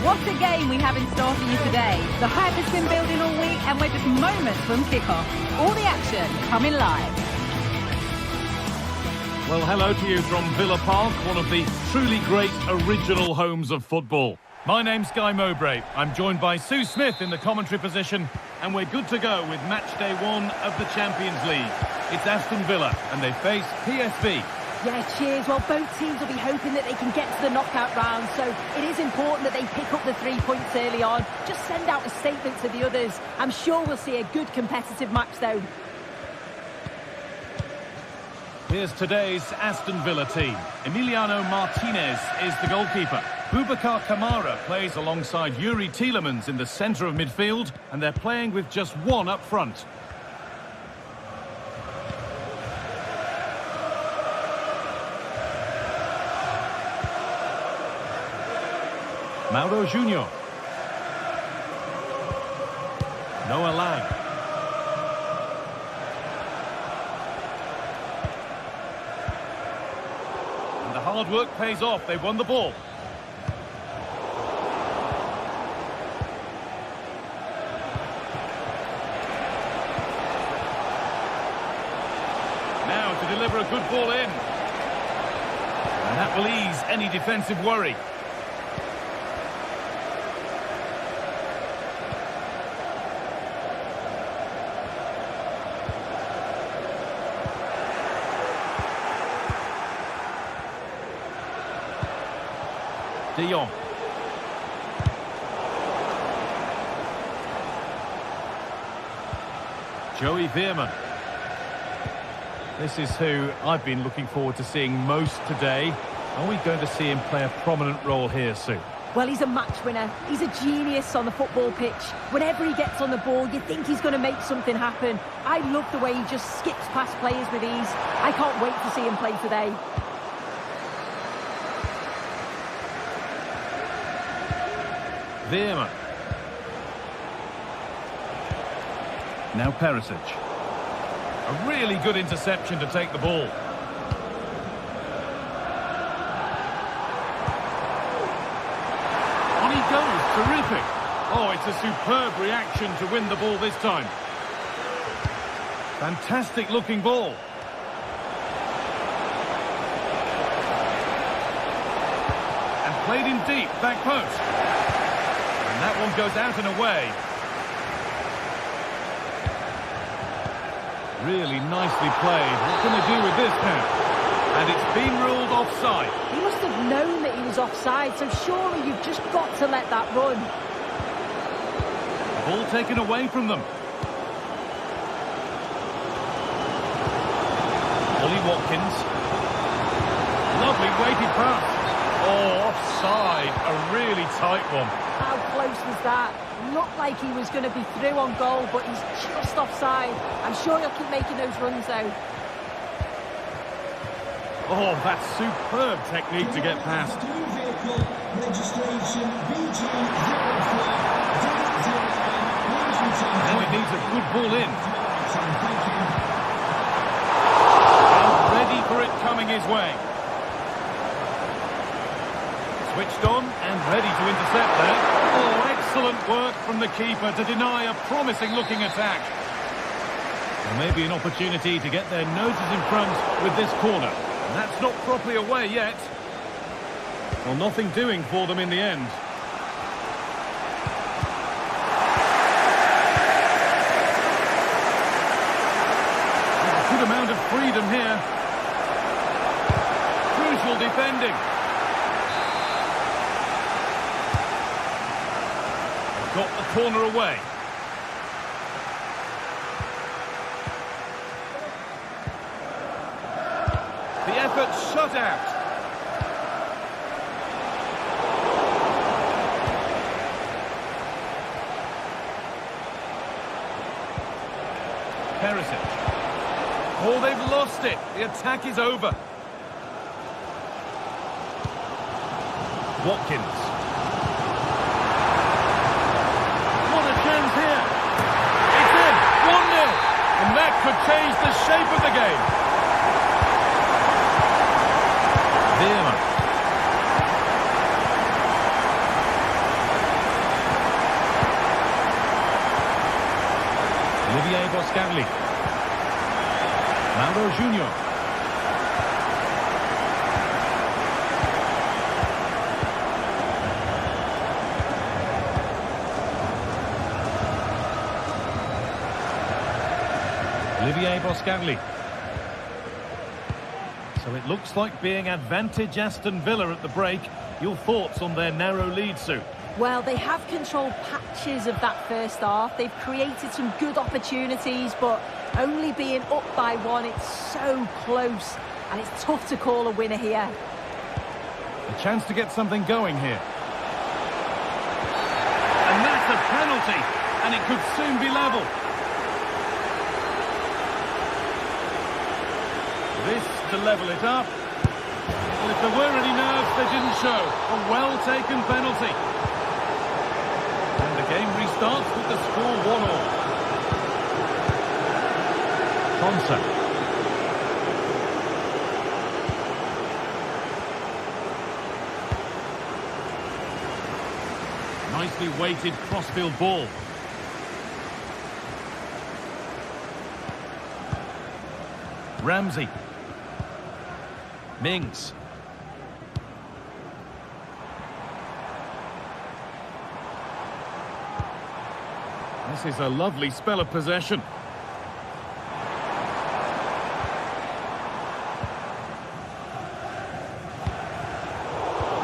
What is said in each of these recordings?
What a game we have in store for you today. The hype has been building all week and we're just moments from kickoff. All the action coming live. Well, hello to you from Villa Park, one of the truly great original homes of football. My name's Guy Mowbray. I'm joined by Sue Smith in the commentary position, and we're good to go with match day 1 of the Champions League. It's Aston Villa, and they face PSV. Yeah, cheers. Well, both teams will be hoping that they can get to the knockout round, so it is important that they pick up the 3 points early on. Just send out a statement to the others. I'm sure we'll see a good competitive match, though. Here's today's Aston Villa team. Emiliano Martinez is the goalkeeper. Boubacar Kamara plays alongside Yuri Tielemans in the centre of midfield, and they're playing with just one up front. Mauro Junior. Noah Lang. And the hard work pays off. They won the ball. Now to deliver a good ball in. And that will ease any defensive worry. De Jong. Joey Veerman. This is who I've been looking forward to seeing most today. Are we going to see him play a prominent role here, Sue? Well, he's a match winner. He's a genius on the football pitch. Whenever he gets on the ball, you think he's going to make something happen. I love the way he just skips past players with ease. I can't wait to see him play today. Veerman. Now Perisic. A really good interception to take the ball. On he goes, terrific. Oh, it's a superb reaction to win the ball this time. Fantastic looking ball. And played in deep, back post. And that one goes out and away. Really nicely played. What can they do with this now? And it's been ruled offside. He must have known that he was offside, so surely you've just got to let that run. Ball taken away from them. Ollie Watkins. Lovely weighted pass. Oh, offside. A really tight one. How close was that? Looked like he was going to be through on goal, but he's just offside. I'm sure he'll keep making those runs, though. Oh, that's superb technique to get past. Now he needs a good ball in. And ready for it coming his way. Switched on and ready to intercept that. Oh, excellent work from the keeper to deny a promising-looking attack. And maybe an opportunity to get their noses in front with this corner. And that's not properly away yet. Well, nothing doing for them in the end. There's a good amount of freedom here. Crucial defending. Got the corner away. The effort shut out. Perisic. Oh, they've lost it. The attack is over. Watkins. Here. It's in. 1-0. And that could change the shape of the game. Veerman. Olivier Boscagli. Mauro Junior. Olivier Boscagli. So it looks like being advantage Aston Villa at the break. Your thoughts on their narrow lead, Sue? Well, they have controlled patches of that first half. They've created some good opportunities, but only being up by one, it's so close. And it's tough to call a winner here. A chance to get something going here. And that's a penalty. And it could soon be level. This to level it up. Well, if there were any nerves, they didn't show. A well-taken penalty. And the game restarts with the score 1-1. Consa. Nicely weighted crossfield ball. Ramsey. Mings. This is a lovely spell of possession.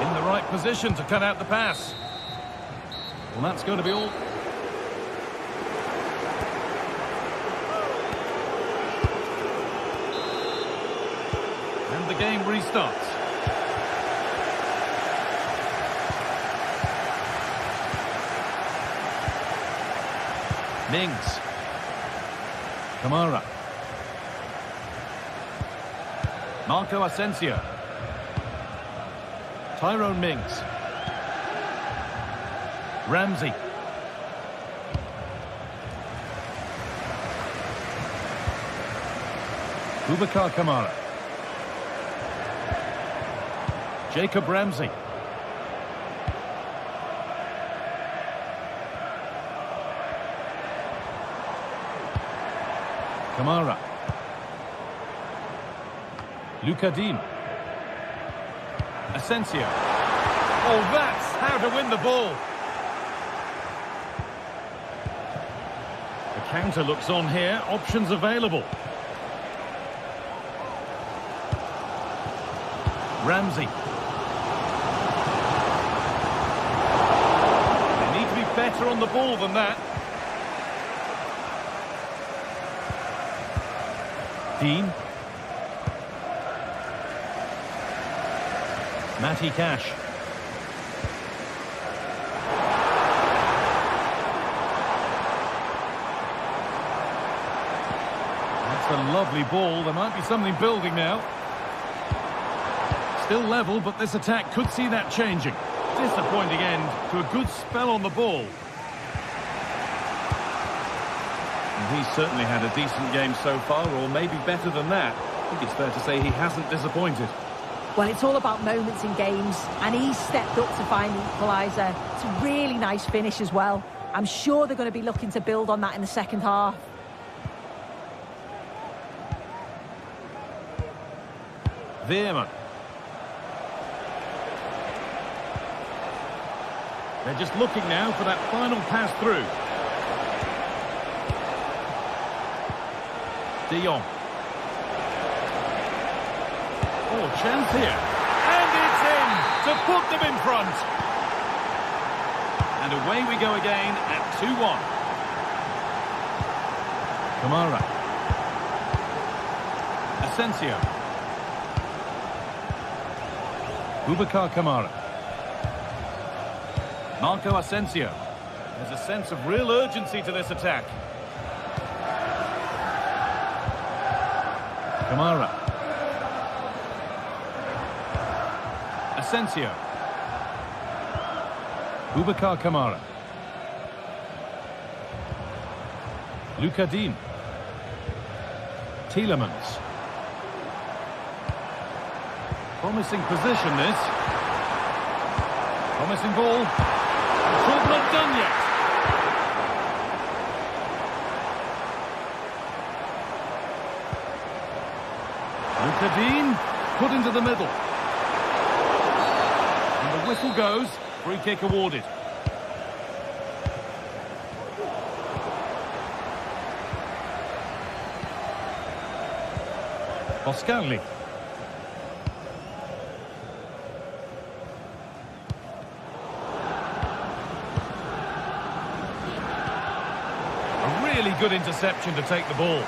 In the right position to cut out the pass. Well, that's going to be all. And the game restarts. Mings. Kamara. Marco Asensio. Tyrone Mings. Ramsey. Boubacar Kamara. Jacob Ramsey. Kamara. Luka Dean. Asensio. Oh, that's how to win the ball. The counter looks on here. Options available. Ramsey. They need to be better on the ball than that. Dean. Matty Cash. That's a lovely ball. There might be something building now. Still level, but this attack could see that changing. Disappointing end to a good spell on the ball. And he's certainly had a decent game so far, or maybe better than that. I think it's fair to say he hasn't disappointed. Well, it's all about moments in games, and he's stepped up to find the equaliser. It's a really nice finish as well. I'm sure they're going to be looking to build on that in the second half. Veerman. They're just looking now for that final pass through. De Jong. Oh, chance here. And it's in to put them in front. And away we go again at 2-1. Kamara. Asensio. Boubacar Kamara. Marco Asensio. There's a sense of real urgency to this attack. Kamara. Asensio. Boubacar Kamara. Luka Dean. Tielemans. Promising position this. Promising ball. Job not done yet. put into the middle. And the whistle goes. Free kick awarded. Boscanli. A really good interception to take the ball.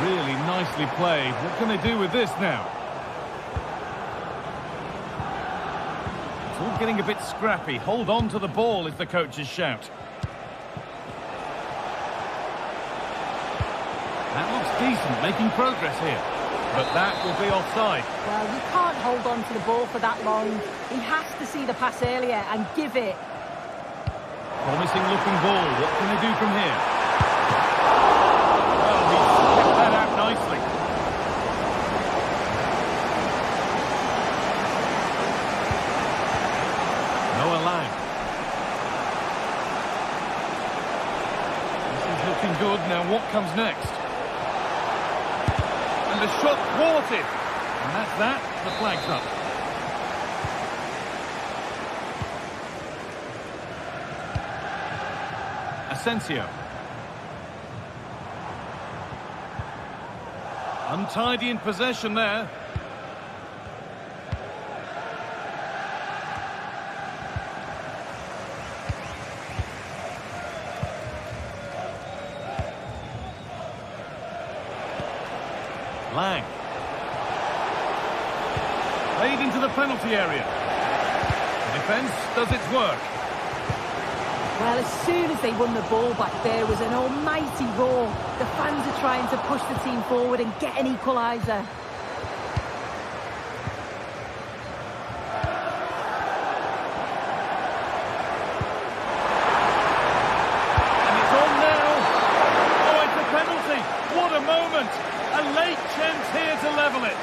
Really nicely played. What can they do with this now? It's all getting a bit scrappy. Hold on to the ball is the coach's shout. That looks decent, making progress here. But that will be offside. Well, you can't hold on to the ball for that long. He has to see the pass earlier and give it. Promising looking ball. What can they do from here? Well, he picked that out nicely. Noah Lang. This is looking good. Now what comes next? And the shot thwarted. And that's that. The flag's up. Asensio. Untidy in possession there. Lang. Played into the penalty area. The defence does its work. Well, as soon as they won the ball back, there was an almighty roar. The fans are trying to push the team forward and get an equaliser. And it's on now. Oh, it's a penalty. What a moment. A late chance here to level it.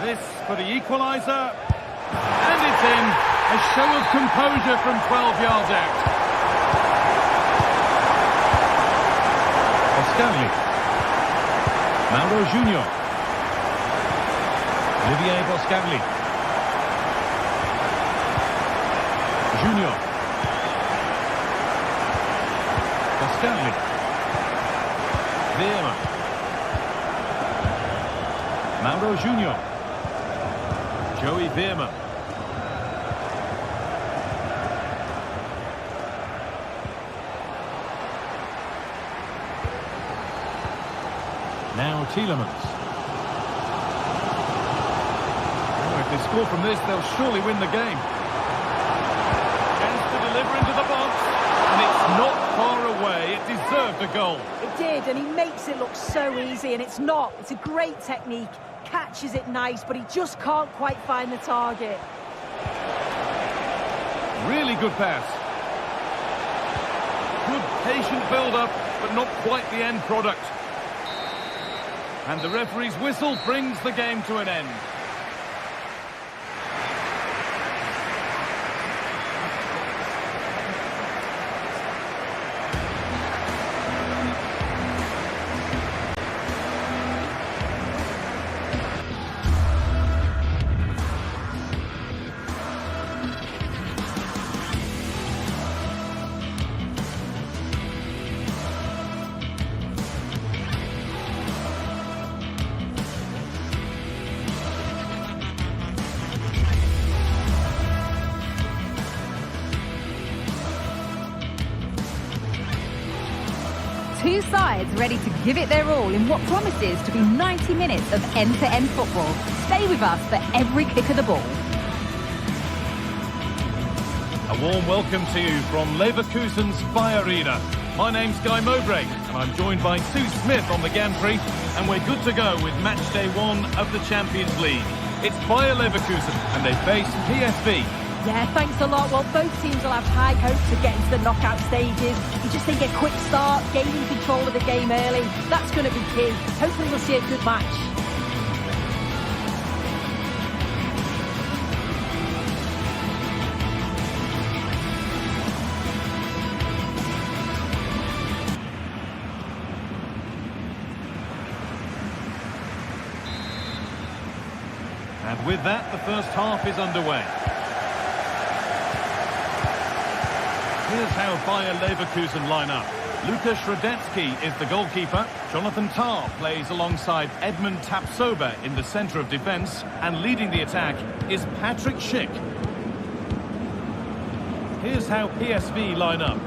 This for the equaliser. And it's in. A show of composure from 12 yards out. Boscanli. Mauro Junior. Olivier Boscanli. Junior. Boscanli. Vieira. Mauro Junior. Joey Vieira. Now Tielemans. Oh, if they score from this, they'll surely win the game. Chance to deliver into the box. And it's not far away. It deserved a goal. It did, and he makes it look so easy, and it's not. It's a great technique. Catches it nice, but he just can't quite find the target. Really good pass. Good patient build-up, but not quite the end product. And the referee's whistle brings the game to an end. Two sides ready to give it their all in what promises to be 90 minutes of end-to-end football. Stay with us for every kick of the ball. A warm welcome to you from Leverkusen's Fire Arena. My name's Guy Mowbray, and I'm joined by Sue Smith on the gantry, and we're good to go with match day 1 of the Champions League. It's Bayer Leverkusen, and they face PSV. Yeah, thanks a lot. Well, both teams will have high hopes of getting to the knockout stages. You just think a quick start, gaining control of the game early, that's going to be key. Hopefully we'll see a good match. And with that, the first half is underway. Here's how Bayer Leverkusen line up. Lukas Radetzky is the goalkeeper. Jonathan Tah plays alongside Edmund Tapsoba in the centre of defence. And leading the attack is Patrick Schick. Here's how PSV line up.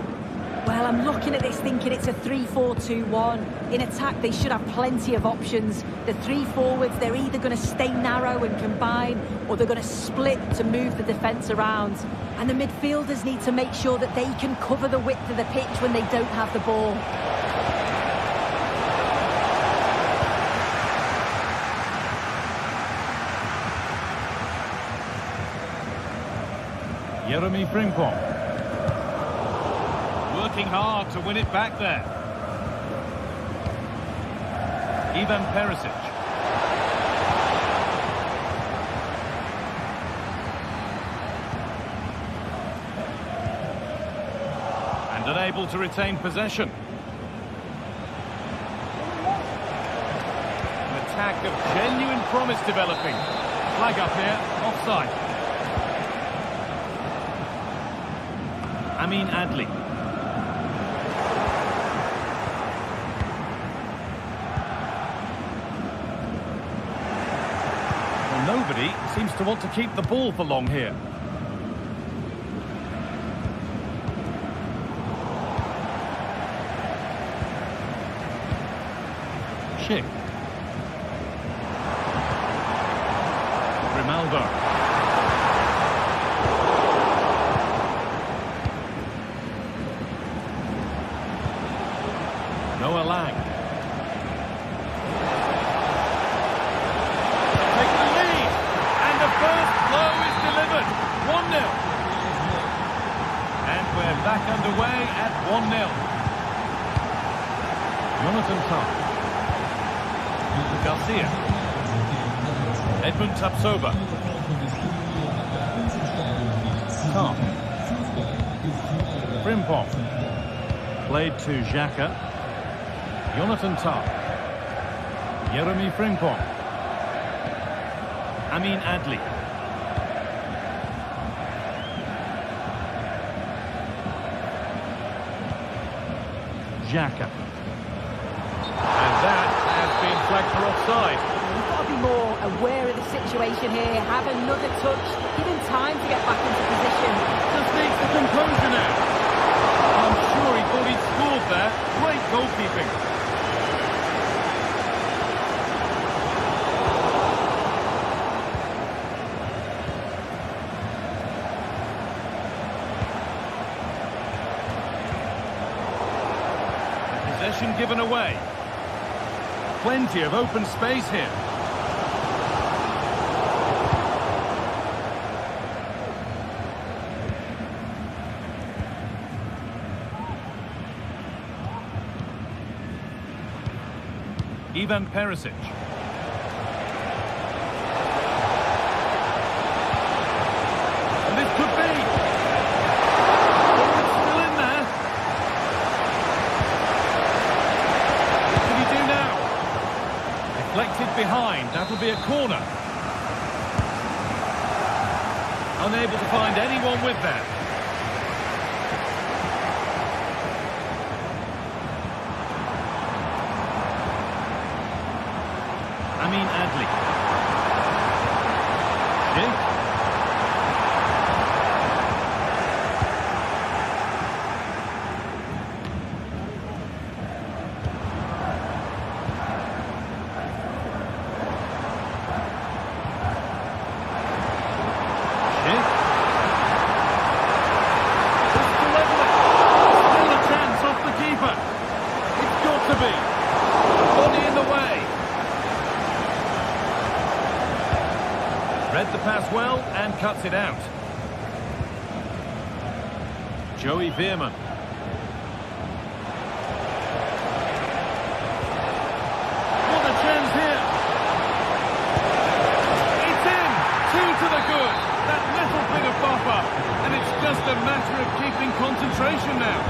Well, I'm looking at this thinking it's a 3-4-2-1. In attack, they should have plenty of options. The three forwards, they're either going to stay narrow and combine, or they're going to split to move the defence around. And the midfielders need to make sure that they can cover the width of the pitch when they don't have the ball. Jeremy Frimpong. Working hard to win it back there. Ivan Perisic. And unable to retain possession. An attack of genuine promise developing. Flag up here, offside. Amin Adli. Nobody seems to want to keep the ball for long here. Schick. Grimaldo. Noah Lang. Back underway at 1-0. Jonathan Tah. Garcia. Edmund Tapsoba. Tah. Frimpong. Played to Xhaka. Jonathan Tah. Jeremy Frimpong. Amin Adli. Xhaka. And that has been flagged for offside. You've got to be more aware of the situation here. Have another touch. Give him time to get back into position. Just needs the composure now. I'm sure he thought he'd scored there. Great goalkeeping. Possession given away. Plenty of open space here. Ivan Perisic. And this could be. Oh, it's still in there. What can he do now? Deflected behind. That'll be a corner. Unable to find anyone with that. Amin Adli. Schick. Just to level it. Still a chance off the keeper. It's got to be. Body in the way. Read the pass well and cuts it out. Joey Veerman. What a chance here. It's in. 2 to the good. That little bit of buffer. And it's just a matter of keeping concentration now.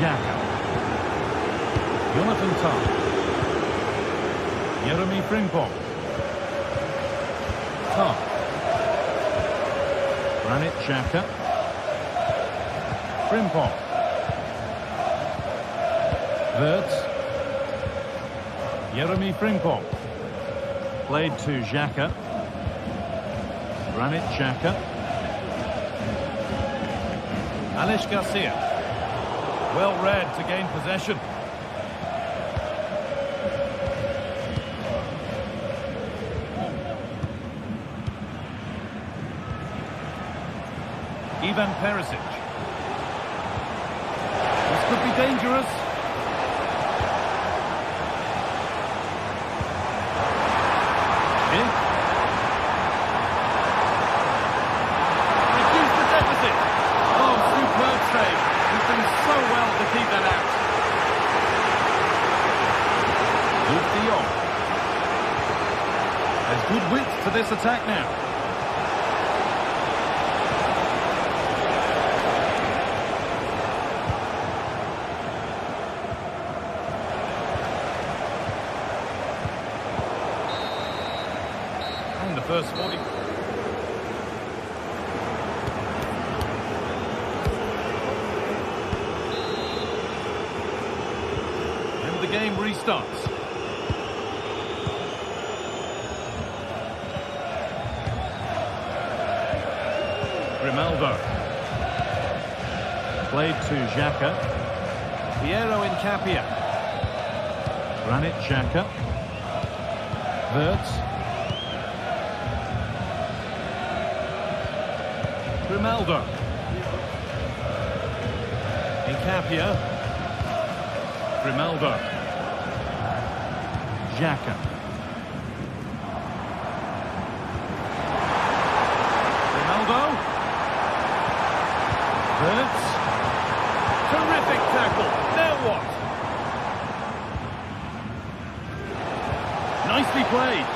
Xhaka. Jonathan Tah. Jeremy Frimpong. Top. Granit Xhaka. Frimpong. Wirtz. Jeremy Frimpong. Played to Xhaka. Granit Xhaka. Alex Garcia. Well read to gain possession. Ivan Perisic. This could be dangerous. Reduce the deficit. Oh, superb save. He's done so well to keep that out. Luke de Jong. There's good width to this attack now. The first 40. And the game restarts. Grimaldo. Played to Xhaka. Piero Incapia. Granit Xhaka. Wirtz. Grimaldo. Incapia. Grimaldo. Xhaka. Grimaldo. Wirtz. Terrific tackle. Now what? Nicely played.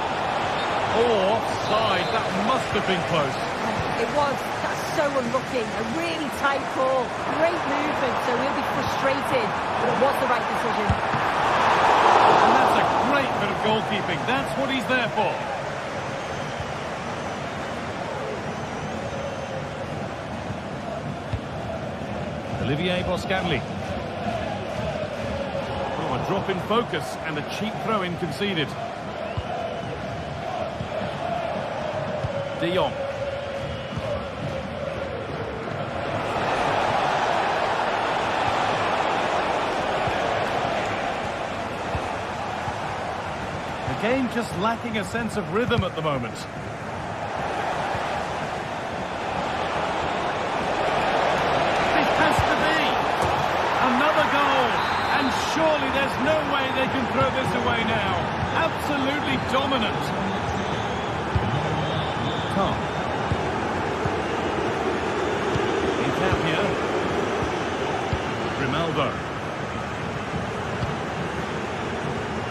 Offside. That must have been close. It was. That's so unlucky. A really tight call. Great movement, so he'll be frustrated. But it was the right decision. And that's a great bit of goalkeeping. That's what he's there for. Olivier Boscanli. Oh, a drop in focus and a cheap throw-in conceded. De Jong. The game just lacking a sense of rhythm at the moment. This has to be another goal, and surely there's no way they can throw this away now. Absolutely dominant. Tom. Incapia. Grimaldo.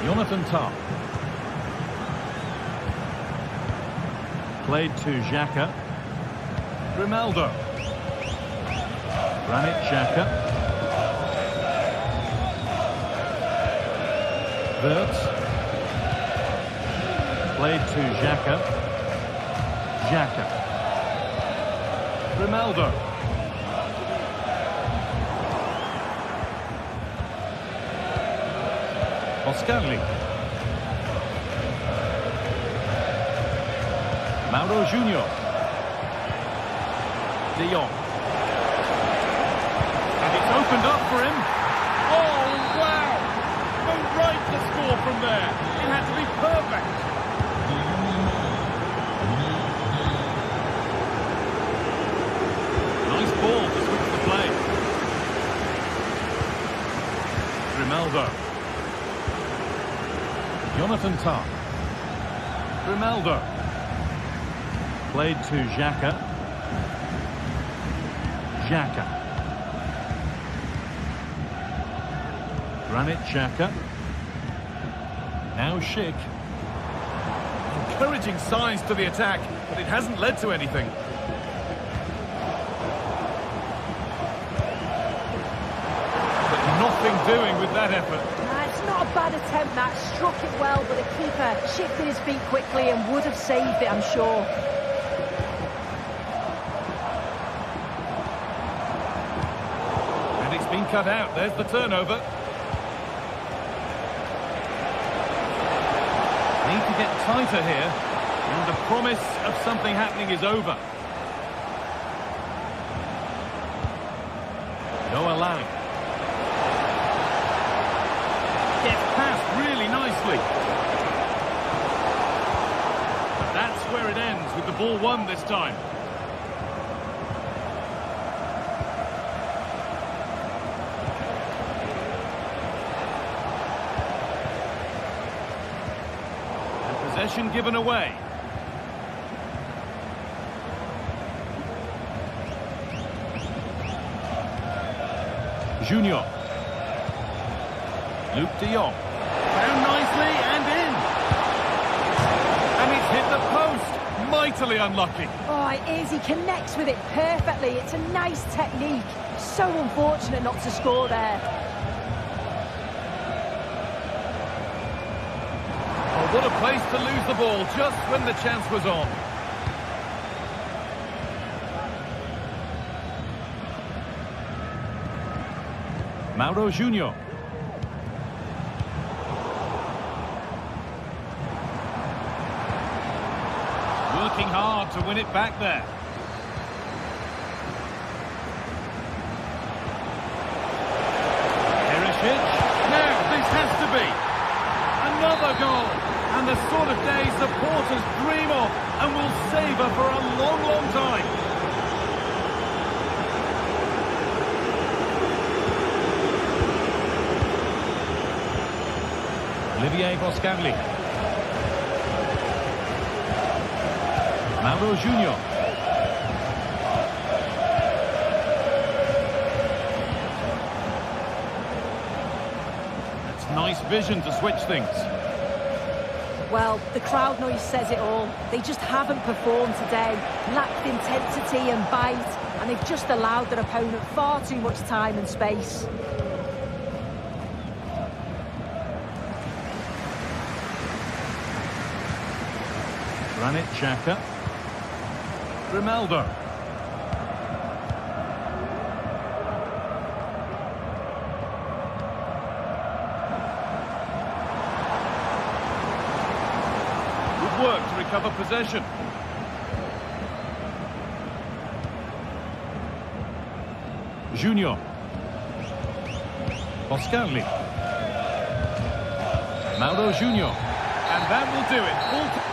Jonathan Tah. Played to Xhaka. Grimaldo. Granit Xhaka. Wirtz. Played to Xhaka. Xhaka. Grimaldo. Boscanli. Mauro Junior. De Jong. And it's opened up for him. Oh, wow! The right to score from there. It had to be perfect. Nice ball to switch the play. Grimaldo. Jonathan Tah. Grimaldo. Played to Xhaka. Xhaka. Granit Xhaka. Now Schick. Encouraging signs to the attack, but it hasn't led to anything. But nothing doing with that effort. It's not a bad attempt that, struck it well, but the keeper shifted his feet quickly and would have saved it, I'm sure. And it's been cut out. There's the turnover. Need to get tighter here, and the promise of something happening is over. Noah Lang. Gets past really nicely. But that's where it ends, with the ball won this time. And possession given away. Junior. Luke de Jong. Found nicely and in. And it's hit the post. Mightily unlucky. Oh, it is. He connects with it perfectly. It's a nice technique. So unfortunate not to score there. Oh, what a place to lose the ball just when the chance was on. Mauro Junior. Working hard to win it back there. Perisic. Now, this has to be. Another goal. And the sort of day supporters dream of and will savour for a long, long time. Olivier Boscagli. Mauro Junior. That's nice vision to switch things. Well, the crowd noise says it all. They just haven't performed today. Lacked intensity and bite, and they've just allowed their opponent far too much time and space. Granit Xhaka. Grimaldo. Good work to recover possession. Junior. Boscagli. Mauro Junior. And that will do it. Full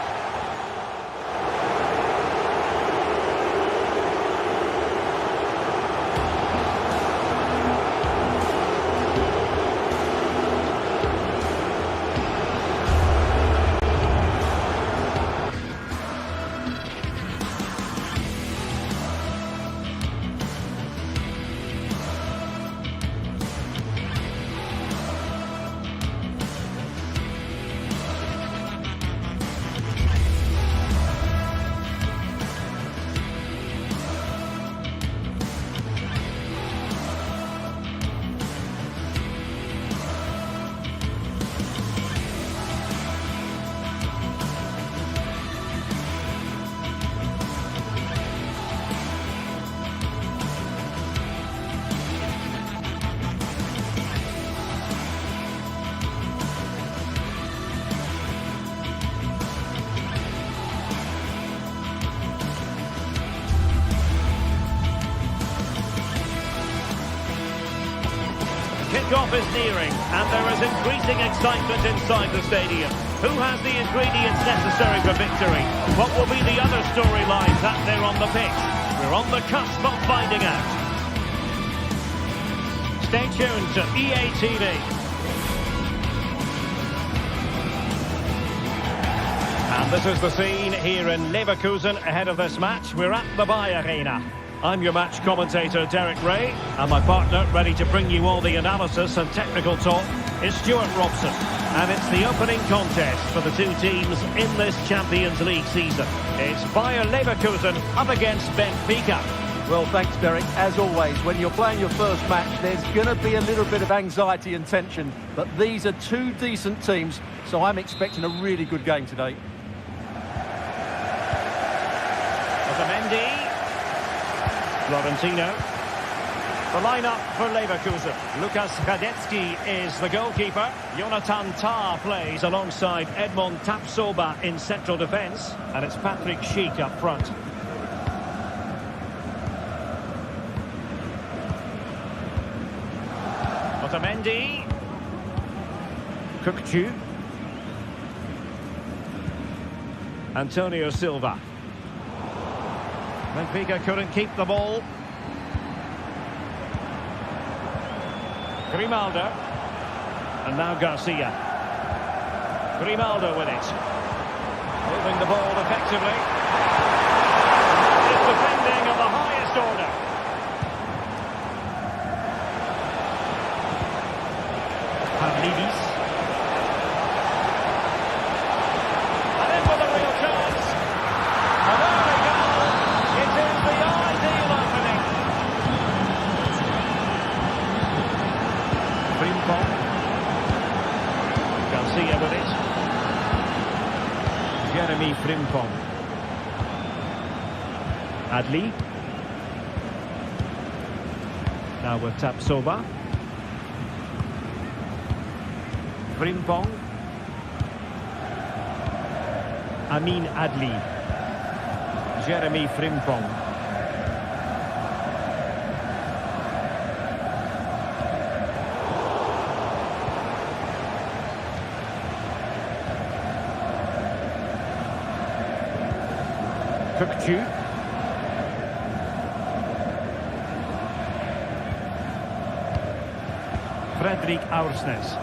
Kickoff is nearing, and there is increasing excitement inside the stadium. Who has the ingredients necessary for victory? What will be the other storylines out there on the pitch? We're on the cusp of finding out. Stay tuned to EA TV. And this is the scene here in Leverkusen ahead of this match. We're at the Bayer Arena. I'm your match commentator, Derek Ray, and my partner, ready to bring you all the analysis and technical talk, is Stuart Robson. And it's the opening contest for the two teams in this Champions League season. It's Bayer Leverkusen up against Benfica. Well, thanks, Derek. As always, when you're playing your first match, there's going to be a little bit of anxiety and tension. But these are two decent teams, so I'm expecting a really good game today. Otamendi. Florentino. The lineup for Leverkusen. Lukas Hradecky is the goalkeeper. Jonathan Tah plays alongside Edmond Tapsoba in central defence. And it's Patrick Schick up front. Otamendi. Kukçu. Antonio Silva. Benfica couldn't keep the ball. Grimaldo. And now Garcia. Grimaldo with it. Moving the ball effectively. It's defending of the highest order. Pavlidis. And in with a real chance. And there we go. It is the ideal opening. Frimpong. Garcia with it. Jeremy Frimpong. Adli. Now with Tapsoba. Frimpong. Amin Adli. Jeremy Frimpong. Kukçu. Fredrik Aursnes.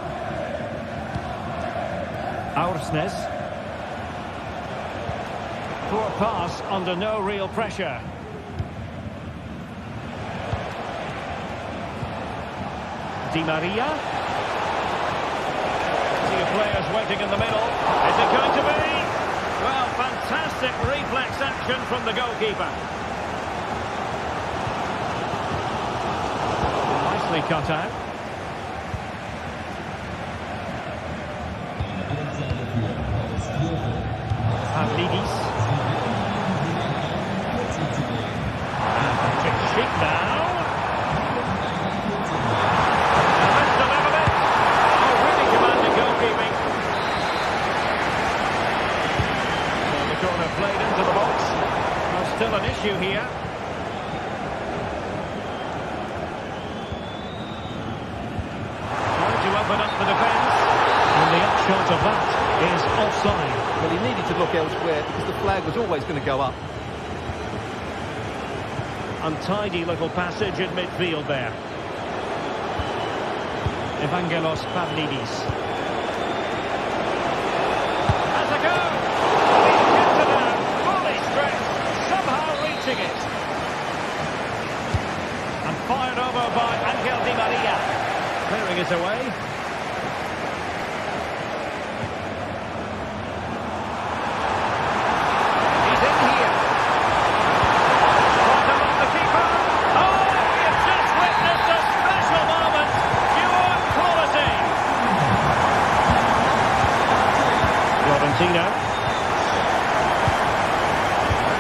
Aursnes. Poor pass under no real pressure. Di Maria. See players waiting in the middle. Is it going to be? Well, fantastic reflex action from the goalkeeper. Nicely cut out. Pavlidis. And Patrick Schick now. And that's delivered it. Oh, really commanding goalkeeping. So the corner played into the box. Well, still an issue here. Trying to open up the defence. And the upshot of that is offside. Well, he needed to look elsewhere because the flag was always going to go up. Untidy little passage in midfield there. Evangelos Pavlidis. Has a go! He's kept it out, fully stretched, somehow reaching it. And fired over by Angel Di Maria. Clearing it away.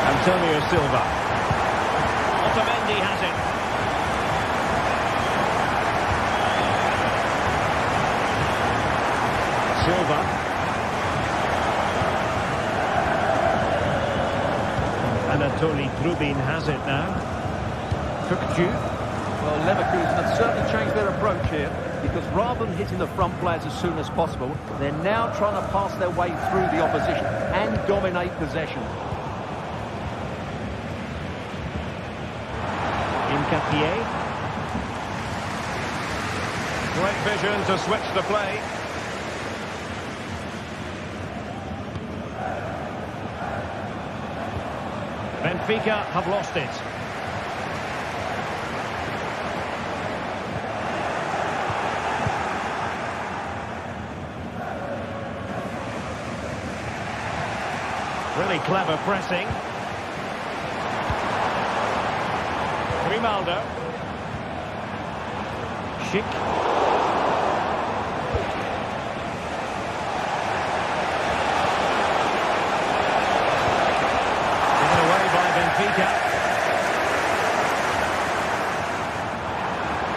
Antonio Silva. Otamendi has it. Silva. Anatoly Trubin has it now. Kukçu. Well, Leverkusen have certainly changed their approach here because rather than hitting the front players as soon as possible, they're now trying to pass their way through the opposition and dominate possession. Imcapié. Great vision to switch the play. Benfica have lost it. Really clever pressing. Grimaldo. Schick. Given away by Benfica.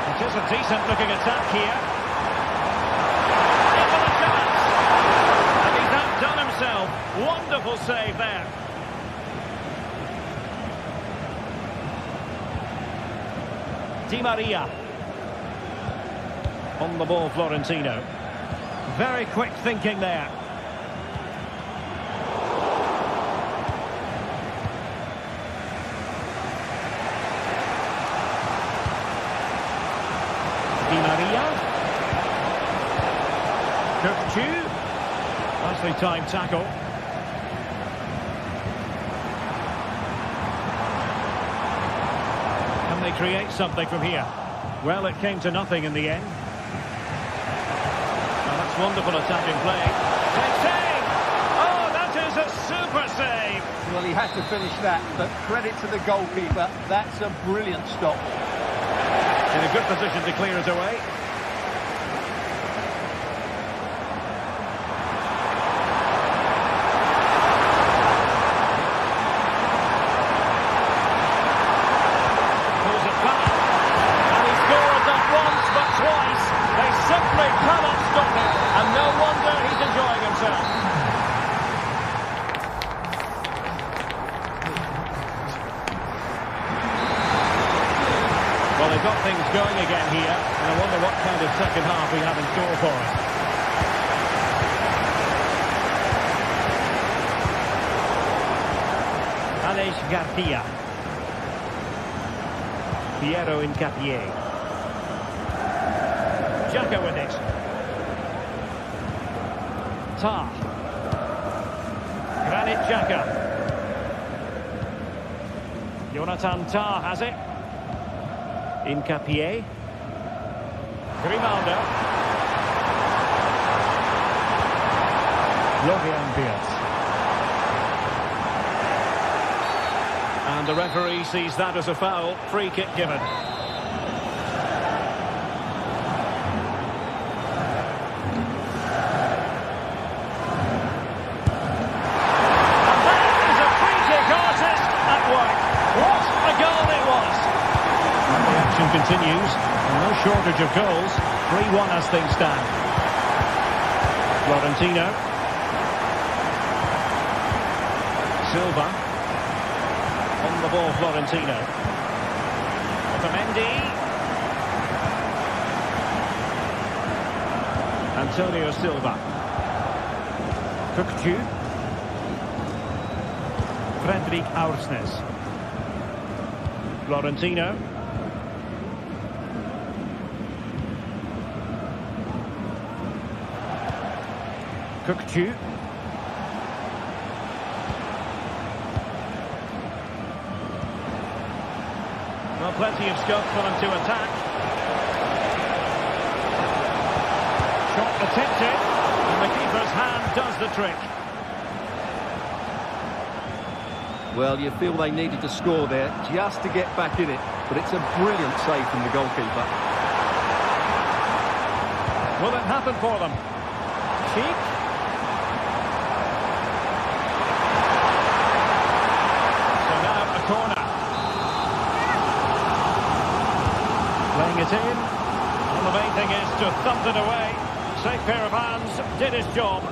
It is a decent looking attack here. Into the chance. And he's outdone himself. Wonderful save there. Di Maria. On the ball, Florentino. Very quick thinking there. Di Maria. Kökçü. Nicely timed tackle. Can they create something from here? Well, it came to nothing in the end. Wonderful attacking play. Great save! Oh, that is a super save! Well, he had to finish that, but credit to the goalkeeper. That's a brilliant stop. In a good position to clear it away. Pulls it back. And he scores not once, but twice. They simply cannot stop him. And no wonder he's enjoying himself. Well, they've got things going again here, and I wonder what kind of second half we have in store for us. Aleix Garcia. Piero Incapié. Xhaka with it. Tah. Granit Xhaka. Jonathan Tah has it. Incapié. Grimaldo. Florian Wirtz. And the referee sees that as a foul. Free kick given. Continues, and no shortage of goals. 3-1 as things stand. Florentino. Silva. On the ball, Florentino. Otamendi. Antonio Silva. Kökçü. Fredrik Aursnes. Florentino. Kökçü. Well, plenty of scope for them to attack. Shot attempted, and the keeper's hand does the trick. Well, you feel they needed to score there just to get back in it, but it's a brilliant save from the goalkeeper. Will it happen for them? Cheek. Corner. Playing it in. And the main thing is to thump it away. Safe pair of hands, did his job.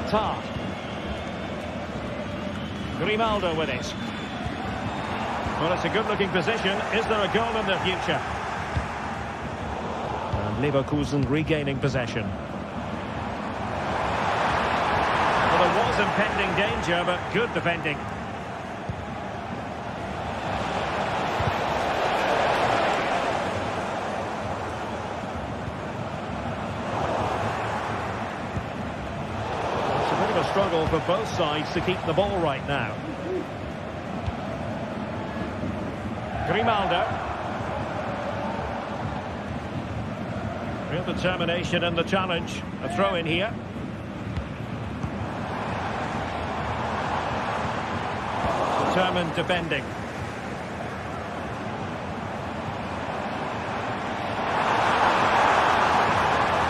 Tah. Grimaldo with it. Well, it's a good-looking position. Is there a goal in the future? Leverkusen regaining possession. Well, there was impending danger, but good defending. It's a bit of a struggle for both sides to keep the ball right now. Grimaldo. Real determination in the challenge. A throw in here. determined defending.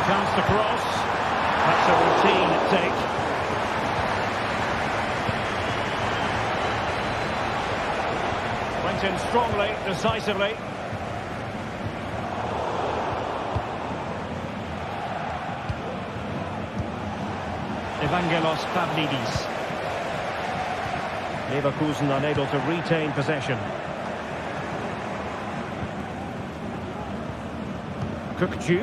Chance to cross. That's a routine take. Went in strongly, decisively. Evangelos Pavlidis. Leverkusen unable to retain possession. Kukcu.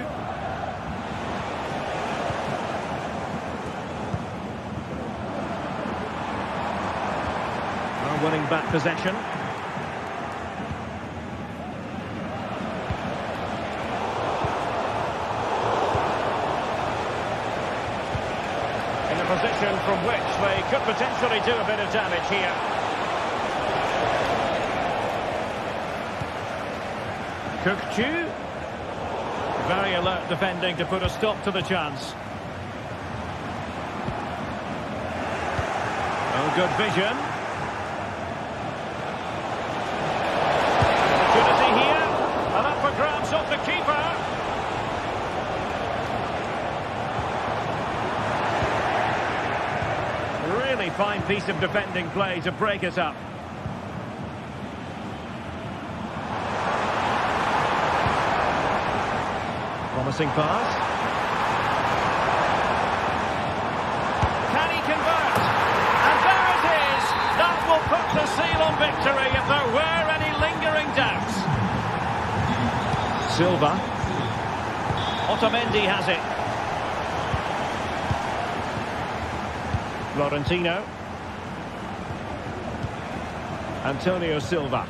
Now winning back possession. In a position from which they could potentially do a bit of damage here. Kukcu. Very alert defending to put a stop to the chance. Oh, good vision. Opportunity here. And up for grabs off the keeper. Really fine piece of defending play to break it up. Promising pass. Can he convert? And there it is! That will put the seal on victory if there were any lingering doubts. Silva. Otamendi has it. Florentino. Antonio Silva.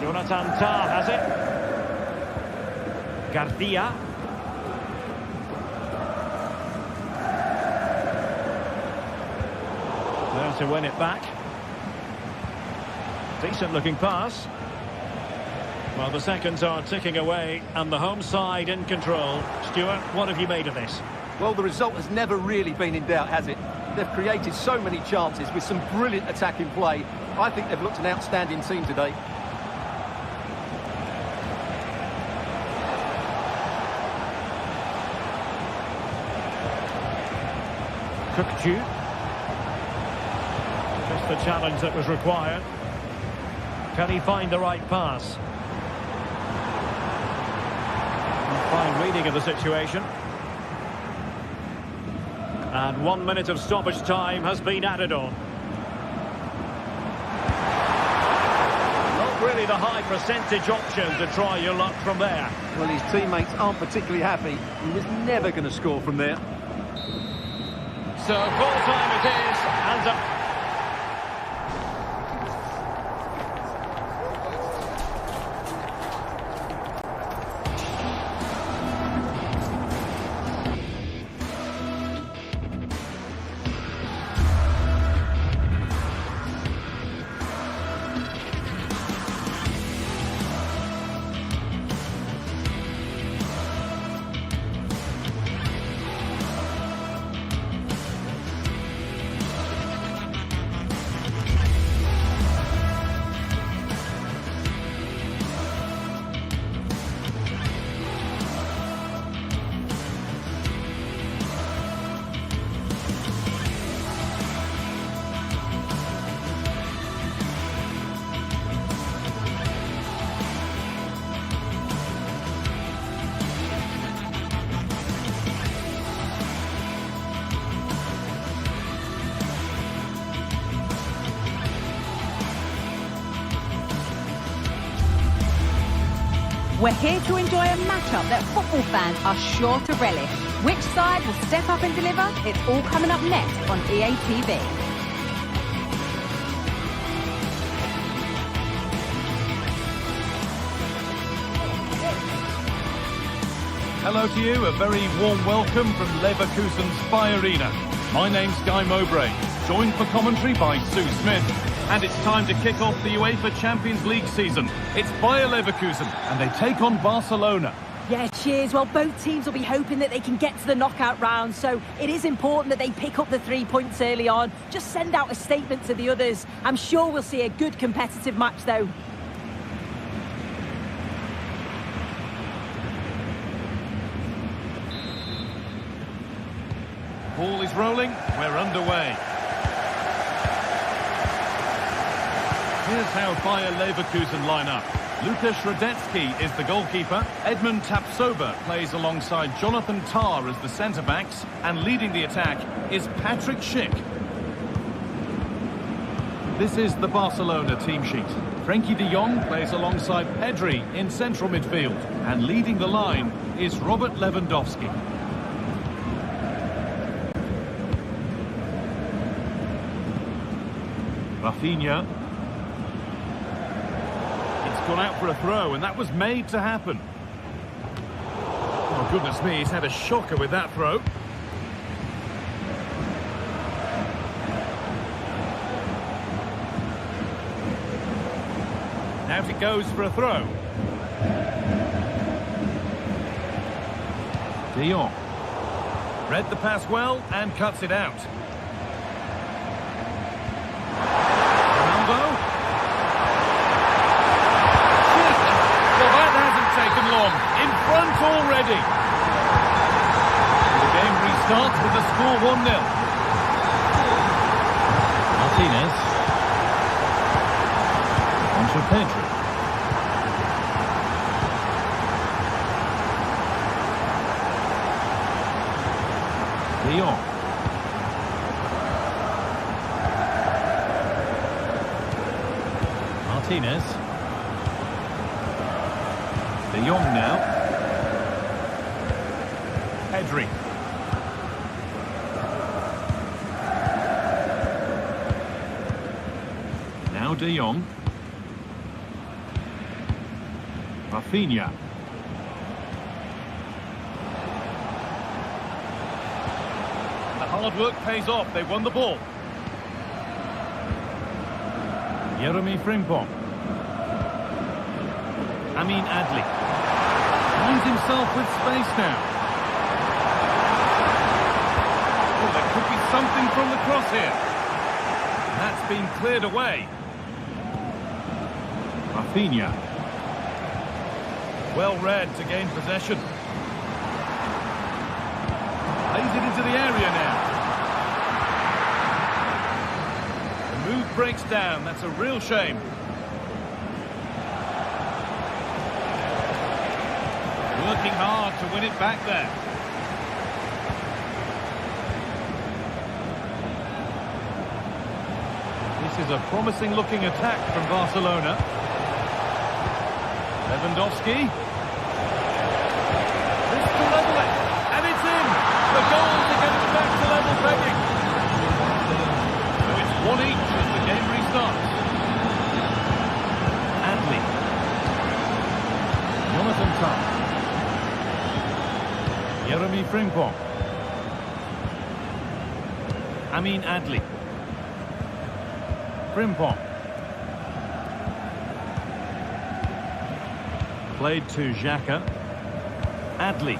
Jonathan Tah has it. Garcia. There to win it back. Decent looking pass. Well, the seconds are ticking away and the home side in control. Stuart, what have you made of this? Well, the result has never really been in doubt, has it? They've created so many chances with some brilliant attacking play. I think they've looked an outstanding team today. Kukcu. Just the challenge that was required. Can he find the right pass? Fine reading of the situation. And 1 minute of stoppage time has been added on. Not really the high percentage option to try your luck from there. Well, his teammates aren't particularly happy. He was never going to score from there. So full time it is, and We're here to enjoy a matchup that football fans are sure to relish. Which side will step up and deliver? It's all coming up next on EA TV. Hello to you, a very warm welcome from Leverkusen's Arena. My name's Guy Mowbray. joined for commentary by Sue Smith. And it's time to kick off the UEFA Champions League season. It's Bayer Leverkusen, and they take on Barcelona. Yeah, cheers. Well, both teams will be hoping that they can get to the knockout round, so it is important that they pick up the 3 points early on. Just send out a statement to the others. I'm sure we'll see a good competitive match, though. Ball is rolling. We're underway. Here's how Bayer Leverkusen line up. Lukas Radetzky is the goalkeeper. Edmund Tapsoba plays alongside Jonathan Tah as the centre-backs. And leading the attack is Patrick Schick. This is the Barcelona team sheet. Frenkie de Jong plays alongside Pedri in central midfield. And leading the line is Robert Lewandowski. Rafinha. Gone out for a throw, and that was made to happen. Oh, goodness me, he's had a shocker with that throw. Out it goes for a throw. De Jong. Read the pass well and cuts it out. Ronaldo. In front already. The game restarts with the score 1-0. Martinez. On to Pedri. De Jong. Martinez. De Jong now. Pedri. Now De Jong. Rafinha. The hard work pays off. They won the ball. Jeremy Frimpong. Amin Adli. Finds himself with space now. Oh, there could be something from the cross here. That's been cleared away. Rafinha. Well read to gain possession. Plays it into the area now. The move breaks down. That's a real shame. Working hard to win it back there. This is a promising looking attack from Barcelona. Lewandowski. This to level it. And it's in. The goal to get it back to level pegging. So it's 1 each as the game restarts. Adli. Jonathan Tah. Jeremy Frimpong. Amin Adli. Frimpong. Played to Xhaka. Adli.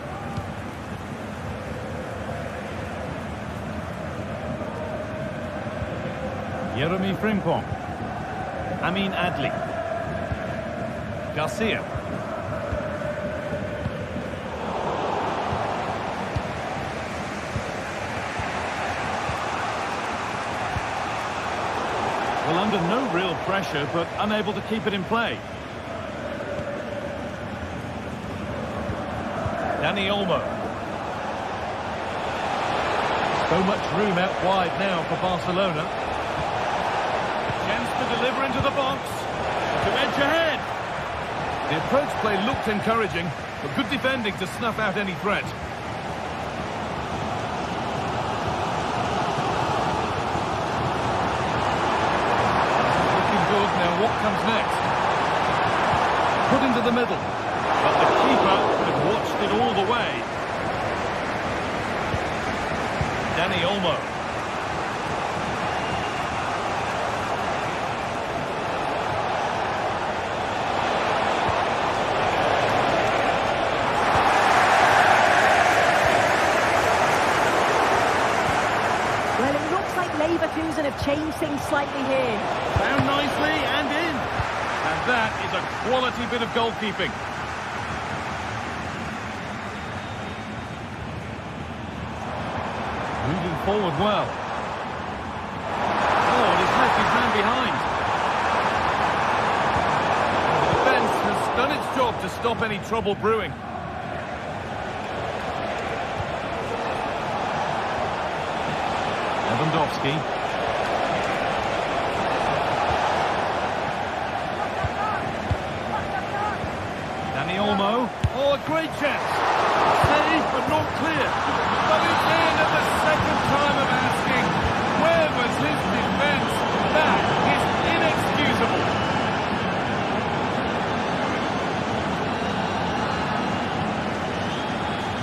Jeremy Frimpong. Amin Adli. Garcia. Well, under no real pressure, but unable to keep it in play. Dani Olmo. So much room out wide now for Barcelona. Chance to deliver into the box. To edge ahead. The approach play looked encouraging, but good defending to snuff out any threat. What comes next? Put into the middle, but the keeper had watched it all the way. Dani Olmo. substitution have changed things slightly here. Found nicely and in. And that is a quality bit of goalkeeping. Moving forward well. Oh, and he's left his man behind. The defence has done its job to stop any trouble brewing. Lewandowski. Dani Olmo. Oh, a great chance. Saved but not clear. But he's in at the second time of asking. Where was his defence? That is inexcusable.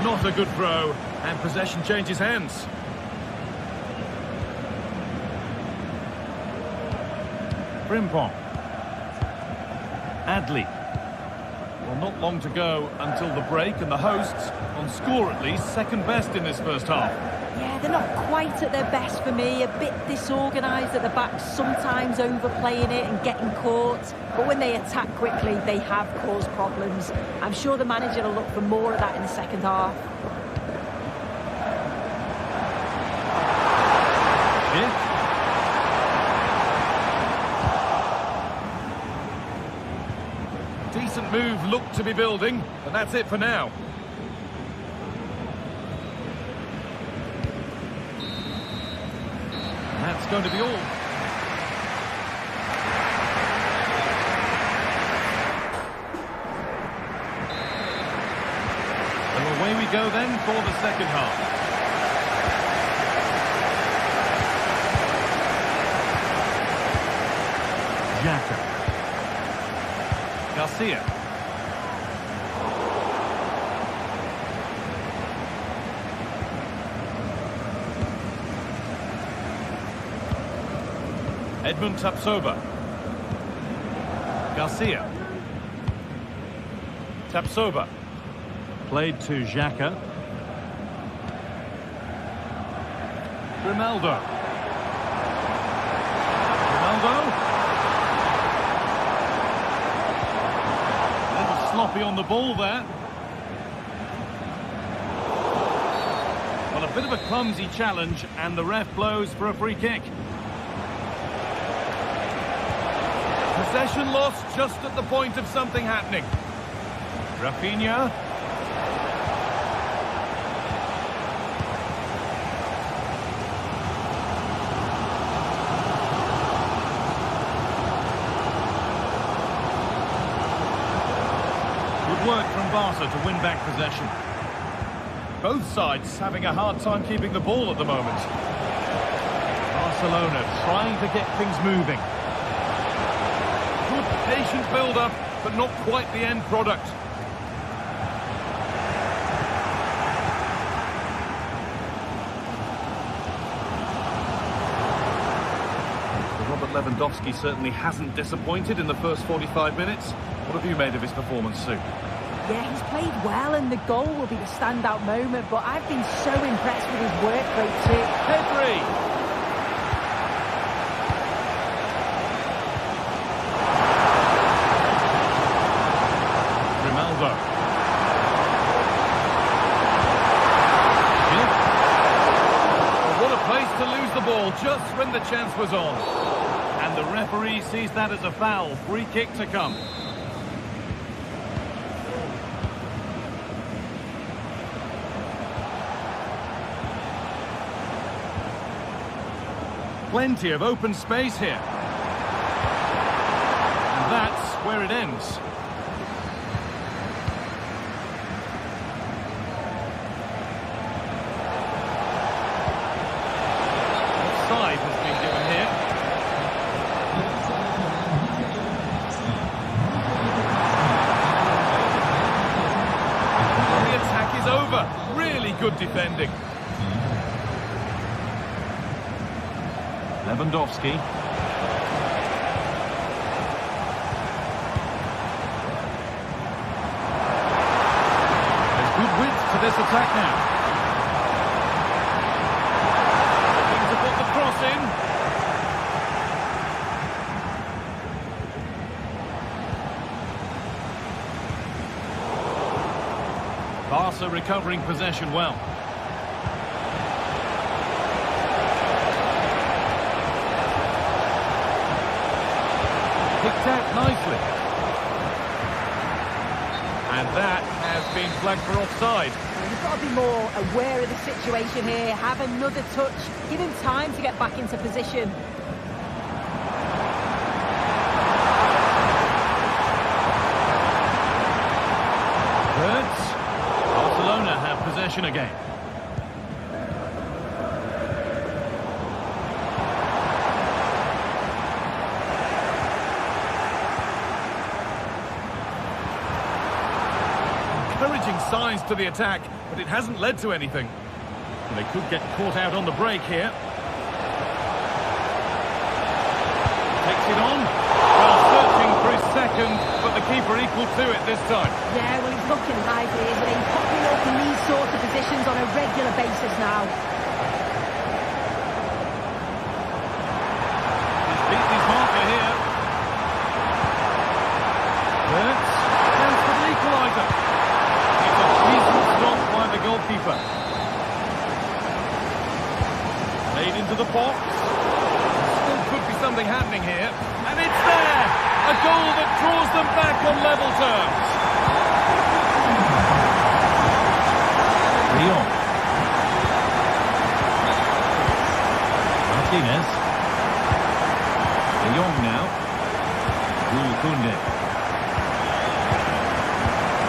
Not a good throw, and possession changes hands. Frimpong. Adley. Well, not long to go until the break, and the hosts, on score at least, second best in this first half. Yeah, they're not quite at their best for me. A bit disorganised at the back, sometimes overplaying it and getting caught. But when they attack quickly, they have caused problems. I'm sure the manager will look for more of that in the second half. Yeah. Decent move looked to be building, but that's it for now. And that's going to be all. And away we go then for the second half. Xhaka. Garcia. Edmund Tapsoba. Garcia. Tapsoba. Played to Xhaka. Ronaldo. Sloppy on the ball there. Well, a bit of a clumsy challenge, and the ref blows for a free kick. Possession lost just at the point of something happening. Rafinha. Work from Barca to win back possession. Both sides having a hard time keeping the ball at the moment. Barcelona trying to get things moving. Good patient build-up, but not quite the end product. Robert Lewandowski certainly hasn't disappointed in the first 45 minutes. What have you made of his performance, Sue? Yeah, he's played well, and the goal will be the standout moment, but I've been so impressed with his work rate too. Pedri! Ronaldo. Well, what a place to lose the ball just when the chance was on. And the referee sees that as a foul. Free kick to come. Plenty of open space here. And that's where it ends. Offside has been given here. And the attack is over. Really good defending. Lewandowski. There's good width to this attack now. Looking to put the cross in. Barca recovering possession well. Picked out nicely. And that has been flagged for offside. You've got to be more aware of the situation here. Have another touch. Give him time to get back into position. Barcelona have possession again. Encouraging signs to the attack, but it hasn't led to anything. And they could get caught out on the break here. Takes it on. Well, searching for his second, but the keeper equal to it this time. Yeah, well, he's looking lively, isn't he? Popping up in these sorts of positions on a regular basis now. He's beat his marker here. Hurts. Chance for the equaliser. It's a decent stop by the goalkeeper. Played into the box. Still could be something happening here. And it's there! A goal that draws them back on level terms. Leon. Martinez. De Jong now. Kunde.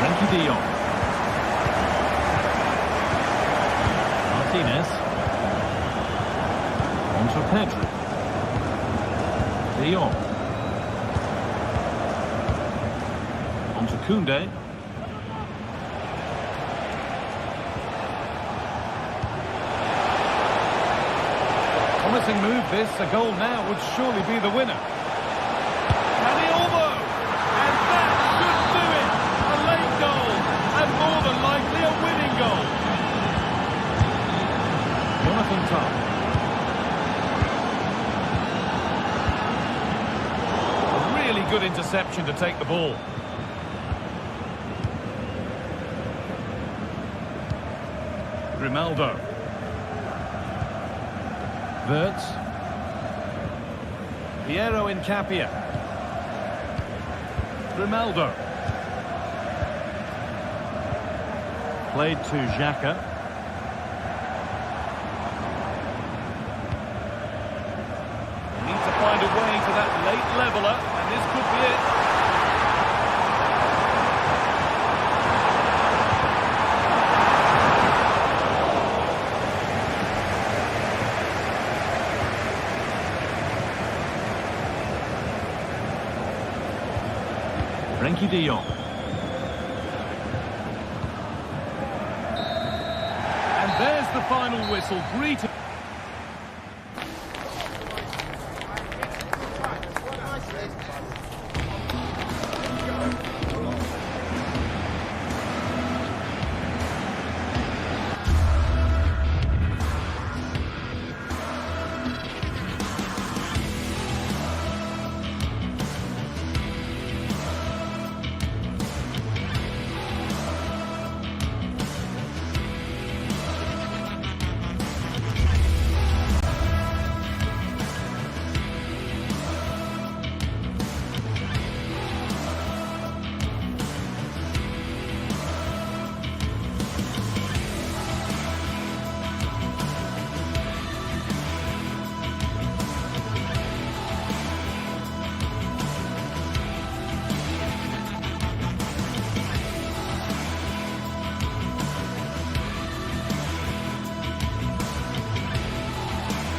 Frenkie de Jong. Martinez. On to Pedro. De Jong. On to Kunde. Promising move this. A goal now would surely be the winner. And the elbow! And that should do it! A late goal! And more than likely a winning goal! Jonathan Tah. Really good interception to take the ball. Grimaldo. Wirtz. Piero Incapia. Grimaldo. Played to Xhaka. Need to find a way to that late leveller, and this could be it. Frenkie de Jong. And there's the final whistle. Greeting.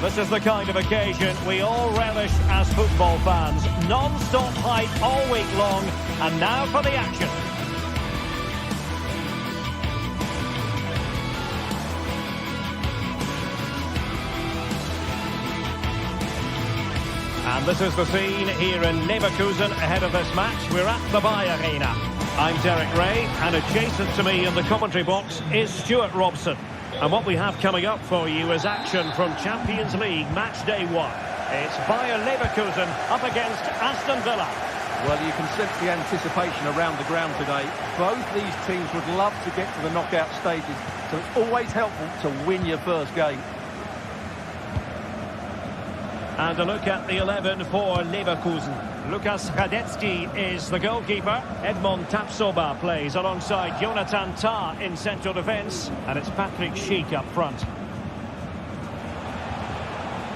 This is the kind of occasion we all relish as football fans. Non-stop hype all week long, and now for the action. And this is the scene here in Leverkusen ahead of this match. We're at the Bayer Arena. I'm Derek Ray, and adjacent to me in the commentary box is Stuart Robson. And what we have coming up for you is action from Champions League match day 1. It's Bayer Leverkusen up against Aston Villa. Well, you can sense the anticipation around the ground today. Both these teams would love to get to the knockout stages, so it's always helpful to win your first game. And a look at the 11 for Leverkusen. Lukas Radetzky is the goalkeeper. Edmond Tapsoba plays alongside Jonathan Tah in central defence. And it's Patrick Schick up front.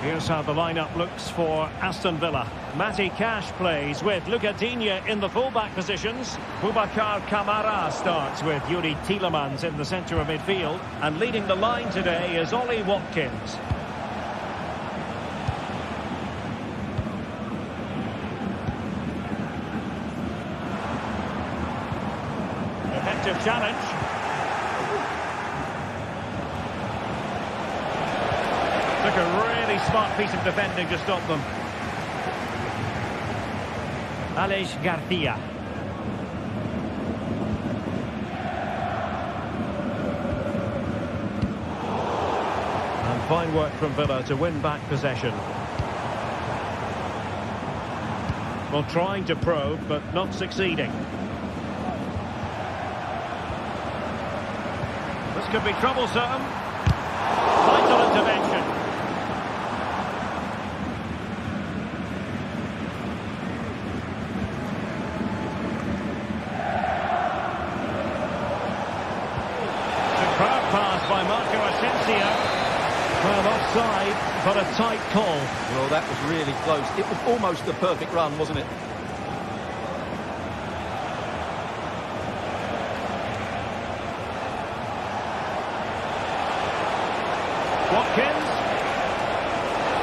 Here's how the lineup looks for Aston Villa. Matty Cash plays with Luca Digne in the full-back positions. Boubacar Kamara starts with Yuri Tielemans in the centre of midfield. And leading the line today is Ollie Watkins. Effective challenge. Took a really smart piece of defending to stop them. Aleix Garcia. And fine work from Villa to win back possession. Well, trying to probe, but not succeeding. This could be troublesome. Vital intervention. By Marco Asensio. Well, offside, but a tight call. Well, that was really close. It was almost the perfect run, wasn't it? Watkins.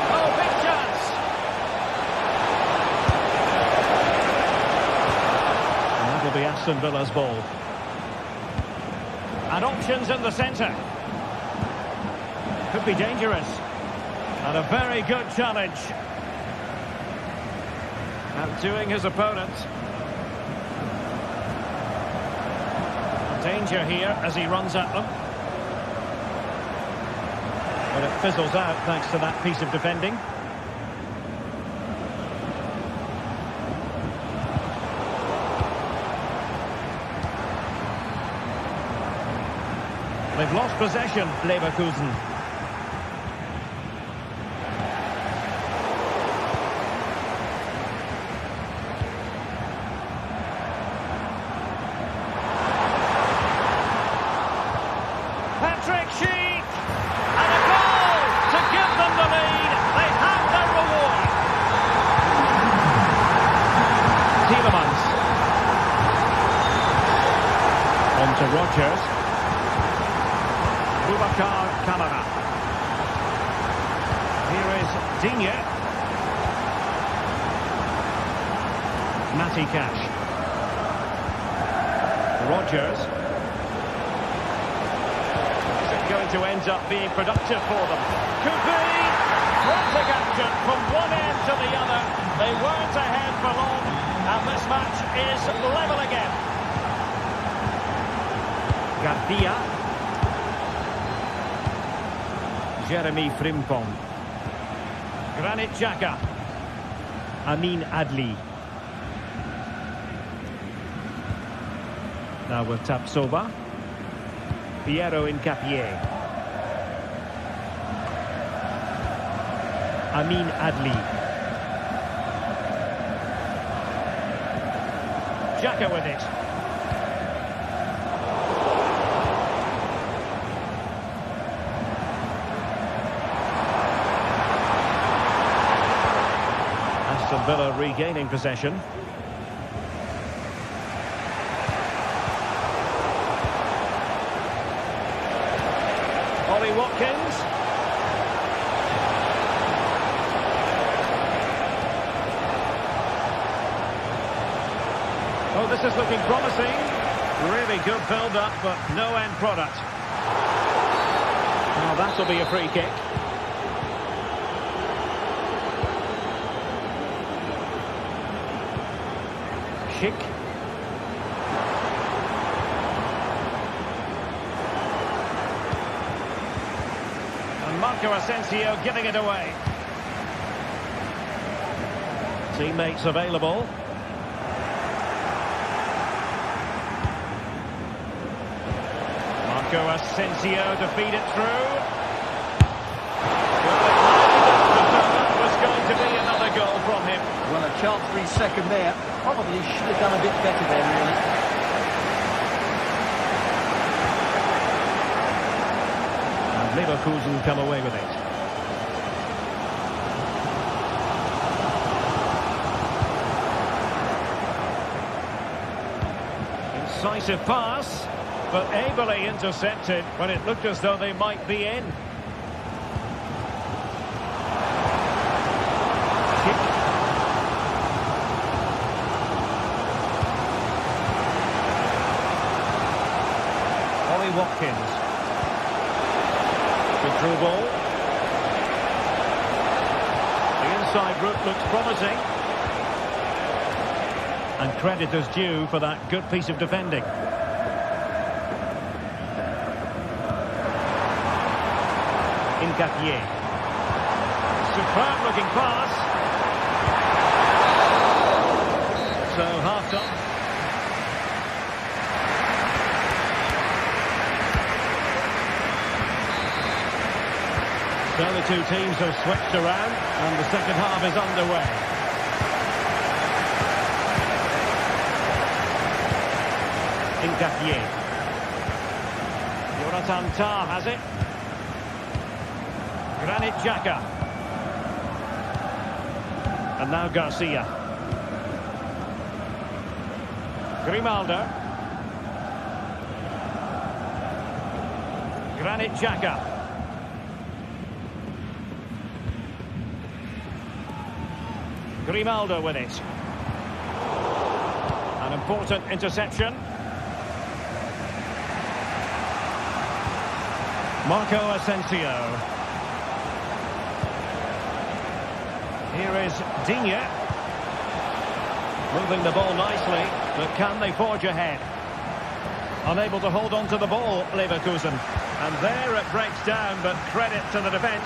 Oh, big chance. And that'll be Aston Villa's ball. And options in the centre. Could be dangerous. And a very good challenge. Outdoing his opponent. Danger here as he runs at them. But it fizzles out thanks to that piece of defending. They've lost possession, Leverkusen. Patrick Schick! And a goal to give them the lead. They have their reward. Tielemans. On to Rodgers. Boubacar Kamara. Here is Digne. Matty Cash. Rodgers. Is it going to end up being productive for them? Could be. Frantic action from one end to the other. They weren't ahead for long, and this match is level again. Garcia. Jeremy Frimpong. Granit Xhaka. Amin Adli. Now with Tapsoba. Piero Incapié. Amin Adli. Xhaka with it. Aston Villa regaining possession. Ollie Watkins. Oh, this is looking promising. Really good build-up, but no end product. Now that'll be a free kick. Schick. And Marco Asensio giving it away. Teammates available. Marco Asensio to feed it through. Well, that was going to be another goal from him. Well, a chance for his second there. Probably should have done a bit better there, really. And Leverkusen come away with it. Incisive pass, but ably intercepted when it looked as though they might be in. Kick. Ollie Watkins. Good through ball. The inside route looks promising. And credit is due for that good piece of defending. Incapié. Superb looking pass. So half time. So the two teams have switched around and the second half is underway. Incapié. Jonathan Tah has it. Granit Xhaka. And now Garcia. Grimaldo. Granit Xhaka. Grimaldo with it. An important interception. Marco Asensio. Here is Digne. Moving the ball nicely, but can they forge ahead? Unable to hold on to the ball, Leverkusen. And there it breaks down, but credit to the defence.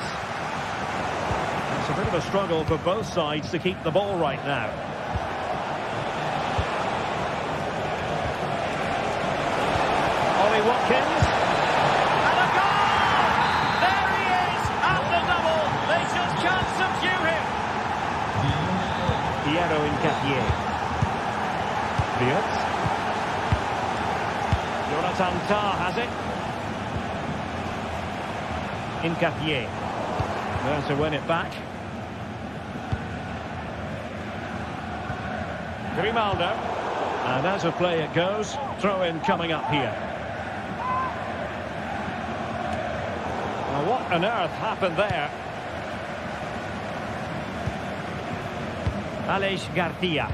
It's a bit of a struggle for both sides to keep the ball right now. Ollie Watkins. And a goal! There he is at the double. They just can't subdue him. Piero Incapié. Diaz. Jonathan Tah has it. Incapié. There to win it back. Grimaldo. And as a play it goes, throw in coming up here. Now what on earth happened there? Aleix Garcia.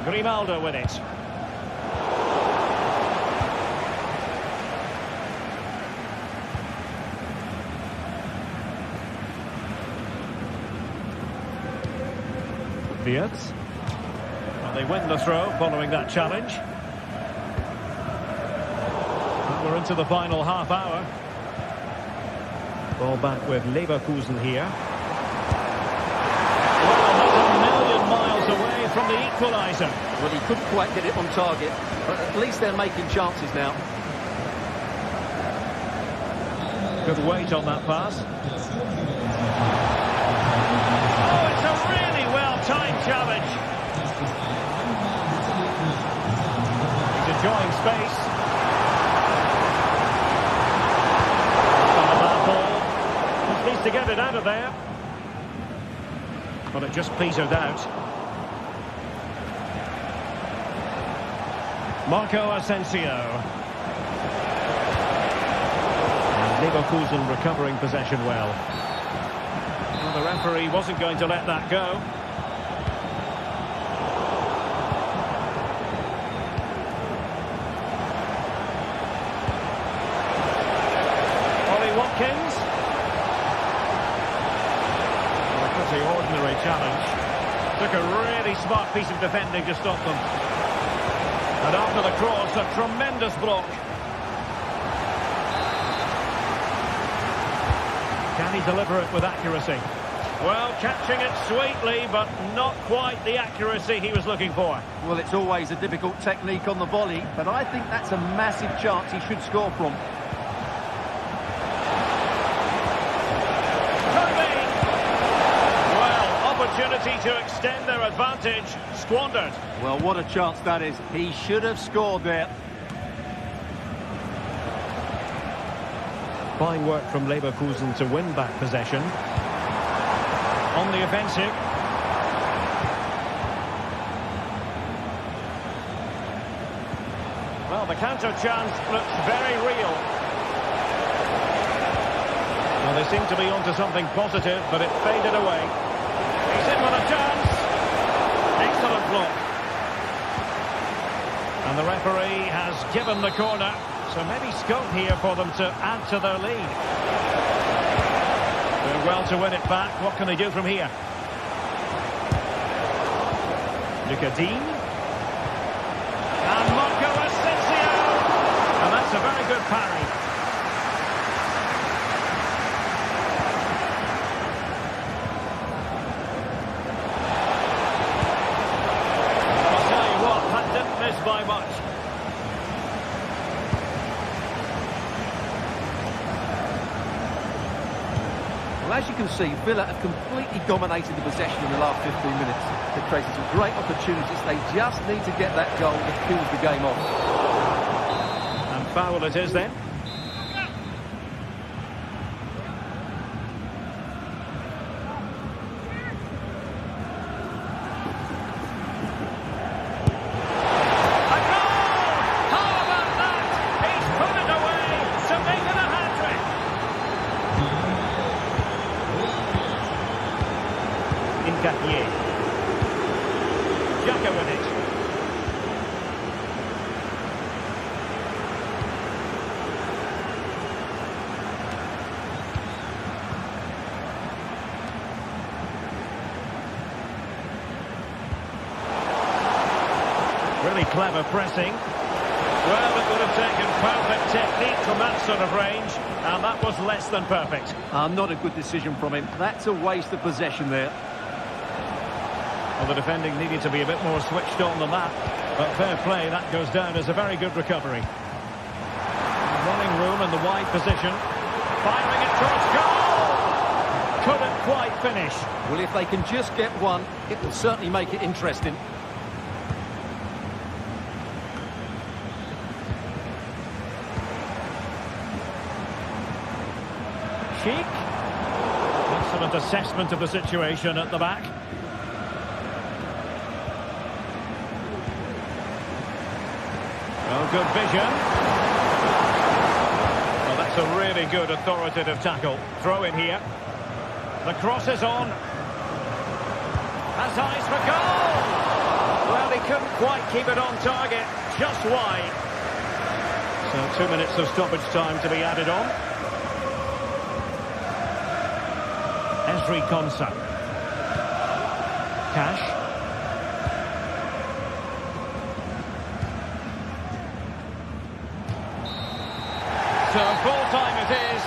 Grimaldo with it. Diaz. And they win the throw following that challenge. And we're into the final half hour. Ball back with Leverkusen here. Well, not a million miles away from the equaliser. Well, he couldn't quite get it on target, but at least they're making chances now. Good weight on that pass. Oh, it's a really well-timed challenge. He's enjoying space. Some of that ball. Just needs to get it out of there. But it just petered out. Marco Asensio. Leverkusen recovering possession well. Well, the referee wasn't going to let that go. Ollie Watkins. Well, a pretty ordinary challenge. Took a really smart piece of defending to stop them. And after the cross, a tremendous block. Can he deliver it with accuracy? Well, catching it sweetly, but not quite the accuracy he was looking for. Well, it's always a difficult technique on the volley, but I think that's a massive chance he should score from. Could be. Well, opportunity to extend their advantage, squandered. Well, what a chance that is. He should have scored there. Fine work from Leverkusen to win back possession. On the offensive. Well, the counter chance looks very real. Well, they seem to be onto something positive, but it faded away. He's in with a chance. Excellent block. And the referee has given the corner, so maybe scope here for them to add to their lead. Doing well to win it back. What can they do from here? Lucadine. And Marco Asensio. And that's a very good parry. I'll tell you what, that didn't miss by much. Well, as you can see, Villa have completely dominated the possession in the last 15 minutes. They've created some great opportunities. They just need to get that goal that kills the game off. And foul it is then. A goal! How about that? He's put it away to make it a hat-trick. Incapié. Xhaka with it. Really clever pressing. Well, it would have taken perfect technique from that sort of range, and that was less than perfect. Not a good decision from him. That's a waste of possession there. Well, the defending needed to be a bit more switched on than that, but fair play, that goes down as a very good recovery. Running room in the wide position, firing it towards goal! Couldn't quite finish. Well, if they can just get one, it will certainly make it interesting. Sheik. Excellent assessment of the situation at the back. Oh, good vision. Well, that's a really good authoritative tackle. Throw in here. The cross is on. Has eyes for goal! Well, he couldn't quite keep it on target. Just wide. So 2 minutes of stoppage time to be added on. Ezri Konsa. Cash. So full time it is.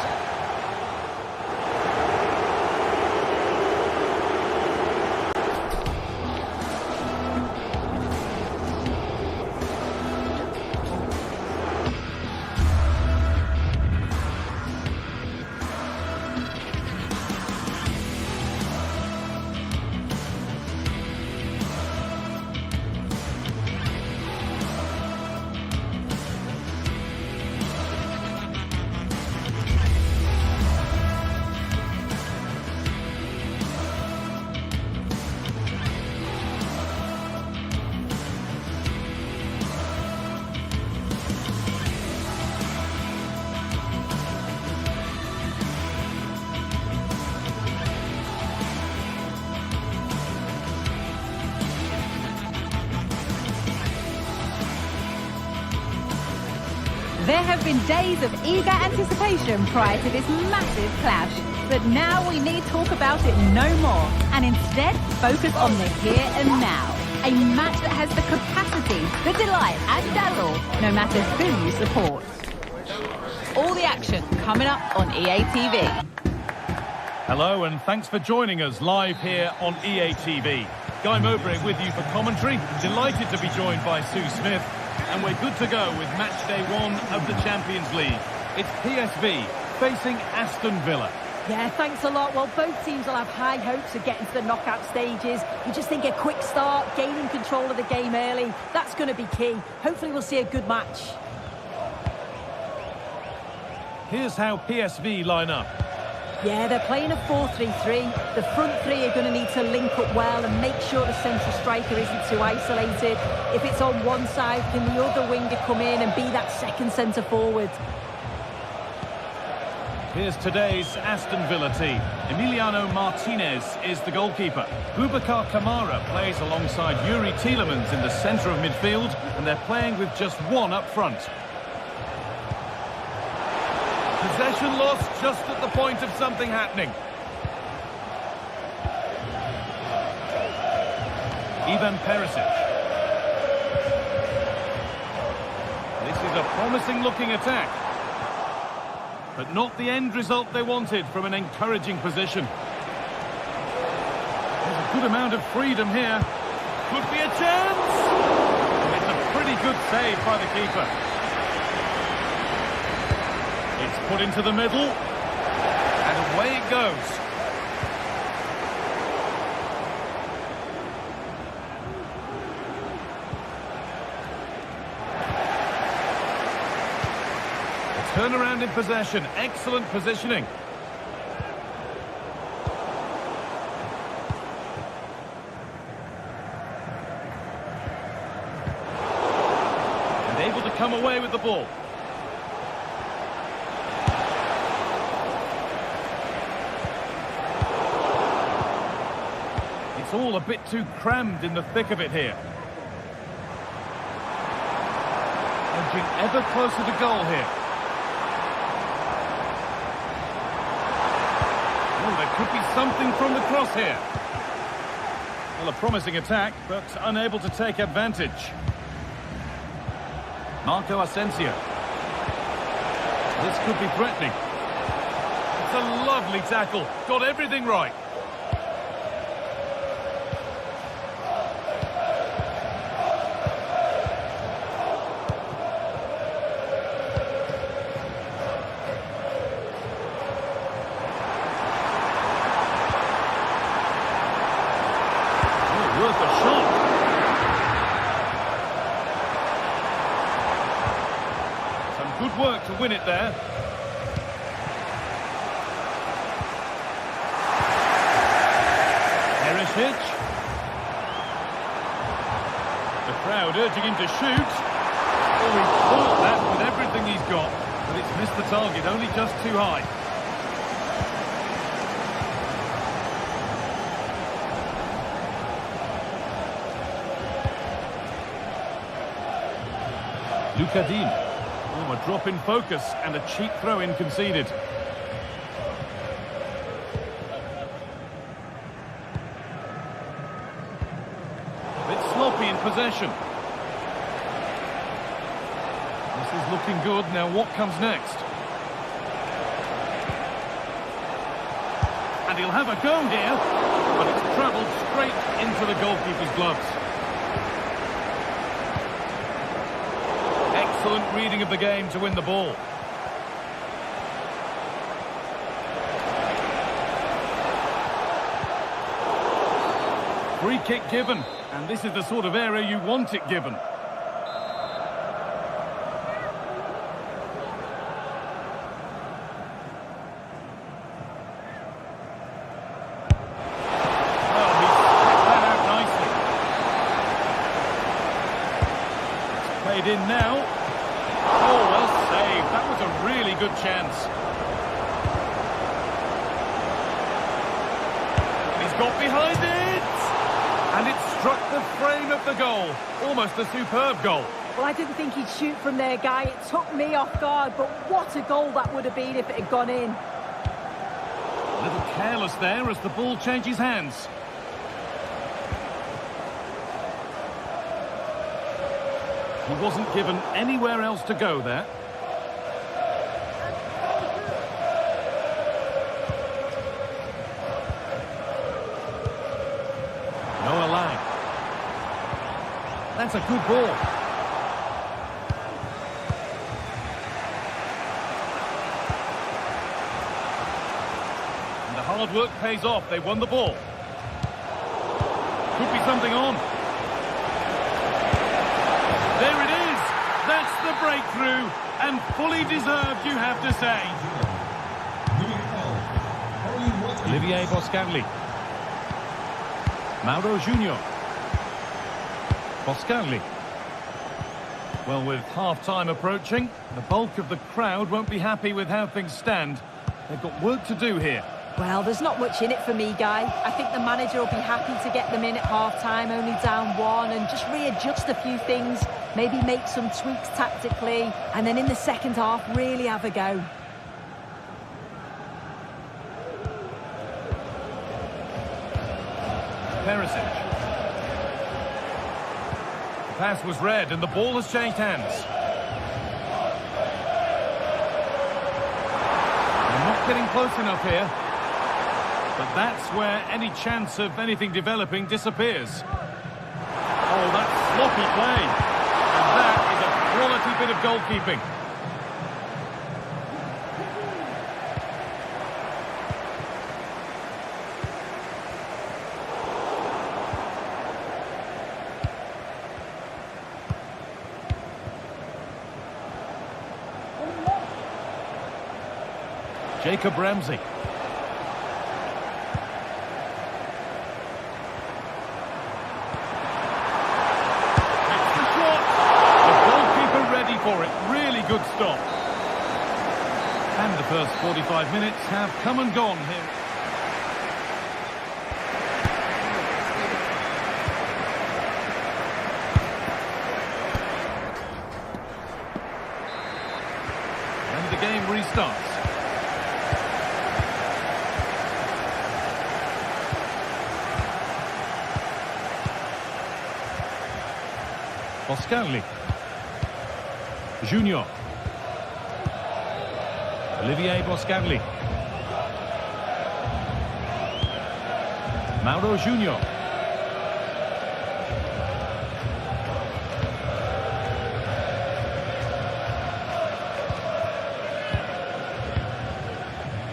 There have been days of eager anticipation prior to this massive clash. But now we need talk about it no more, and instead focus on the here and now. A match that has the capacity, the delight and dazzle, no matter who you support. All the action coming up on EA TV. Hello and thanks for joining us live here on EA TV. Guy Mowbray with you for commentary. Delighted to be joined by Sue Smith. And we're good to go with match day 1 of the Champions League. It's PSV facing Aston Villa. Yeah, thanks a lot. Well, both teams will have high hopes of getting to the knockout stages. You just think a quick start, gaining control of the game early, that's going to be key. Hopefully we'll see a good match. Here's how PSV line up. Yeah, they're playing a 4-3-3. The front three are going to need to link up well and make sure the central striker isn't too isolated. If it's on one side, can the other winger come in and be that second centre forward? Here's today's Aston Villa team. Emiliano Martinez is the goalkeeper. Boubacar Kamara plays alongside Yuri Tielemans in the centre of midfield, and they're playing with just one up front. Possession lost just at the point of something happening. Ivan Perisic. This is a promising looking attack. But not the end result they wanted from an encouraging position. There's a good amount of freedom here. Could be a chance! It's a pretty good save by the keeper. It's put into the middle. And away it goes. Turnaround in possession, excellent positioning. And able to come away with the ball. It's all a bit too crammed in the thick of it here. Edging ever closer to goal here. Could be something from the cross here. Well, a promising attack, but unable to take advantage. Marco Asensio. This could be threatening. It's a lovely tackle. Got everything right. Worth a shot. Some good work to win it there. Perisic. The crowd urging him to shoot. Oh, he caught that with everything he's got, but it's missed the target, only just too high. Lucadine. Oh, a drop in focus and a cheap throw-in conceded. A bit sloppy in possession. This is looking good. Now what comes next? And he'll have a go here, but it's travelled straight into the goalkeeper's gloves. Excellent reading of the game to win the ball. Free kick given, and this is the sort of area you want it given. Well, he set that out nicely. It's played in now. Oh, well saved. That was a really good chance. And he's got behind it! And it struck the frame of the goal. Almost a superb goal. Well, I didn't think he'd shoot from there, Guy. It took me off guard, but what a goal that would have been if it had gone in. A little careless there as the ball changes hands. He wasn't given anywhere else to go there. That's a good ball. And the hard work pays off. They won the ball. Could be something on. There it is. That's the breakthrough. And fully deserved, you have to say. Olivier Boscagli. Mauro Junior. Boscagli. Well, with half-time approaching, the bulk of the crowd won't be happy with how things stand. They've got work to do here. Well, there's not much in it for me, Guy. I think the manager will be happy to get them in at half-time, only down 1, and just readjust a few things, maybe make some tweaks tactically, and then in the second half, really have a go. Perisic. The pass was read, and the ball has changed hands. They're not getting close enough here. But that's where any chance of anything developing disappears. Oh, that's sloppy play. And that is a quality bit of goalkeeping. Jacob Ramsey. For it. Really good stop. And the first 45 minutes have come and gone here. And the game restarts. Boscagli. Junior. Olivier Boscagli. Mauro Junior.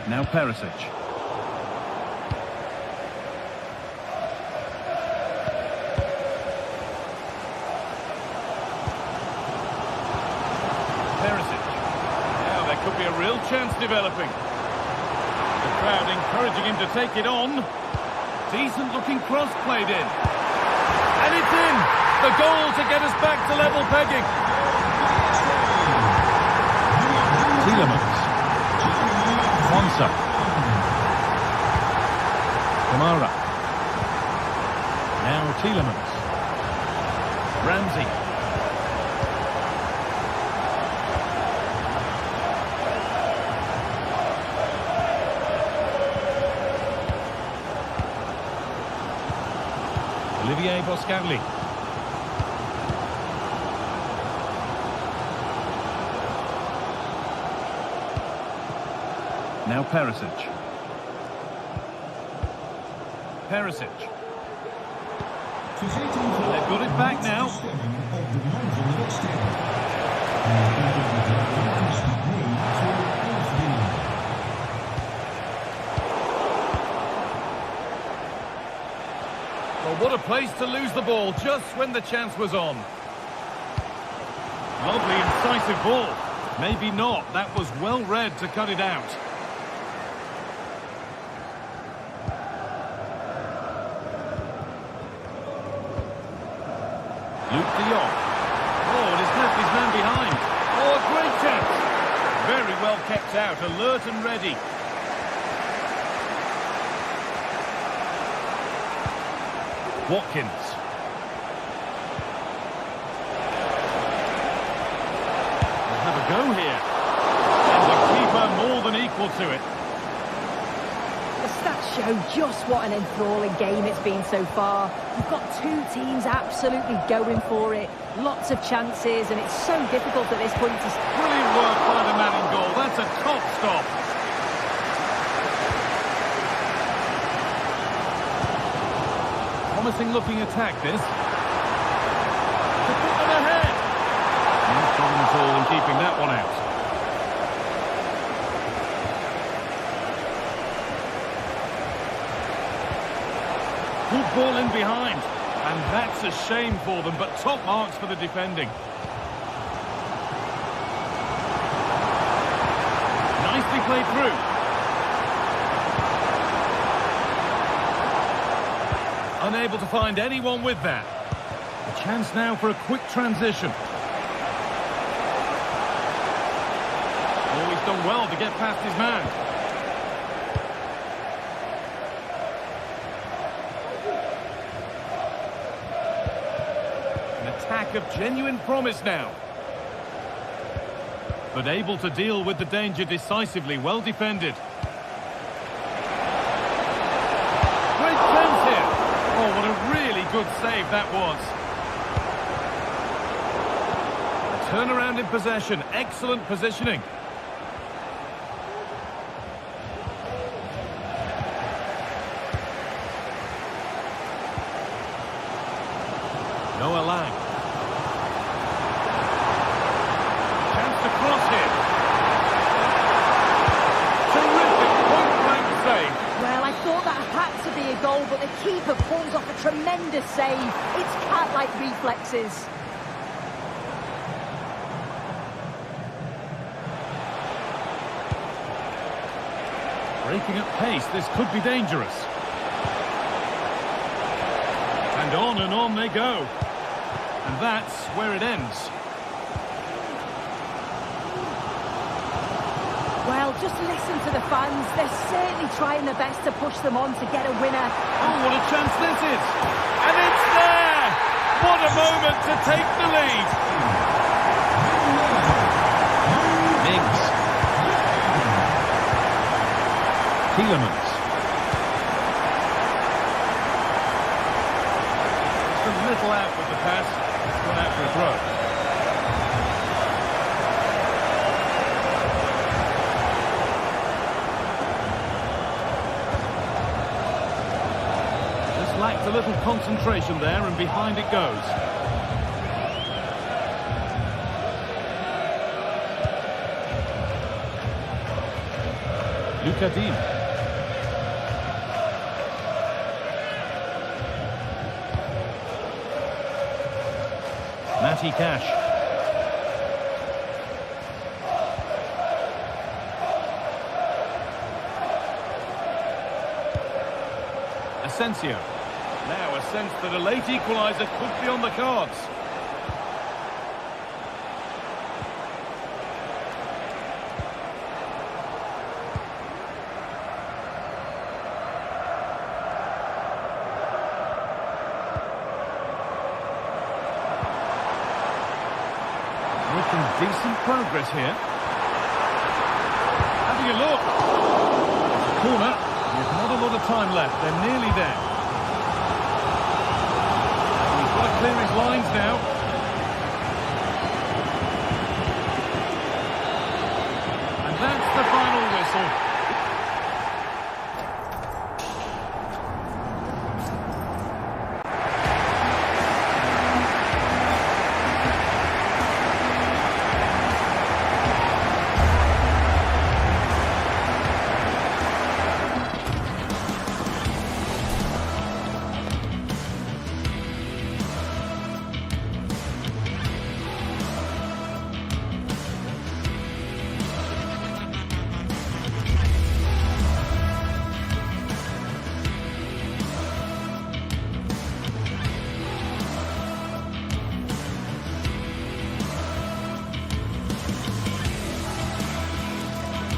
Now Perisic. Could be a real chance developing. The crowd encouraging him to take it on. Decent looking cross played in. And it's in! The goal to get us back to level pegging. Tielemans. Quansah. Kamara. Now Tielemans. Ramsey. Olivier Boscagli. Now Perisic. Perisic. They've got it back now. Well, what a place to lose the ball just when the chance was on. Lovely, incisive ball. Maybe not. That was well read to cut it out. Luke de Jong. Oh, and he's left his man behind. Oh, a great chance. Very well kept out, alert and ready. Watkins. We'll have a go here. And the keeper more than equal to it. The stats show just what an enthralling game it's been so far. You've got two teams absolutely going for it. Lots of chances, and it's so difficult at this point to... Brilliant work by the man in goal. That's a top stop. Promising looking attack, this. to put them ahead. No problem at all in keeping that one out. Good ball in behind. And that's a shame for them, but top marks for the defending. Nicely played through. Unable to find anyone with that. A chance now for a quick transition. Oh, he's done well to get past his man. An attack of genuine promise now. But able to deal with the danger decisively, well defended. Great chance here. Oh, what a really good save that was. A turnaround in possession, excellent positioning. Noah Lang. Chance to cross here. Terrific point-blank save. Well, I thought that had to be a goal, but the keeper pulls off a tremendous save. It's cat-like reflexes. Breaking at pace, this could be dangerous. And on they go. And that's where it ends. Well, just listen to the fans. They're certainly trying their best to push them on to get a winner. Oh, what a chance this is. And it's there! What a moment to take the lead. Miggs. Tielemans. Just a little out with the pass. It's gone out for a throw. Just lacked a little concentration there, and behind it goes. Luca Dean. Matty Cash. Asensio. Now a sense that a late equaliser could be on the cards. Making decent progress here. Having a look. Corner. There's not a lot of time left. They're nearly there. He's got to clear his lines now. And that's the final whistle.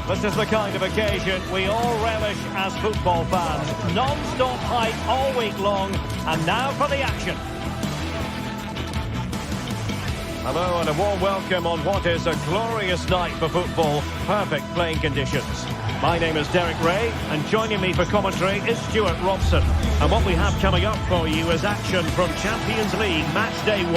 This is the kind of occasion we all relish as football fans. Non-stop hype all week long, and now for the action. Hello and a warm welcome on what is a glorious night for football. Perfect playing conditions. My name is Derek Ray, and joining me for commentary is Stuart Robson. And what we have coming up for you is action from Champions League Match Day 1.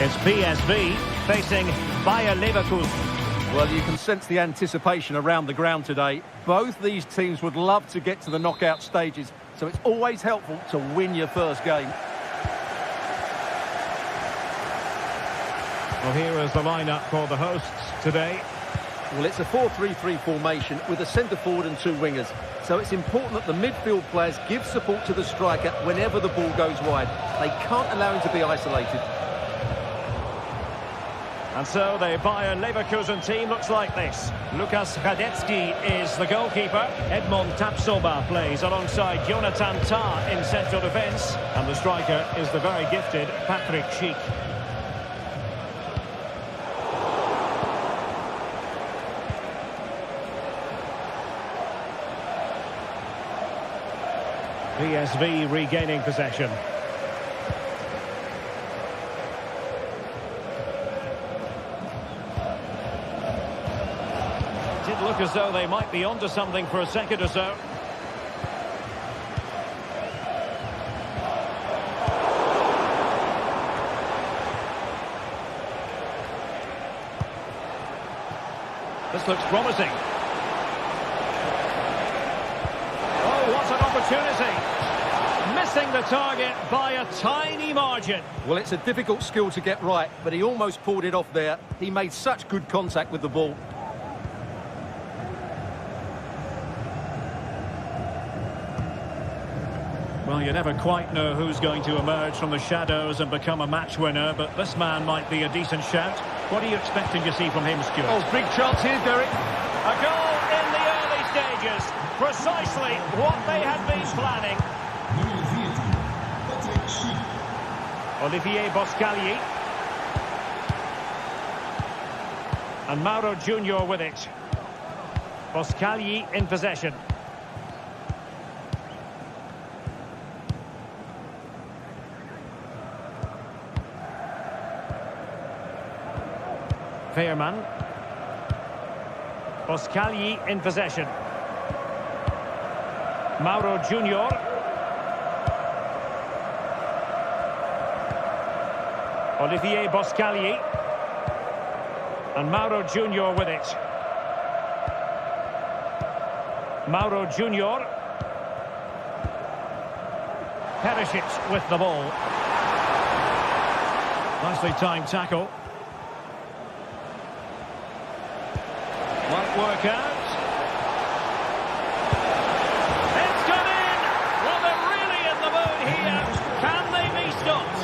It's PSV facing Bayer Leverkusen. Well, you can sense the anticipation around the ground today. Both these teams would love to get to the knockout stages, so it's always helpful to win your first game. Well, here is the lineup for the hosts today. Well, it's a 4-3-3 formation with a centre forward and two wingers. So it's important that the midfield players give support to the striker whenever the ball goes wide. They can't allow him to be isolated. And so the Bayer Leverkusen team looks like this. Lukas Radetzky is the goalkeeper. Edmond Tapsoba plays alongside Jonathan Tah in central defence. And the striker is the very gifted Patrick Schick. PSV regaining possession. It did look as though they might be onto something for a second or so. This looks promising. Oh, what an opportunity. Missing the target by a tiny margin. Well, it's a difficult skill to get right, but he almost pulled it off there. He made such good contact with the ball. Well, you never quite know who's going to emerge from the shadows and become a match winner, but this man might be a decent shout. What are you expecting to see from him, Stuart? Oh, big chance here, Derek. A goal in the early stages. Precisely what they had been planning. Olivier Boscagli. And Mauro Junior with it. Boscagli in possession. Veerman. Boscagli in possession. Mauro Junior. Olivier Boscagli. And Mauro Junior with it. Mauro Junior. Perisic with the ball. Nicely timed tackle. Might work out. It's gone in! Well, they're really in the mood here. Can they be stopped?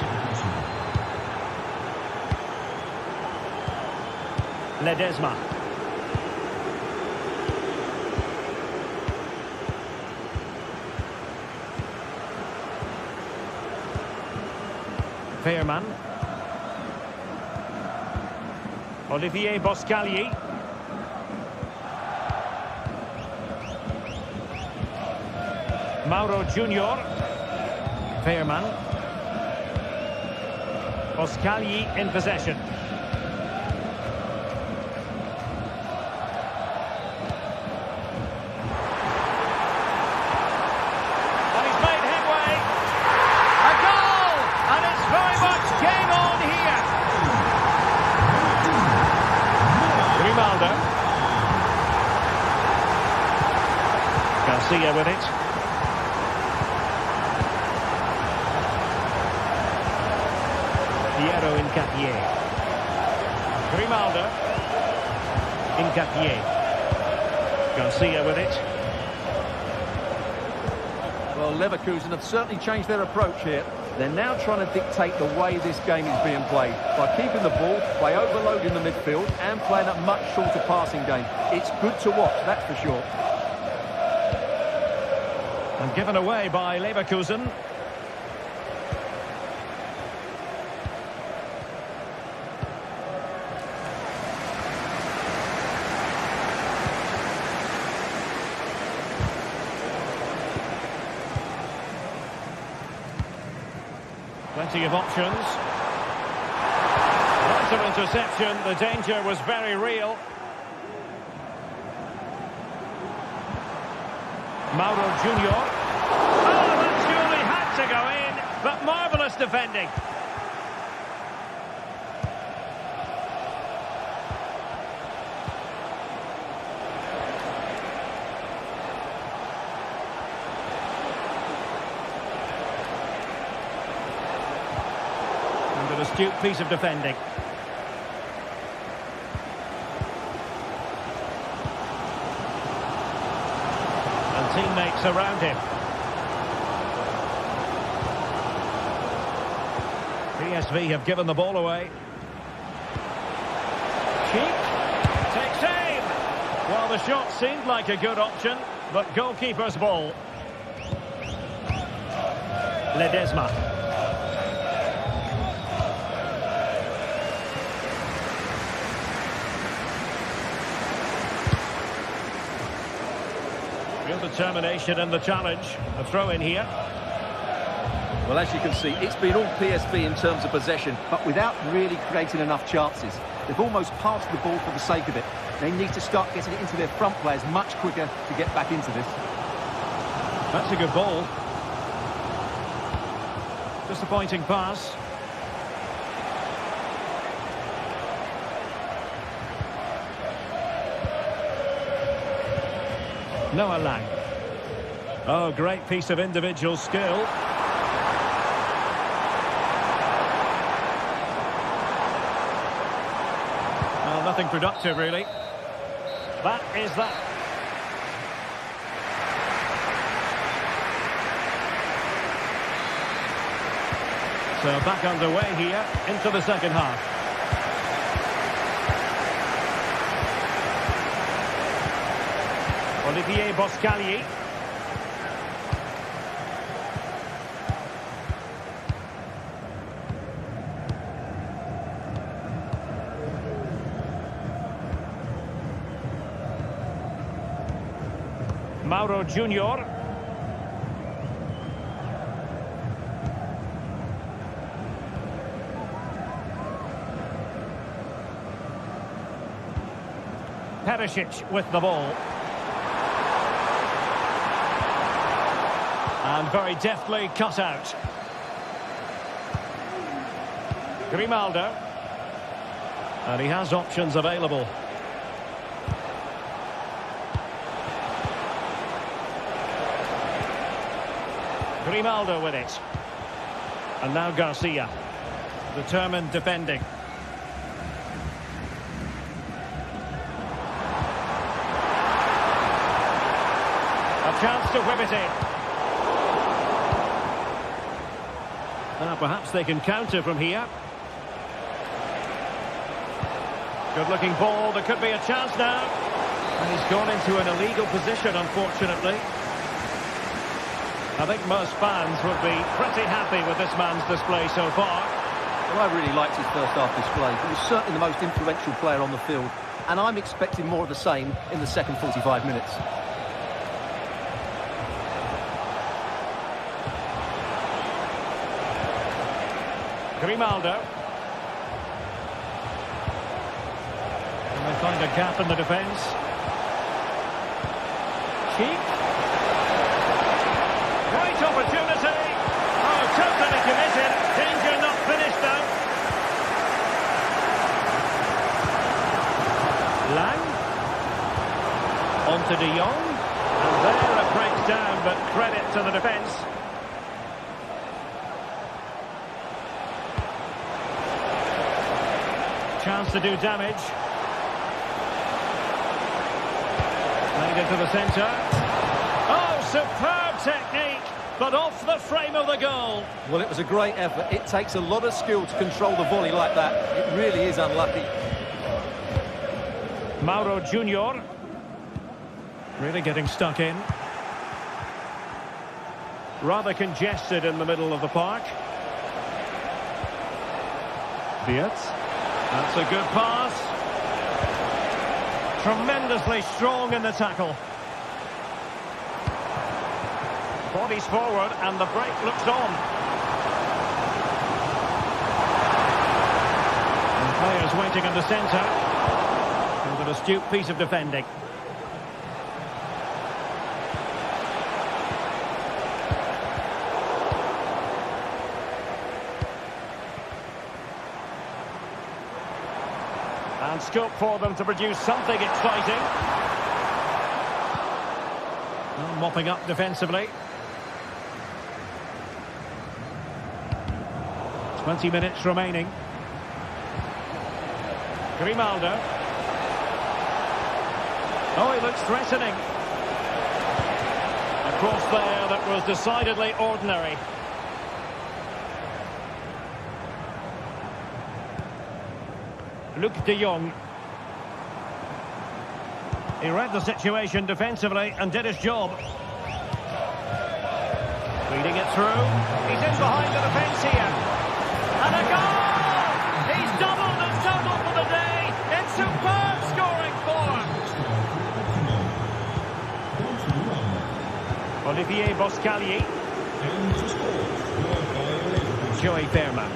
Ledesma. Veerman. Olivier Boscagli. Mauro Junior. Veerman. Boscagli in possession. And he's made headway. A goal! And it's very much game on here. Grimaldo. Garcia with it. Grimaldo. Incapié. Garcia with it. Well, Leverkusen have certainly changed their approach here. They're now trying to dictate the way this game is being played. By keeping the ball, by overloading the midfield and playing a much shorter passing game. It's good to watch, that's for sure. And given away by Leverkusen. Plenty of options. Lots of interception. The danger was very real. Mauro Junior. Oh, that surely had to go in, but marvellous defending. And an astute piece of defending. space around him. PSV have given the ball away. Cheek takes aim. Well, the shot seemed like a good option, but goalkeeper's ball. Ledesma. Real determination in the challenge. A throw in here. Well, as you can see, it's been all PSV in terms of possession, but without really creating enough chances. They've almost passed the ball for the sake of it. They need to start getting it into their front players much quicker to get back into this. That's a good ball. Disappointing pass. Noah Lang. Oh, great piece of individual skill. Oh, nothing productive, really. That is that. So back underway here into the second half. Olivier Boscagli. Mauro Junior. Perisic with the ball. And very deftly cut out. Grimaldo. And he has options available. Grimaldo with it. And now Garcia. Determined defending. A chance to whip it in. Now perhaps they can counter from here. Good looking ball. There could be a chance now. And he's gone into an illegal position, unfortunately. I think most fans would be pretty happy with this man's display so far. Well, I really liked his first half display. He was certainly the most influential player on the field, and I'm expecting more of the same in the second 45 minutes. Grimaldo. And they find a gap in the defence. Cheek. Great opportunity. Oh, totally committed. Danger not finished though. Lang. On to De Jong. And there it breaks down, but credit to the defence. Chance to do damage. Played into the centre. Oh, superb technique, but off the frame of the goal. Well, it was a great effort. It takes a lot of skill to control the volley like that. It really is unlucky. Mauro Junior. Really getting stuck in. Rather congested in the middle of the park. Diaz. That's a good pass. Tremendously strong in the tackle. Bodies forward and the break looks on. And players waiting in the centre. And an astute piece of defending. And scope for them to produce something exciting. Well, mopping up defensively. 20 minutes remaining. Grimaldo. Oh, he looks threatening. And cross there that was decidedly ordinary. Luc de Jong. He read the situation defensively and did his job. Feeding it through. He's in behind the defence here. And a goal! He's doubled his total for the day. It's superb scoring form. Olivier Boscalier. Joey Fairman.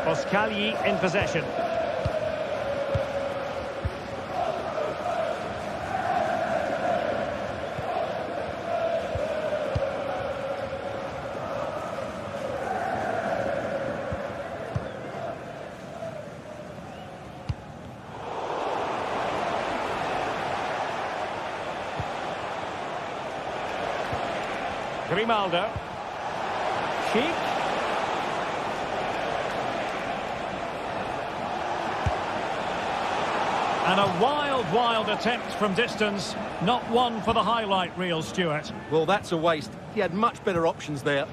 Boscalier in possession. Grimaldo. Cheek. And a wild attempt from distance. Not one for the highlight reel, Stuart. Well, that's a waste. He had much better options there.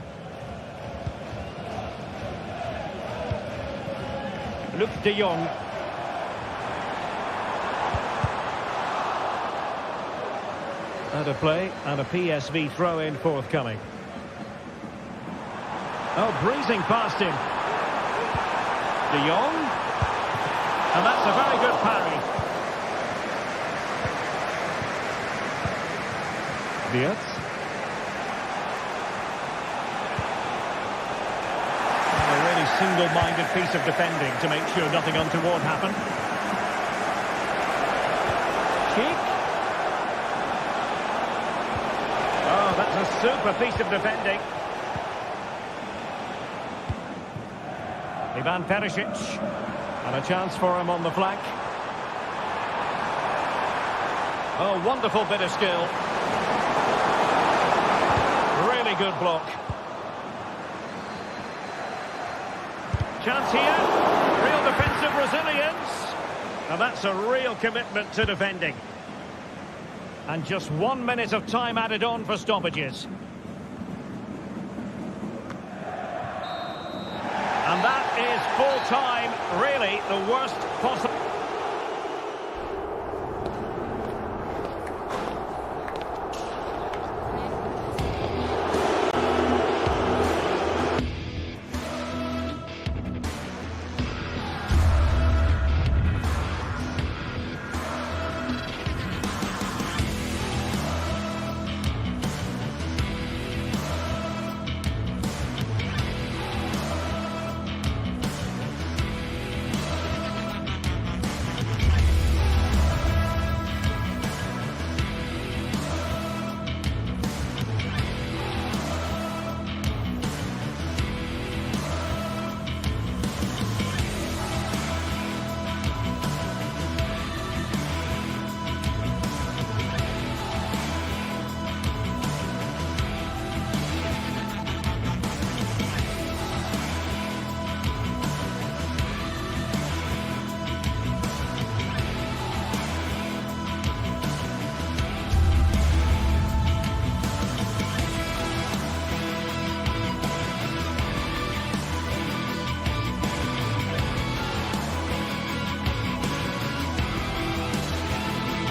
Luc de Jong. Out of play and a PSV throw-in forthcoming. Oh, breezing past him. De Jong. And that's a very good parry. Diaz. A really single-minded piece of defending to make sure nothing untoward happened. Cheek. Oh, that's a super piece of defending. Ivan Perisic. And a chance for him on the flank. Oh, wonderful bit of skill. Really good block. Chance here. Real defensive resilience. Now that's a real commitment to defending. And just 1 minute of time added on for stoppages. And that is full time, really the worst possible.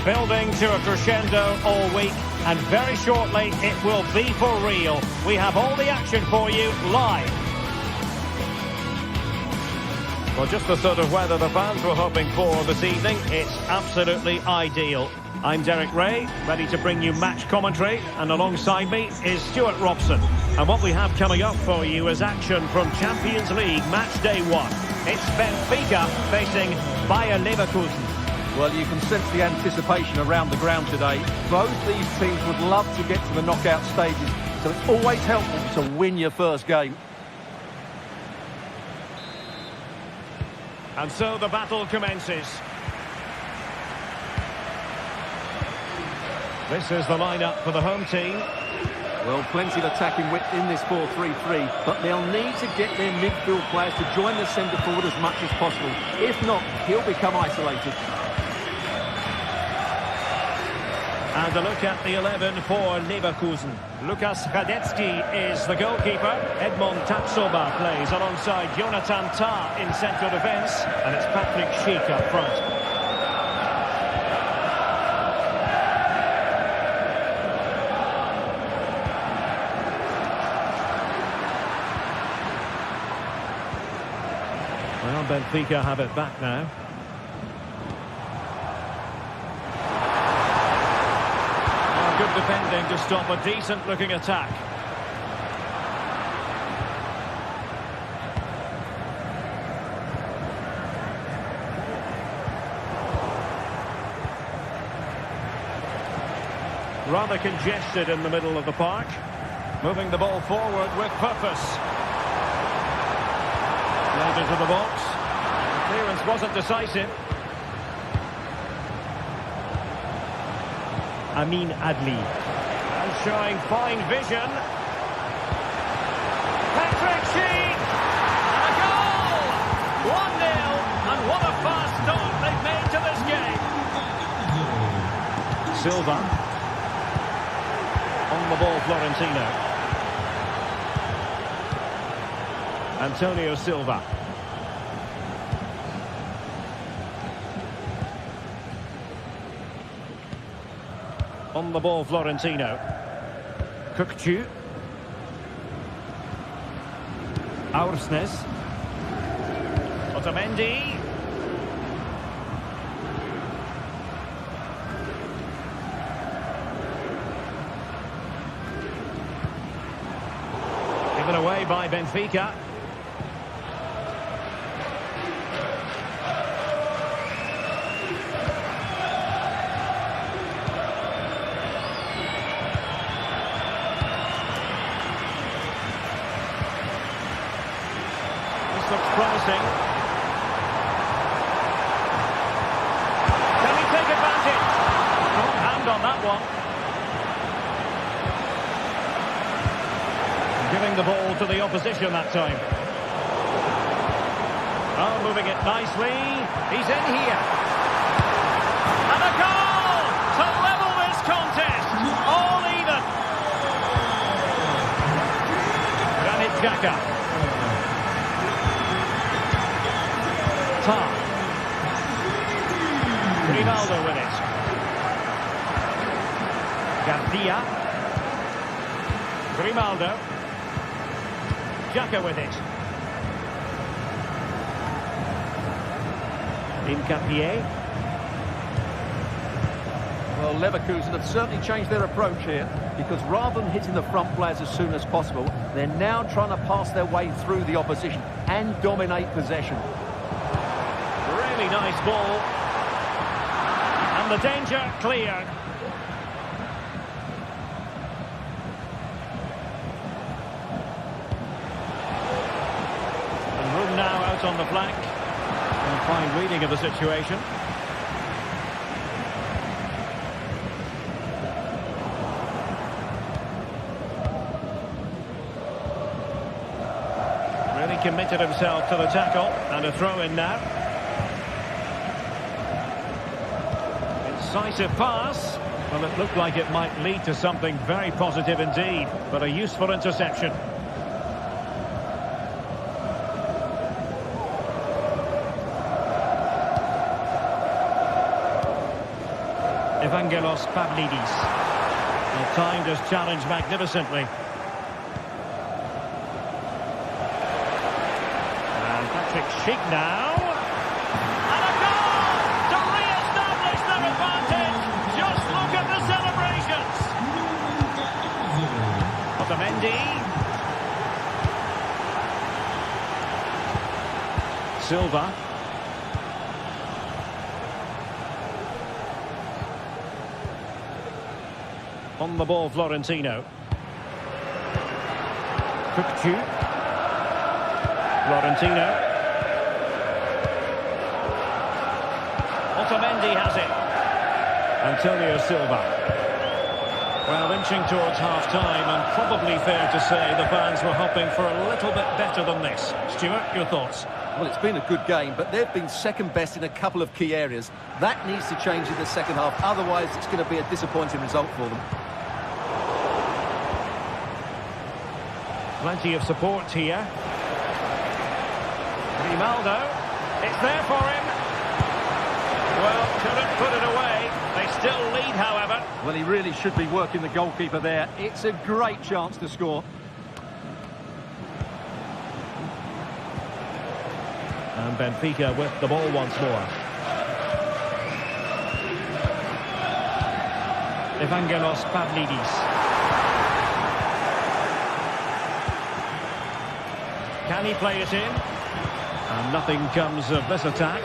Building to a crescendo all week, and very shortly it will be for real. We have all the action for you live. Well, just the sort of weather the fans were hoping for this evening. It's absolutely ideal. I'm Derek Ray, ready to bring you match commentary, and alongside me is Stuart Robson. And what we have coming up for you is action from Champions League match day 1. It's Benfica facing Bayer Leverkusen. Well, you can sense the anticipation around the ground today. Both these teams would love to get to the knockout stages, so it's always helpful to win your first game. And so the battle commences. This is the lineup for the home team. Well, plenty of attacking width in this 4-3-3, but they'll need to get their midfield players to join the centre forward as much as possible. If not, he'll become isolated. And a look at the 11 for Leverkusen. Lukas Hradecky is the goalkeeper. Edmond Tapsoba plays alongside Jonathan Tah in central defence. And it's Patrick Schick up front. Well, Benfica have it back now. Good defending to stop a decent-looking attack. Rather congested in the middle of the park. Moving the ball forward with purpose. Played into the box. The clearance wasn't decisive. Amin Adli. And showing fine vision. Patrick Schick! And a goal! 1-0. And what a fast start they've made to this game. Silva. On the ball, Florentino. Antonio Silva. On the ball, Florentino. Kukcu. Aursnes. Otamendi. Given away by Benfica. Looks promising. Can he take advantage? Strong hand on that one. Giving the ball to the opposition that time. Oh, moving it nicely. He's in here. And a goal to level this contest. All even. Granit Xhaka. Grimaldo with it. Garcia. Grimaldo. Xhaka with it. Incapié. Well, Leverkusen have certainly changed their approach here, because rather than hitting the front players as soon as possible, they're now trying to pass their way through the opposition and dominate possession. Really nice ball. And the danger cleared. And room now out on the flank. And fine reading of the situation. Really committed himself to the tackle. And a throw in now. Decisive pass. Well, it looked like it might lead to something very positive indeed, but a useful interception. Evangelos Pavlidis. Well, timed his challenge magnificently. And Patrick Schick now. Otamendi. Silva. On the ball, Florentino. Kukcu. Florentino. Otamendi has it. Antonio Silva. Well, inching towards half-time, and probably fair to say the fans were hoping for a little bit better than this. Stuart, your thoughts? Well, it's been a good game, but they've been second best in a couple of key areas. That needs to change in the second half, otherwise it's going to be a disappointing result for them. Plenty of support here. Grimaldo, it's there for him. Well, couldn't put it away. They still lead, however. Well, he really should be working the goalkeeper there. It's a great chance to score. And Benfica with the ball once more. Evangelos Pavlidis. Can he play it in? And nothing comes of this attack.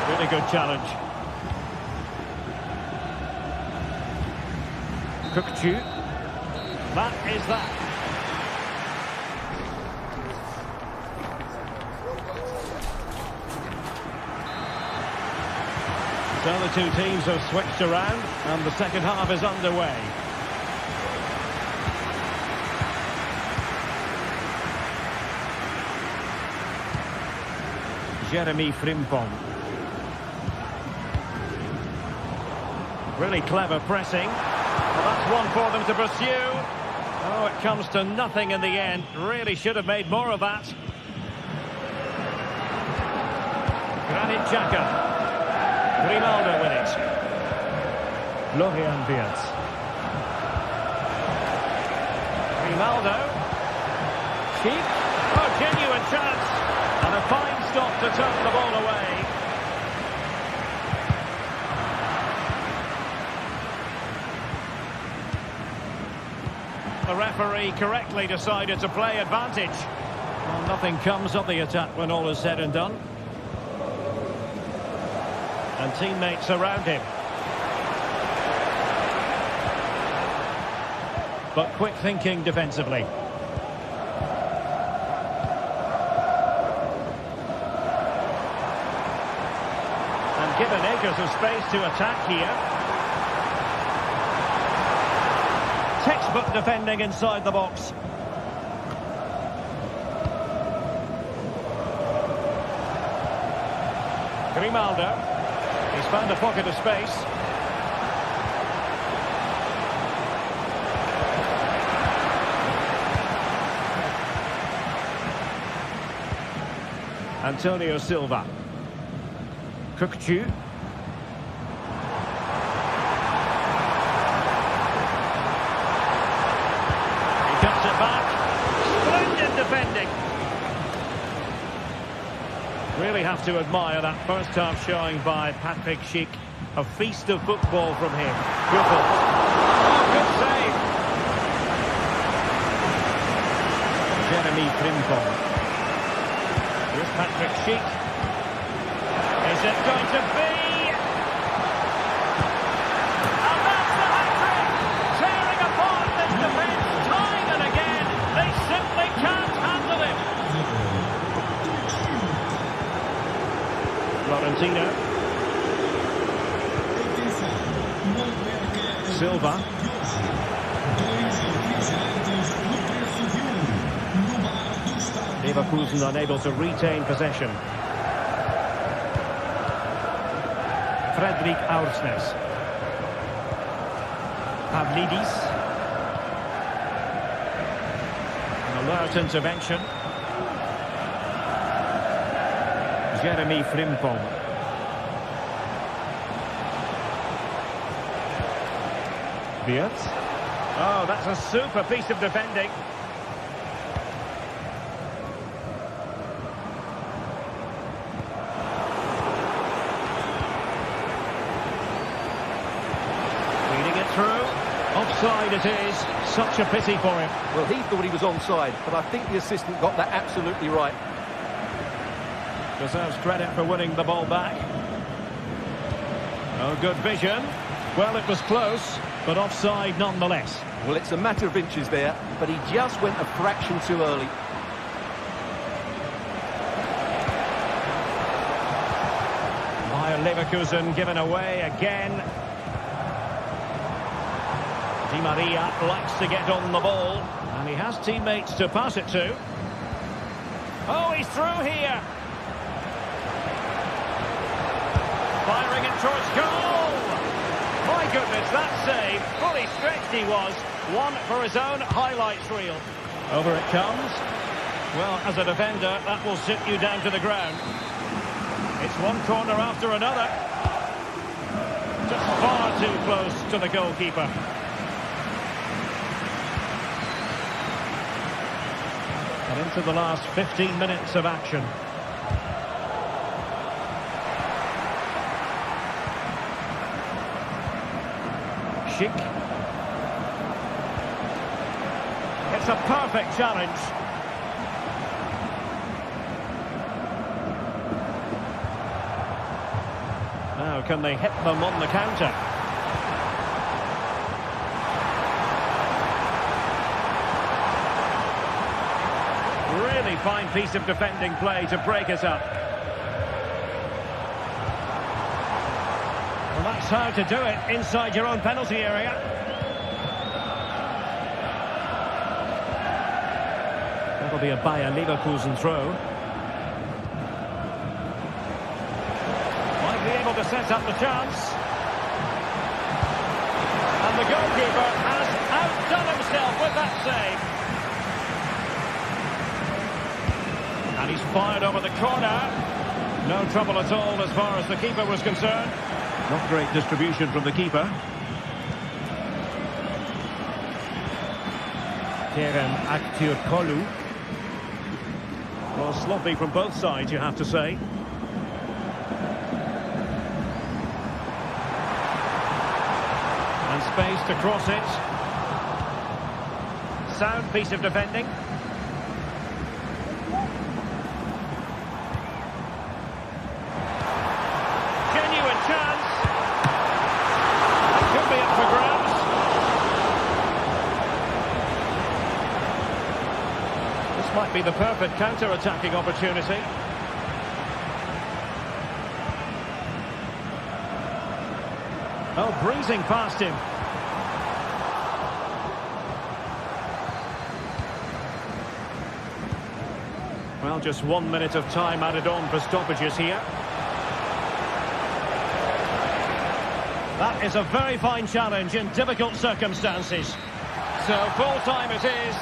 Really good challenge. Kukçu. That is that. So the two teams have switched around and the second half is underway. Jeremy Frimpong. Really clever pressing. Well, that's one for them to pursue. Oh, it comes to nothing in the end. Really should have made more of that. Granit Xhaka. Grimaldo with it. Florian Wirtz. Grimaldo. Sheep. Oh, genuine chance. And a fine stop to turn the ball away. The referee correctly decided to play advantage. Well, nothing comes of the attack when all is said and done. And teammates around him. But quick thinking defensively. And given acres of space to attack here. Textbook defending inside the box. Grimaldo. He's found a pocket of space. Antonio Silva. Kukçu. Cuts it back. Splendid defending. Really have to admire that first half showing by Patrick Schick. A feast of football from him. Good ball. Oh, good save. Jeremy Frimpong. Here's Patrick Schick. Is it going to be? Florentino. Silva. Leverkusen unable to retain possession. Fredrik Aursnes. Pavlidis. An alert intervention. Jeremy Frimpong. Wirtz. Oh, that's a super piece of defending. Feeding it through. Offside it is. Such a pity for him. Well, he thought he was onside, but I think the assistant got that absolutely right. Deserves credit for winning the ball back. Oh, good vision. Well, it was close. but offside nonetheless. Well, it's a matter of inches there, but he just went a fraction too early. Bayer Leverkusen given away again. Di Maria likes to get on the ball, and he has teammates to pass it to. Oh, he's through here. Firing it towards goal. My goodness, that save. Fully stretched he was. One for his own highlights reel. Over it comes. Well, as a defender, that will sit you down to the ground. It's one corner after another. Just far too close to the goalkeeper. And into the last 15 minutes of action. Schick. It's a perfect challenge. Now, can they hit them on the counter? Really fine piece of defending play to break us up. Well, that's how to do it inside your own penalty area. That'll be a Bayer Leverkusen throw. Might be able to set up the chance. And the goalkeeper has outdone himself with that save. And he's fired over the corner. No trouble at all as far as the keeper was concerned. Not great distribution from the keeper. Kerem Aktürkoğlu. Well, sloppy from both sides, you have to say. And space to cross it. Sound piece of defending. Genuine chance. It could be up for grabs. This might be the perfect counter-attacking opportunity. Oh, breezing past him. Well, just 1 minute of time added on for stoppages here. That is a very fine challenge in difficult circumstances. So full time it is.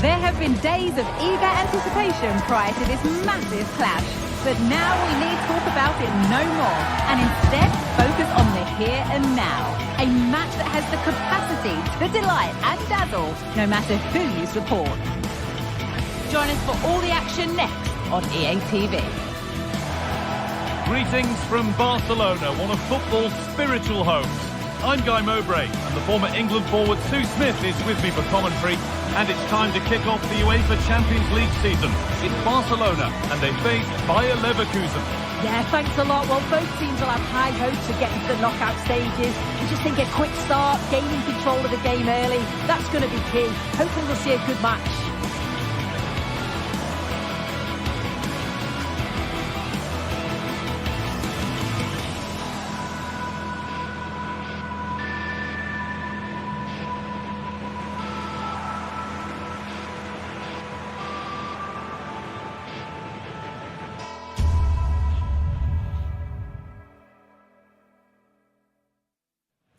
There have been days of eager anticipation prior to this massive clash, but now we need talk about it no more, and instead focus on the here and now. A match that has the capacity to delight and dazzle, no matter who you support. Join us for all the action next on EA TV. Greetings from Barcelona, one of football's spiritual homes. I'm Guy Mowbray, and the former England forward Sue Smith is with me for commentary. And it's time to kick off the UEFA Champions League season. It's Barcelona, and they face Bayer Leverkusen. Yeah, thanks a lot. Well, both teams will have high hopes of getting to the knockout stages. I just think a quick start, gaining control of the game early, that's going to be key. Hopefully we'll see a good match.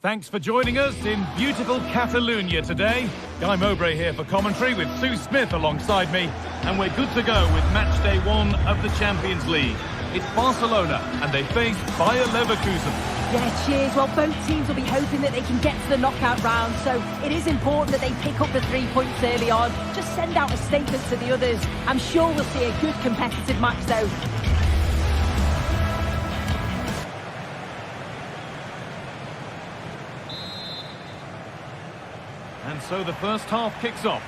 Thanks for joining us in beautiful Catalonia today. Guy Mowbray here for commentary with Sue Smith alongside me. And we're good to go with match day 1 of the Champions League. It's Barcelona and they face Bayer Leverkusen. Yeah, cheers. Well, both teams will be hoping that they can get to the knockout round, so it is important that they pick up the 3 points early on. Just send out a statement to the others. I'm sure we'll see a good competitive match though. And so the first half kicks off.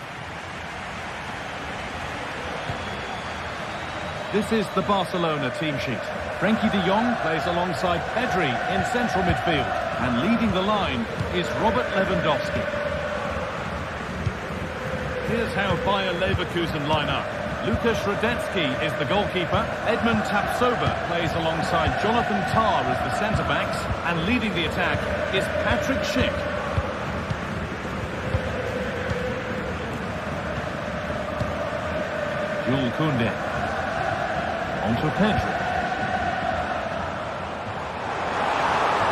This is the Barcelona team sheet. Frenkie de Jong plays alongside Pedri in central midfield. And leading the line is Robert Lewandowski. Here's how Bayer Leverkusen line up. Lukas Radetzky is the goalkeeper. Edmund Tapsoba plays alongside Jonathan Tah as the centre-backs. And leading the attack is Patrick Schick. Jules Koundé. On to Pedri.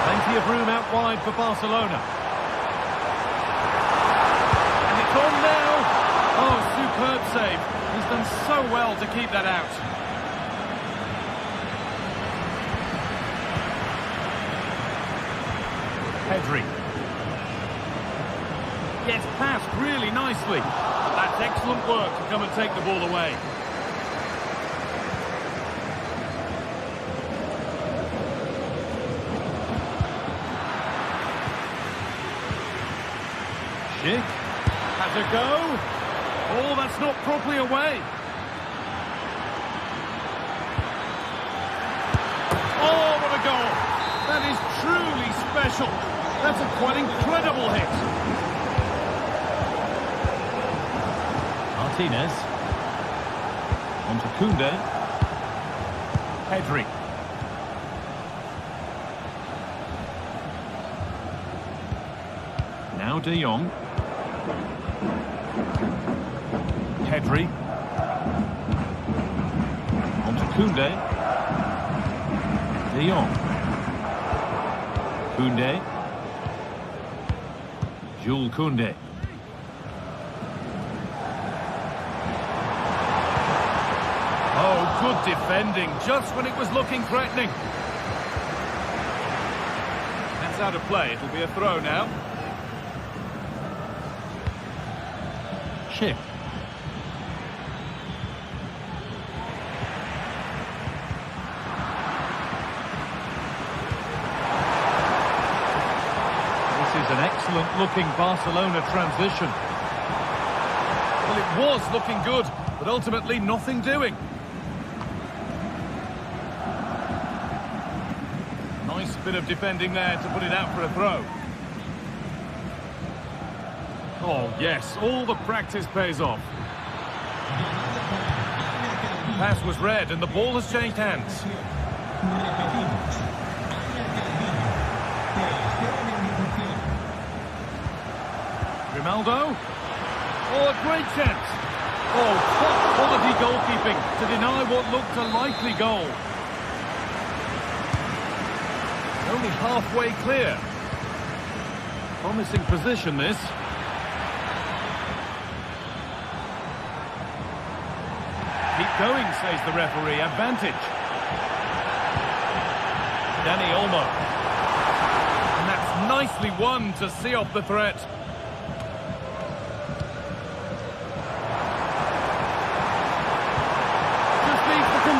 Plenty of room out wide for Barcelona. And it's on now. Oh, superb save. He's done so well to keep that out. Pedri. Gets past really nicely. That's excellent work to come and take the ball away. Schick has a go. Oh, that's not properly away. Oh, what a goal. That is truly special. That's a quite incredible hit. Martinez. On to Koundé. Pedri. Now de Jong. Pedri. On to Koundé. De Jong. Koundé. Jules Koundé. Oh, good defending, just when it was looking threatening. That's out of play, it'll be a throw now. Schick. This is an excellent-looking Barcelona transition. Well, it was looking good, but ultimately nothing doing. Nice bit of defending there to put it out for a throw. Oh, yes, all the practice pays off. Pass was read and the ball has changed hands. Ronaldo. Oh, a great chance. Oh, top quality goalkeeping to deny what looked a likely goal. Only halfway clear. Promising position, this. Keep going, says the referee. Advantage. Dani Olmo. And that's nicely won to see off the threat.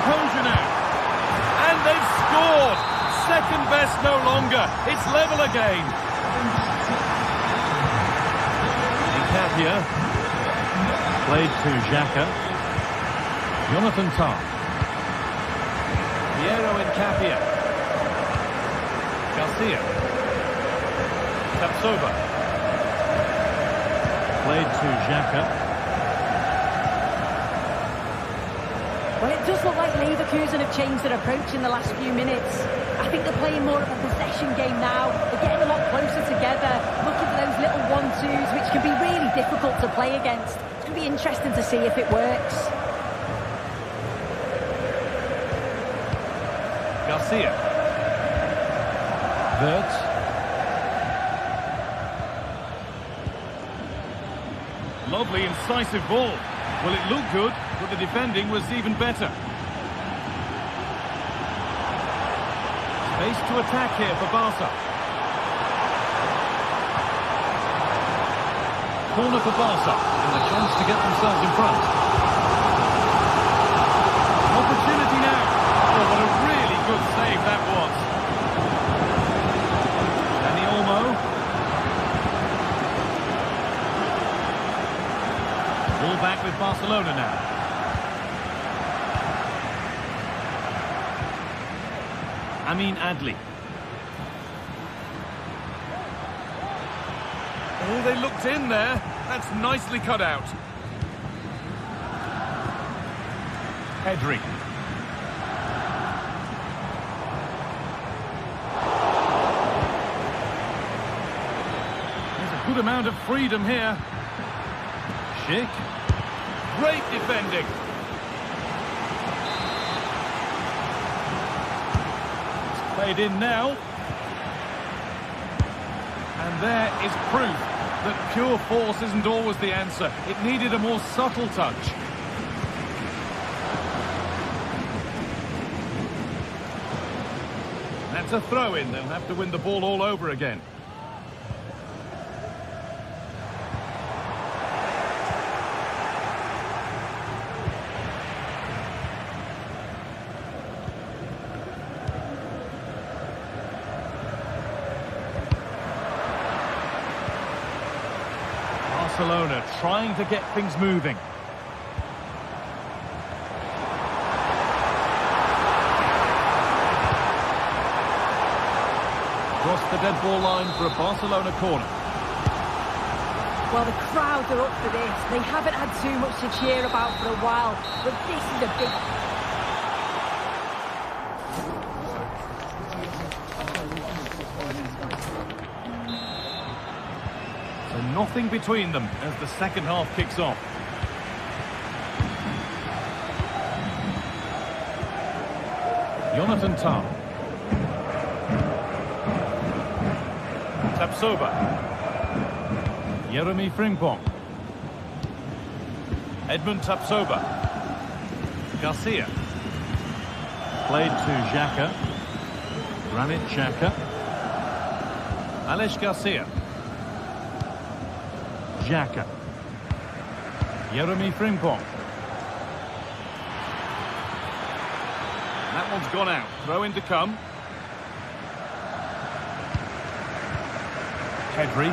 composure now. And they've scored. Second best no longer. It's level again. Nkapia. Played to Xhaka. Jonathan Tah. Piero Nkapia. Garcia. Tapsoba. Played to Xhaka. Well, it does look like Leverkusen have changed their approach in the last few minutes. I think they're playing more of a possession game now. They're getting a lot closer together, looking for those little 1-2s, which can be really difficult to play against. It's going to be interesting to see if it works. Garcia. Wirtz. Lovely, incisive ball. Well, it looked good, but the defending was even better. Space to attack here for Barca. Corner for Barca, and a chance to get themselves in front. Opportunity now. Oh, what a really good save that was. Dani Olmo. Ball back with Barcelona now. Amin Adli. Oh, they looked in there. That's nicely cut out. Pedri. There's a good amount of freedom here. Schick. Great defending. It's played in now. And there is proof that pure force isn't always the answer. It needed a more subtle touch. That's a throw-in. They'll have to win the ball all over again. Barcelona trying to get things moving. Across the dead ball line for a Barcelona corner. Well, the crowd are up for this. They haven't had too much to cheer about for a while, but this is a big... Nothing between them as the second half kicks off. Jonathan Tah. Tapsoba. Jeremy Frimpong. Edmund Tapsoba. Garcia. Played to Xhaka. Granit Xhaka. Aleix Garcia. Xhaka. Jeremy Frimpong. That one's gone out. Throw in to come. Pedri.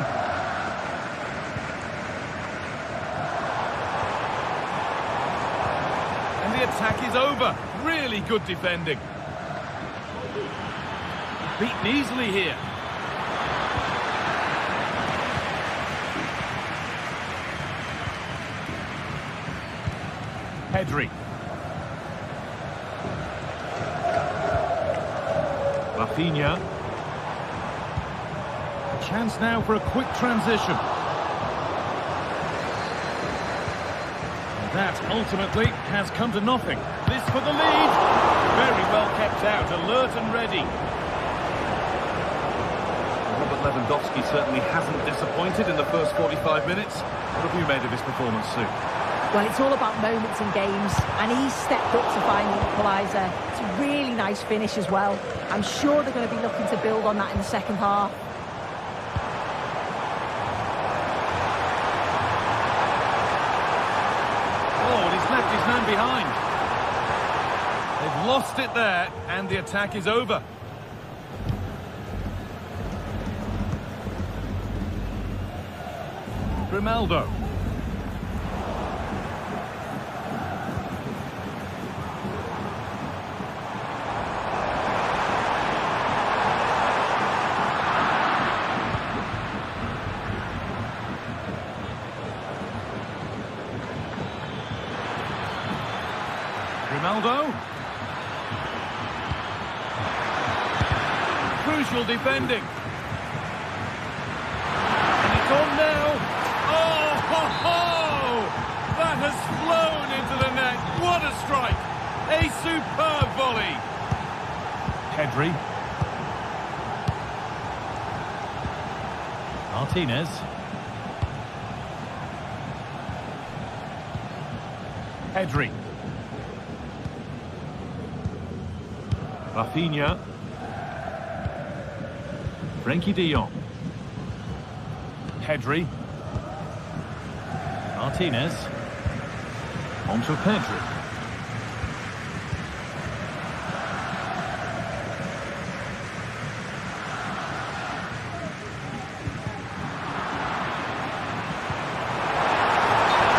And the attack is over. Really good defending. Beaten easily here. Pedri. Rafinha. A chance now for a quick transition. And that ultimately has come to nothing. This for the lead. Very well kept out, alert and ready. Robert Lewandowski certainly hasn't disappointed in the first 45 minutes. What have you made of his performance, Sue? Well, it's all about moments in games, and he's stepped up to find the equaliser. It's a really nice finish as well. I'm sure they're going to be looking to build on that in the second half. Oh, and he's left his man behind. They've lost it there, and the attack is over. Grimaldo. Grimaldo. Crucial defending. And it's on now. Oh, ho, ho! That has flown into the net. What a strike. A superb volley. Pedri. Martinez. Pedri. Rafinha. Frenkie de Jong. Pedri. Martinez. On to Pedri.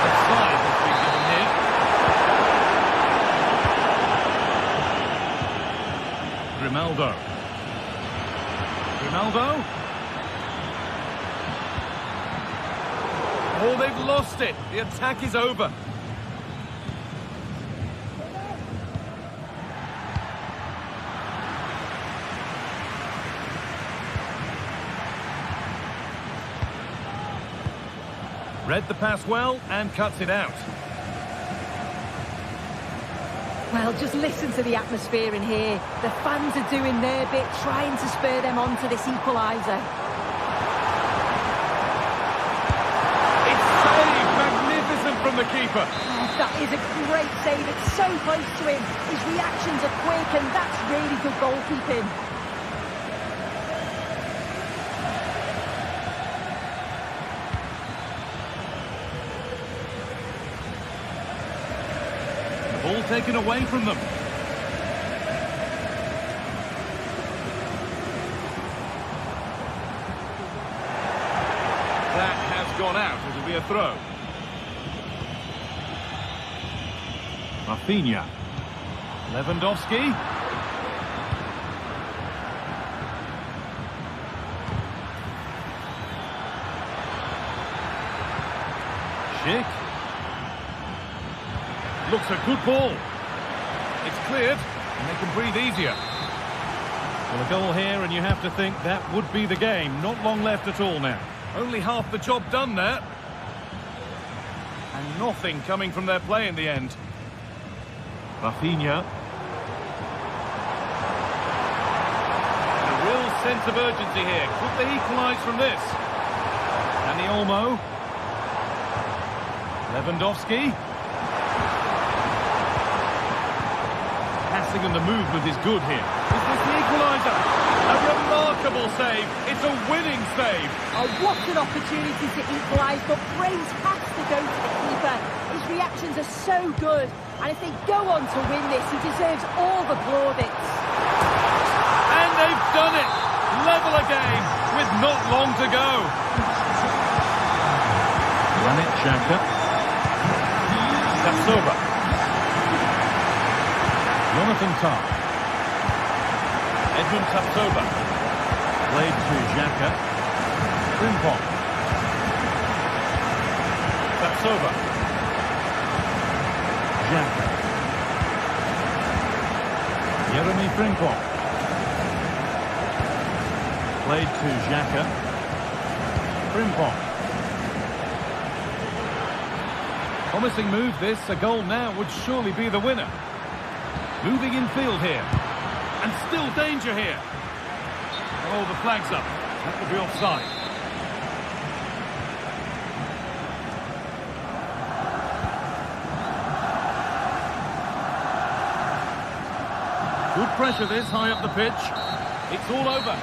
Offside has been given here. Grimaldo. Grimaldo. Oh, they've lost it. The attack is over. Read the pass well and cuts it out. Well, just listen to the atmosphere in here. The fans are doing their bit, trying to spur them on to this equaliser. From the keeper. Oh, that is a great save. It's so close to him. His reactions are quick, and that's really good goalkeeping. The ball taken away from them. That has gone out. It'll be a throw. Rafinha. Lewandowski. Schick. Looks a good ball. It's cleared, and they can breathe easier. Well, a goal here, and you have to think that would be the game. Not long left at all now. Only half the job done there. And nothing coming from their play in the end. Rafinha. A real sense of urgency here. Could they equalise from this? Dani Olmo. Lewandowski. Passing and the movement is good here. Is this the equaliser? A remarkable save. It's a winning save. Oh, what an opportunity to equalise, but Brace has to go to the keeper. His reactions are so good. And if they go on to win this, he deserves all the plaudits. And they've done it! Level again, with not long to go. Granit Xhaka. Tapsoba. Jonathan Tah. Edmund Tapsoba. Played to Xhaka. Frimpong. Tapsoba. Xhaka. Jeremy Frimpong. Played to Xhaka. Frimpong. Promising move this. A goal now would surely be the winner. Moving in field here. And still danger here. Oh, the flag's up. That would be offside. Good pressure this, high up the pitch. It's all over.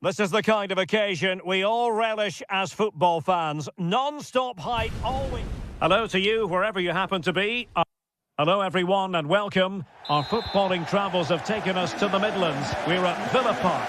This is the kind of occasion we all relish as football fans. Non-stop hype always. Hello to you, wherever you happen to be. Hello everyone and welcome. Our footballing travels have taken us to the Midlands. We're at Villa Park.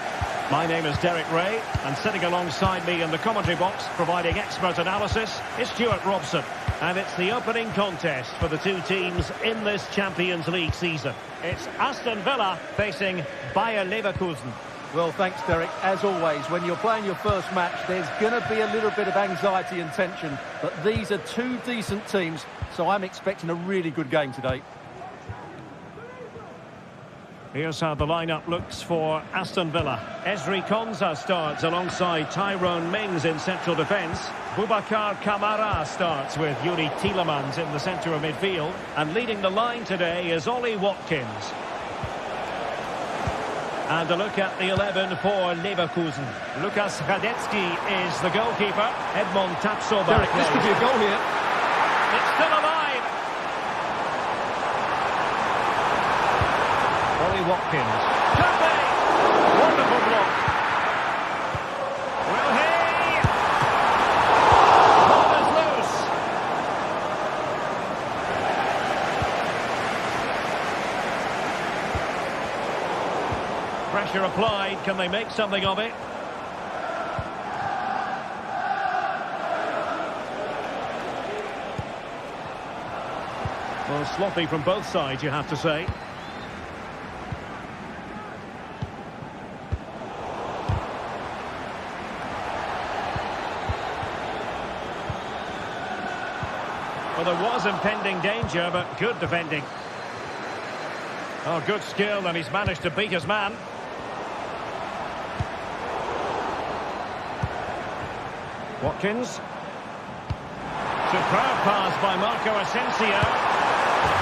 My name is Derek Ray, and sitting alongside me in the commentary box, providing expert analysis, is Stuart Robson. And it's the opening contest for the two teams in this Champions League season. It's Aston Villa facing Bayer Leverkusen. Well, thanks, Derek. As always, when you're playing your first match, there's going to be a little bit of anxiety and tension. But these are two decent teams, so I'm expecting a really good game today. Here's how the lineup looks for Aston Villa. Ezri Konsa starts alongside Tyrone Mings in central defence. Boubacar Kamara starts with Yuri Tielemans in the centre of midfield. And leading the line today is Ollie Watkins. And a look at the 11 for Leverkusen. Lukas Radetzky is the goalkeeper. Edmond Tapsoba. Derek, this could be a goal here. It's still alive. Ollie Watkins. Could be. Wonderful block. Will he? Ball is loose. Pressure applied. Can they make something of it? Well, sloppy from both sides, you have to say. Well, there was impending danger, but good defending. Oh, good skill, and he's managed to beat his man. Watkins. Superb pass by Marco Asensio.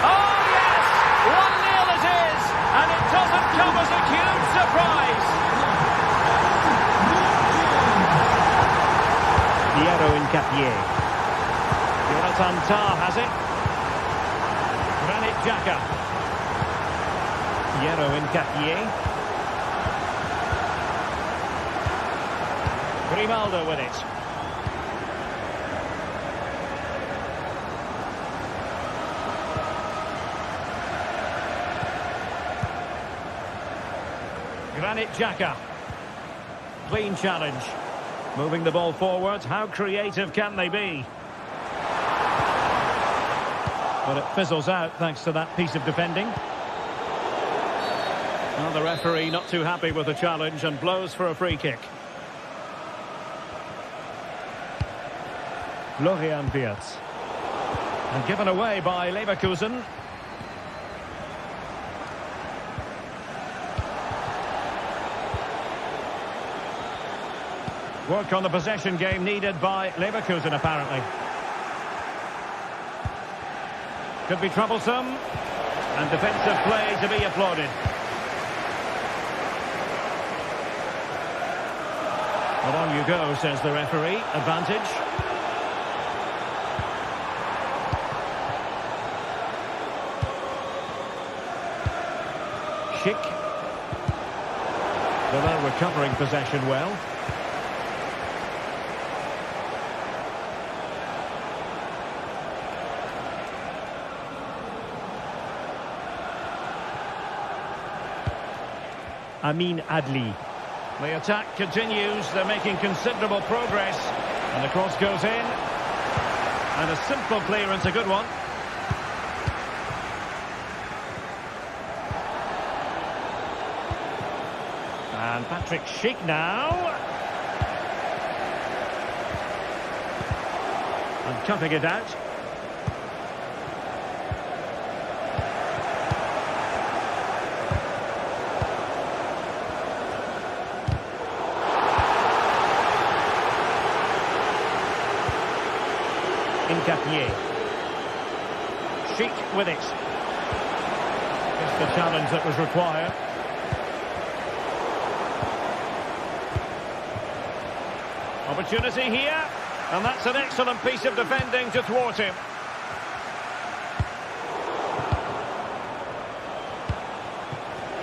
Oh, yes! 1-0 it is! And it doesn't come as a huge surprise! Piero Incapié. Jonathan Tah has it. Granit Xhaka. Piero Incapié. Grimaldo with it. Granit Xhaka. Clean challenge. Moving the ball forward. How creative can they be? But it fizzles out thanks to that piece of defending. Well, the referee not too happy with the challenge and blows for a free kick. Florian Wirtz. And given away by Leverkusen. Work on the possession game needed by Leverkusen, apparently. Could be troublesome. And defensive play to be applauded. Well, on you go, says the referee. Advantage. Schick. Villa recovering possession well. Amin Adli. The attack continues. They're making considerable progress. And the cross goes in. And a simple clearance, a good one. And Patrick Schick now. And cutting it out. Incapié. Schick with it. Just the challenge that was required. Opportunity here, and that's an excellent piece of defending to thwart him.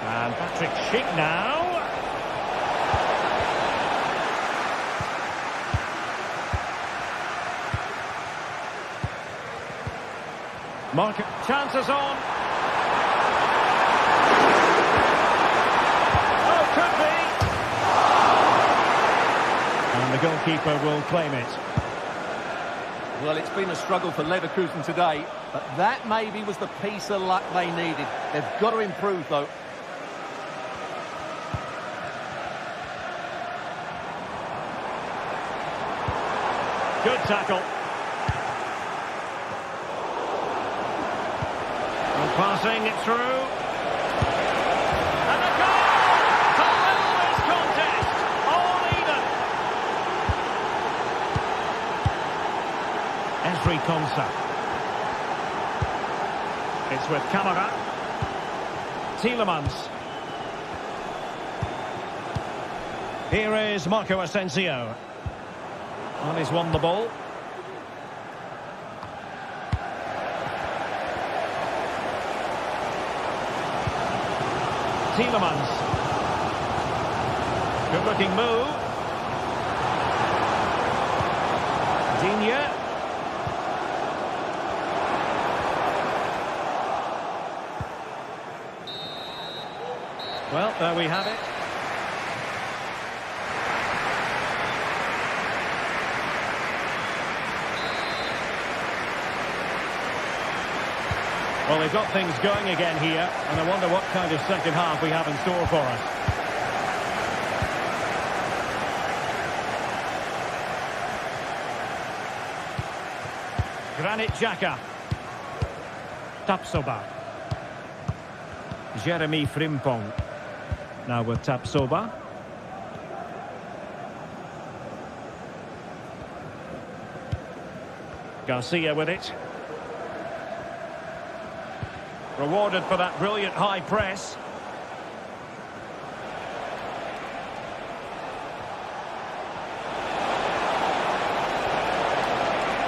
And Patrick Schick now. Mark, chances on. Oh, could be. And the goalkeeper will claim it. Well, it's been a struggle for Leverkusen today, but that maybe was the piece of luck they needed. They've got to improve, though. Good tackle. And passing it through. And a goal! To win this contest! All even! Esri Konsa. It's with Camara. Tielemans. Here is Marco Asensio. And he's won the ball. Tielemans. Good looking move. Digne. Well, there we have it. Well, they've got things going again here, and I wonder what kind of second half we have in store for us. Granit Xhaka. Tapsoba. Jeremy Frimpong. Now with Tapsoba. Garcia with it. Rewarded for that brilliant high press.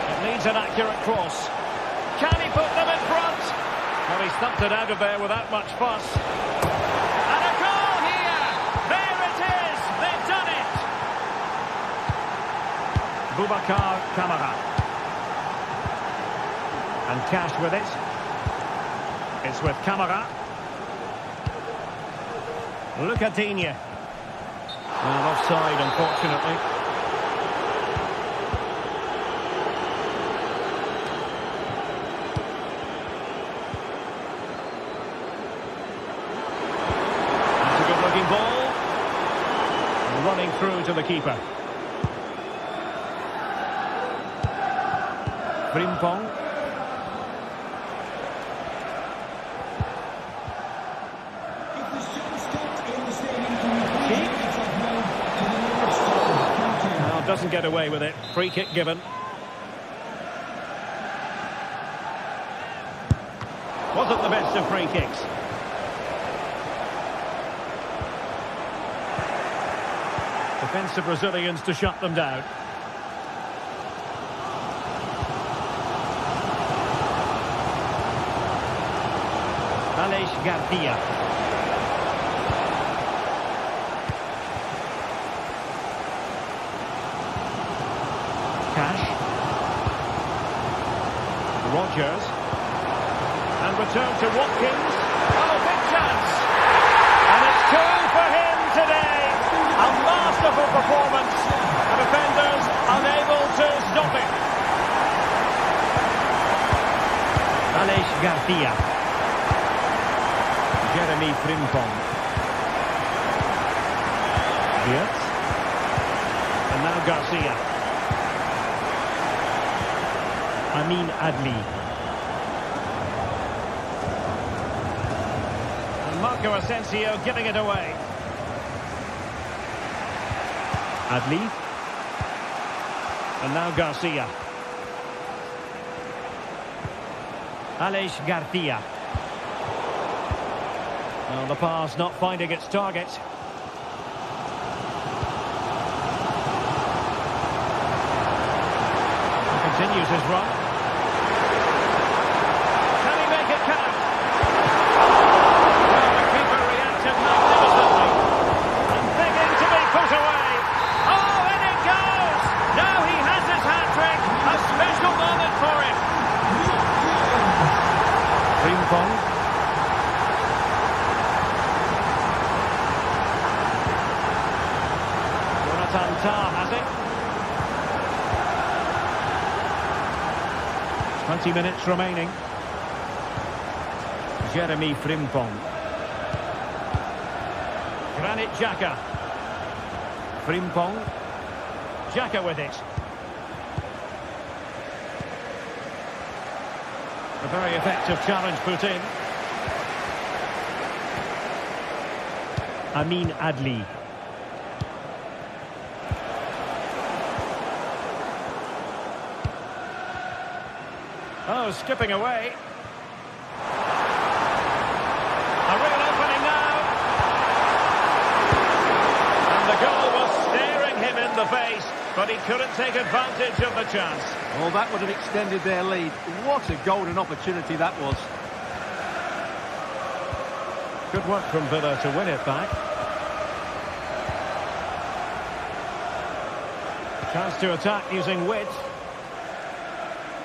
It needs an accurate cross. Can he put them in front? Well, he stumped it out of there without much fuss. And a goal here! There it is! They've done it! Boubacar Kamara. And Cash with it. It's with Camara. Look at Digne. And offside, unfortunately. That's a good-looking ball. Running through to the keeper. Frimpong. Doesn't get away with it. Free kick given. Wasn't the best of free kicks. Defensive Brazilians to shut them down. Alex Garcia. Cash. Rogers. And return to Watkins. Oh, big chance. And it's two for him today. A masterful performance. The defenders unable to stop it. Alex Garcia. Jeremy Frimpong. Wirtz. And now Garcia. Amin Adli. And Marco Asensio giving it away. Adli. And now Garcia. Alex Garcia. Well, the pass not finding its target. Continues his run. Can he make it count? Well, the keeper reacted magnificently. And begging to be put away. Oh, and it goes! Now he has his hat-trick. A special moment for him. Qatar has it. 20 minutes remaining. Jeremy Frimpong. Granit Xhaka. Frimpong. Xhaka with it. A very effective challenge put in. Amin Adli. Oh, skipping away. A real opening now. And the goal was staring him in the face, but he couldn't take advantage of the chance. Well, that would have extended their lead. What a golden opportunity that was. Good work from Villa to win it back. Chance to attack using width.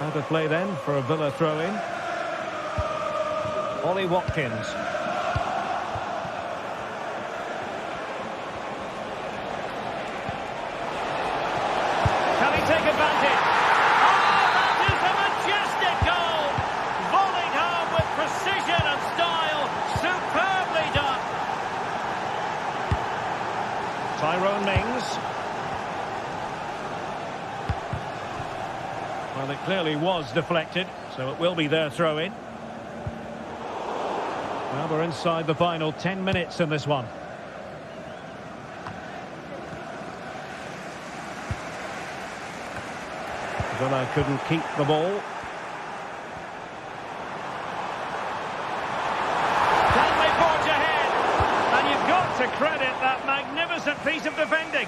Out of play then for a Villa throw-in. Ollie Watkins. Can he take advantage? Oh, that is a majestic goal! Volleyed home with precision and style. Superbly done. Tyrone Mings. Well, it clearly was deflected, so it will be their throw-in. Well, we're inside the final 10 minutes in this one. Villa couldn't keep the ball. Can they forge ahead? And you've got to credit that magnificent piece of defending.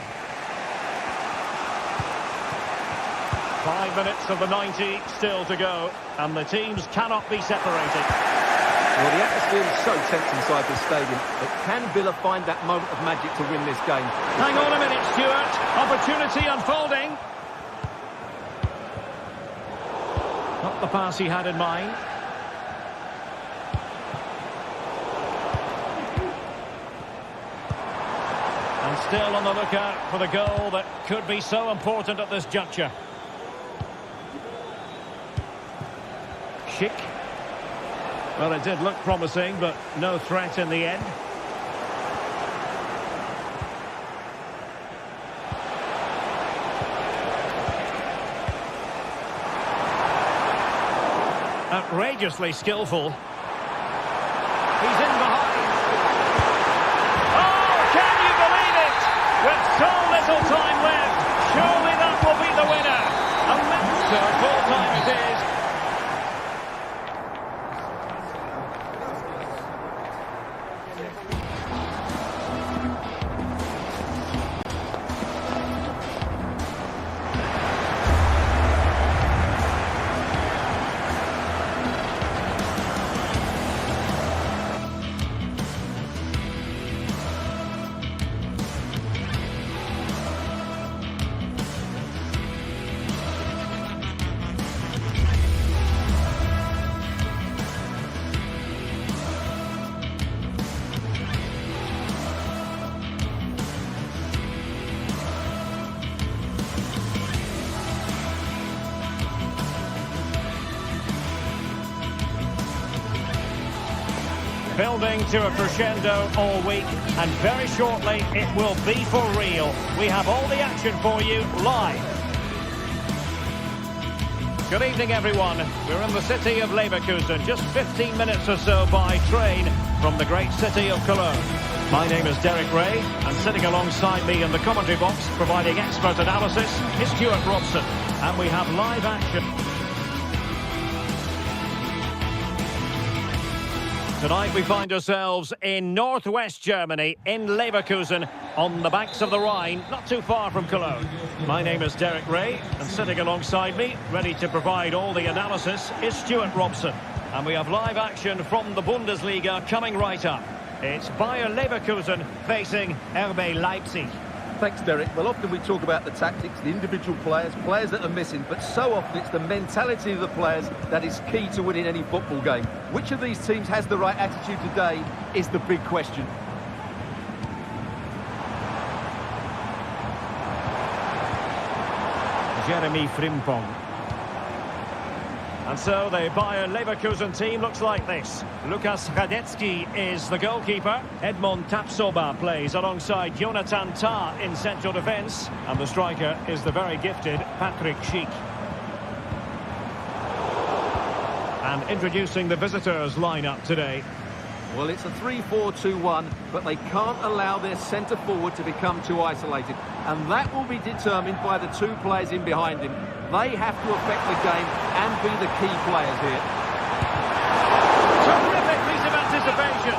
5 minutes of the 90 still to go, and the teams cannot be separated. Well, the atmosphere is so tense inside this stadium, but can Villa find that moment of magic to win this game? Hang on a minute, Stuart. Opportunity unfolding. Not the pass he had in mind. And still on the lookout for the goal that could be so important at this juncture. Schick. Well, it did look promising, but no threat in the end. Outrageously skillful. He's in behind. Oh, can you believe it? With so little time left, surely that will be the winner. A master full time it is. Building to a crescendo all week, and very shortly it will be for real. We have all the action for you live. Good evening, everyone. We're in the city of Leverkusen, just 15 minutes or so by train from the great city of Cologne. My name is Derek Ray, and sitting alongside me in the commentary box, providing expert analysis, is Stuart Robson. And we have live action. Tonight we find ourselves in northwest Germany, in Leverkusen, on the banks of the Rhine, not too far from Cologne. My name is Derek Ray, and sitting alongside me, ready to provide all the analysis, is Stuart Robson. And we have live action from the Bundesliga coming right up. It's Bayer Leverkusen facing RB Leipzig. Thanks, Derek. Well, often we talk about the tactics, the individual players that are missing, but so often it's the mentality of the players that is key to winning any football game. Which of these teams has the right attitude today is the big question. Jeremy Frimpong. And so the Bayer Leverkusen team looks like this. Lukas Radetzky is the goalkeeper. Edmond Tapsoba plays alongside Jonathan Tah in central defence. And the striker is the very gifted Patrick Schick. And introducing the visitors lineup today. Well, it's a 3-4-2-1, but they can't allow their centre-forward to become too isolated. And that will be determined by the two players in behind him. They have to affect the game and be the key players here. Terrific piece of anticipation.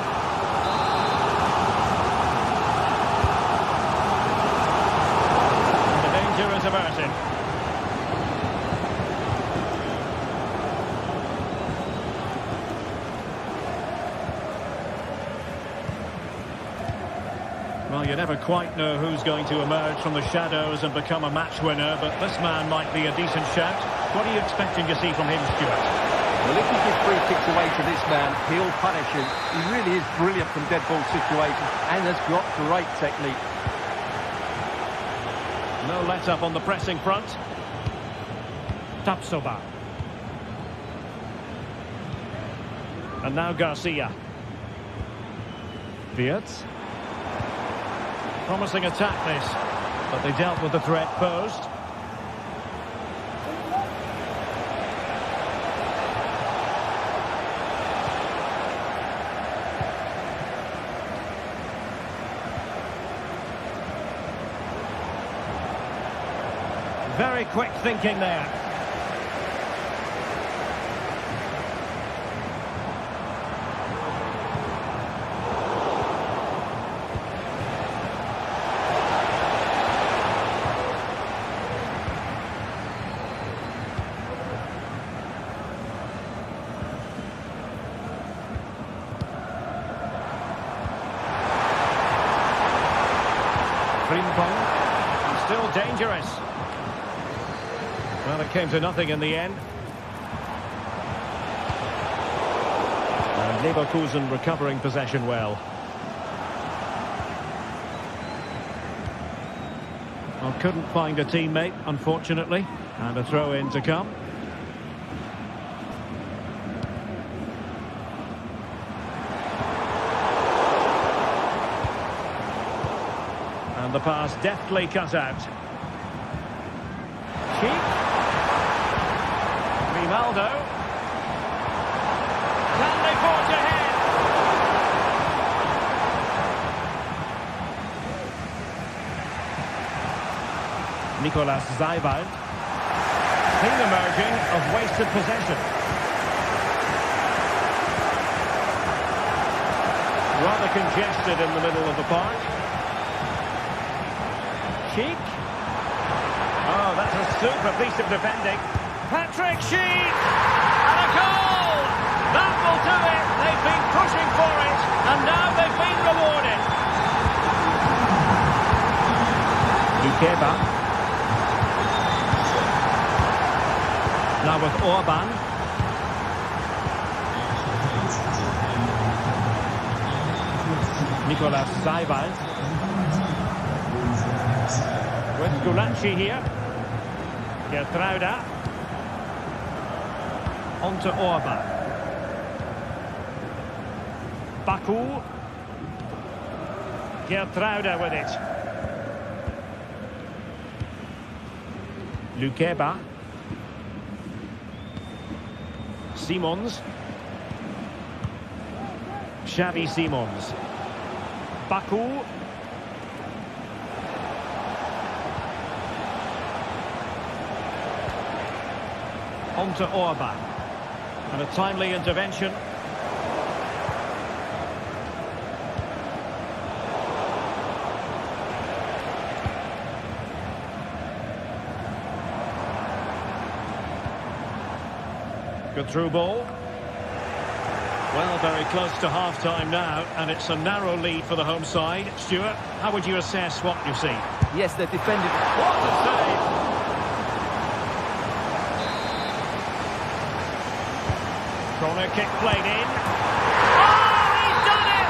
The danger is averted. Well, you never quite know who's going to emerge from the shadows and become a match winner, but this man might be a decent shout. What are you expecting to see from him, Stuart? Well, if he gives free kicks away to this man, he'll punish him. He really is brilliant from dead ball situations and has got great technique. No let-up on the pressing front. Tapsoba. And now Garcia. Fiat. Promising attack this, but they dealt with the threat posed. Very quick thinking there. Frimpong, still dangerous. Well, it came to nothing in the end. And Leverkusen recovering possession well. Well, couldn't find a teammate, unfortunately. And a throw-in to come. And the pass deftly cut out. Schick. Ronaldo. Can they forge ahead? Nicolas Zaiwald. Thing emerging of wasted possession. Rather congested in the middle of the park. Schick. Oh, that's a super piece of defending. Patrick Schick! And a goal! That will do it! They've been pushing for it, and now they've been rewarded. Ikeba. Now with Orban. Nicolas Zaiwald. With Gulanci here. Gertruida. On to Orban. Baku. Gertruida with it. Lukeba. Simons. Xavi Simons. Baku. On to Orban. And a timely intervention. Good through ball. Well, very close to half-time now, and it's a narrow lead for the home side. Stuart, how would you assess what you see? Yes, they're defended. What a save! Corner kick played in. Oh, he's done it!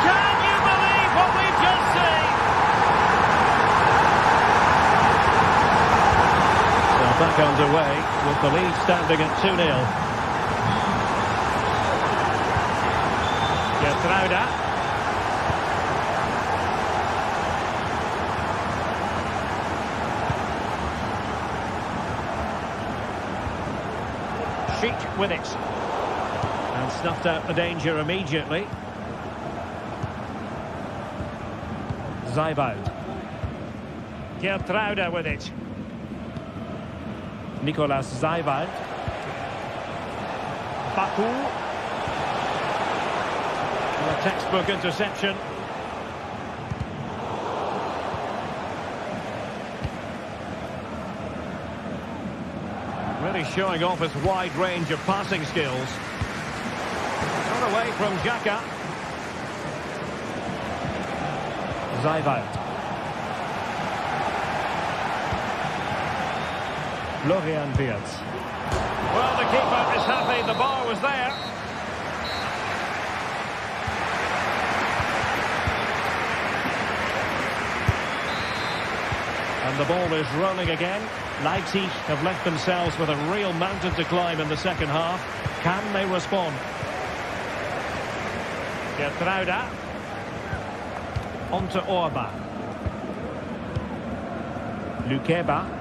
Can you believe what we've just seen? So underway with the lead standing at 2-0. Gertruida. Sheik with it. And snuffed out the danger immediately. Zijboud. Gertruida with it. Nicolas Zijboud. Baku. A textbook interception. Really showing off his wide range of passing skills. Got away from Xhaka. Zijboud. Florian Wirtz. Well, the keeper is happy the bar was there. And the ball is rolling again. Leipzig have left themselves with a real mountain to climb in the second half. Can they respond? Gertruida. On to Orban. Lukeba.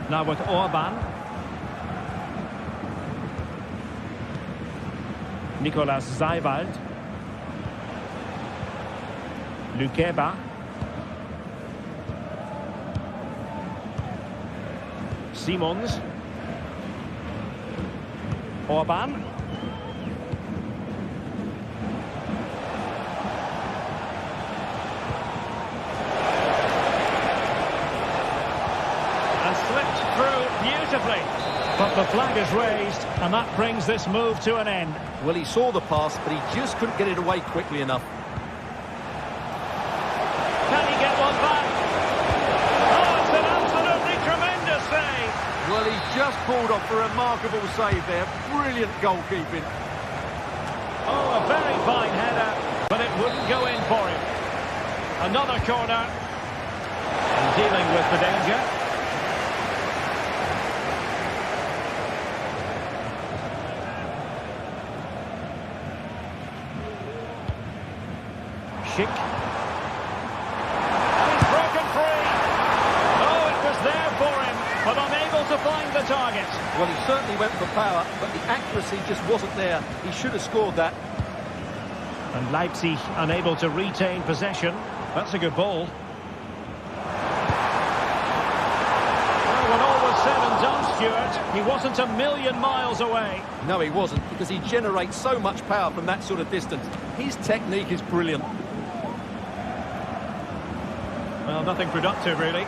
Now with Orban. Nicolas Zijboud. Lukeba. Simons. Orban. And slipped through beautifully. But the flag is raised, and that brings this move to an end. Well, he saw the pass, but he just couldn't get it away quickly enough. Can he get one back? Oh, it's an absolutely tremendous save. Well, he just pulled off a remarkable save there. Brilliant goalkeeping. Oh, a very fine header, but it wouldn't go in for him. Another corner. And dealing with the danger. Schick. He's broken free. Oh, it was there for him, but unable to find the target. Well, he certainly went for power, but the accuracy just wasn't there. He should have scored that. And Leipzig unable to retain possession. That's a good ball. Well, when all was said and done, Stuart, he wasn't a million miles away. No, he wasn't, because he generates so much power from that sort of distance. His technique is brilliant. Well, nothing productive, really.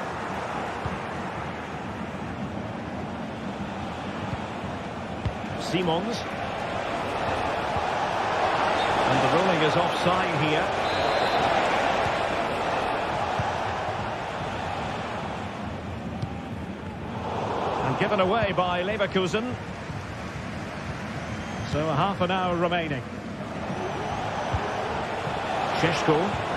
Simons. And the ruling is offside here. And given away by Leverkusen. So a half an hour remaining. Šeško.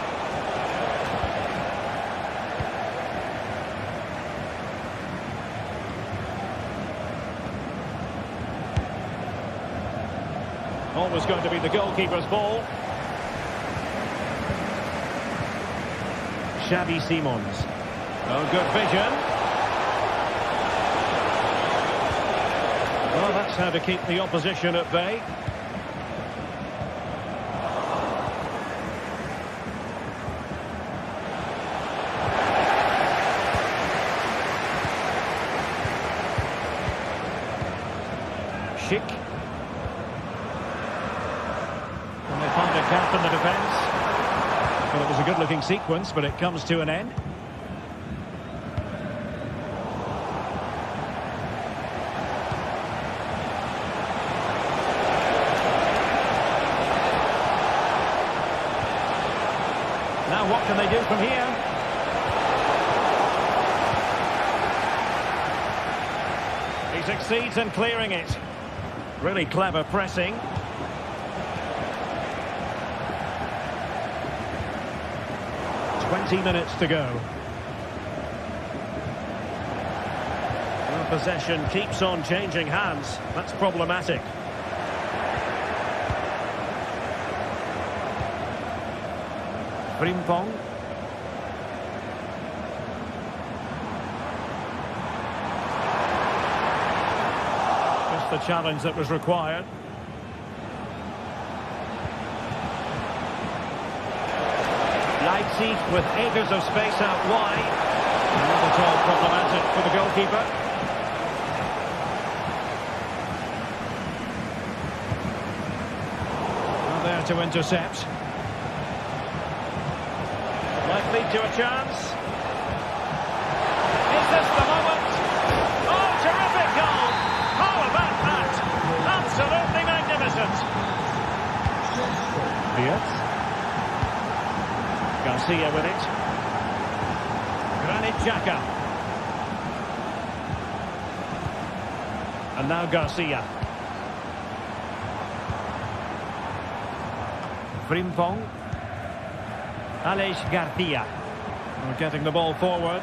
Always going to be the goalkeeper's ball. Xavi Simons. Oh, good vision. Well, that's how to keep the opposition at bay. Schick. And they find a gap in the defence. Well, it was a good-looking sequence, but it comes to an end. Now what can they do from here? He succeeds in clearing it. Really clever pressing. .20 minutes to go. possession keeps on changing hands. That's problematic. Frimpong. Just the challenge that was required. Leipzig with acres of space out wide. Not at all problematic for the goalkeeper. Well, there to intercept. Might lead to a chance. Is this the moment? Oh, terrific goal! How about that? Absolutely magnificent. Diaz. Garcia with it. Granit Xhaka. And now Garcia. Frimpong. Aleix Garcia. We're getting the ball forward.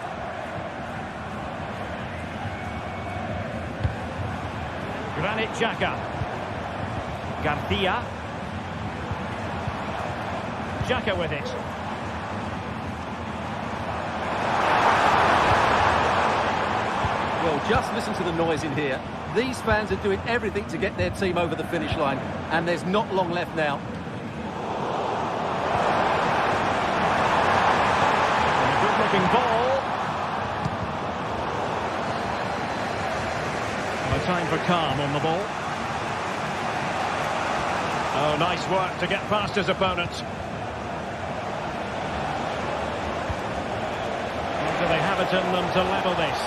Granit Xhaka. Garcia. Xhaka with it. Well, just listen to the noise in here. These fans are doing everything to get their team over the finish line, and there's not long left now. Good-looking ball. No time for calm on the ball. Oh, nice work to get past his opponent. Do they have it in them to level this?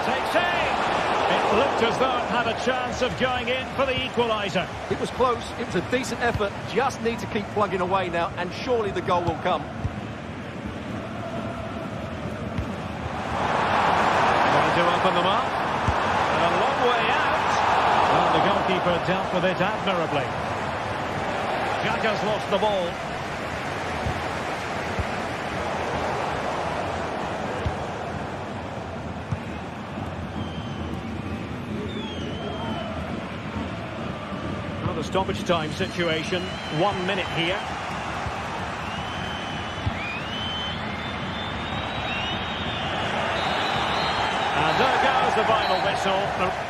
Takes aim! It looked as though it had a chance of going in for the equaliser. It was close, it was a decent effort, just need to keep plugging away now, and surely the goal will come. Trying to open them up. And a long way out. Well, the goalkeeper dealt with it admirably. Xhaka's lost the ball. Well, the stoppage time situation, 1 minute here. And there goes the final whistle.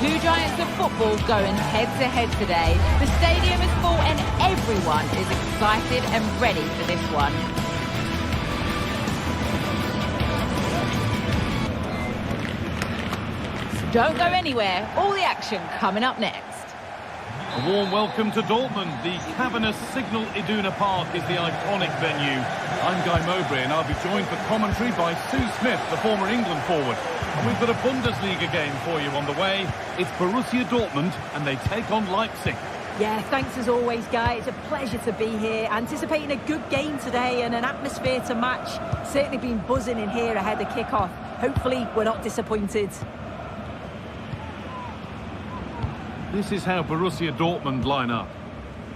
Two giants of football going head-to-head today. The stadium is full and everyone is excited and ready for this one. Don't go anywhere. All the action coming up next. A warm welcome to Dortmund. The cavernous Signal Iduna Park is the iconic venue. I'm Guy Mowbray and I'll be joined for commentary by Sue Smith, the former England forward. And we've got a Bundesliga game for you on the way. It's Borussia Dortmund and they take on Leipzig. Yeah, thanks as always, Guy. It's a pleasure to be here. Anticipating a good game today and an atmosphere to match. Certainly been buzzing in here ahead of kick-off. Hopefully we're not disappointed. This is how Borussia Dortmund line up.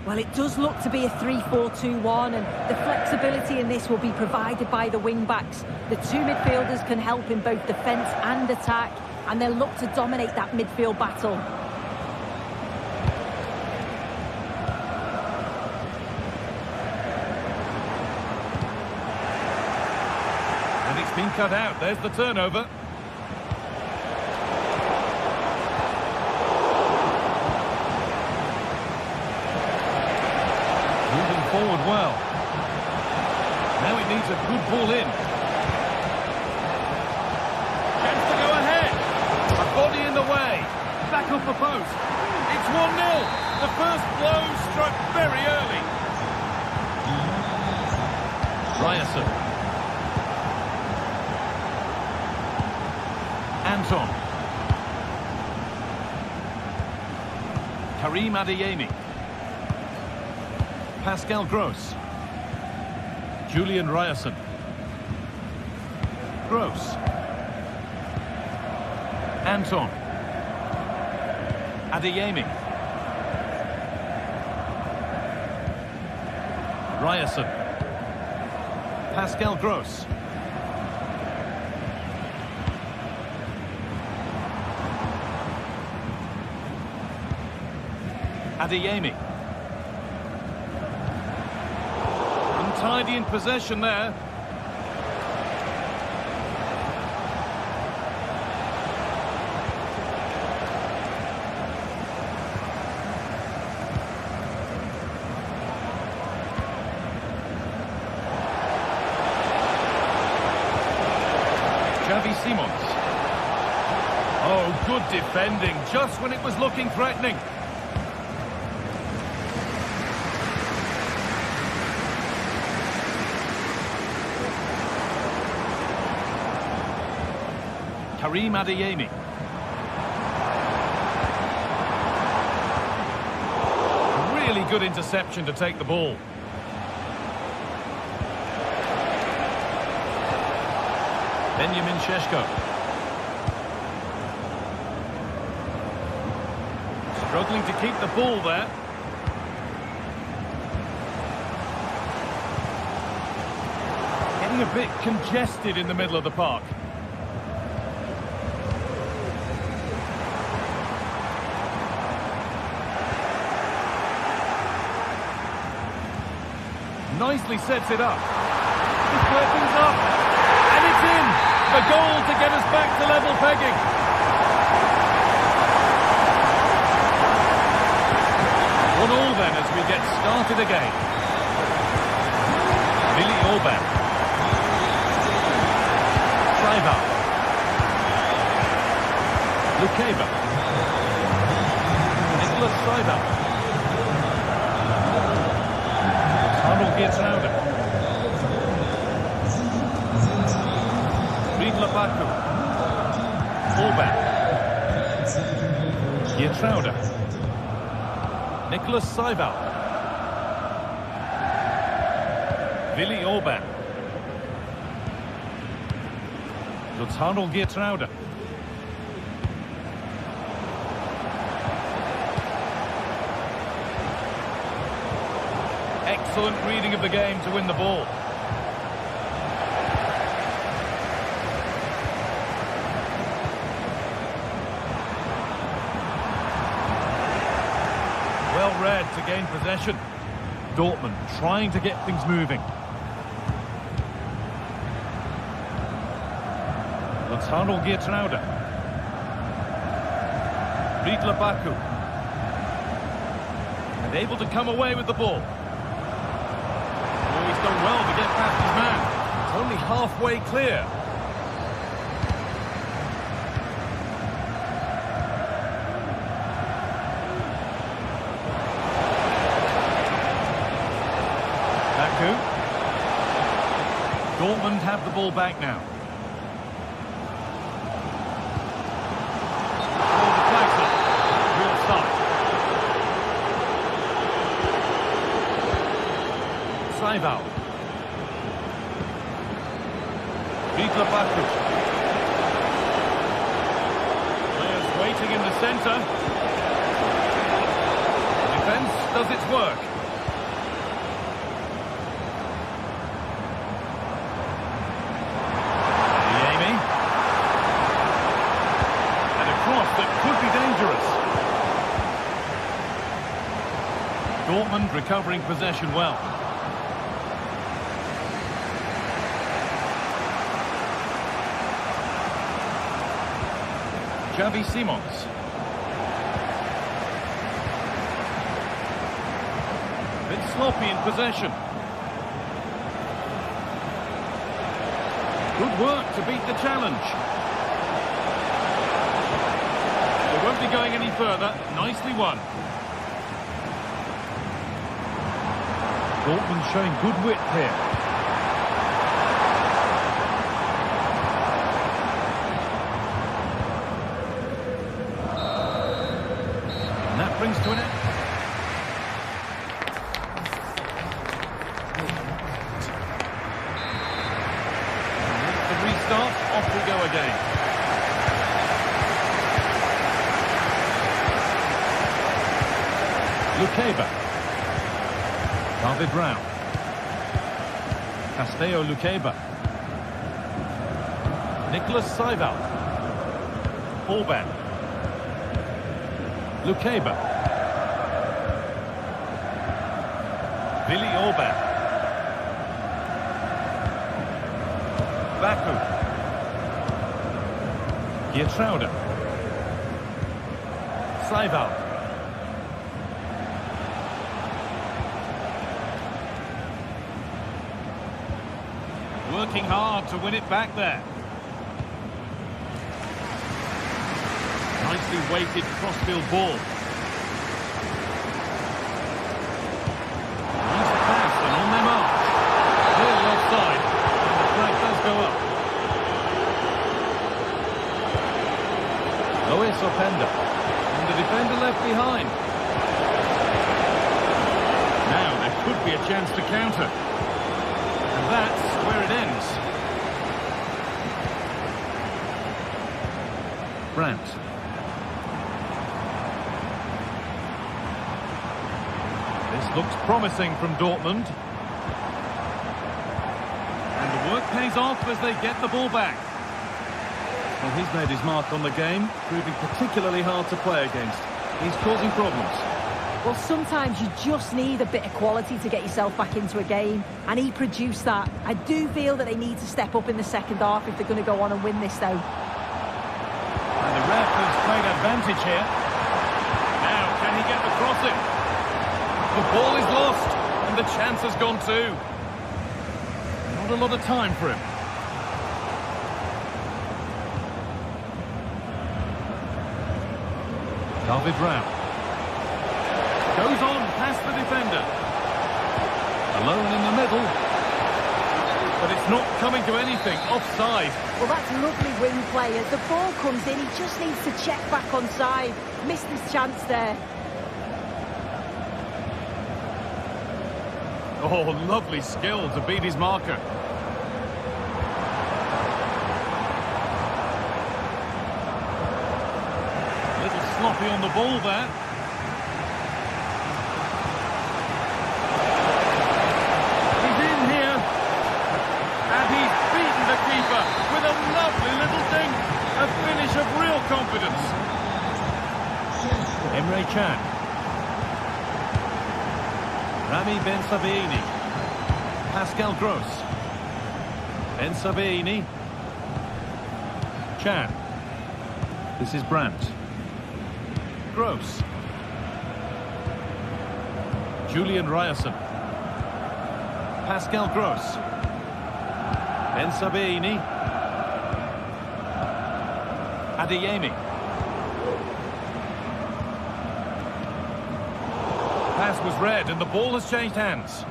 Well, it does look to be a 3-4-2-1, and the flexibility in this will be provided by the wing-backs. The two midfielders can help in both defence and attack, and they'll look to dominate that midfield battle. And it's been cut out. There's the turnover. forward well. Now it needs a good ball in. Chance to go ahead. A body in the way. Back up the post. It's 1-0. The first blow struck very early. Ryerson. Anton. Karim Adeyemi. Pascal Gross. Julian Ryerson. Gross. Anton. Adeyemi. Ryerson. Pascal Gross. Adeyemi. Untidy in possession there. Xavi Simons. Oh, good defending, just when it was looking threatening. Karim Adeyemi. Really good interception to take the ball. Benjamin Šeško. Struggling to keep the ball there. Getting a bit congested in the middle of the park. Nicely sets it up. He things up. And it's in. The goal to get us back to level pegging. One all then as we get started again. Willi Orban. Schreiber. Lukeba. Nicholas Schreiber. Arnold gets out. Baku. Orban. Geertruida. Nicholas Seival. Willi Orban. Arnold Geertruida. Excellent reading of the game to win the ball. Well read to gain possession. Dortmund trying to get things moving. Arnold Geertruida. Riedler Baku. And able to come away with the ball. Oh, he's done well to get past his man. It's only halfway clear. Dortmund have the ball back now. Oh, the flag's up. Real start. Seival. Riedler Baku. Players waiting in the centre. Defence does its work. Dortmund recovering possession well. Xavi Simons. Bit sloppy in possession. Good work to beat the challenge. They won't be going any further. Nicely won. Dortmund showing good wit here. And that brings to an end. The restart, off we go again. Lukeba. David Rao. Castello Lukeba. Nicholas Seival. Orban. Lukeba. Willi Orban. Baku. Geertruida. Seival. Working hard to win it back there. Nicely weighted crossfield ball. Nice pass and on their march. Clearly offside. And the flag does go up. Lois Openda. And the defender left behind. Now there could be a chance to counter. And that's where it ends. Brandt. This looks promising from Dortmund. And the work pays off as they get the ball back. Well, he's made his mark on the game, proving particularly hard to play against. He's causing problems. Well, sometimes you just need a bit of quality to get yourself back into a game, and he produced that. I do feel that they need to step up in the second half if they're going to go on and win this, though. And the ref has played advantage here. Now, can he get the crossing? The ball is lost, and the chance has gone too. Not a lot of time for him. David Rao. Goes on past the defender. Alone in the middle. But it's not coming to anything. Offside. Well, that's lovely wing play. As the ball comes in, he just needs to check back onside. Missed his chance there. Oh, lovely skill to beat his marker. A little sloppy on the ball there. He's in here. And he's beaten the keeper with a lovely little dink. A finish of real confidence. Emre Can. Rami Ben Sabaini. Pascal Gross. Ben Sabaini. Chan. This is Brandt. Gross. Julian Ryerson. Pascal Gross. Ben Sabaini. Adeyemi. Pass was read and the ball has changed hands.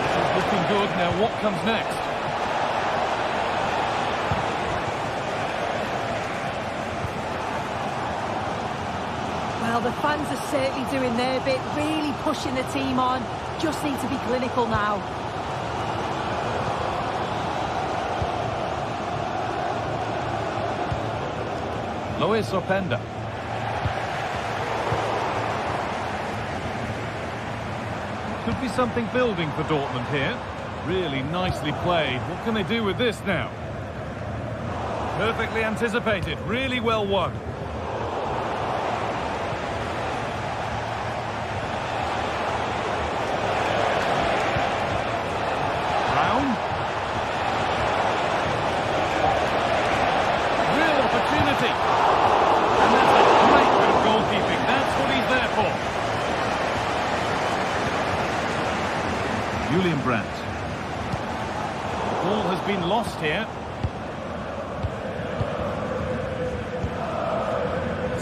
This is looking good. Now what comes next? Well, the fans are certainly doing their bit, really pushing the team on. Just need to be clinical now. Lois Openda. Could be something building for Dortmund here. Really nicely played. What can they do with this now? Perfectly anticipated. Really well won. quality. And that's a great bit of goalkeeping. That's what he's there for. Julian Brandt. The ball has been lost here.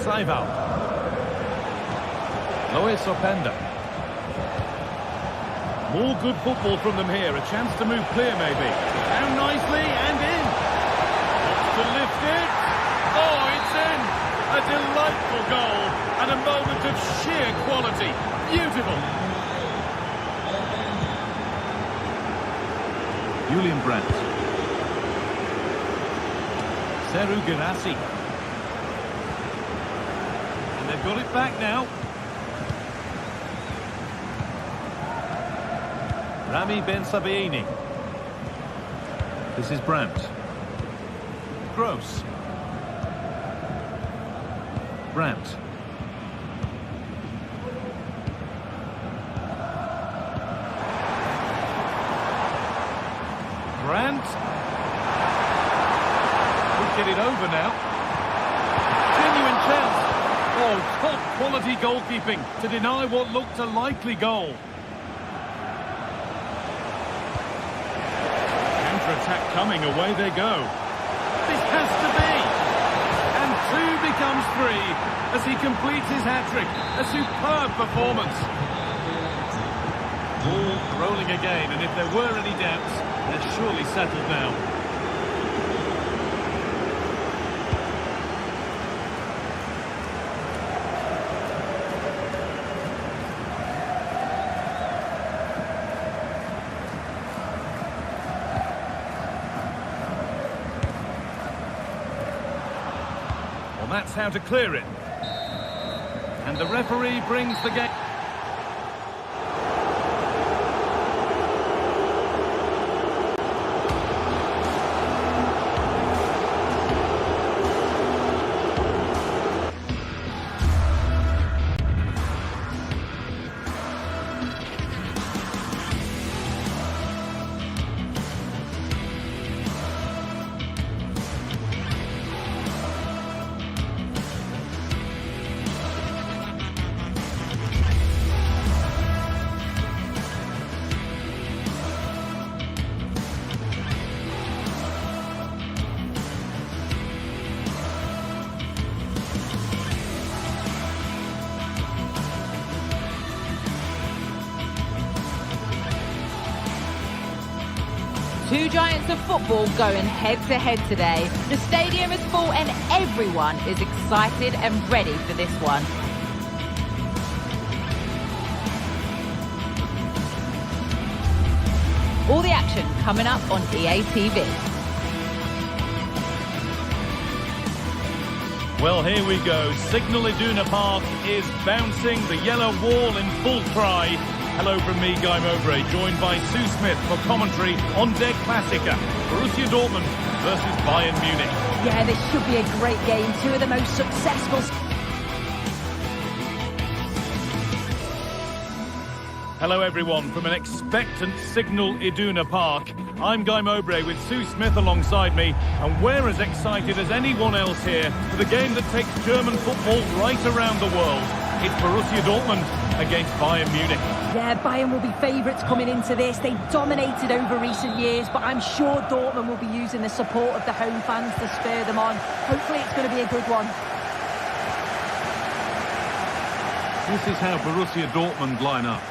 Saival. Lois Openda. More good football from them here. A chance to move clear, maybe. Down nicely and in. Wants to lift it. Oh, it's in. A delightful goal. And a moment of sheer quality. Beautiful. Julian Brandt. Seru Girassi. And they've got it back now. Rami Ben Sabaini. This is Brandt. Gross. Brandt. Brandt. Could get it over now. Genuine chance. Oh, top quality goalkeeping to deny what looked a likely goal. Attack coming, away they go. This has to be. And 2 becomes 3 as he completes his hat-trick. A superb performance. Ball rolling again, and if there were any doubts, they're surely settled now. That's how to clear it. And the referee brings the game. Two giants of football going head-to-head today. The stadium is full and everyone is excited and ready for this one. All the action coming up on EA TV. Well, here we go. Signal Iduna Park is bouncing, the yellow wall in full cry. Hello from me, Guy Mowbray, joined by Sue Smith for commentary on Der Klassiker. Borussia Dortmund versus Bayern Munich. Yeah, this should be a great game. Two of the most successful... Hello everyone from an expectant Signal Iduna Park. I'm Guy Mowbray with Sue Smith alongside me, and we're as excited as anyone else here for the game that takes German football right around the world. It's Borussia Dortmund against Bayern Munich. Yeah, Bayern will be favourites coming into this. They dominated over recent years, but I'm sure Dortmund will be using the support of the home fans to spur them on. Hopefully it's going to be a good one. This is how Borussia Dortmund line up.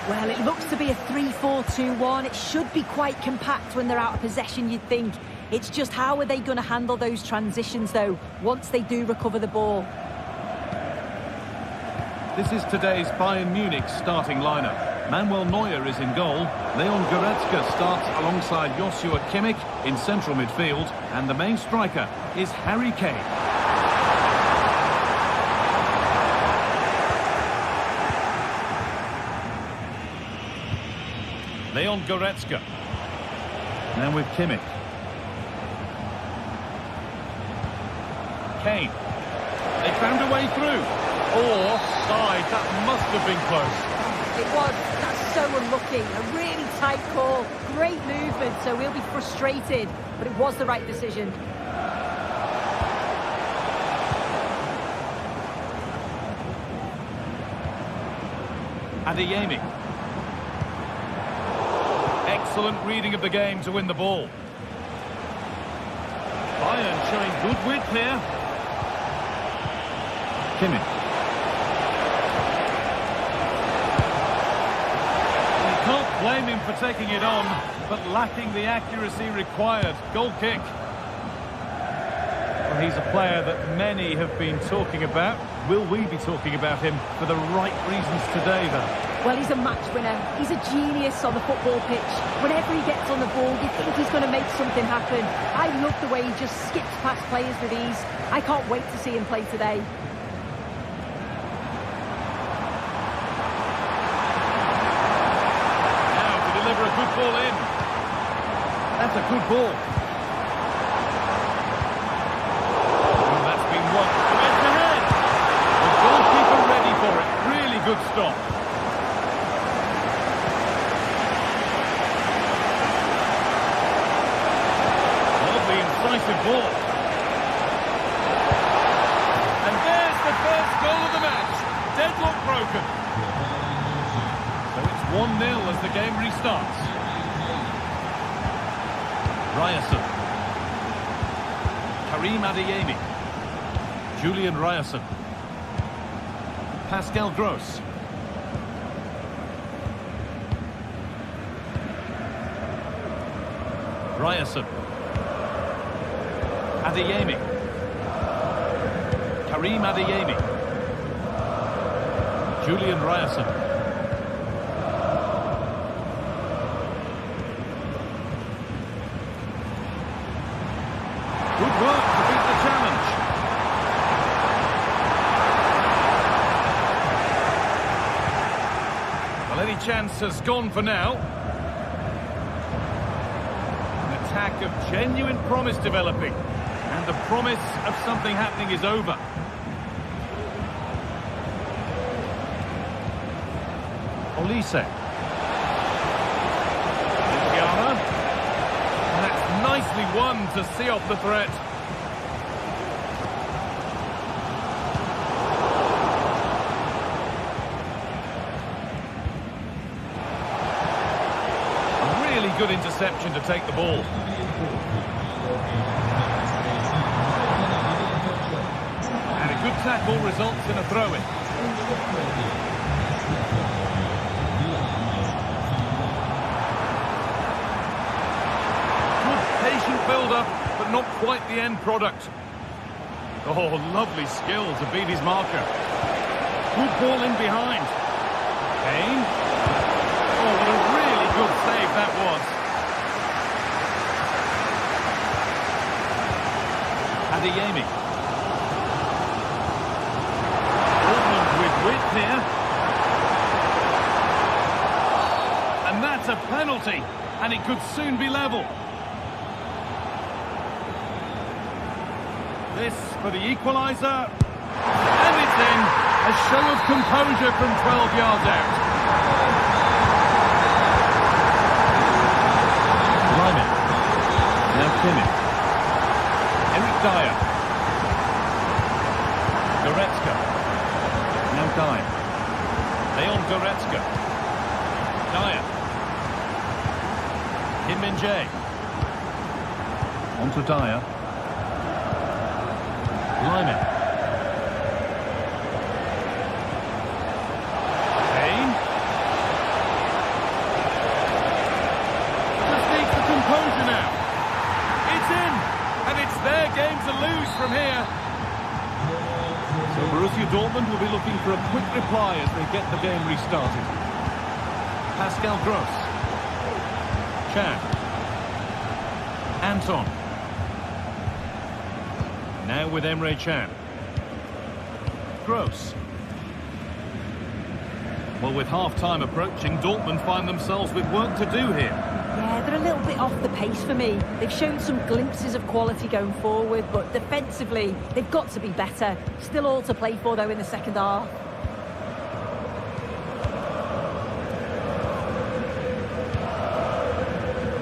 Well, it looks to be a 3-4-2-1. It should be quite compact when they're out of possession, you'd think. It's just how are they going to handle those transitions, though, once they do recover the ball? This is today's Bayern Munich starting lineup. Manuel Neuer is in goal. Leon Goretzka starts alongside Joshua Kimmich in central midfield. And the main striker is Harry Kane. Leon Goretzka. Now with Kimmich. Kane. They found a way through. Oh, offside. That must have been close. It was. That's so unlucky. A really tight call. Great movement, so we'll be frustrated. But it was the right decision. Adeyemi. Excellent reading of the game to win the ball. Bayern showing good width here. Kimmich. You can't blame him for taking it on, but lacking the accuracy required. Goal kick. Well, he's a player that many have been talking about. Will we be talking about him for the right reasons today, though? Well, he's a match winner. He's a genius on the football pitch. Whenever he gets on the ball, you think he's going to make something happen. I love the way he just skips past players with ease. I can't wait to see him play today. Now to deliver a good ball in. That's a good ball. And that's been won. It's ahead. The goalkeeper ready for it. Really good stop. Decisive ball. And there's the first goal of the match. Deadlock broken. So it's 1-0 as the game restarts. Ryerson. Karim Adeyemi. Julian Ryerson. Pascal Gross. Ryerson. Adeyemi. Karim Adeyemi. Julian Ryerson. Good work to beat the challenge. Well, any chance has gone for now. An attack of genuine promise developing. And the promise of something happening is over. Olise. Indiana. And that's nicely won to see off the threat. A really good interception to take the ball. Good tackle results in a throw-in. Good patient build-up, but not quite the end product. Oh, lovely skill to beat his marker. Good ball in behind. Kane. Oh, what a really good save that was. Adeyemi. Width here. And that's a penalty, and it could soon be level. This for the equaliser. And it's in. A show of composure from 12 yards out. Lyman. Now Kimmich. Eric Dyer. Goretzka. Now Dyer. Leon Goretzka. Dyer. Kim Min-jae. On to Dyer. Lyman. Kane. Just needs the composure now. It's in. And it's their game to lose from here. So Borussia Dortmund will be looking for a quick reply as they get the game restarted. Pascal Gross. Chan. Anton. Now with Emre Can. Gross. Well, with half-time approaching, Dortmund find themselves with work to do here. Yeah, they're a little bit off the pace for me. They've shown some glimpses of quality going forward, but defensively, they've got to be better. Still all to play for, though, in the second half.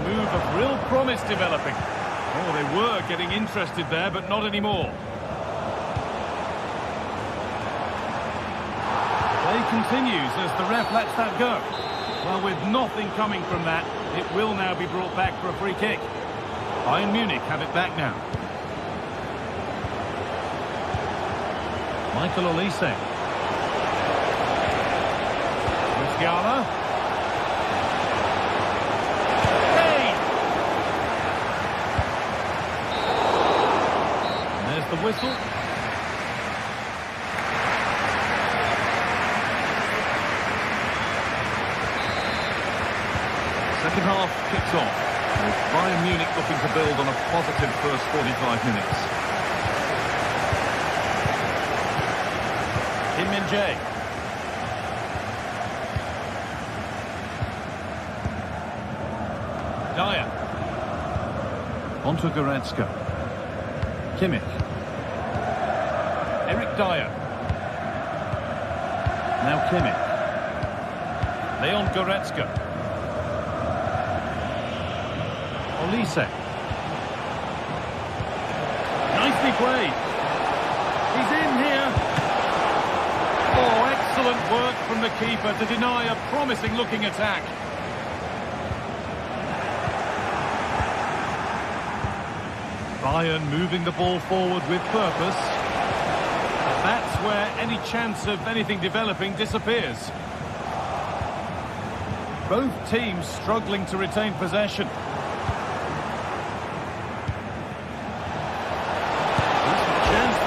Move of real promise developing. Oh, they were getting interested there, but not anymore. Play continues as the ref lets that go. Well, with nothing coming from that, it will now be brought back for a free kick. Bayern Munich have it back now. Michael Olise. Musiala. Hey! And there's the whistle. Second half kicks off, with Bayern Munich looking to build on a positive first 45 minutes. Kim Min-jae. Dyer. Onto Goretzka. Kimmich. Eric Dyer. Now Kimmich. Leon Goretzka. Olise. Nicely played. He's in here. Oh, excellent work from the keeper to deny a promising looking attack. Bayern moving the ball forward with purpose. But that's where any chance of anything developing disappears. Both teams struggling to retain possession.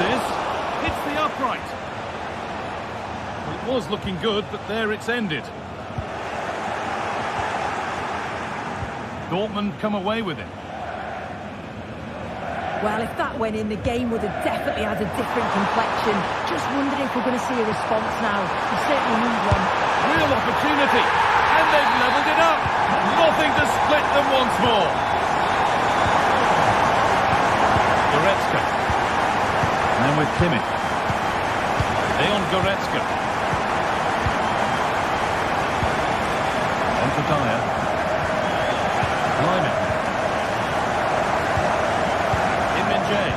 Hits the upright. Well, it was looking good, but there it's ended. Dortmund come away with it. Well, if that went in, the game would have definitely had a different complexion. Just wondering if we're going to see a response now. We certainly need one. Real opportunity. And they've levelled it up. Nothing to split them once more. Goretzka. And with Kimmich. Leon Goretzka. On to Dyer. Lyman. Kim Min-jae.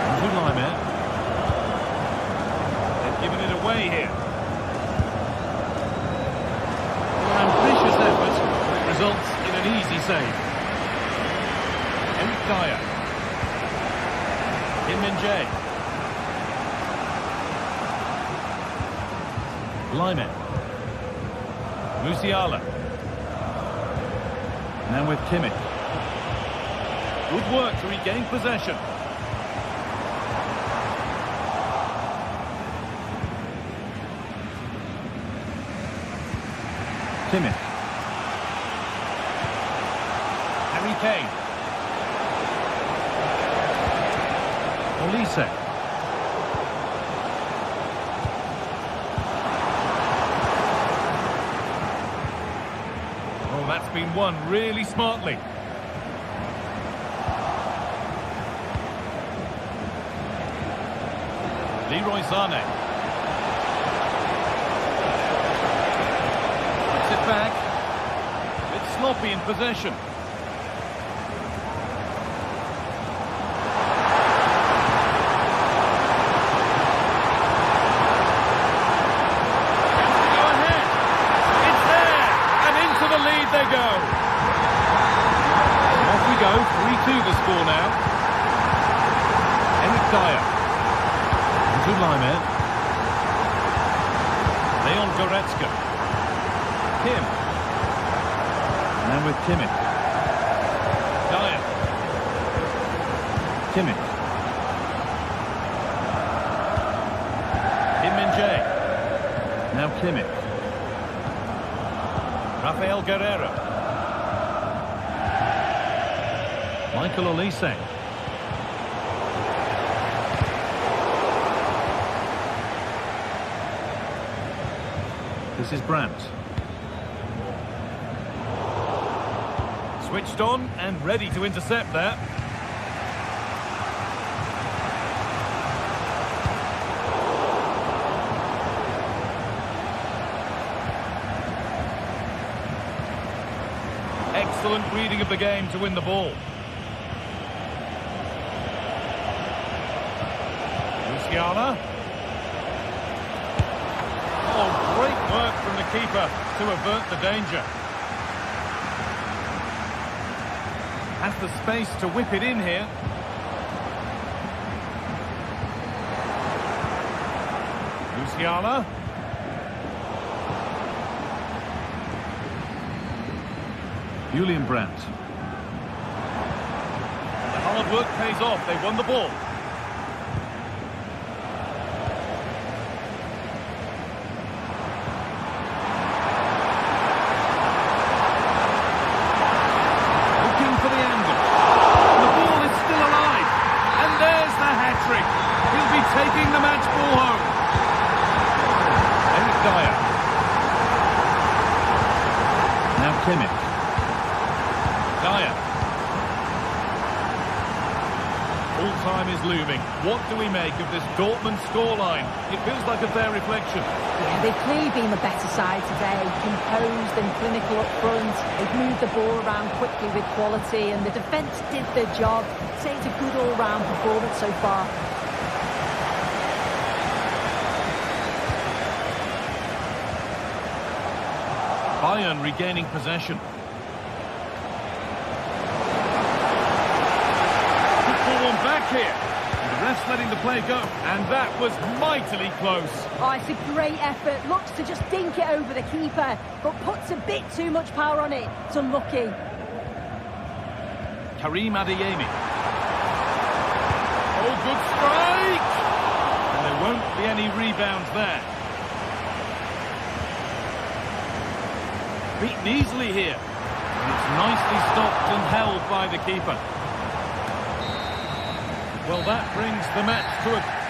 On to Lyman. They've given it away here. An ambitious effort that results in an easy save. Eric Dyer. Kim Min-jae. Lyman. Musiala. Now with Kimmich. Good work to regain possession. Kimmich. Harry Kane. Olise. Oh, that's been won really smartly. Leroy Sané. Puts it back. It's sloppy in possession. They go. Off we go, 3-2 the score now. Eric Dyer. To Lyman. Leon Goretzka. Kim. And then with Kimmich. Dyer. Kimmich. Kim Min-jae. Now Kimmich. Rafael Guerreiro. Michael Olise. This is Brandt. Switched on and ready to intercept there. Excellent reading of the game to win the ball. Musiala. work from the keeper to avert the danger. Has the space to whip it in here. Musiala. Julian Brandt. The hard work pays off. They won the ball. Looking for the angle. The ball is still alive. And there's the hat-trick. He'll be taking the match ball home. Eric Dyer. Now Kimmich. Dyer. All time is looming. What do we make of this Dortmund scoreline? It feels like a fair reflection. Yeah, they've clearly been the better side today, composed and clinical up front. They've moved the ball around quickly with quality, and the defence did their job. So it's a good all-round performance so far. Bayern regaining possession. Back here. And the ref's letting the play go. And that was mightily close. Oh, it's a great effort. Looks to just dink it over the keeper, but puts a bit too much power on it. It's unlucky. Karim Adeyemi. Oh, good strike! And there won't be any rebounds there. Beaten easily here. And it's nicely stopped and held by the keeper. Well, that brings the match to a...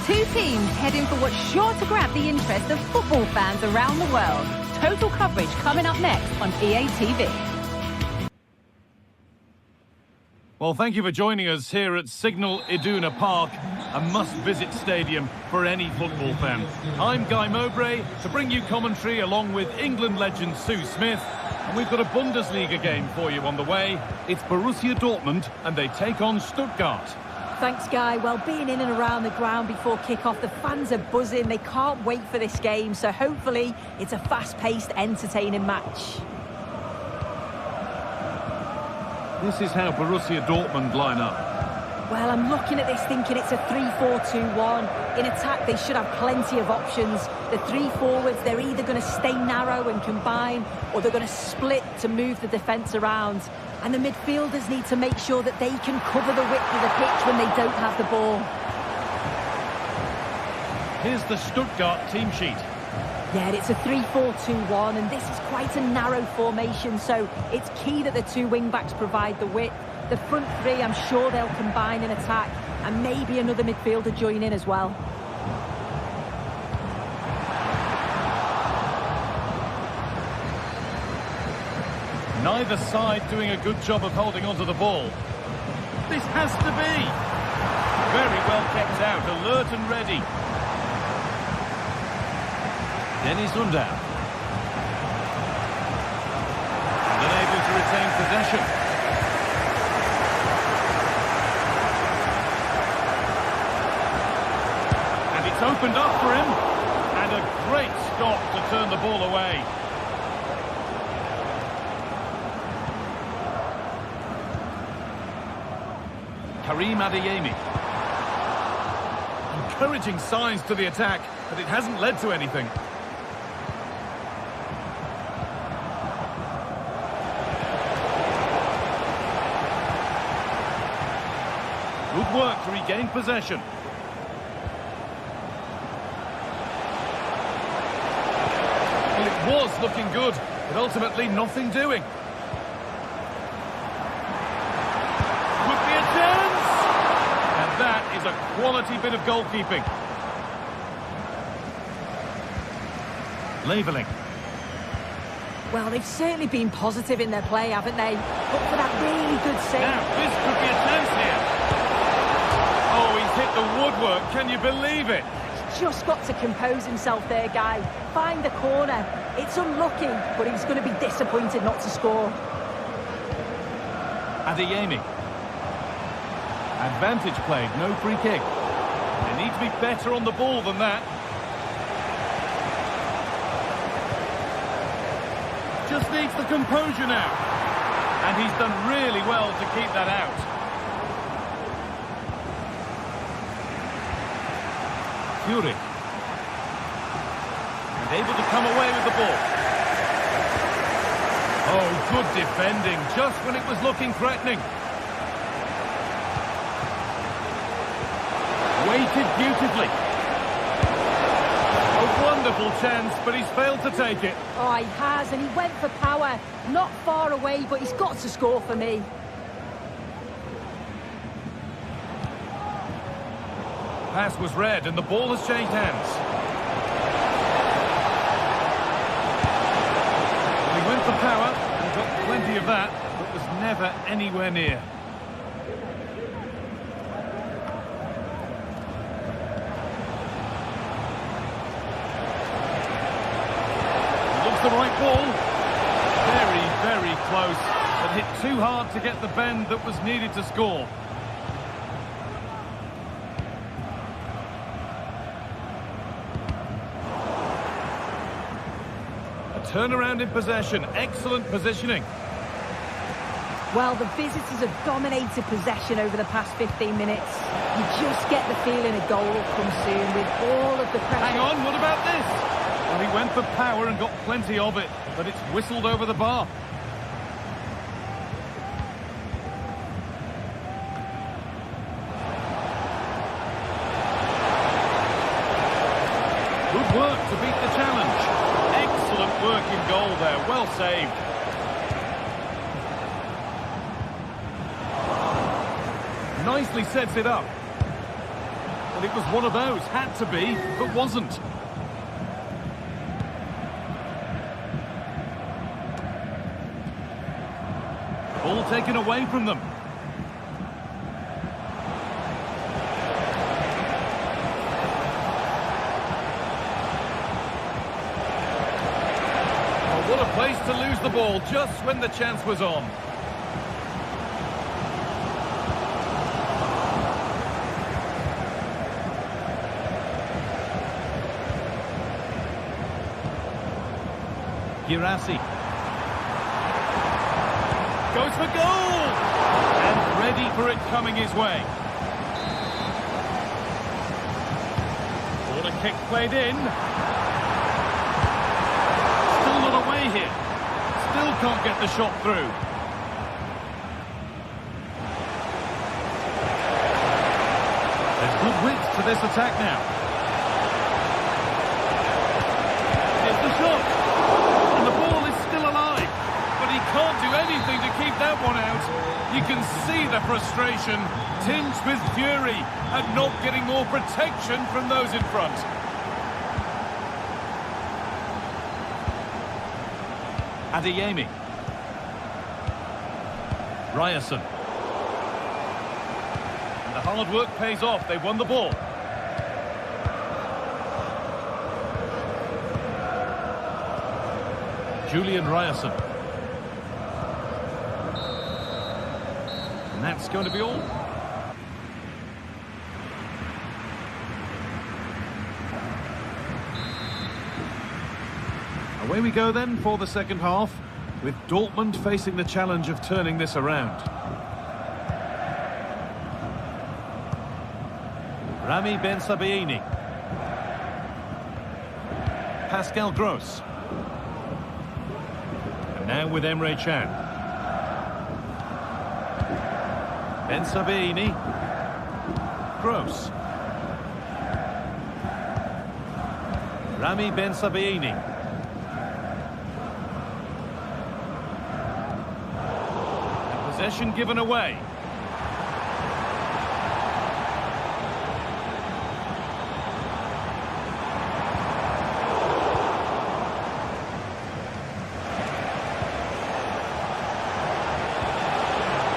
Two teams heading for what's sure to grab the interest of football fans around the world. Total coverage coming up next on EA TV. Well, thank you for joining us here at Signal Iduna Park, a must-visit stadium for any football fan. I'm Guy Mowbray to bring you commentary along with England legend Sue Smith. And we've got a Bundesliga game for you on the way. It's Borussia Dortmund and they take on Stuttgart. Thanks, Guy. Well, being in and around the ground before kick-off, the fans are buzzing. They can't wait for this game, so hopefully it's a fast-paced, entertaining match. This is how Borussia Dortmund line up. Well, I'm looking at this thinking it's a 3-4-2-1. In attack, they should have plenty of options. The three forwards, they're either going to stay narrow and combine, or they're going to split to move the defence around. And the midfielders need to make sure that they can cover the width of the pitch when they don't have the ball. Here's the Stuttgart team sheet. Yeah, it's a 3-4-2-1, and this is quite a narrow formation, so it's key that the two wing-backs provide the width. The front three, I'm sure they'll combine in attack, and maybe another midfielder join in as well. Neither side doing a good job of holding onto the ball. This has to be. Very well kept out, alert and ready. Dennis Undau. And unable to retain possession. And it's opened up for him. And a great stop to turn the ball away. Karim Adeyemi. Encouraging signs to the attack, but it hasn't led to anything. Good work to regain possession. Well, it was looking good, but ultimately nothing doing. That is a quality bit of goalkeeping. Labelling. Well, they've certainly been positive in their play, haven't they? But for that really good save. Now, this could be a chance here. Oh, he's hit the woodwork. Can you believe it? He's just got to compose himself there, guy. Find the corner. It's unlucky, but he's going to be disappointed not to score. Adeyemi. Advantage played, no free kick. They need to be better on the ball than that. Just needs the composure now. And he's done really well to keep that out. Fury. And able to come away with the ball. Oh, good defending, just when it was looking threatening. Waited beautifully. A wonderful chance, but he's failed to take it. Oh, he has, and he went for power. Not far away, but he's got to score for me. Pass was read, and the ball has changed hands. He went for power, and got plenty of that, but was never anywhere near. The right ball. Very, very close. But hit too hard to get the bend that was needed to score. A turnaround in possession. Excellent positioning. Well, the visitors have dominated possession over the past 15 minutes. You just get the feeling a goal will come soon with all of the pressure. Hang on, what about this? Well, he went for power and got plenty of it, but it's whistled over the bar. Good work to beat the challenge. Excellent work in goal there, well saved. Nicely sets it up. But it was one of those, had to be, but wasn't. Ball taken away from them. Oh, what a place to lose the ball just when the chance was on. Girassi. Goes for goal! And ready for it coming his way. Corner kick played in. Still not away here. Still can't get the shot through. There's good width to this attack now. Here's the shot. And the ball is still alive. But he can't do anything to keep that one out. You can see the frustration, tinged with fury, at not getting more protection from those in front. Adeyemi. Ryerson. And the hard work pays off. They won the ball. Julian Ryerson. And that's going to be all. Away we go then for the second half, with Dortmund facing the challenge of turning this around. Rami Ben Sabaini. Pascal Gross. And now with Emre Can. Ben Sabaini. Gross. Rami Ben Sabaini. Possession given away.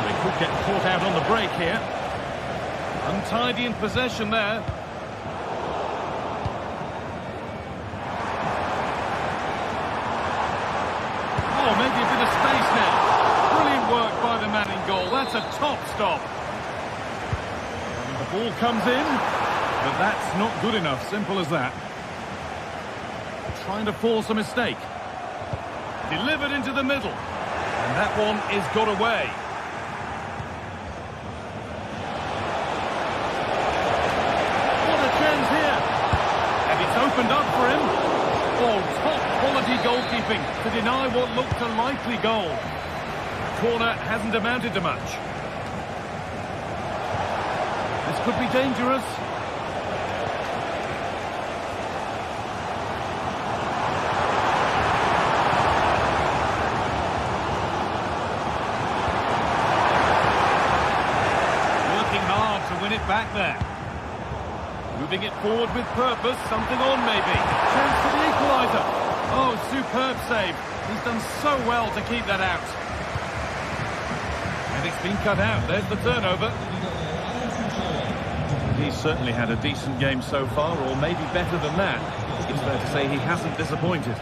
They could get caught out on the break here. Untidy in possession there. Oh, maybe a bit of space now. Brilliant work by the man in goal. That's a top stop. And the ball comes in, but that's not good enough. Simple as that. Trying to force a mistake. Delivered into the middle. And that one is got away. What a chance here. And it's opened up for him. Oh, top quality goalkeeping to deny what looked a likely goal. Corner hasn't amounted to much. This could be dangerous. Working hard to win it back there. Moving it forward with purpose, something on maybe. Chance for the equaliser. Oh, superb save. He's done so well to keep that out. It's been cut out. There's the turnover. He's certainly had a decent game so far, or maybe better than that. It's fair to say he hasn't disappointed.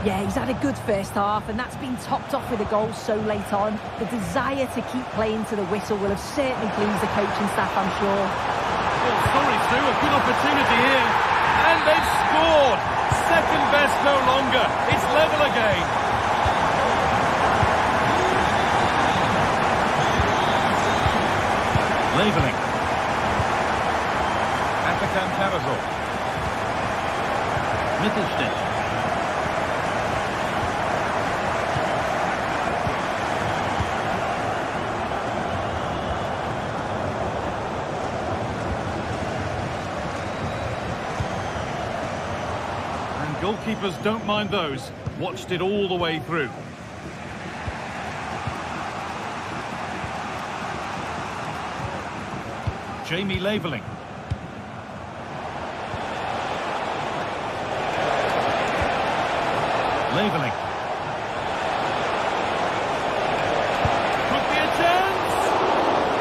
Yeah, he's had a good first half, and that's been topped off with a goal so late on. The desire to keep playing to the whistle will have certainly pleased the coaching staff, I'm sure. Oh, sorry, Sue, a good opportunity here. And they've scored! Second best no longer. It's level again. Labelling. Atakan Tarazov. Mittelstädt. And goalkeepers don't mind those. Watched it all the way through. Jamie Labelling. Labelling. Could be a chance!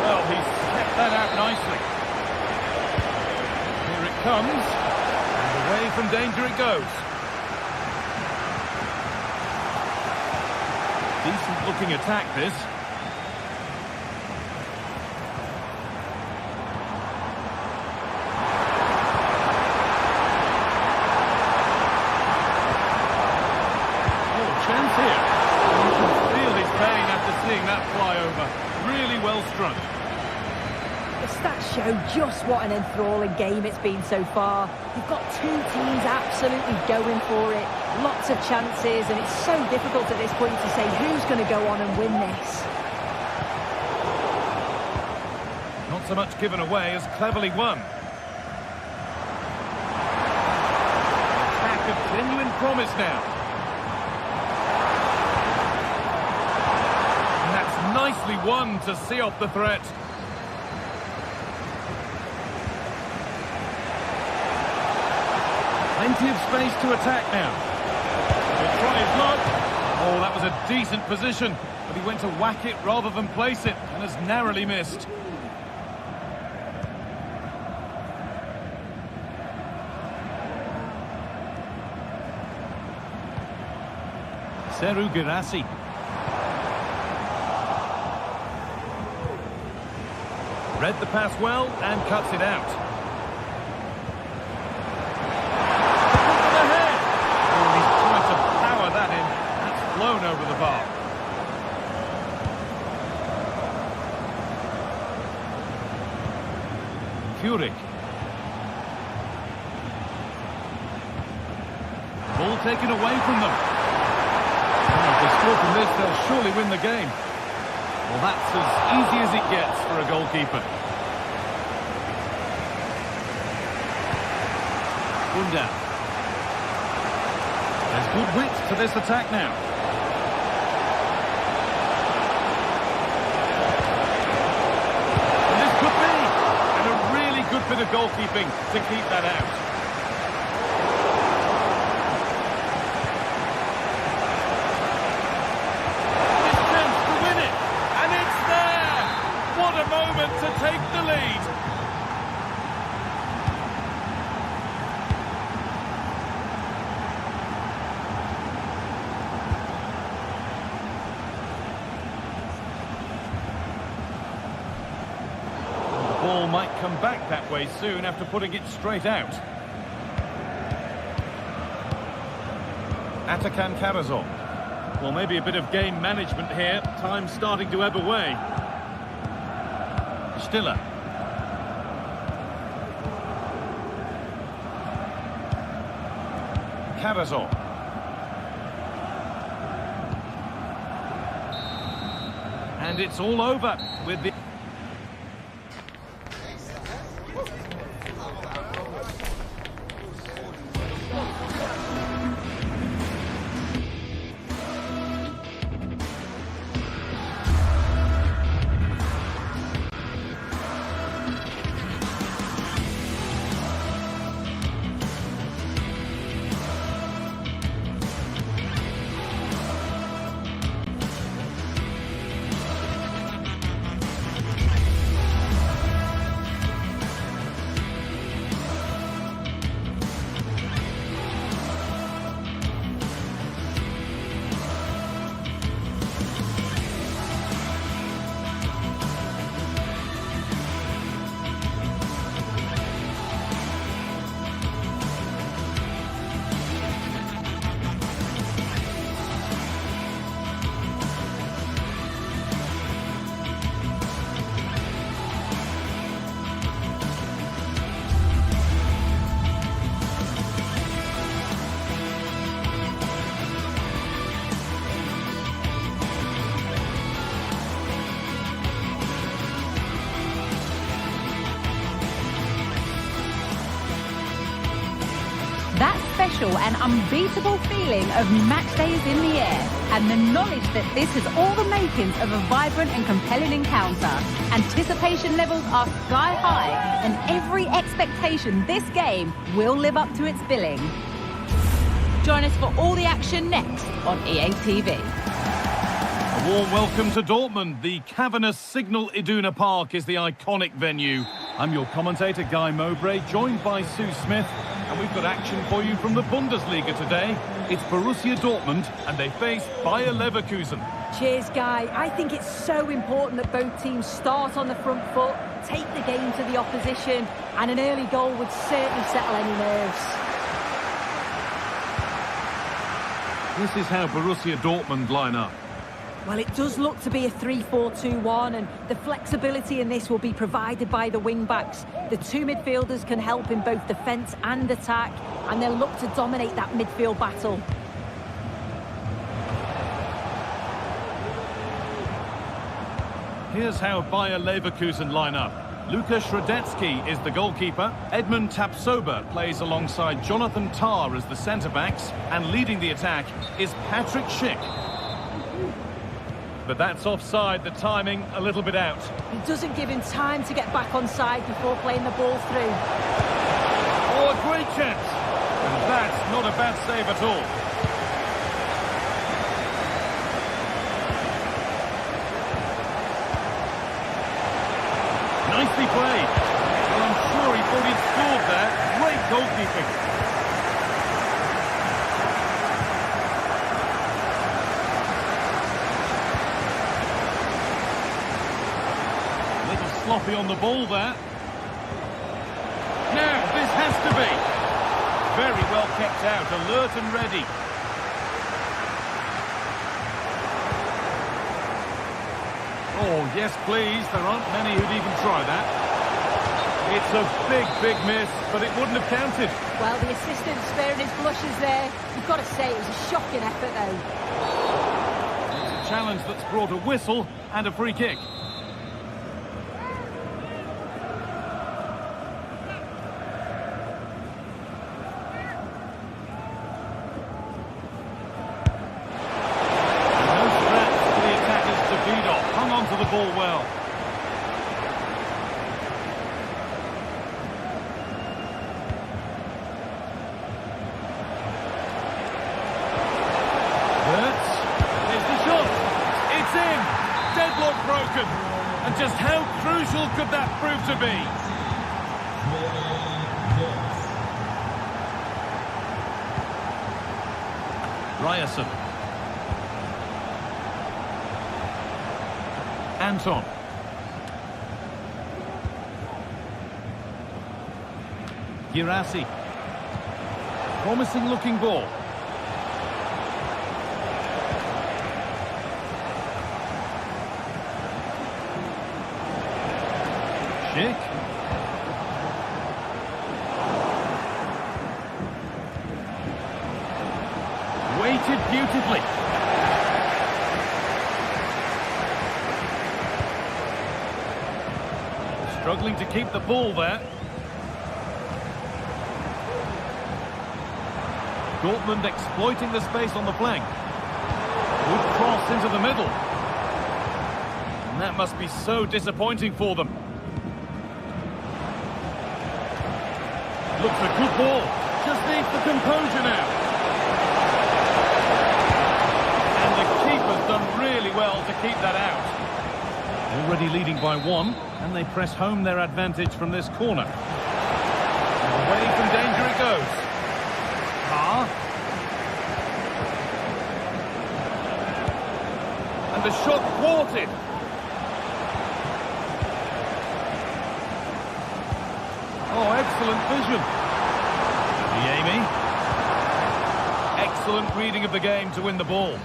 Well, he's kept that out nicely. Here it comes. And away from danger it goes. Decent looking attack, this. Strung. The stats show just what an enthralling game it's been so far. You've got two teams absolutely going for it. Lots of chances, and it's so difficult at this point to say who's going to go on and win this. Not so much given away as cleverly won. Attack of genuine promise now. Nicely won to see off the threat. Plenty of space to attack now. He'll try his luck. Oh, that was a decent position. but he went to whack it rather than place it and has narrowly missed. Seru Girassi. Read the pass well and cuts it out. Ahead. Oh, he's trying to power that in. That's flown over the bar. Furyk. Ball taken away from them. If they score from this, they'll surely win the game. Well, that's as easy as it gets for a goalkeeper. Bunda. There's good width to this attack now. And this could be. And a really good bit of goalkeeping to keep that out. To take the lead. The ball might come back that way soon after putting it straight out. Atakan Karazor. Well, maybe a bit of game management here. Time's starting to ebb away. Stiller. Karazor. And it's all over with the... That special and unbeatable feeling of match days in the air, and the knowledge that this has all the makings of a vibrant and compelling encounter. Anticipation levels are sky high, and every expectation this game will live up to its billing. Join us for all the action next on EA TV. A warm welcome to Dortmund. The cavernous Signal Iduna Park is the iconic venue. I'm your commentator, Guy Mowbray, joined by Sue Smith. And we've got action for you from the Bundesliga today. It's Borussia Dortmund, and they face Bayer Leverkusen. Cheers, Guy. I think it's so important that both teams start on the front foot, take the game to the opposition, and an early goal would certainly settle any nerves. This is how Borussia Dortmund line up. Well, it does look to be a 3-4-2-1, and the flexibility in this will be provided by the wing-backs. The two midfielders can help in both defence and attack, and they'll look to dominate that midfield battle. Here's how Bayer Leverkusen line up. Lukas Hradecky is the goalkeeper. Edmund Tapsoba plays alongside Jonathan Tah as the centre-backs, and leading the attack is Patrick Schick. But that's offside, the timing a little bit out. It doesn't give him time to get back on side before playing the ball through. Oh, a great chance. And that's not a bad save at all. sloppy on the ball there. Now, this has to be. Very well kept out, alert and ready. Oh, yes, please. There aren't many who'd even try that. It's a big, big miss, but it wouldn't have counted. Well, the assistant's sparing his blushes there. You've got to say it was a shocking effort, though. It's a challenge that's brought a whistle and a free kick. The ball well. Hurts. There's the shot. It's in. Deadlock broken. And just how crucial could that prove to be? Ryerson. Anton. Girassi. Promising looking ball. Schick. Weighted beautifully. Struggling to keep the ball there. Dortmund exploiting the space on the flank. Good cross into the middle. And that must be so disappointing for them. Looks a good ball. Just needs the composure now. And the keeper's done really well to keep that out. Already leading by one, and they press home their advantage from this corner. And away from danger it goes. Carr. And the shot thwarted. Oh, excellent vision. Niemi. Excellent reading of the game to win the ball.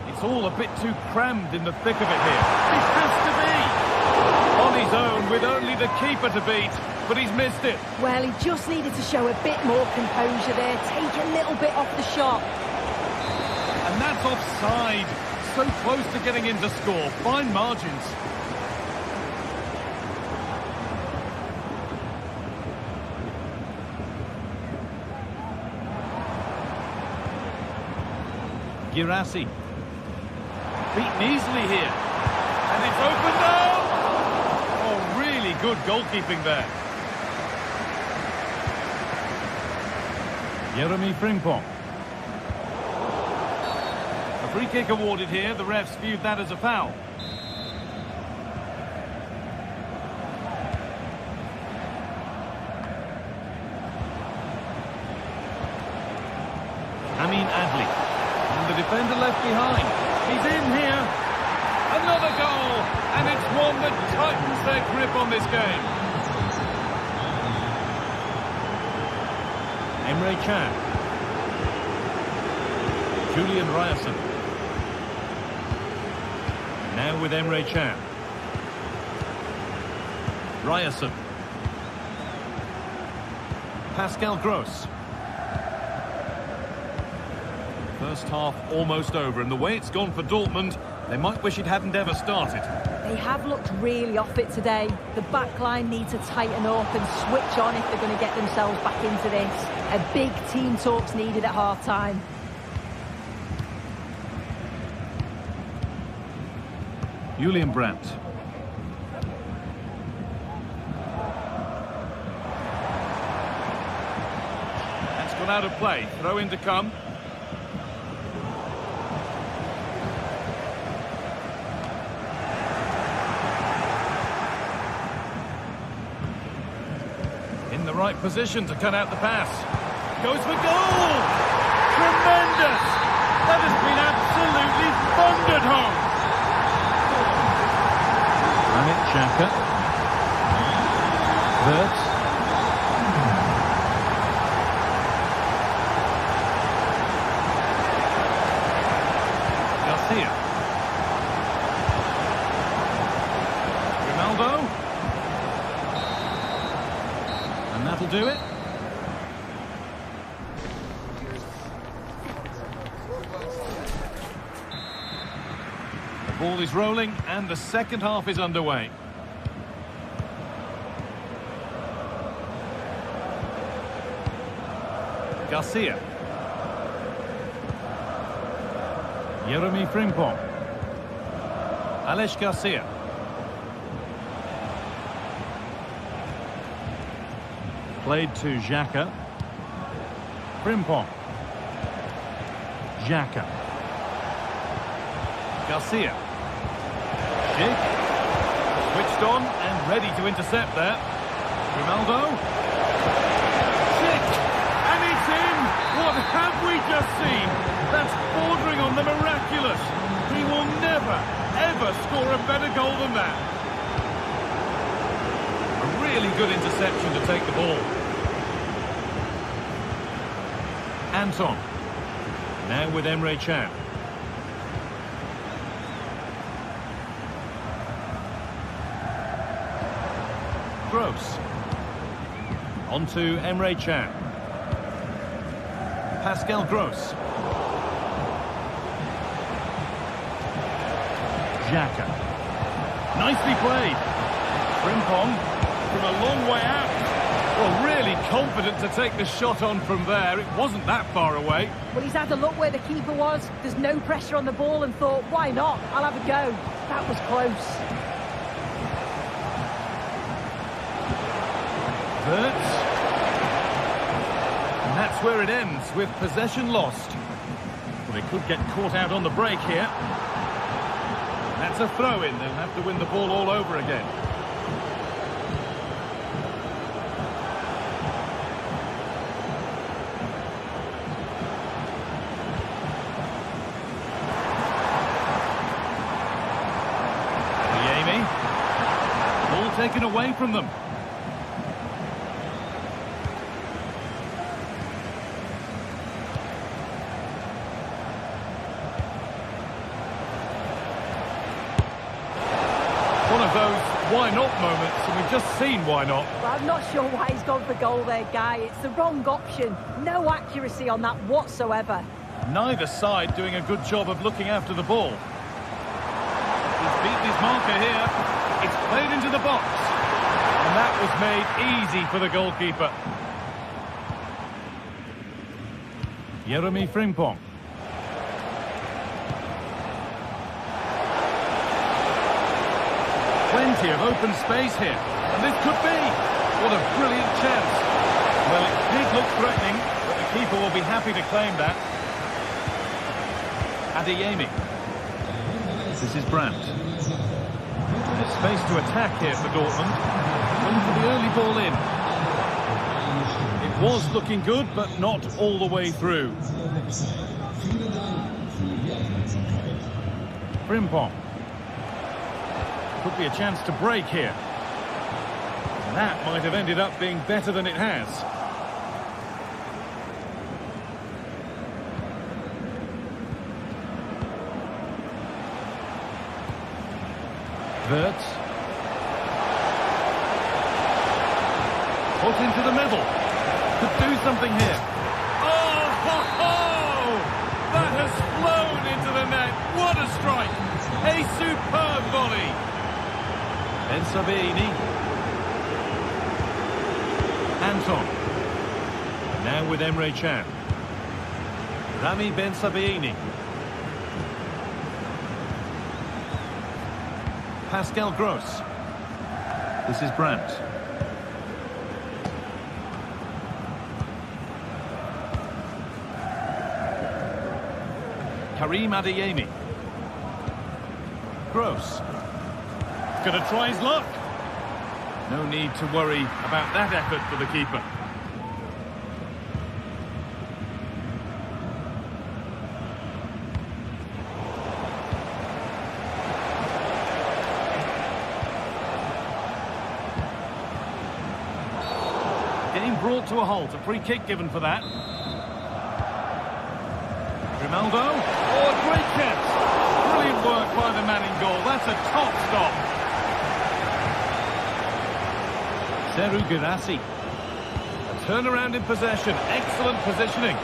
It's all a bit too crammed in the thick of it here. It has to be! On his own, with only the keeper to beat, but he's missed it. Well, he just needed to show a bit more composure there, take a little bit off the shot. And that's offside. So close to getting in to score. Fine margins. Girassi. Beaten easily here. And it's open now! Oh, really good goalkeeping there. Jeremy Frimpong. A free kick awarded here. The refs viewed that as a foul. Amin Adli. And the defender left behind. He's in here. Another goal. And it's one that tightens their grip on this game. Emre Can. Julian Ryerson. Now with Emre Can. Ryerson. Pascal Gross. First half almost over, and the way it's gone for Dortmund, they might wish it hadn't ever started. They have looked really off it today. The back line needs to tighten up and switch on if they're going to get themselves back into this. A big team talk's needed at half-time. Julian Brandt. That's gone out of play. Throw in to come. In the right position to cut out the pass. Goes for goal! Tremendous! That has been absolutely thundered home. Granit Xhaka. Wirtz. Garcia. Ronaldo. And that'll do it. The ball is rolling and the second half is underway. Garcia. Jeremy Frimpong. Alex Garcia. Played to Xhaka. Frimpong. Xhaka. Garcia. Schick. Switched on and ready to intercept there. Ronaldo. Schick. And it's in. What have we just seen? That's bordering on the miraculous. He will never, ever score a better goal than that. A really good interception to take the ball. Anton. Now with Emre Can. Gross. On to Emre Can. Pascal Gross. Xhaka. Nicely played. Frimpong from a long way out. Well, really confident to take the shot on from there. It wasn't that far away. Well, he's had a look where the keeper was. There's no pressure on the ball and thought, why not? I'll have a go. That was close. Wirtz. And that's where it ends, with possession lost. Well, they could get caught out on the break here. That's a throw-in. They'll have to win the ball all over again. Ball taken away from them. One of those why not moments, and we've just seen why not. Well, I'm not sure why he's gone for goal there, Guy. It's the wrong option. No accuracy on that whatsoever. Neither side doing a good job of looking after the ball. He's beaten his marker here. It's played into the box. And that was made easy for the goalkeeper. Jeremy Frimpong. Plenty of open space here. And this could be. What a brilliant chance. Well, it did look threatening, but the keeper will be happy to claim that. Adeyemi. This is Brandt. There's space to attack here for Dortmund. Going for the early ball in. It was looking good, but not all the way through. Frimpong. Could be a chance to break here. That might have ended up being better than it has. Wirtz. Put into the middle. Could do something here. Oh, ho, ho! That has flown into the net. What a strike! A superb volley. Ben Sabini. Anton. Now with Emre Can. Rami Ben Sabini. Pascal Gross. This is Brandt. Karim Adeyemi. Gross. Gonna try his luck. No need to worry about that effort for the keeper. Game brought to a halt. A free kick given for that. Ronaldo. Oh, a great catch. Brilliant work by the man in goal. That's a top stop. Seru Girassi. A turnaround in possession. Excellent positioning.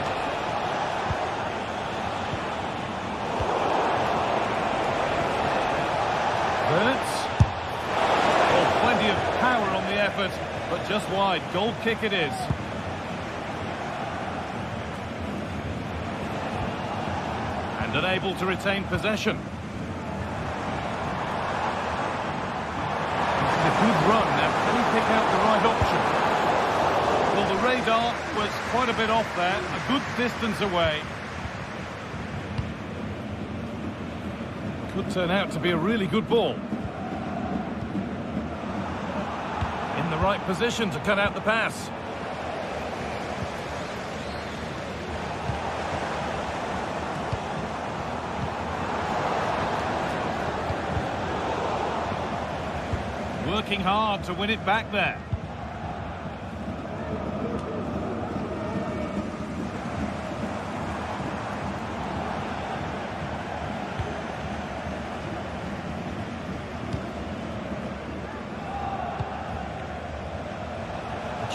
Oh, plenty of power on the effort, but just wide. Goal kick it is. And unable to retain possession. This is a good run. Now, can he pick out the right option? Well, the radar was quite a bit off there. A good distance away. Could turn out to be a really good ball. In the right position to cut out the pass. Working hard to win it back there.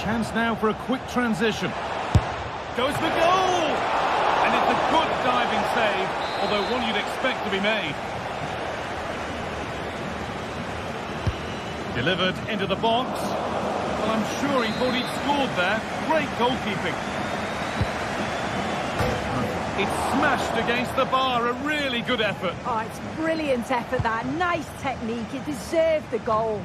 Chance now for a quick transition. Goes for goal! And it's a good diving save, although one you'd expect to be made. Delivered into the box. Well, I'm sure he thought he'd scored there. Great goalkeeping. It's smashed against the bar. A really good effort. Oh, it's brilliant effort, that. Nice technique. It deserved the goal.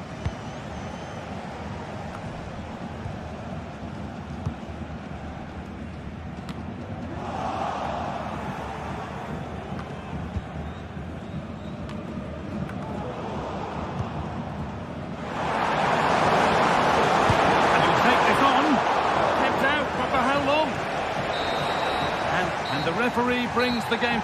The referee brings the game.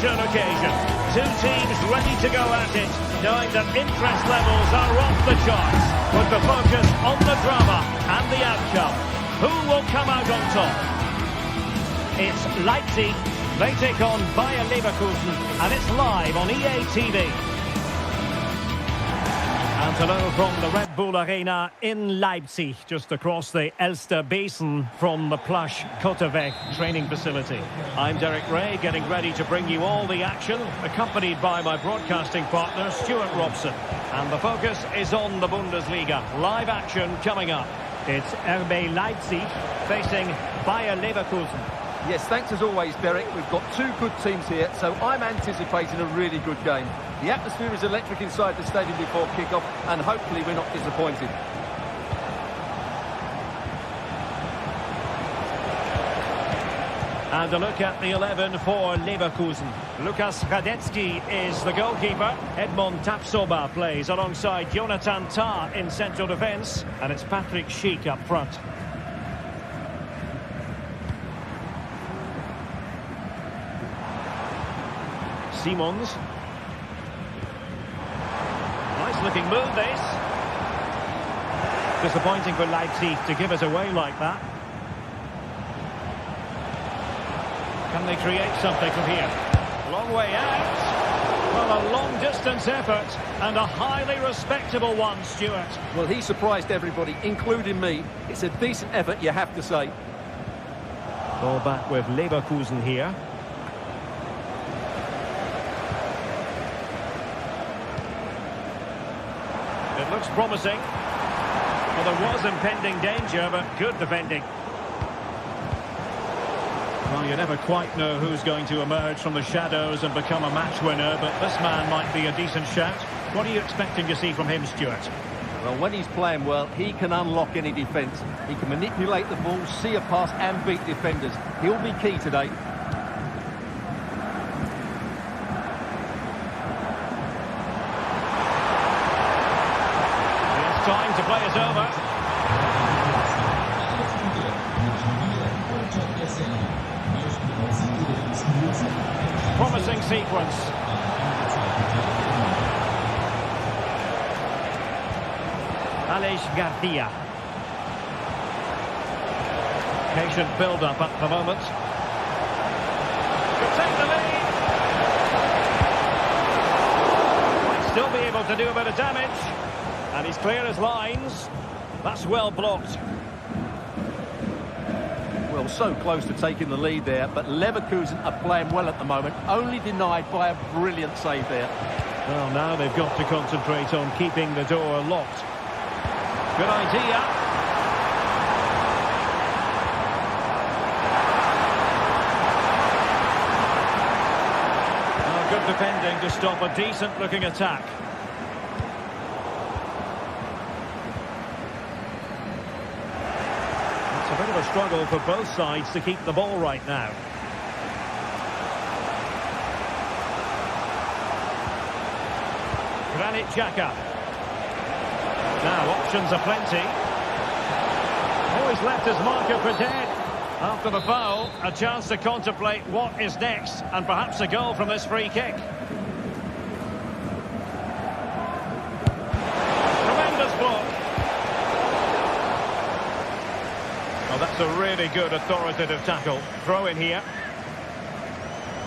opportune occasion. Two teams ready to go at it, knowing that interest levels are off the charts, with the focus on the drama and the outcome. Who will come out on top? It's Leipzig. They take on Bayer Leverkusen, and it's live on EA TV. And hello from the Red Bull Arena in Leipzig, just across the Elster Basin from the plush Kotterweg training facility. I'm Derek Ray, getting ready to bring you all the action, accompanied by my broadcasting partner, Stuart Robson. And the focus is on the Bundesliga. Live action coming up. It's RB Leipzig facing Bayer Leverkusen. Yes, thanks as always, Derek. We've got two good teams here, so I'm anticipating a really good game. The atmosphere is electric inside the stadium before kick-off, and hopefully we're not disappointed. And a look at the 11 for Leverkusen. Lukas Radetzky is the goalkeeper. Edmond Tapsoba plays alongside Jonathan Tah in central defence. And it's Patrick Schick up front. Simons. Nice looking move, this. Disappointing for Leipzig to give it away like that. Can they create something from here? Long way out. Well, a long-distance effort and a highly respectable one, Stuart. Well, he surprised everybody, including me. It's a decent effort, you have to say. Ball back with Leverkusen here. It looks promising. Well, there was impending danger, but good defending. Well, you never quite know who's going to emerge from the shadows and become a match winner, but this man might be a decent shout. What are you expecting to see from him, Stuart? Well, when he's playing well, he can unlock any defence. He can manipulate the ball, see a pass and beat defenders. He'll be key today. It's time to play it over. Promising sequence. Aleix Garcia. Patient build-up at the moment. Could take the lead. Might still be able to do a bit of damage. And he's clear as lines. That's well blocked. Well, so close to taking the lead there, but Leverkusen are playing well at the moment, only denied by a brilliant save there. Well, now they've got to concentrate on keeping the door locked. Good idea. Oh, good defending to stop a decent-looking attack. A bit of a struggle for both sides to keep the ball right now. Granit Xhaka. Now options are plenty. Always left his marker for dead. After the foul, a chance to contemplate what is next, and perhaps a goal from this free kick. Tremendous block. Well, that's a really good authoritative tackle. Throw in here.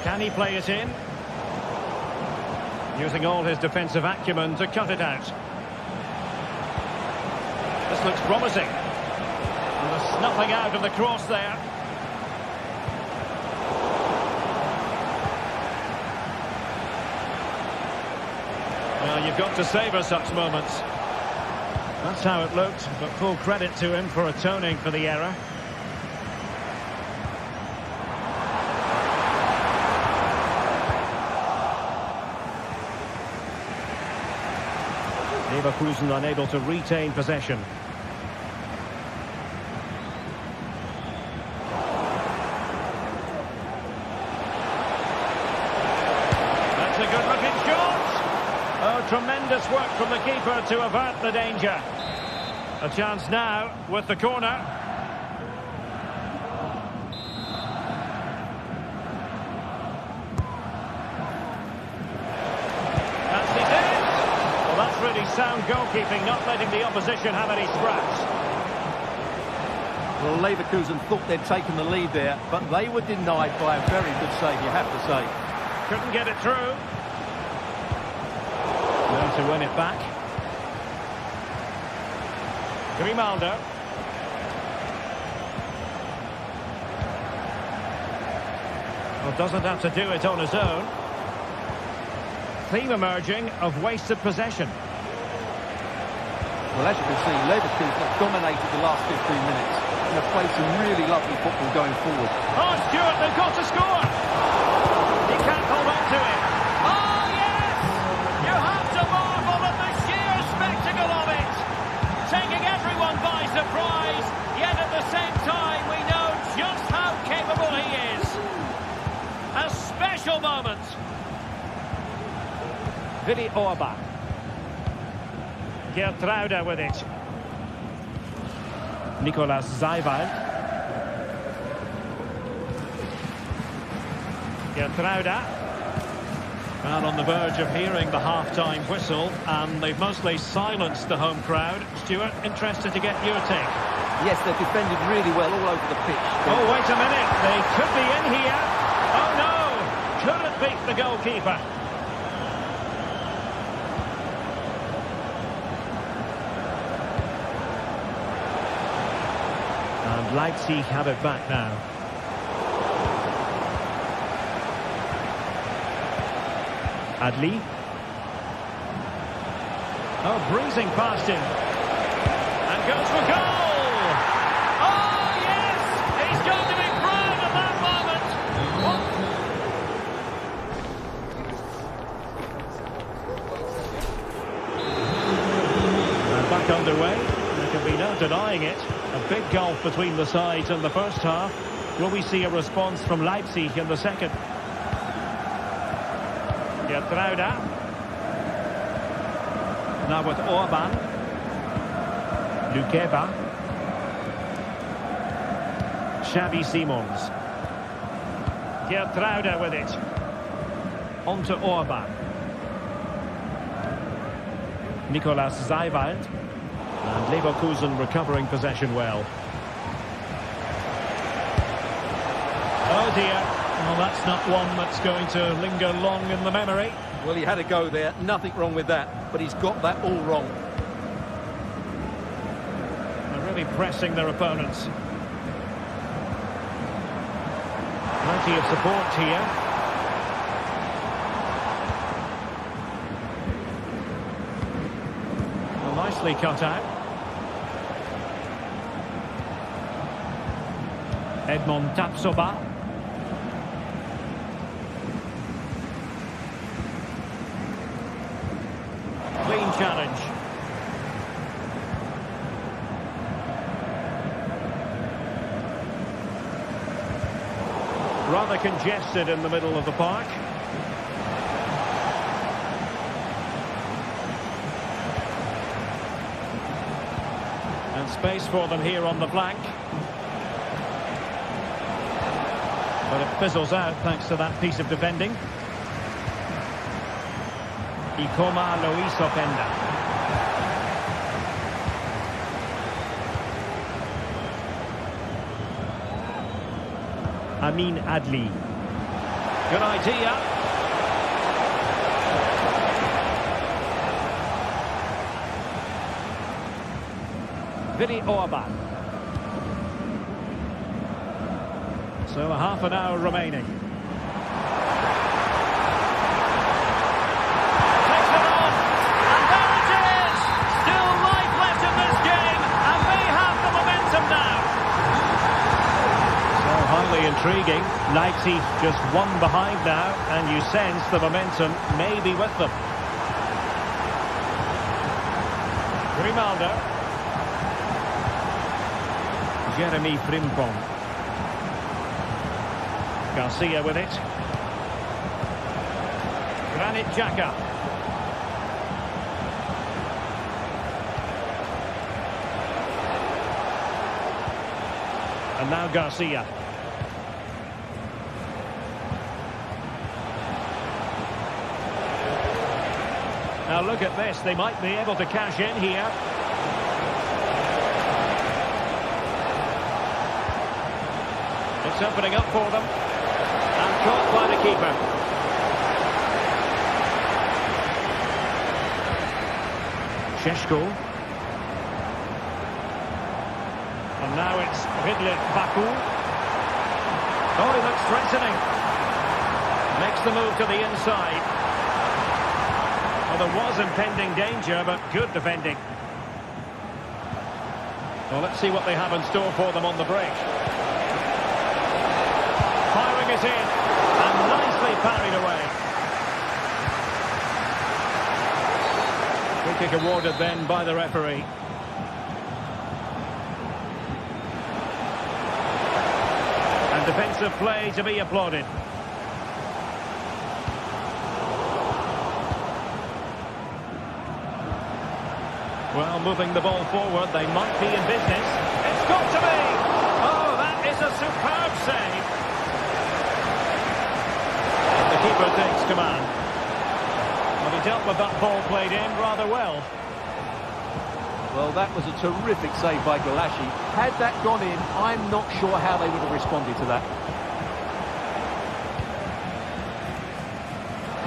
Can he play it in? Using all his defensive acumen to cut it out. This looks promising. And the snuffing out of the cross there. Well, you've got to savour such moments. That's how it looked, but full credit to him for atoning for the error. Leverkusen unable to retain possession. That's a good-looking shot! Oh, tremendous work from the keeper to avert the danger. A chance now with the corner. sound goalkeeping, not letting the opposition have any scraps. Well, Leverkusen thought they'd taken the lead there, but they were denied by a very good save, you have to say. Couldn't get it through. Going to win it back. Grimaldo. Well, doesn't have to do it on his own. Theme emerging of wasted possession. Well, as you can see, Leverkusen have dominated the last 15 minutes and have played some really lovely football going forward. Oh, Stewart, they've got to score! He can't hold on to it. Oh, yes! You have to marvel at the sheer spectacle of it! Taking everyone by surprise, yet at the same time we know just how capable he is. A special moment. Willy Orban. Geertruida with it. Nicolas Zijwald. Geertruida. And on the verge of hearing the half-time whistle, and they've mostly silenced the home crowd. Stuart, interested to get your take. Yes, they've defended really well all over the pitch. Oh, wait a minute. They could be in here. Oh, no. Couldn't beat the goalkeeper. And Leipzig have it back now. Adli. Oh, breezing past him. And goes for goal! Oh, yes! He's going to be proud of that moment. And back underway. There can be no denying it. A big gulf between the sides in the first half. Will we see a response from Leipzig in the second? Geertruida. Now with Orban. Lukeba. Xavi Simons. Geertruida with it. On to Orban. Nicolas Zijwald. And Leverkusen recovering possession well. Oh dear. Well, that's not one that's going to linger long in the memory. Well, he had a go there. Nothing wrong with that. But he's got that all wrong. They're really pressing their opponents. Plenty of support here. Well, nicely cut out. Edmond Tapsoba. Clean challenge. Rather congested in the middle of the park. And space for them here on the flank. But it fizzles out thanks to that piece of defending. Ikoma Luis Openda. Amin Adli. Good idea. Willy Orban. So a half an hour remaining. Takes it on, and there it is! Still life left in this game, and they have the momentum now. So highly intriguing. Leipzig just one behind now, and you sense the momentum may be with them. Grimaldo. Jeremy Frimpong. Garcia with it. Granit Xhaka. And now Garcia. Now look at this, they might be able to cash in here. It's opening up for them. And caught by the keeper. Sheshko. And now it's Ridlet Baku. Oh, he looks threatening. Makes the move to the inside. Well, there was impending danger, but good defending. Well, let's see what they have in store for them on the break. Firing it in, and nicely parried away. Free kick awarded then by the referee. And defensive play to be applauded. Well, moving the ball forward, they might be in business. It's got to be! Oh, that is a superb save. The keeper takes command. Well, he dealt with that ball played in rather well. Well, that was a terrific save by Golashi. Had that gone in, I'm not sure how they would have responded to that.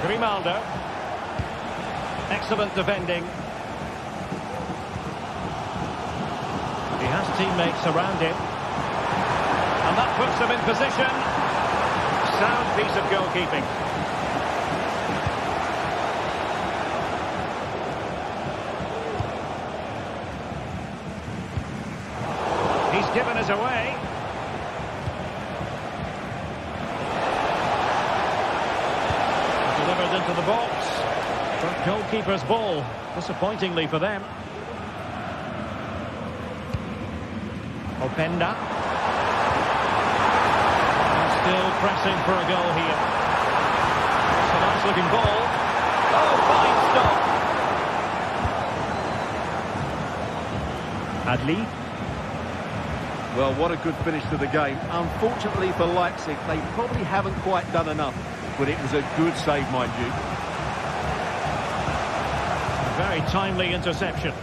Grimaldo. Excellent defending. He has teammates around him. And that puts them in position. Sound piece of goalkeeping. He's given us away. Delivered into the box. But goalkeeper's ball, disappointingly for them. Openda. And still pressing for a goal here. It's a nice looking ball. Oh, fine stop. Adli. Well, what a good finish to the game. Unfortunately for Leipzig, they probably haven't quite done enough, but it was a good save, mind you. A very timely interception.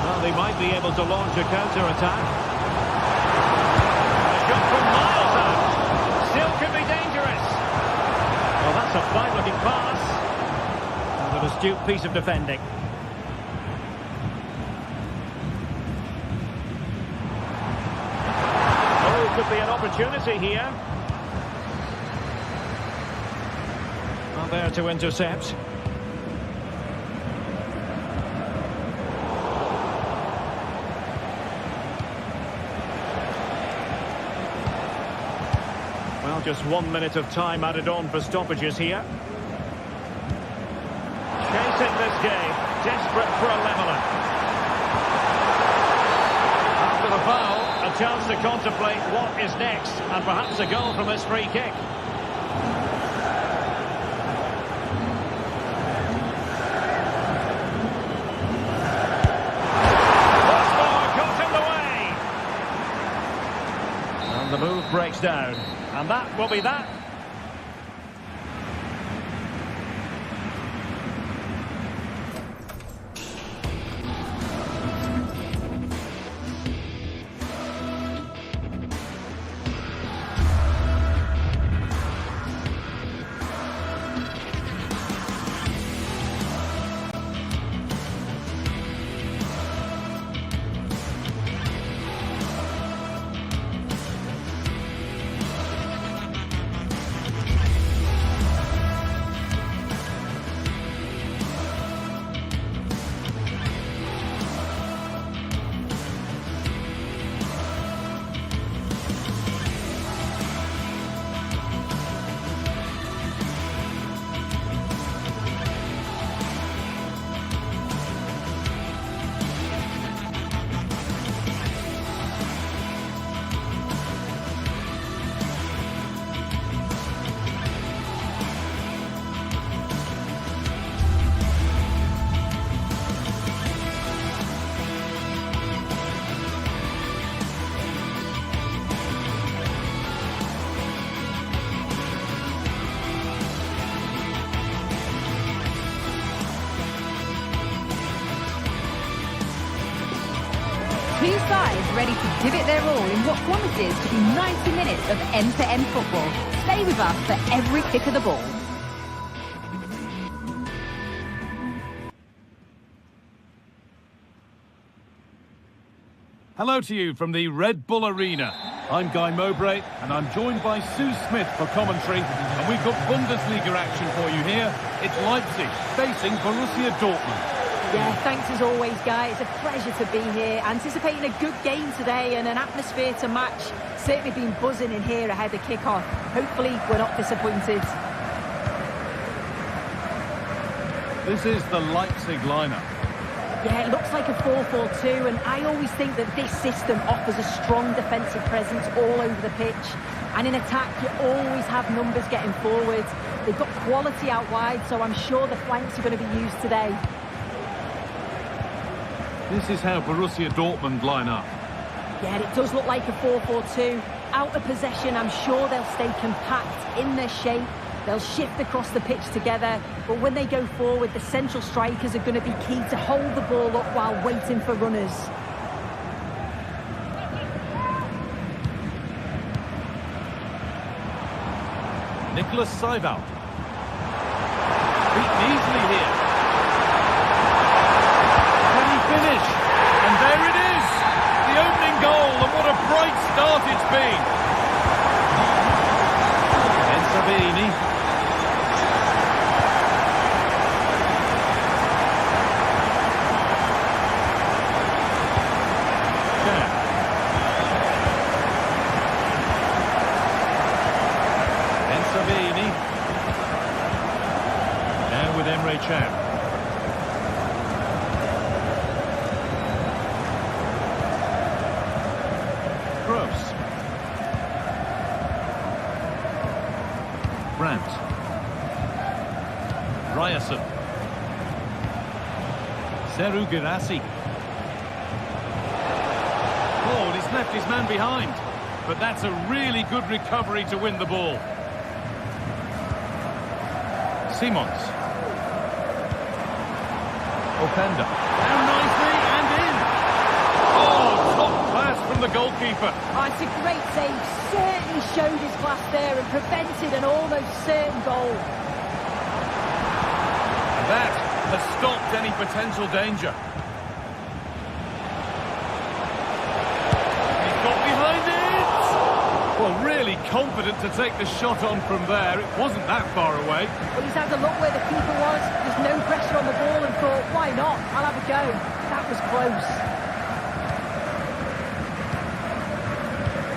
Well, they might be able to launch a counter-attack. A shot from miles out. Still could be dangerous. Well, that's a fine-looking pass. And an astute piece of defending. Oh, could be an opportunity here. Well, there to intercept. Well, just 1 minute of time added on for stoppages here. Chasing this game, desperate for a leveller. After the foul, a chance to contemplate what is next, and perhaps a goal from this free kick. Got in the way. And the move breaks down. And that will be that. Two sides ready to give it their all in what promises to be 90 minutes of end-to-end football. Stay with us for every kick of the ball. Hello to you from the Red Bull Arena. I'm Guy Mowbray, and I'm joined by Sue Smith for commentary. And we've got Bundesliga action for you here. It's Leipzig facing Borussia Dortmund. Yeah, thanks as always, Guy. It's a pleasure to be here. Anticipating a good game today and an atmosphere to match. Certainly been buzzing in here ahead of kick-off. Hopefully, we're not disappointed. This is the Leipzig lineup. Yeah, it looks like a 4-4-2, and I always think that this system offers a strong defensive presence all over the pitch. And in attack, you always have numbers getting forward. They've got quality out wide, so I'm sure the flanks are going to be used today. This is how Borussia Dortmund line up. Yeah, it does look like a 4-4-2. Out of possession, I'm sure they'll stay compact in their shape. They'll shift across the pitch together, but when they go forward, the central strikers are going to be key to hold the ball up while waiting for runners. Nicholas Seibold. Beaten easily here. Can he finish? And there it is! The opening goal, and what a bright start it's been! And Savini. Now with Emre Can. Gross. Brandt. Ryerson. Seru Girassi. Oh, and he's left his man behind. But that's a really good recovery to win the ball. Simons. Openda. Down nicely and in. Oh, top class from the goalkeeper. Oh, it's a great save. Certainly showed his class there and prevented an almost certain goal. That has stopped any potential danger. He's got behind it. Well, really confident to take the shot on from there. It wasn't that far away. Well, he's had a look where the keeper was. There's no pressure on the ball and thought, why not? I'll have a go. That was close.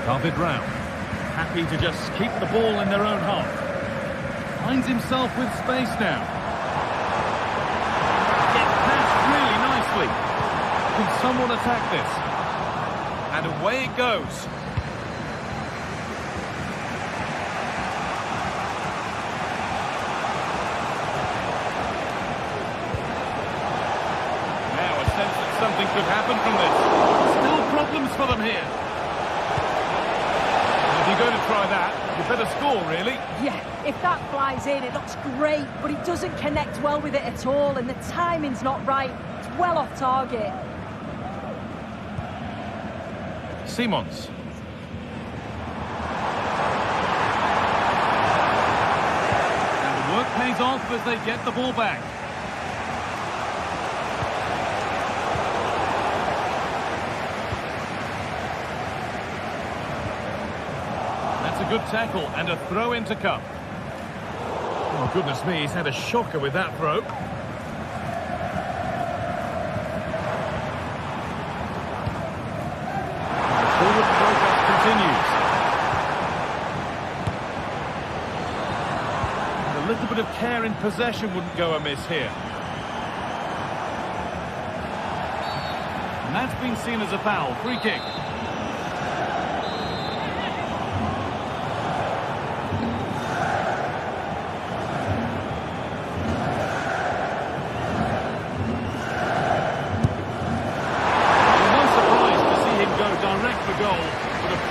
David Rao, happy to just keep the ball in their own half. Finds himself with space now. Gets past really nicely. Can someone attack this? And away it goes. Something could happen from this. Still problems for them here. If you're going to try that, you better score, really. Yeah, if that flies in, it looks great, but it doesn't connect well with it at all, and the timing's not right. It's well off target. Simons. And the work pays off as they get the ball back. A good tackle and a throw in to come. Oh, goodness me, he's had a shocker with that throw. The forward progress continues. And a little bit of care in possession wouldn't go amiss here. And that's been seen as a foul. Free kick.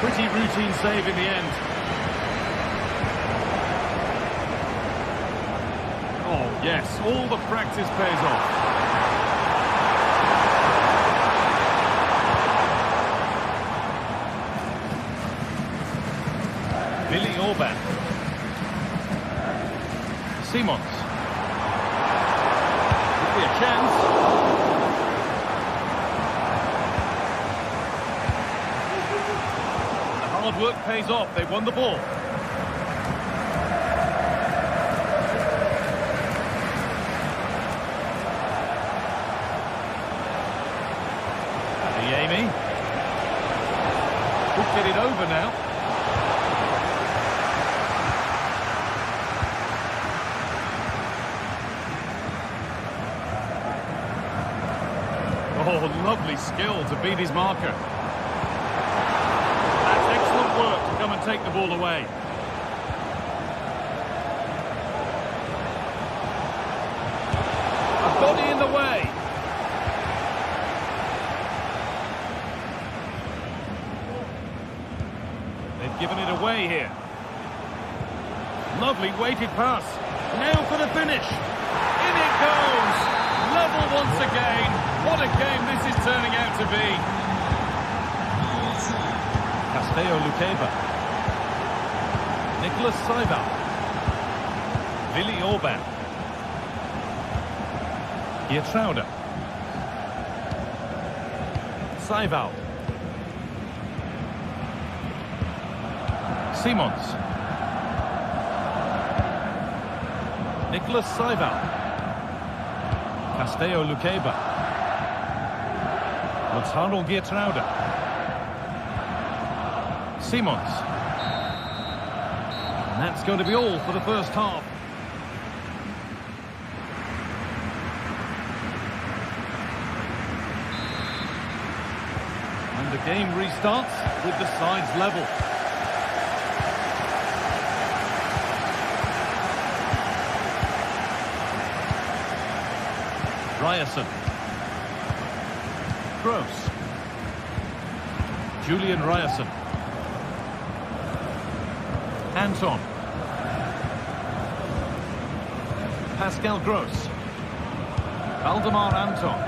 Pretty routine save in the end. Oh, yes, all the practice pays off. Simons. Could be a chance. The hard work pays off. They've won the ball. Amy. Could get it over now. Oh, lovely skill to beat his marker. That's excellent work to come and take the ball away. A body in the way. They've given it away here. Lovely weighted pass. Now for the finish. In it goes. Level once again. What a game this is turning out to be. Castello Luqueba. Nicholas Saival. Willi Orban. Geertruida. Saival. Simons. Nicholas Saival. Castello Luqueba. Lautaro Geertruida. Simons. And that's going to be all for the first half. And the game restarts with the sides level. Ryerson. Gross. Julian Ryerson. Anton. Pascal Gross. Valdemar Anton.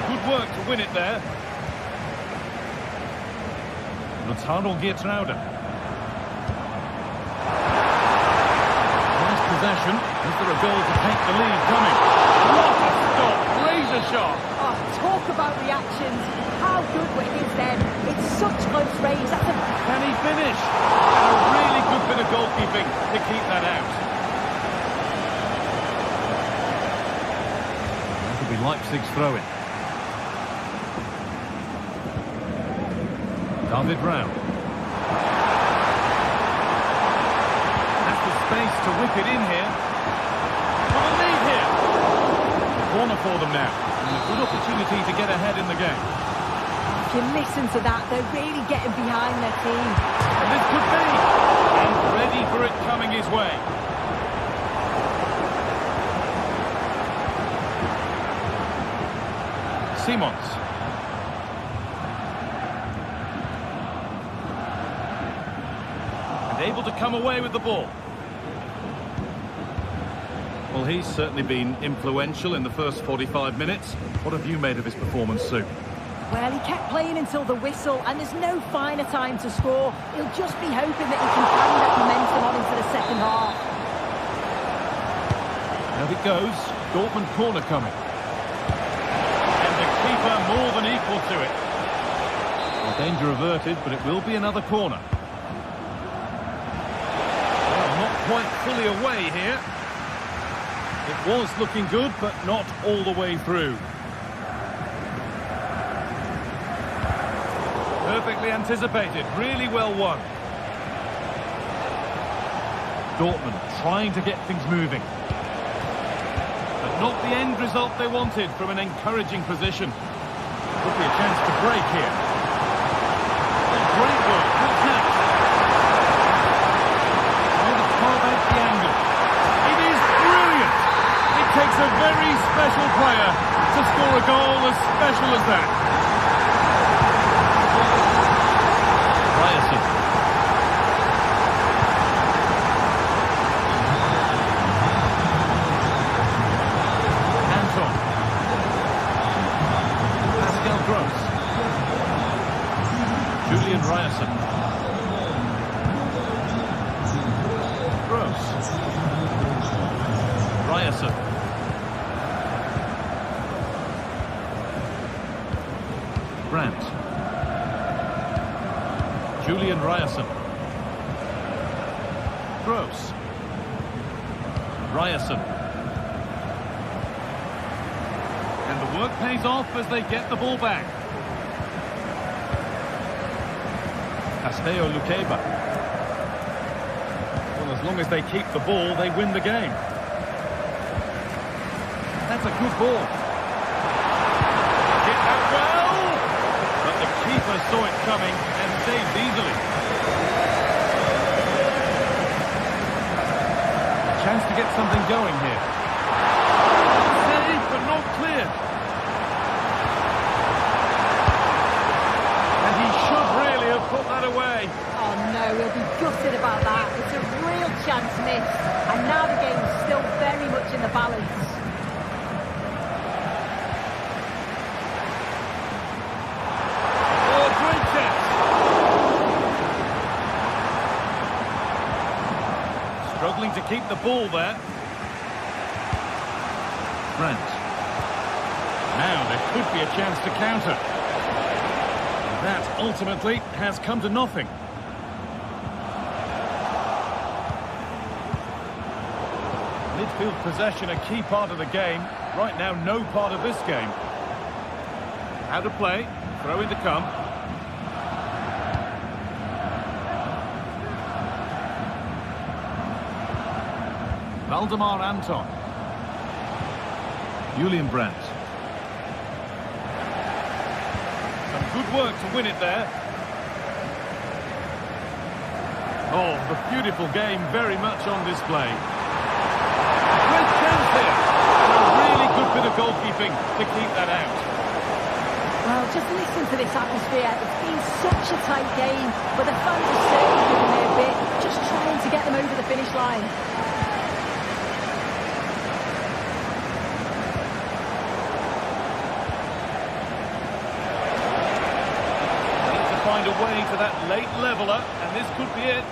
Good work to win it there. Lautaro Geertruida. Nice possession. Is there a goal to take the lead coming? What a stop! Laser shot! Oh, talk about reactions. How good were his then? It's such close range. That's a... Can he finish? And a really good bit of goalkeeping to keep that out. That'll be Leipzig's throw-in. David Rao. Has the space to whip it in here. Got a lead here. Corner for them now. And a good opportunity to get ahead in the game. If you listen to that, they're really getting behind their team. And this could be. And ready for it coming his way. Simons. And able to come away with the ball. Well, he's certainly been influential in the first 45 minutes. What have you made of his performance, Sue? Well, he kept playing until the whistle, and there's no finer time to score. He'll just be hoping that he can carry that momentum on into the second half. Now it goes. Dortmund corner coming. And the keeper more than equal to it. Well, danger averted, but it will be another corner. Well, not quite fully away here. It was looking good, but not all the way through. Perfectly anticipated, really well won. Dortmund trying to get things moving. But not the end result they wanted from an encouraging position. Could be a chance to break here. Great work, good catch. Trying to carve out the angle. It is brilliant! It takes a very special player to score a goal as special as that. Ryerson. Anton. Pascal Gross. Julian Ryerson. Gross. Ryerson. Brandt. Julian Ryerson. Gross. Ryerson. And the work pays off as they get the ball back. Casteo Luqueba. Well, as long as they keep the ball, they win the game. That's a good ball. Hit that well! But the keeper saw it coming and saved easily. A chance to get something going here. Saved, but not clear. And he should really have put that away. Oh no, he'll be gutted about that. It's a real chance missed. And now the game's still very much in the balance. Oh, great chance. Struggling to keep the ball there. Brandt. Now there could be a chance to counter. That ultimately has come to nothing. Midfield possession, a key part of the game. Right now, no part of this game. How to play, throw in to come. Valdemar Anton. Julian Brandt. Good work to win it there. Oh, the beautiful game very much on display. Great chance here. And a really good bit of goalkeeping to keep that out. Well, just listen to this atmosphere. It's been such a tight game, but the fans are certainly giving their bit, just trying to get them over the finish line. Find a way to that late leveller, and this could be it.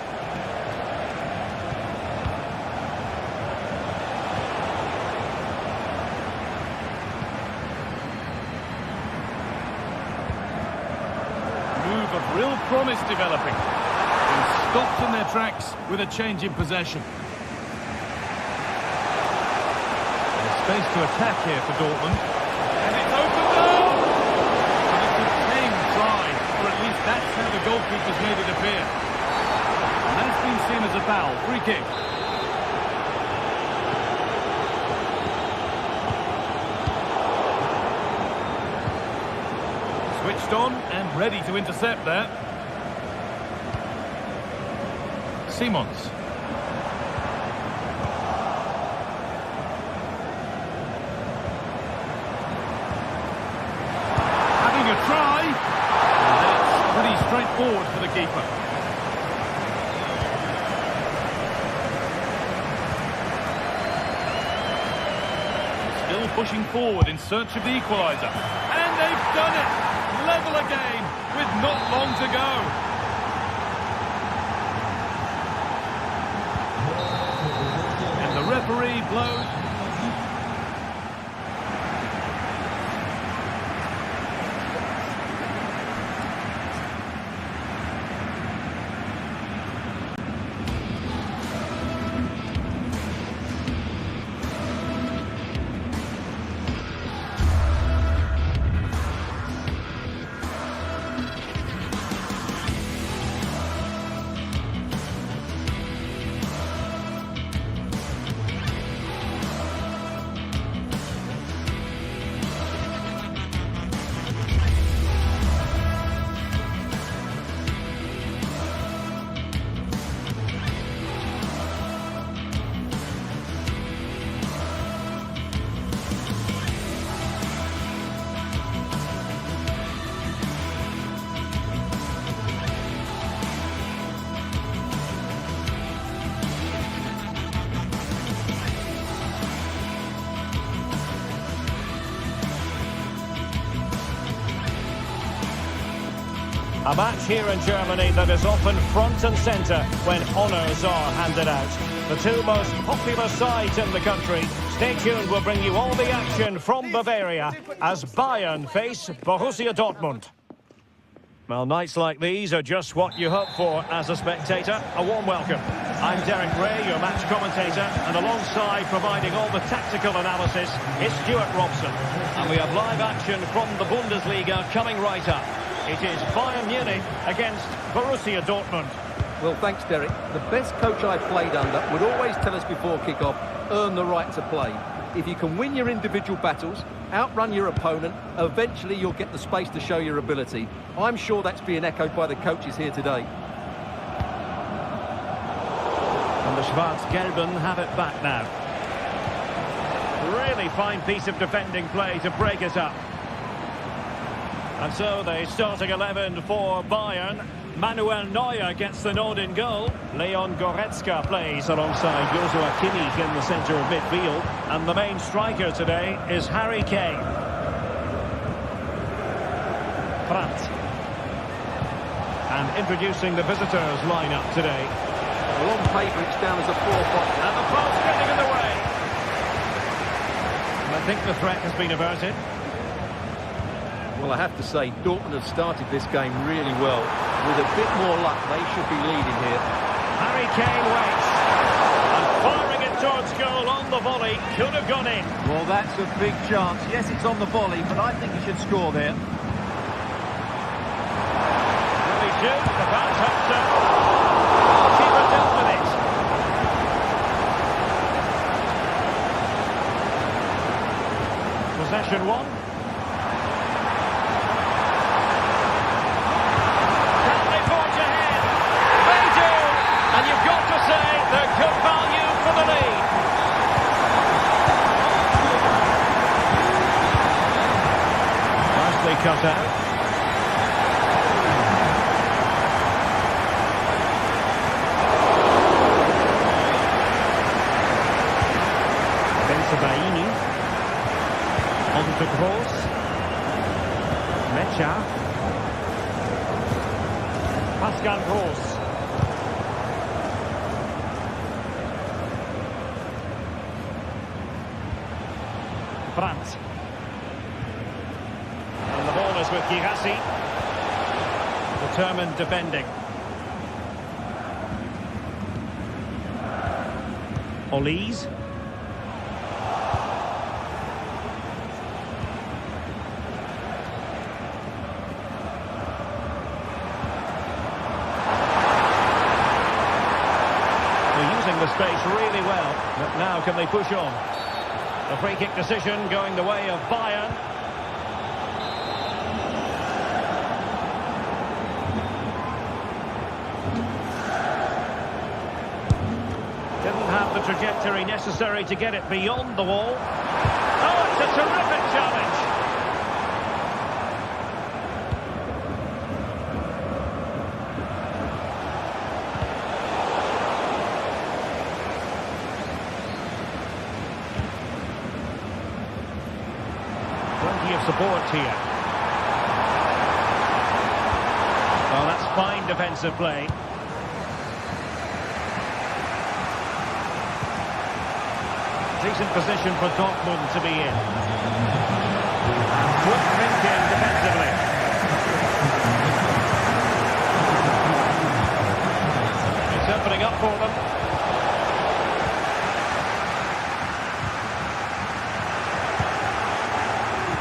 Move of real promise developing. And stopped in their tracks with a change in possession. There's space to attack here for Dortmund. And it's open goal! And it's a tame try. Or at least that's how the goalkeepers made it appear. And that's been seen as a foul. Free kick. Switched on and ready to intercept there. Simons. Having a try. Pretty straightforward for the keeper. Still pushing forward in search of the equaliser. And they've done it! Level again with not long to go. And the referee blows. A match here in Germany that is often front and centre when honours are handed out. The two most popular sides in the country. Stay tuned, we'll bring you all the action from Bavaria as Bayern face Borussia Dortmund. Well, nights like these are just what you hope for as a spectator. A warm welcome. I'm Derek Ray, your match commentator, and alongside providing all the tactical analysis is Stuart Robson. And we have live action from the Bundesliga coming right up. It is Bayern Munich against Borussia Dortmund. Well, thanks, Derek. The best coach I played under would always tell us before kick-off, earn the right to play. If you can win your individual battles, outrun your opponent, eventually you'll get the space to show your ability. I'm sure that's being echoed by the coaches here today. And the Schwarz-Gelben have it back now. Really fine piece of defending play to break it up. And so the starting 11 for Bayern. Manuel Neuer gets the nod in goal. Leon Goretzka plays alongside Joshua Kimmich in the centre of midfield. And the main striker today is Harry Kane. Brandt. And introducing the visitors lineup today. Well, on paper it's down as a 4-4. And the pass getting in the way. And I think the threat has been averted. Well, I have to say, Dortmund have started this game really well. With a bit more luck, they should be leading here. Harry Kane waits. And firing it towards goal on the volley. Could have gone in. Well, that's a big chance. Yes, it's on the volley, but I think he should score there. Will he shoot? The bounce hops up. Keeper dealt with it. Possession one. Cut out. Bensebaini. On to Gross. Mecha. Pascal Gross. Brandt. With Girassi, determined defending. Olise. They're using the space really well, but now can they push on? The free kick decision going the way of Bayern. The trajectory necessary to get it beyond the wall. Oh, it's a terrific challenge. Plenty of support here. Oh, that's fine defensive play. Decent position for Dortmund to be in. Quick thinking defensively. It's opening up for them.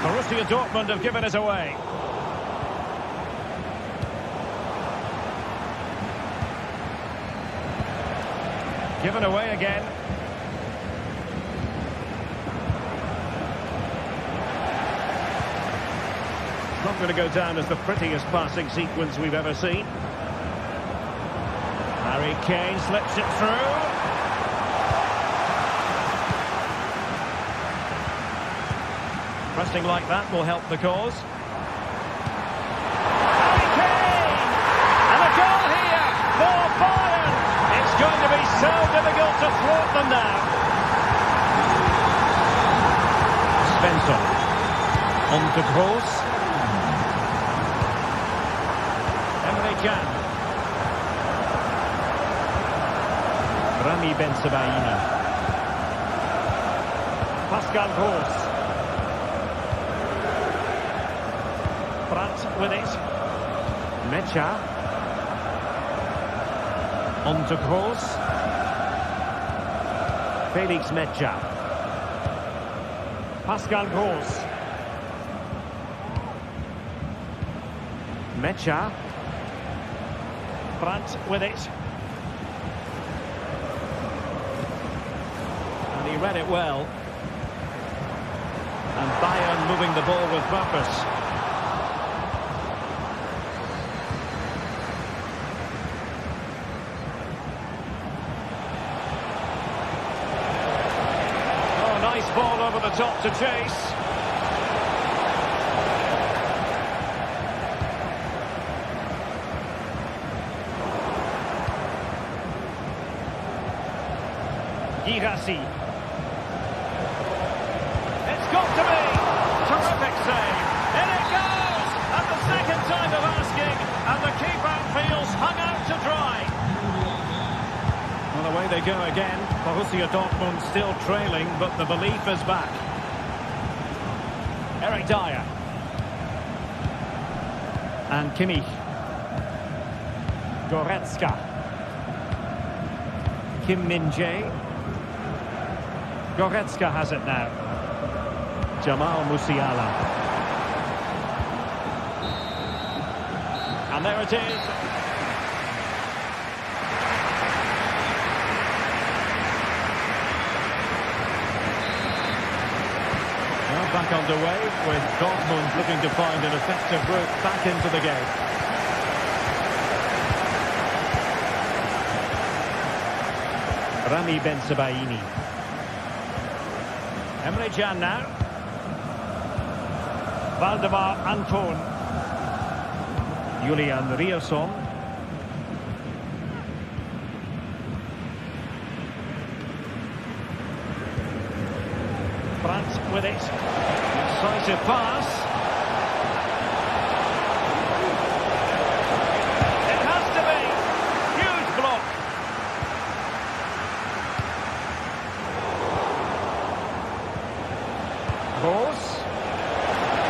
Borussia Dortmund have given it away. Given away again. Not going to go down as the prettiest passing sequence we've ever seen. Harry Kane slips it through. Pressing like that will help the cause. Harry Kane! And a goal here for Bayern! It's going to be so difficult to thwart them now. Svensson. On to Gross. Can. Rami Ben Sebaini. Pascal Gross. Brandt with it. Mecha. On to Gross. Felix Mecha. Pascal Gross. Mecha. Brandt with it. And he read it well. And Bayern moving the ball with purpose. Oh, nice ball over the top to chase. Girassi. It's got to be. Terrific save. In it goes. And the second time of asking. And the keeper feels hung out to dry. Well, away they go again. Borussia Dortmund still trailing, but the belief is back. Eric Dyer. And Kimmich. Goretzka. Kim Min-jae. Goretzka has it now. Jamal Musiala. And there it is. Well, back underway with Dortmund looking to find an effective route back into the game. Rami Ben Sebaini. Emre Can now. Valdemar Anton. Julian Rierson. Brandt with it. Decisive pass. It has to be. Huge block. Gross.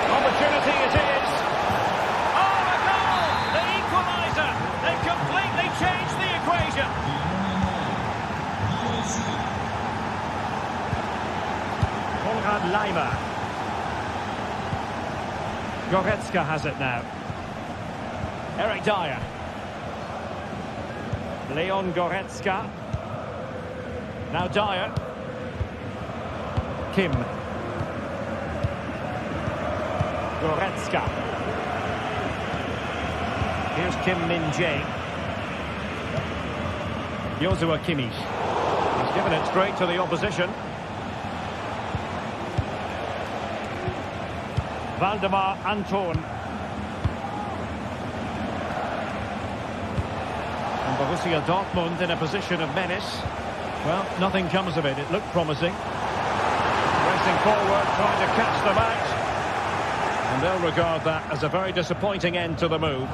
Opportunity it is. Oh, a goal! The equaliser. They've completely changed the equation. Konrad Laimer. Goretzka has it now. Eric Dyer. Leon Goretzka. Now Dyer. Kim. Goretzka. Here's Kim Min-jae. Joshua Kimmich. He's given it straight to the opposition. Valdemar Anton. And Borussia Dortmund in a position of menace. Well, nothing comes of it. It looked promising. Racing forward, trying to catch them out. And they'll regard that as a very disappointing end to the move.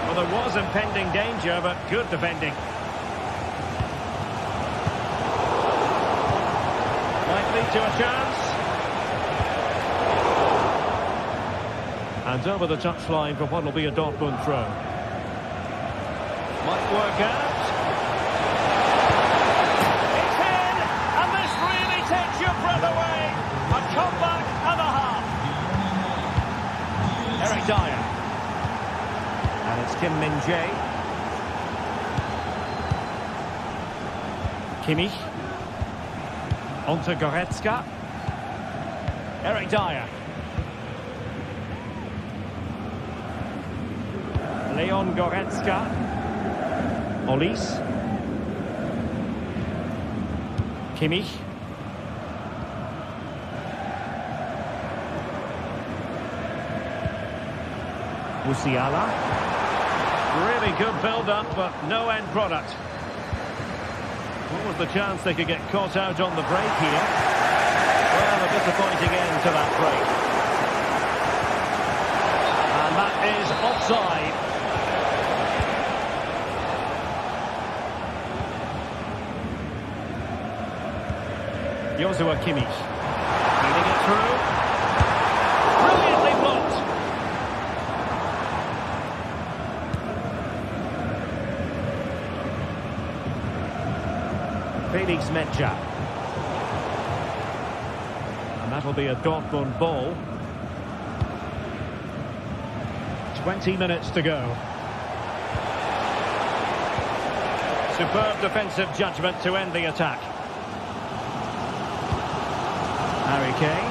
Well, there was impending danger, but good defending. Might lead to a chance. And over the touchline for what will be a Dortmund throw. Might work out. It's in! And this really takes your breath away. A comeback and a half. Eric Dyer. And it's Kim Min-jae. Kimmich. On to Goretzka. Eric Dyer. Leon Goretzka. Olise. Kimmich. Musiala. Really good build-up, but no end product. What was the chance they could get caught out on the break here? Well, a disappointing end to that break. And that is offside. Joshua Kimmich. Feeding it through. Brilliantly blocked. Felix Metscher. And that'll be a Dortmund ball. 20 minutes to go. Superb defensive judgment to end the attack. Harry Kane.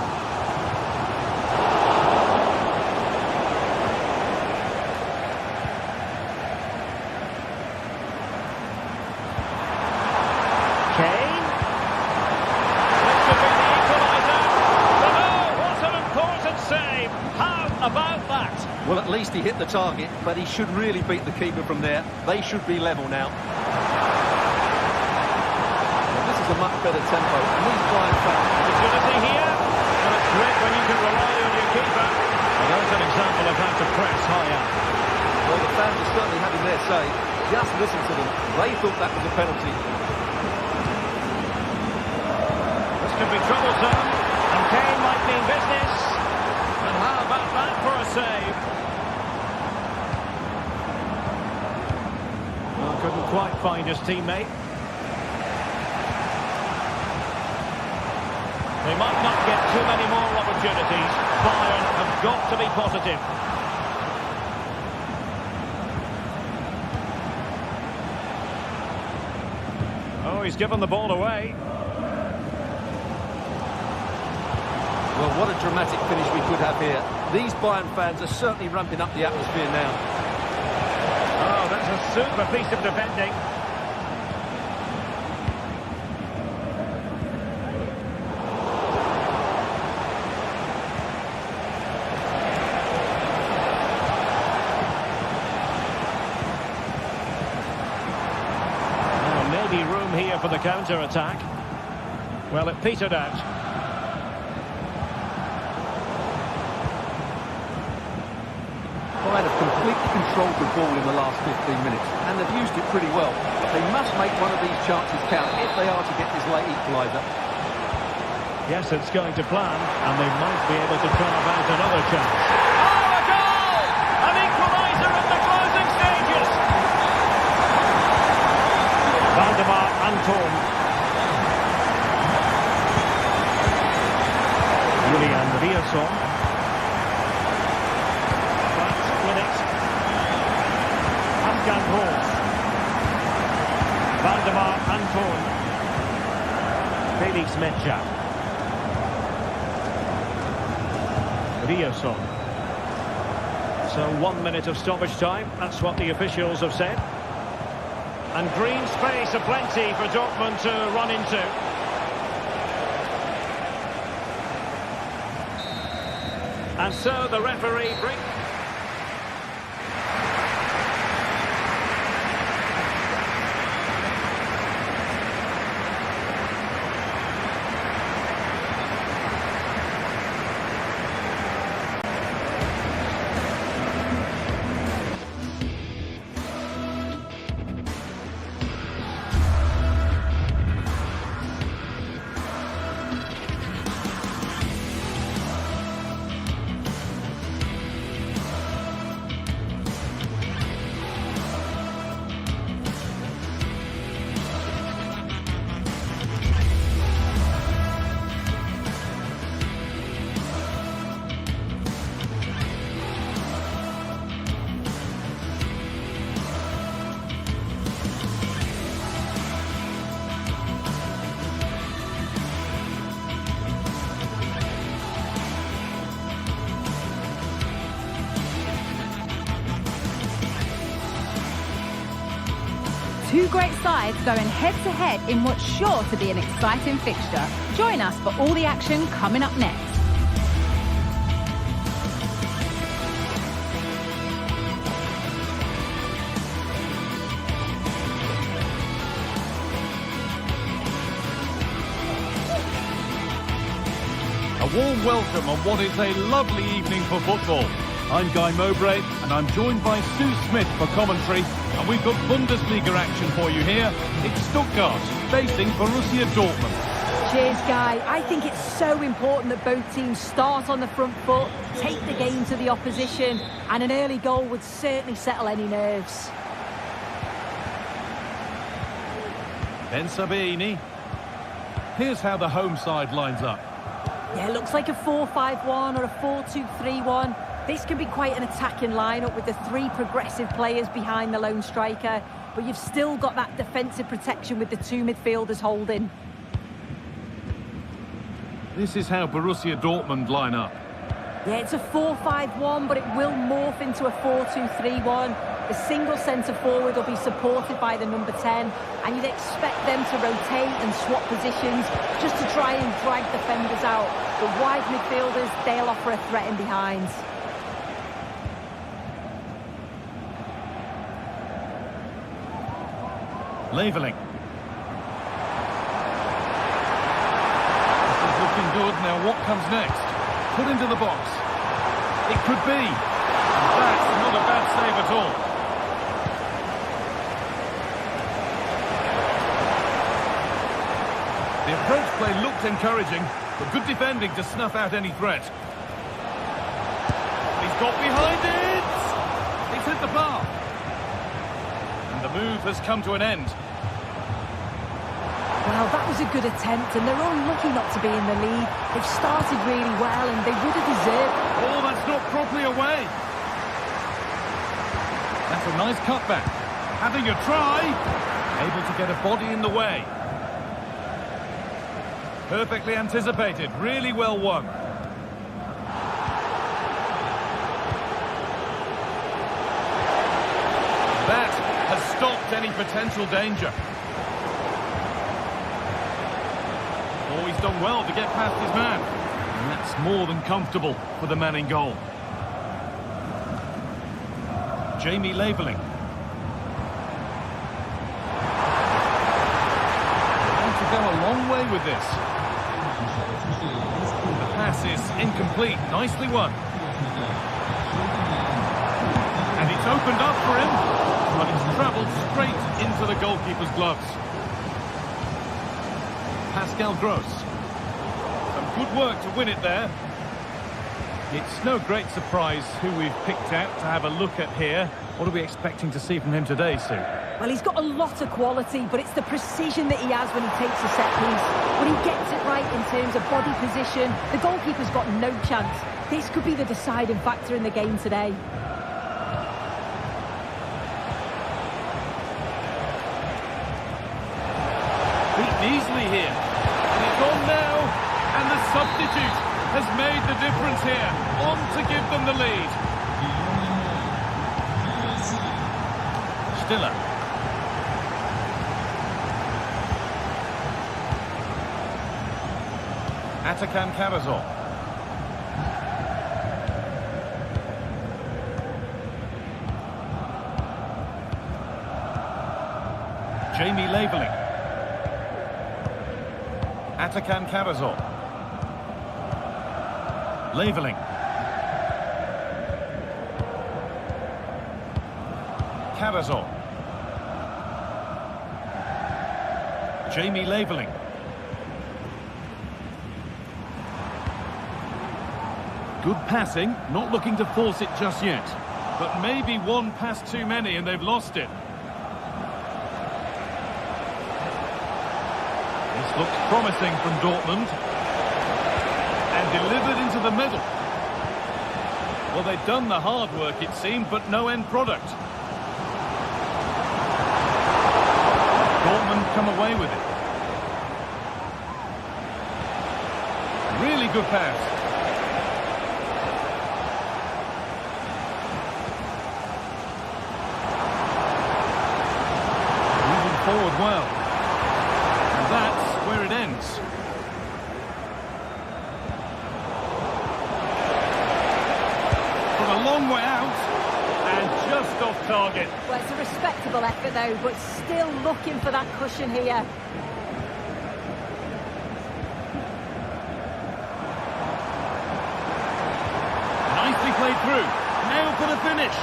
Kane. This could be the equaliser. But oh, what an important save. How about that? Well, at least he hit the target, but he should really beat the keeper from there. They should be level now. Well, this is a much better tempo. And these blind fans. Opportunity here. And it's great when you can rely on your keeper. Well, there's an example of how to press high up. Well, the fans are certainly having their say. Just listen to them. They thought that was a penalty. This could be troublesome. And Kane might mean business. And how about that for a save? Well, couldn't quite find his teammate. They might not get too many more opportunities. Bayern have got to be positive. Oh, he's given the ball away. Well, what a dramatic finish we could have here. These Bayern fans are certainly ramping up the atmosphere now. Oh, that's a super piece of defending. Maybe room here for the counter-attack. Well, it petered out. Bayern have completely controlled the ball in the last 15 minutes, and they've used it pretty well. They must make one of these chances count if they are to get this late equaliser. Yes, it's going to plan, and they might be able to carve out another chance. Oh, a goal! An equaliser in the closing stages! Valdemar Anton. Julian Rierson. Back with it. Afghan Horse. Valdemar Anton. Felix Metscher. Rierson. So 1 minute of stoppage time. That's what the officials have said. And green space aplenty for Dortmund to run into. And so the referee brings... Two great sides going head-to-head in what's sure to be an exciting fixture. Join us for all the action coming up next. A warm welcome on what is a lovely evening for football. I'm Guy Mowbray, and I'm joined by Stu Smith for commentary. And we've got Bundesliga action for you here. It's Stuttgart facing Borussia Dortmund. Cheers, Guy. I think it's so important that both teams start on the front foot, take the game to the opposition, and an early goal would certainly settle any nerves. Ben Sabini. Here's how the home side lines up. Yeah, it looks like a 4-5-1 or a 4-2-3-1. This can be quite an attacking lineup with the three progressive players behind the lone striker, but you've still got that defensive protection with the two midfielders holding. This is how Borussia Dortmund line up. Yeah, it's a 4-5-1, but it will morph into a 4-2-3-1. The single centre-forward will be supported by the number 10, and you'd expect them to rotate and swap positions just to try and drag defenders out. The wide midfielders, they'll offer a threat in behind. Leveling. This is looking good. Now what comes next? Put into the box. It could be. That's not a bad save at all. The approach play looked encouraging, but good defending to snuff out any threat. He's got behind it! It's hit the bar. And the move has come to an end. Well, that was a good attempt, and they're unlucky not to be in the lead. They've started really well, and they would have deserved. Oh, that's not properly away. That's a nice cutback. Having a try. Able to get a body in the way. Perfectly anticipated. Really well won. That has stopped any potential danger. Oh, he's done well to get past his man. And that's more than comfortable for the man in goal. Jamie Leveling. Going to go a long way with this. The pass is incomplete. Nicely won. And it's opened up for him, but it's travelled straight into the goalkeeper's gloves. Pascal Gross. Some good work to win it there. It's no great surprise who we've picked out to have a look at here. What are we expecting to see from him today, Sue? Well, he's got a lot of quality, but it's the precision that he has when he takes a set piece. When he gets it right in terms of body position, the goalkeeper's got no chance. This could be the deciding factor in the game today. Beaten easily here. And it's on now. And the substitute has made the difference here. On to give them the lead. Stiller. Atakan Karazor. Jamie Leveling. Atakan Karazor. Leveling. Karazor. Jamie Leveling. Good passing, not looking to force it just yet. But maybe one pass too many and they've lost it. This looks promising from Dortmund. And delivered into the middle. Well, they've done the hard work, it seemed, but no end product. Dortmund come away with it. Really good pass. Moving forward well. And that's where it ends. From a long way out. And just off target. Well, it's a respectable effort, though, but still looking for that cushion here. Nicely played through. for the finish.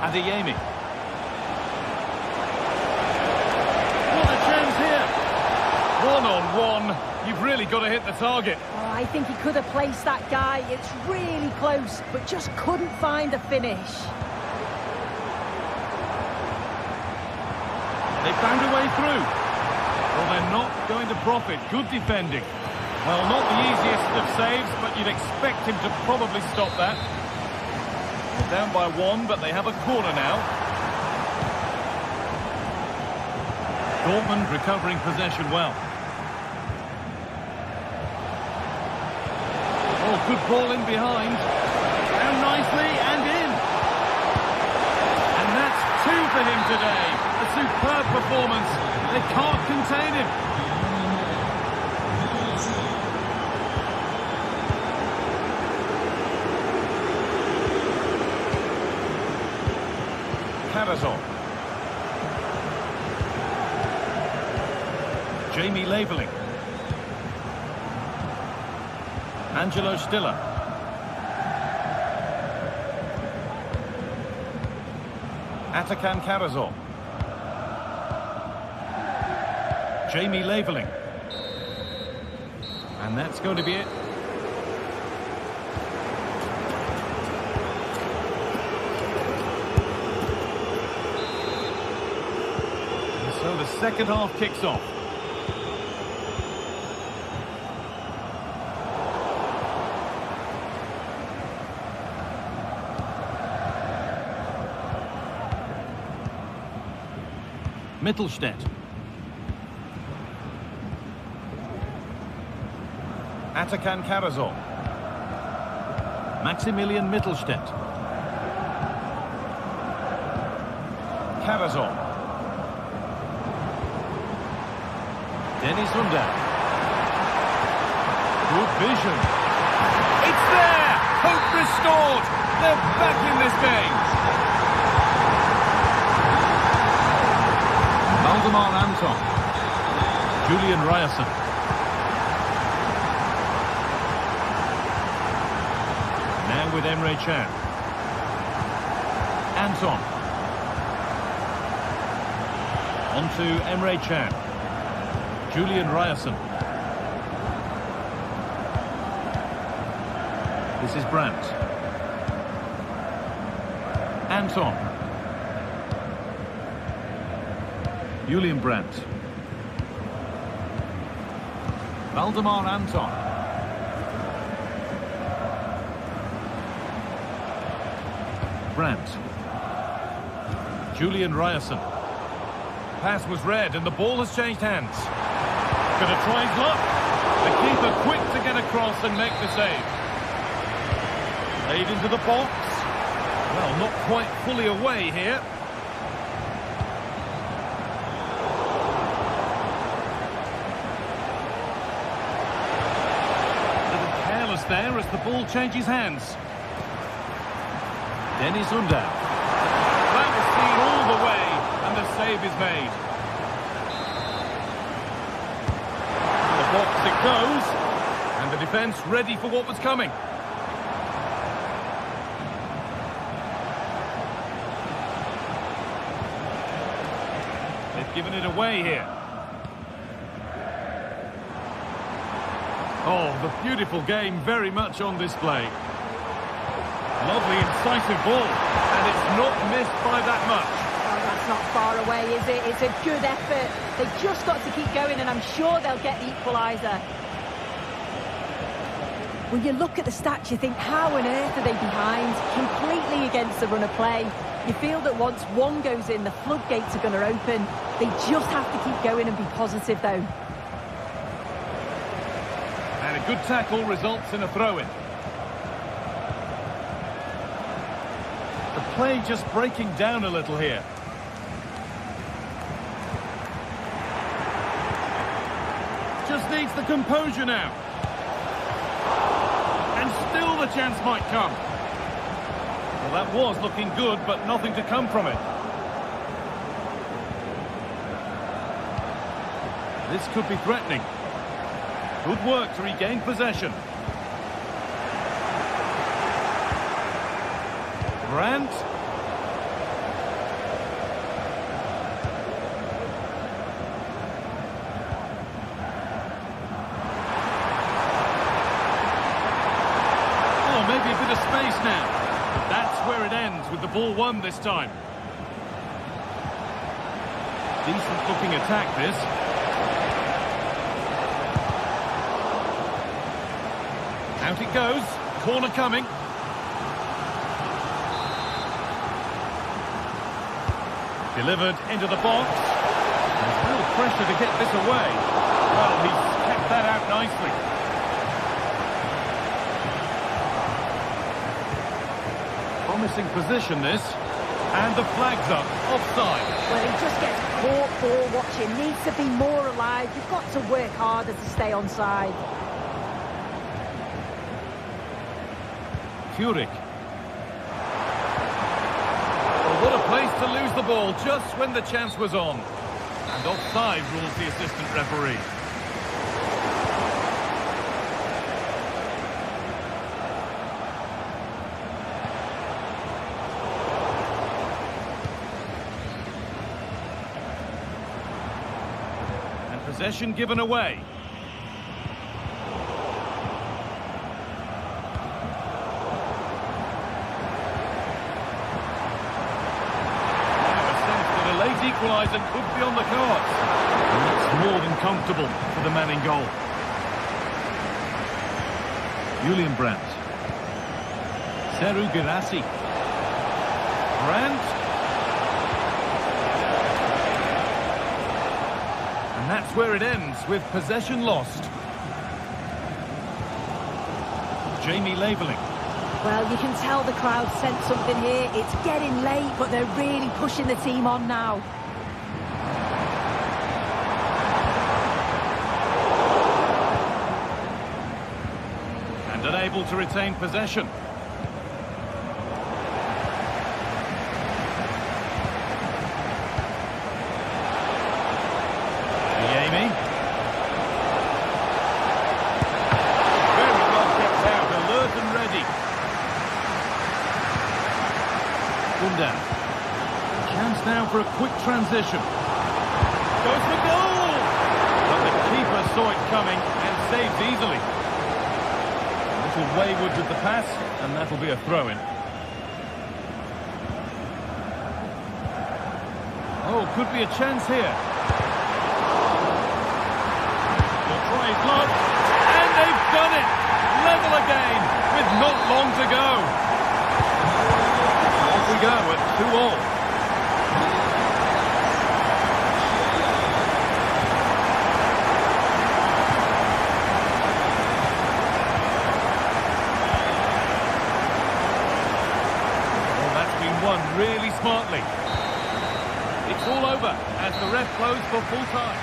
Adeyemi. What a chance here. One-on-one. You've really got to hit the target. Oh, I think he could have placed that guy. It's really close, but just couldn't find the finish. They found a way through. Well, they're not going to profit. Good defending. Well, not the easiest of saves, but you'd expect him to probably stop that. They're down by one, but they have a corner now. Dortmund recovering possession well. Oh, good ball in behind. Down nicely and in. And that's two for him today. A superb performance. They can't contain him. Carrazon. Jamie Labeling. Angelo Stiller. Atakan Carrazon. Jamie Labeling. And that's going to be it. And so the second half kicks off. Mittelstädt. Atakan Carrazon. Maximilian Mittelstädt. Carrazon. Dennis Under. Good vision. It's there! Hope restored! They're back in this game! Valdemar Anton. Julian Ryerson. Now with Emre Can. Anton. On to Emre Can. Julian Ryerson. This is Brandt. Anton. Julian Brandt. Valdemar Anton. Brandt. Julian Ryerson. Pass was read and the ball has changed hands. Gonna try his luck. The keeper quick to get across and make the save. Played into the box. Well, not quite fully away here. There as the ball changes hands. Dennis Under. That was seen all the way and the save is made. To the box it goes and the defence ready for what was coming. They've given it away here. Oh, the beautiful game very much on display. Lovely, incisive ball, and it's not missed by that much. Oh, that's not far away, is it? It's a good effort. They've just got to keep going, and I'm sure they'll get the equaliser. When you look at the stats, you think, how on earth are they behind? Completely against the run of play. You feel that once one goes in, the floodgates are going to open. They just have to keep going and be positive, though. And a good tackle results in a throw-in. The play just breaking down a little here. Just needs the composure now. And still the chance might come. Well, that was looking good, but nothing to come from it. This could be threatening. Good work to regain possession. Brandt. Oh, maybe a bit of space now. That's where it ends, with the ball won this time. Decent looking attack, this. Out it goes. Corner coming. Delivered into the box. There's real pressure to get this away. Well, he's kept that out nicely. Promising position, this. And the flag's up. Offside. Well, he just gets caught ball watching. Needs to be more alive. You've got to work harder to stay onside. Furyk. Well, what a place to lose the ball just when the chance was on. And offside rules the assistant referee. And possession given away. Equaliser could be on the cards. And that's more than comfortable for the man in goal. Julian Brandt. Seru Girassi. Brandt. And that's where it ends, with possession lost. Jamie Labeling. Well, you can tell the crowd sent something here. It's getting late, but they're really pushing the team on now. And unable to retain possession. Yemi. Very well kept out, alert and ready. Down. Chance now for a quick transition. Goes for goal! But the keeper saw it coming and saves easily. A little wayward with the pass, and that'll be a throw-in. Oh, could be a chance here. They'll try his luck, and they've done it! Level again, with not long to go. We go at 2-2. Well, that's been won really smartly. It's all over as the ref blows for full time.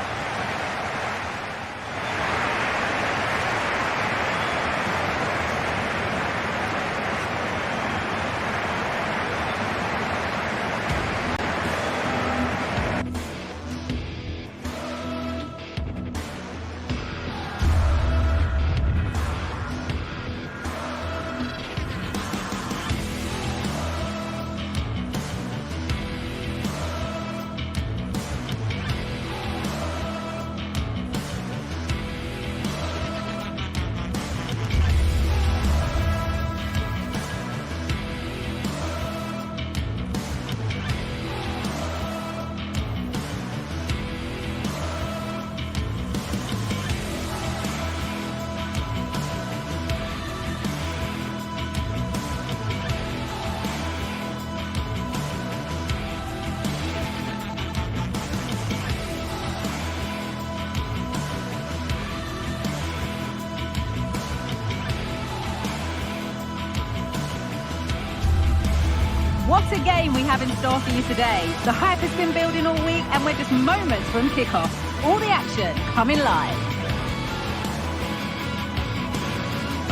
What a game we have in store for you today. The hype has been building all week and we're just moments from kickoff. All the action coming live.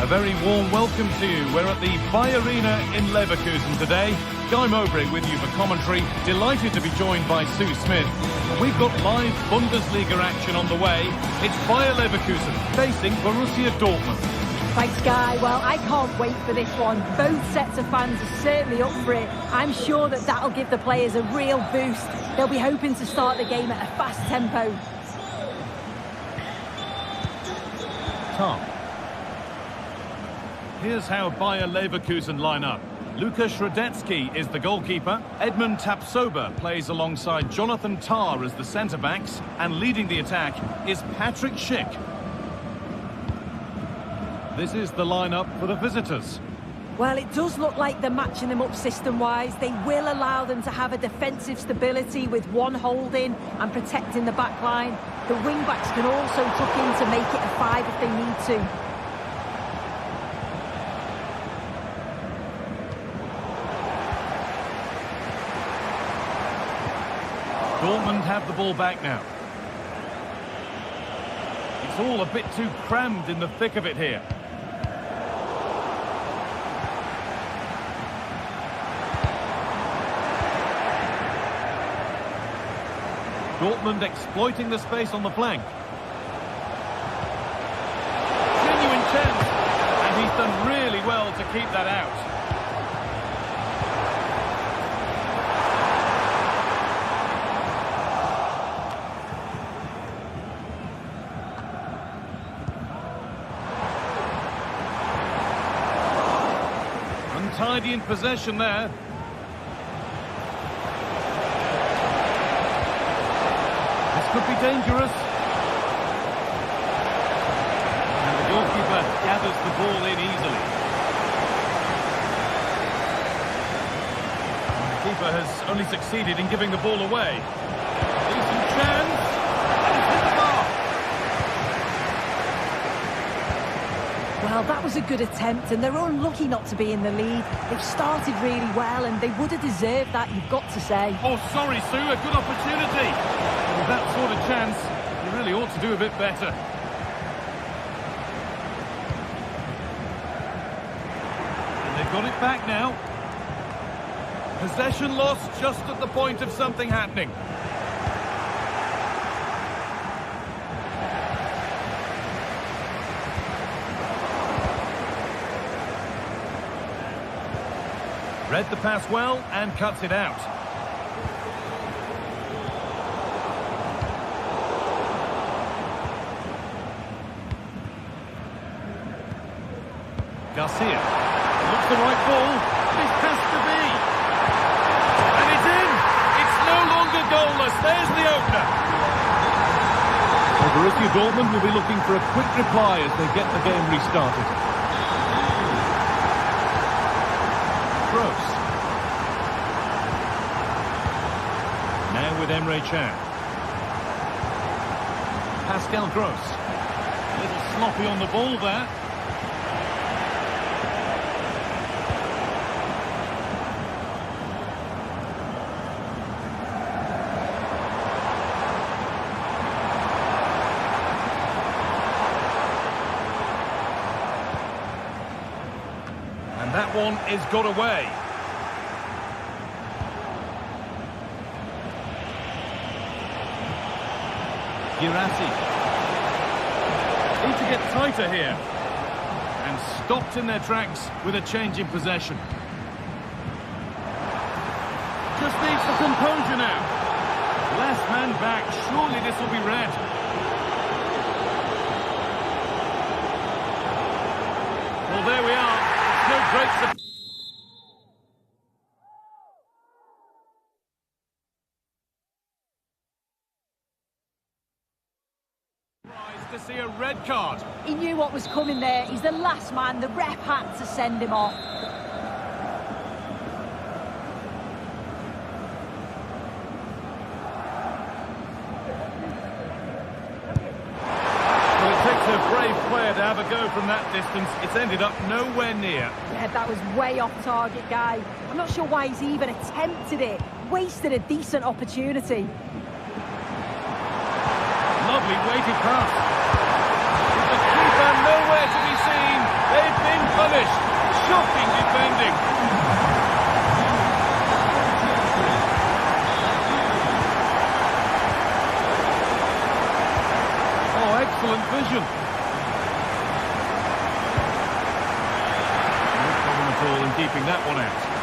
A very warm welcome to you. We're at the Bayer Arena in Leverkusen today. Guy Mowbray with you for commentary. Delighted to be joined by Sue Smith. We've got live Bundesliga action on the way. It's Bayer Leverkusen facing Borussia Dortmund. Thanks, Guy. Well, I can't wait for this one. Both sets of fans are certainly up for it. I'm sure that that'll give the players a real boost. They'll be hoping to start the game at a fast tempo. Tom. Here's how Bayer Leverkusen line up. Lukas Radetzky is the goalkeeper. Edmund Tapsoba plays alongside Jonathan Tah as the centre-backs. And leading the attack is Patrick Schick. This is the lineup for the visitors. Well, it does look like they're matching them up system-wise. They will allow them to have a defensive stability with one holding and protecting the back line. The wing-backs can also tuck in to make it a 5 if they need to. Dortmund have the ball back now. It's all a bit too crammed in the thick of it here. Dortmund exploiting the space on the flank. Genuine chance, and he's done really well to keep that out. Untidy in possession there. Could be dangerous. And the goalkeeper gathers the ball in easily. And the keeper has only succeeded in giving the ball away. Decent chance. And it's hit the bar. Well, that was a good attempt, and they're unlucky not to be in the lead. They've started really well, and they would have deserved that, you've got to say. Oh, sorry, Sue, a good opportunity. With that sort of chance, you really ought to do a bit better. And they've got it back now. Possession lost just at the point of something happening. Read the pass well and cuts it out. Garcia. Looks the right ball. This has to be. And it's in. It's no longer goalless. There's the opener. Well, Borussia Dortmund will be looking for a quick reply as they get the game restarted. Gross. Now with Emre Can. Pascal Gross. A little sloppy on the ball there. And that one is got away. Girassi. Need to get tighter here. And stopped in their tracks with a change in possession. Just needs the composure now. Last man back. Surely this will be red. Well, there we are. It's no great surprise to see a red card. He knew what was coming there. He's the last man. The ref had to send him off. Well, it takes a brave player to have a go from that distance. It's ended up nowhere near. Yeah, that was way off target, Guy. I'm not sure why he's even attempted it. Wasted a decent opportunity. Lovely weighted pass. With the keeper nowhere to be seen. They've keeping that one out.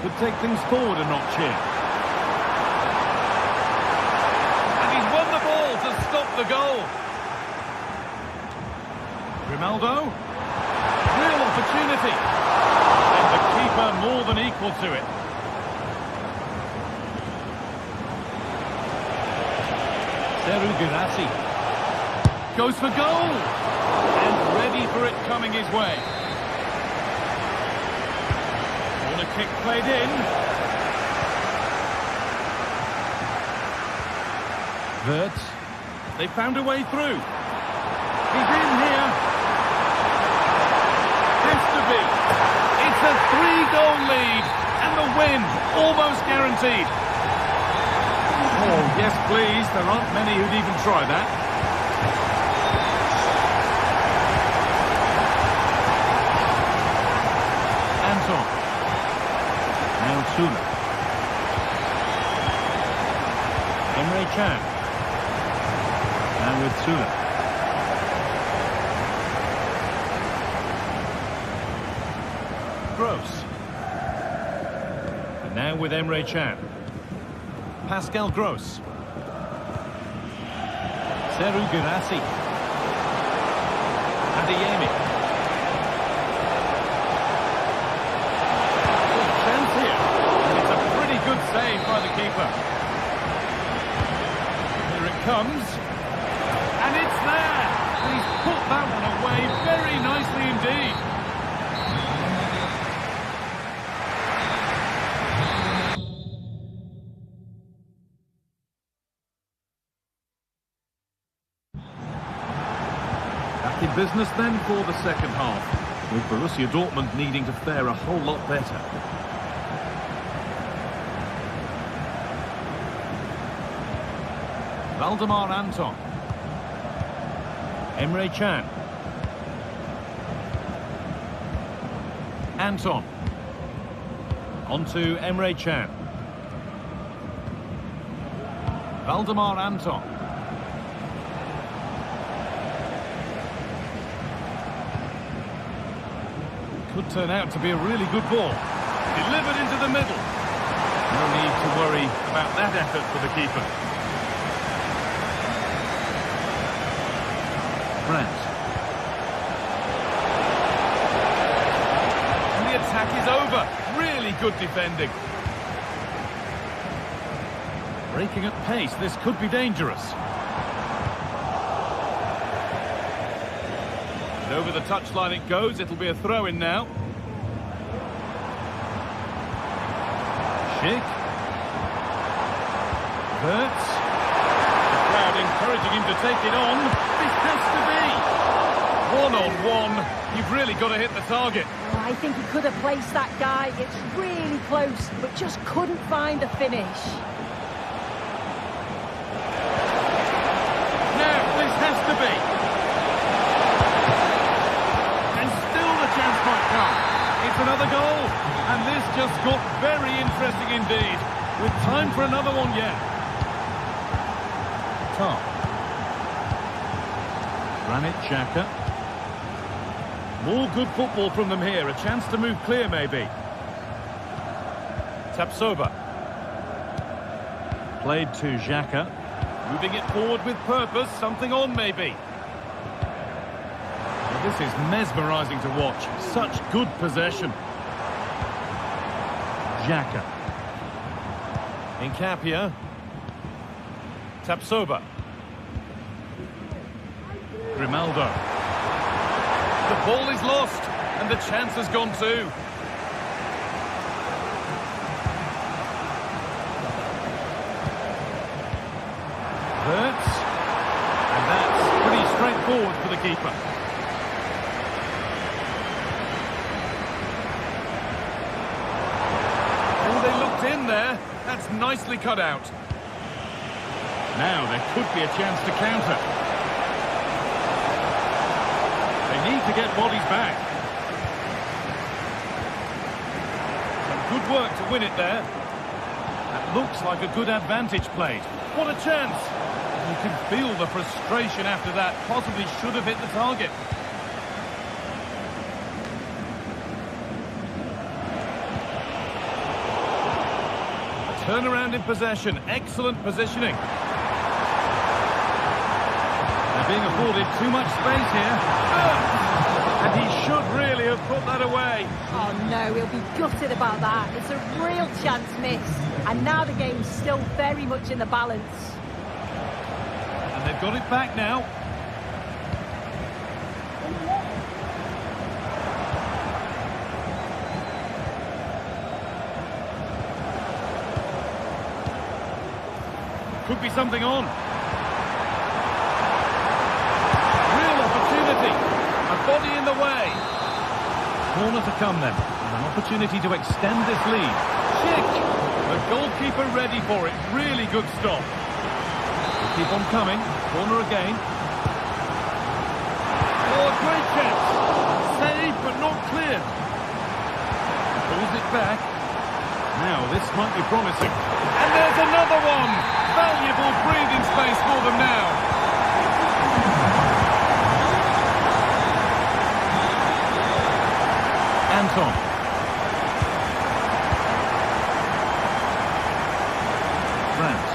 Could take things forward a notch here. And he's won the ball to stop the goal. Grimaldo. Real opportunity. And the keeper more than equal to it. Seru Girassi. Goes for goal. And ready for it coming his way. Kick played in. Wirtz. They found a way through. He's in here. Has to be. It's a 3-goal lead. And the win almost guaranteed. Oh, yes, please. There aren't many who'd even try that. Sula. Emre Can. And with Sula. Gross. And now with Emre Can. Pascal Gross. Seru Girassi. Adeyemi. Good save by the keeper. Here it comes. And it's there. He's put that one away very nicely indeed. Back in business then for the second half, with Borussia Dortmund needing to fare a whole lot better. Valdemar Anton. Emre Can. Anton. On to Emre Can. Valdemar Anton. Could turn out to be a really good ball. Delivered into the middle. No need to worry about that effort for the keeper. Brandt. And the attack is over. Really good defending. Breaking at pace, this could be dangerous. And over the touchline it goes, it'll be a throw-in now. Schick. Wirtz. The crowd encouraging him to take it on. This has to be. One-on-one. You've really got to hit the target. Oh, I think he could have placed that guy. It's really close, but just couldn't find a finish. Now, this has to be. And still the chance might come. It's another goal. And this just got very interesting indeed. With time for another one yet. Tom. Granit Xhaka. More good football from them here. A chance to move clear, maybe. Tapsoba. Played to Xhaka. Moving it forward with purpose. Something on, maybe. Well, this is mesmerising to watch. Such good possession. Xhaka. Nkapia. Tapsoba. Grimaldo. The ball is lost, and the chance has gone too. Wirtz. And that's pretty straightforward for the keeper. Oh, they in there. That's nicely cut out. Now there could be a chance to counter. They need to get bodies back. Some good work to win it there. That looks like a good advantage played. What a chance! You can feel the frustration after that. Possibly should have hit the target. A turnaround in possession. Excellent positioning. They're being afforded too much space here. And he should really have put that away. Oh no, he'll be gutted about that. It's a real chance missed. And now the game's still very much in the balance. And they've got it back now. Could be something on. Real opportunity. A body in the way. Corner to come then. And an opportunity to extend this lead. Chick. The goalkeeper ready for it. Really good stop. They keep on coming. Corner again. Oh, a great catch. Saved but not clear. Pulls it back. Now this might be promising. And there's another one. Valuable breathing space for them now. Anton. Grant.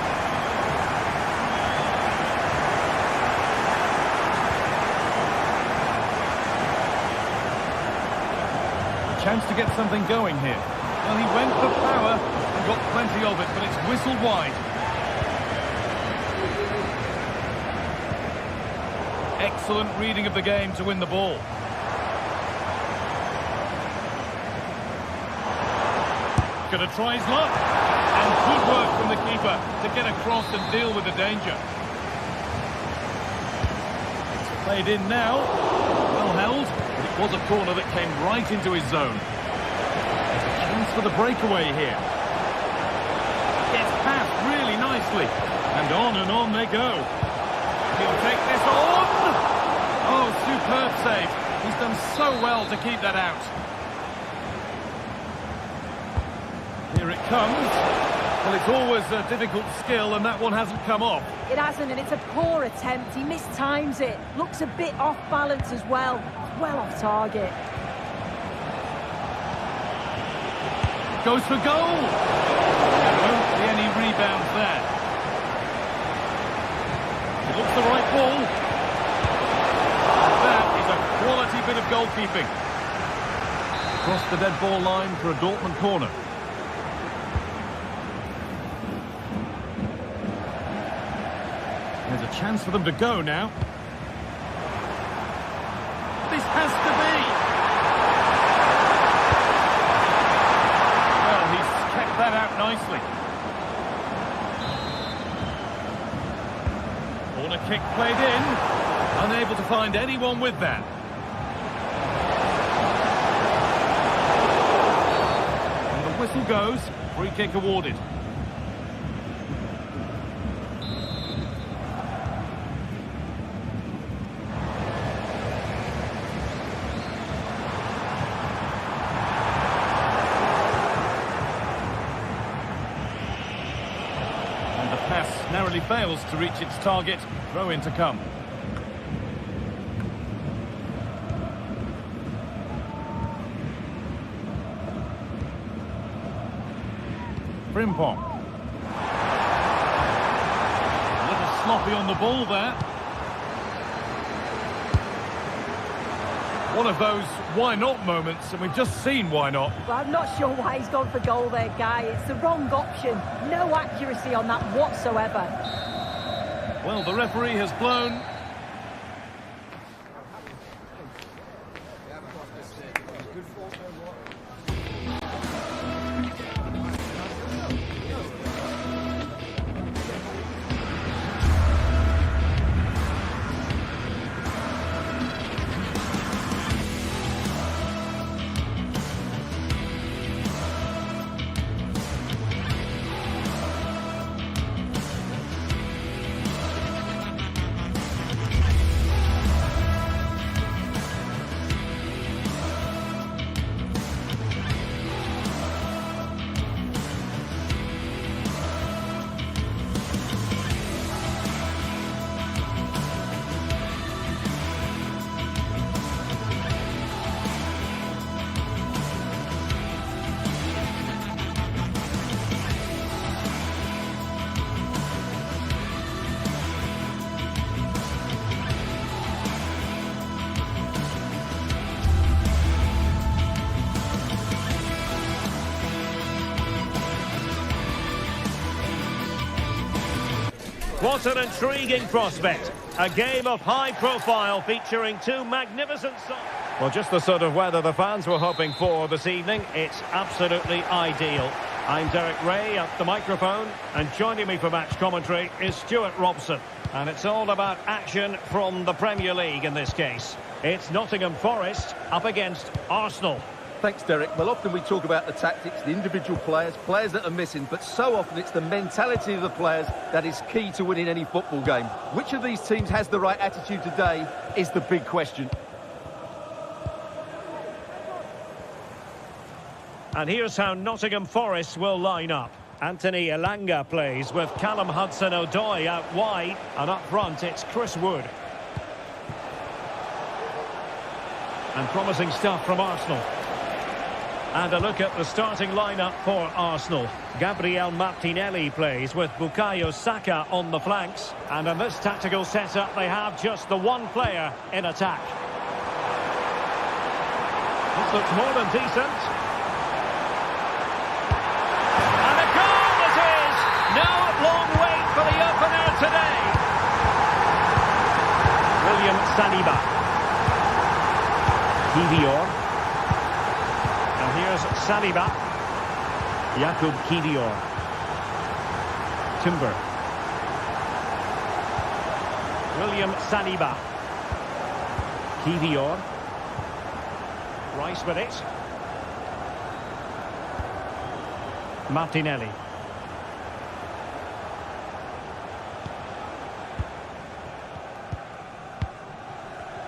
A chance to get something going here. Well, he went for power and got plenty of it, but it's whistled wide. Excellent reading of the game to win the ball. Gonna try his luck. And good work from the keeper to get across and deal with the danger. It's played in now. Well held. But it was a corner that came right into his zone. There's a chance for the breakaway here. Gets past really nicely. And on they go. He'll take this on. Oh, superb save. He's done so well to keep that out. Here it comes. Well, it's always a difficult skill, and that one hasn't come off. It hasn't, and it's a poor attempt. He mistimes it. Looks a bit off balance as well. It's well off target. Goes for goal. There won't be any rebounds there. It looks the right ball. That is a quality bit of goalkeeping. Across the dead ball line for a Dortmund corner. There's a chance for them to go now. This has to be. Well, he's kept that out nicely. Corner kick played in. Unable to find anyone with that. And the whistle goes. Free kick awarded. And the pass narrowly fails to reach its target. Throw in to come. Frimpong. A little sloppy on the ball there. One of those why not moments, and we've just seen why not. Well, I'm not sure why he's gone for goal there, Guy. It's the wrong option. No accuracy on that whatsoever. Well, the referee has blown. What an intriguing prospect. A game of high profile featuring two magnificent sides. Well, just the sort of weather the fans were hoping for this evening. It's absolutely ideal. I'm Derek Ray at the microphone, and joining me for match commentary is Stuart Robson. And it's all about action from the Premier League in this case. It's Nottingham Forest up against Arsenal. Thanks, Derek. Well, often we talk about the tactics, the individual players that are missing, but so often it's the mentality of the players that is key to winning any football game. Which of these teams has the right attitude today is the big question. And here's how Nottingham Forest will line up. Anthony Elanga plays with Callum Hudson-Odoi out wide, and up front it's Chris Wood. And promising stuff from Arsenal. And a look at the starting lineup for Arsenal. Gabriel Martinelli plays with Bukayo Saka on the flanks. And in this tactical setup, they have just the one player in attack. This looks more than decent. And a goal it is! No long wait for the opener today. William Saliba. Kivior. Here's Saliba. Jakub Kivior. Timber. William Saliba. Kivior. Rice with it. Martinelli.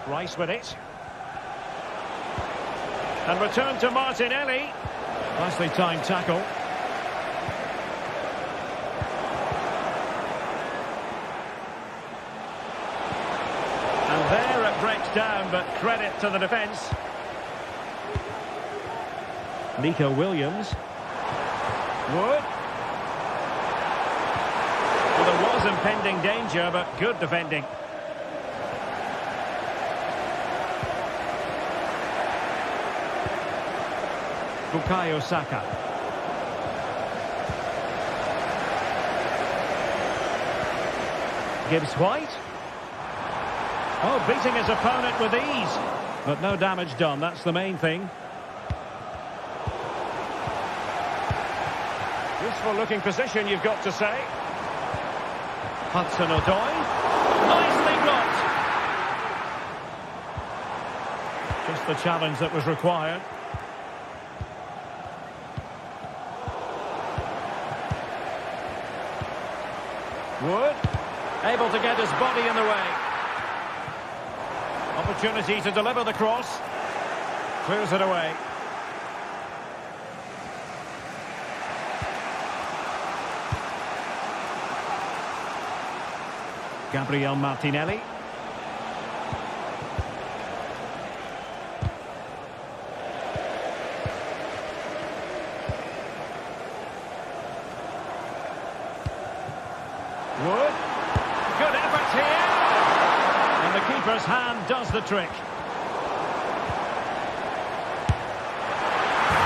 Rice with it. And return to Martinelli. Nicely timed tackle. And there it breaks down, but credit to the defence. Nico Williams. Wood. Well, there was impending danger, but good defending. Bukayo Saka. Gibbs White. Oh, beating his opponent with ease. But no damage done, that's the main thing. Useful looking position, you've got to say. Hudson-Odoi. Nicely blocked. Just the challenge that was required. Wood, able to get his body in the way. Opportunity to deliver the cross. Clears it away. Gabriel Martinelli. Wood. Good effort here. And the keeper's hand does the trick.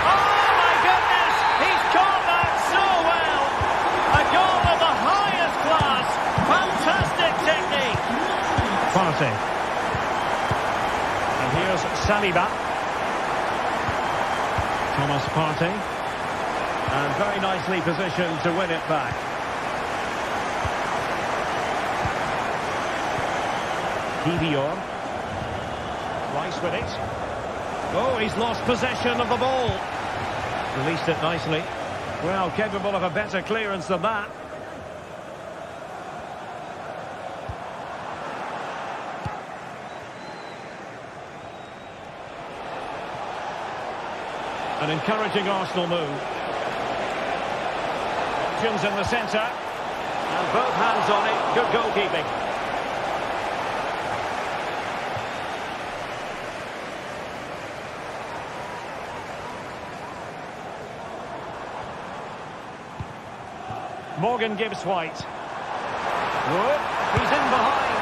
Oh, my goodness! He's caught that so well! A goal of the highest class. Fantastic technique. Partey. And here's Saliba. Thomas Partey. And very nicely positioned to win it back. Kivior. Rice with it. Oh, he's lost possession of the ball. Released it nicely. Well, capable of a better clearance than that. An encouraging Arsenal move. Options in the centre. And both hands on it. Good goalkeeping. Morgan Gibbs White. Wood, he's in behind.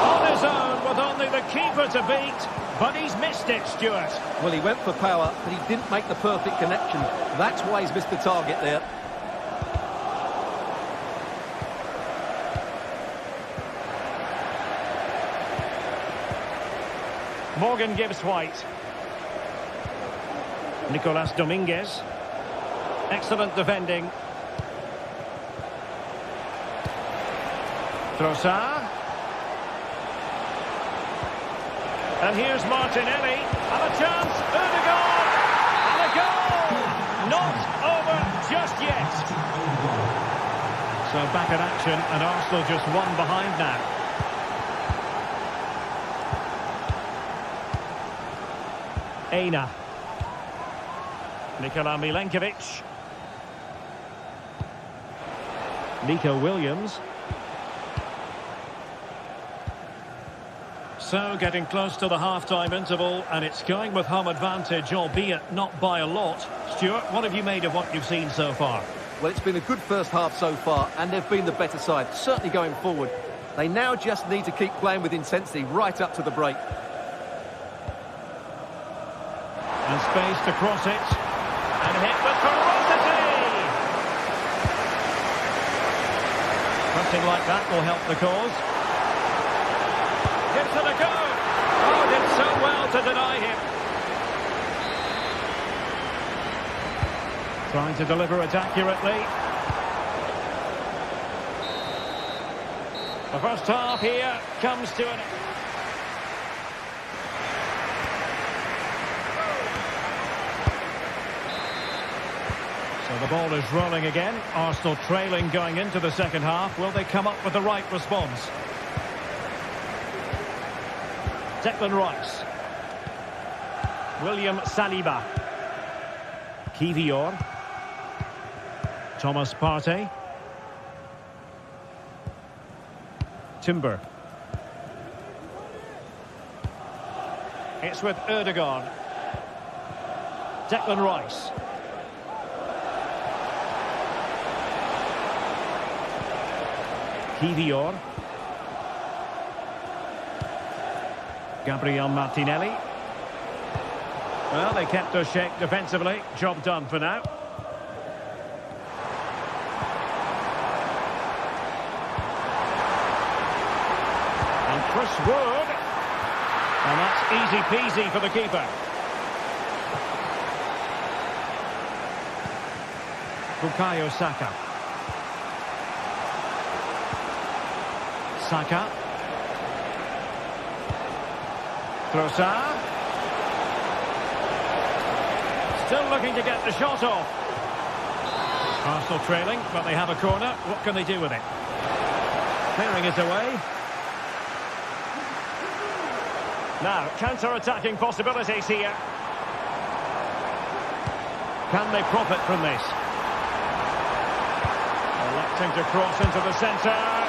On his own with only the keeper to beat, but he's missed it, Stuart. Well, he went for power, but he didn't make the perfect connection. That's why he's missed the target there. Morgan gives White. Nicolas Dominguez. Excellent defending. Trossard. And here's Martinelli. And a chance. Ødegaard. And a goal. Not over just yet. So back in action, and Arsenal just one behind now. Aina. Nikola Milenkovic. Nico Williams. So getting close to the half-time interval, and it's going with home advantage, albeit not by a lot. Stuart, what have you made of what you've seen so far? Well, it's been a good first half so far, and they've been the better side, certainly going forward. They now just need to keep playing with intensity right up to the break. And space to cross it. And hit with ferocity! Something like that will help the cause. Gives it a go! Oh, did so well to deny him. Trying to deliver it accurately. The first half here comes to an... So the ball is rolling again. Arsenal trailing going into the second half. Will they come up with the right response? Declan Rice. William Saliba. Kivior. Thomas Partey. Timber. It's with Ødegaard. Declan Rice. Kivior. Gabriel Martinelli. Well, they kept their shape defensively. Job done for now. And Chris Wood. And that's easy peasy for the keeper. Bukayo Saka. Saka. Trossard. Still looking to get the shot off. Arsenal trailing, but they have a corner. What can they do with it? Clearing it away. Now, counter-attacking possibilities here. Can they profit from this? Electing to cross into the centre.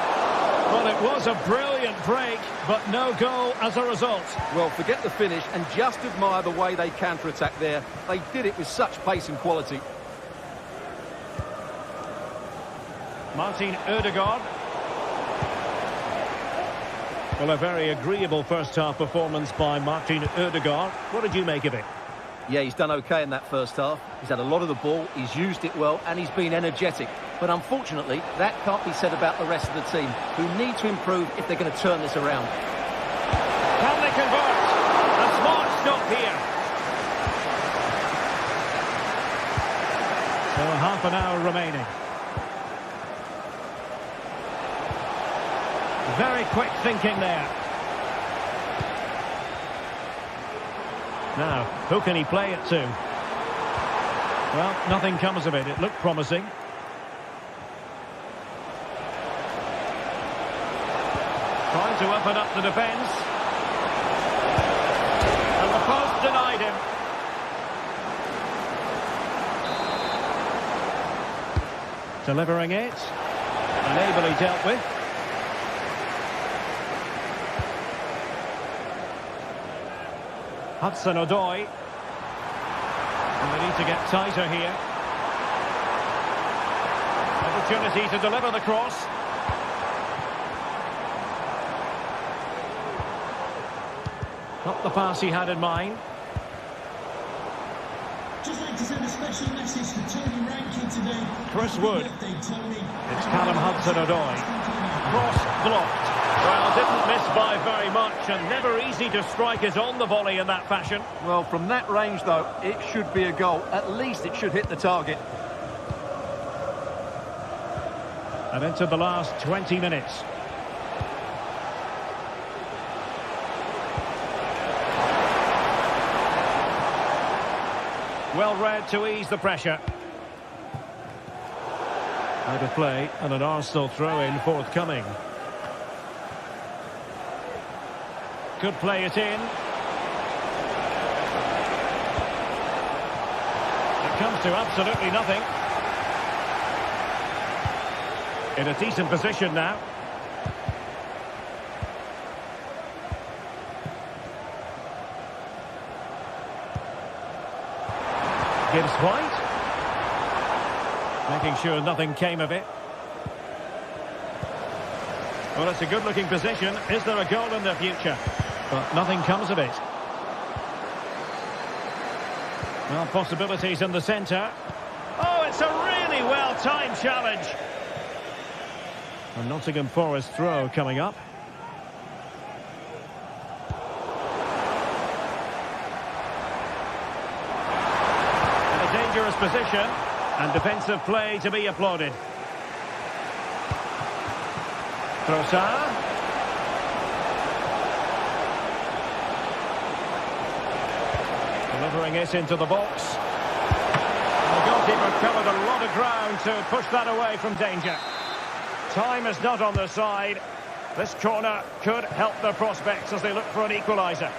Well, it was a brilliant break, but no goal as a result. Well, forget the finish and just admire the way they counter-attack there. They did it with such pace and quality. Martin Ødegaard. Well, a very agreeable first-half performance by Martin Ødegaard. What did you make of it? Yeah, he's done okay in that first half. He's had a lot of the ball, he's used it well, and he's been energetic. But unfortunately, that can't be said about the rest of the team, who need to improve if they're going to turn this around. Can they convert? A smart stop here. So half an hour remaining. Very quick thinking there. Now, who can he play it to? Well, nothing comes of it. It looked promising. Trying to open up the defence. And the post denied him. Delivering it. And ably dealt with. Hudson-Odoi. And they need to get tighter here. Opportunity to deliver the cross. Not the pass he had in mind. Just like to send a Chris Wood. It's Callum Hudson-Odoi. Cross blocked. Well, didn't miss by very much, and never easy to strike it on the volley in that fashion. Well, from that range, though, it should be a goal. At least it should hit the target. And into the last 20 minutes. Well read to ease the pressure. Out of play, and an Arsenal throw-in forthcoming. Could play it in. It comes to absolutely nothing. In a decent position now. Gibbs White. Making sure nothing came of it. Well, it's a good-looking position. Is there a goal in the future? But nothing comes of it. Well, possibilities in the centre. Oh, it's a really well-timed challenge. A Nottingham Forest throw coming up. In a dangerous position, and defensive play to be applauded. Trossard. Delivering it into the box. And the goalkeeper covered a lot of ground to push that away from danger. Time is not on their side. This corner could help their prospects as they look for an equaliser.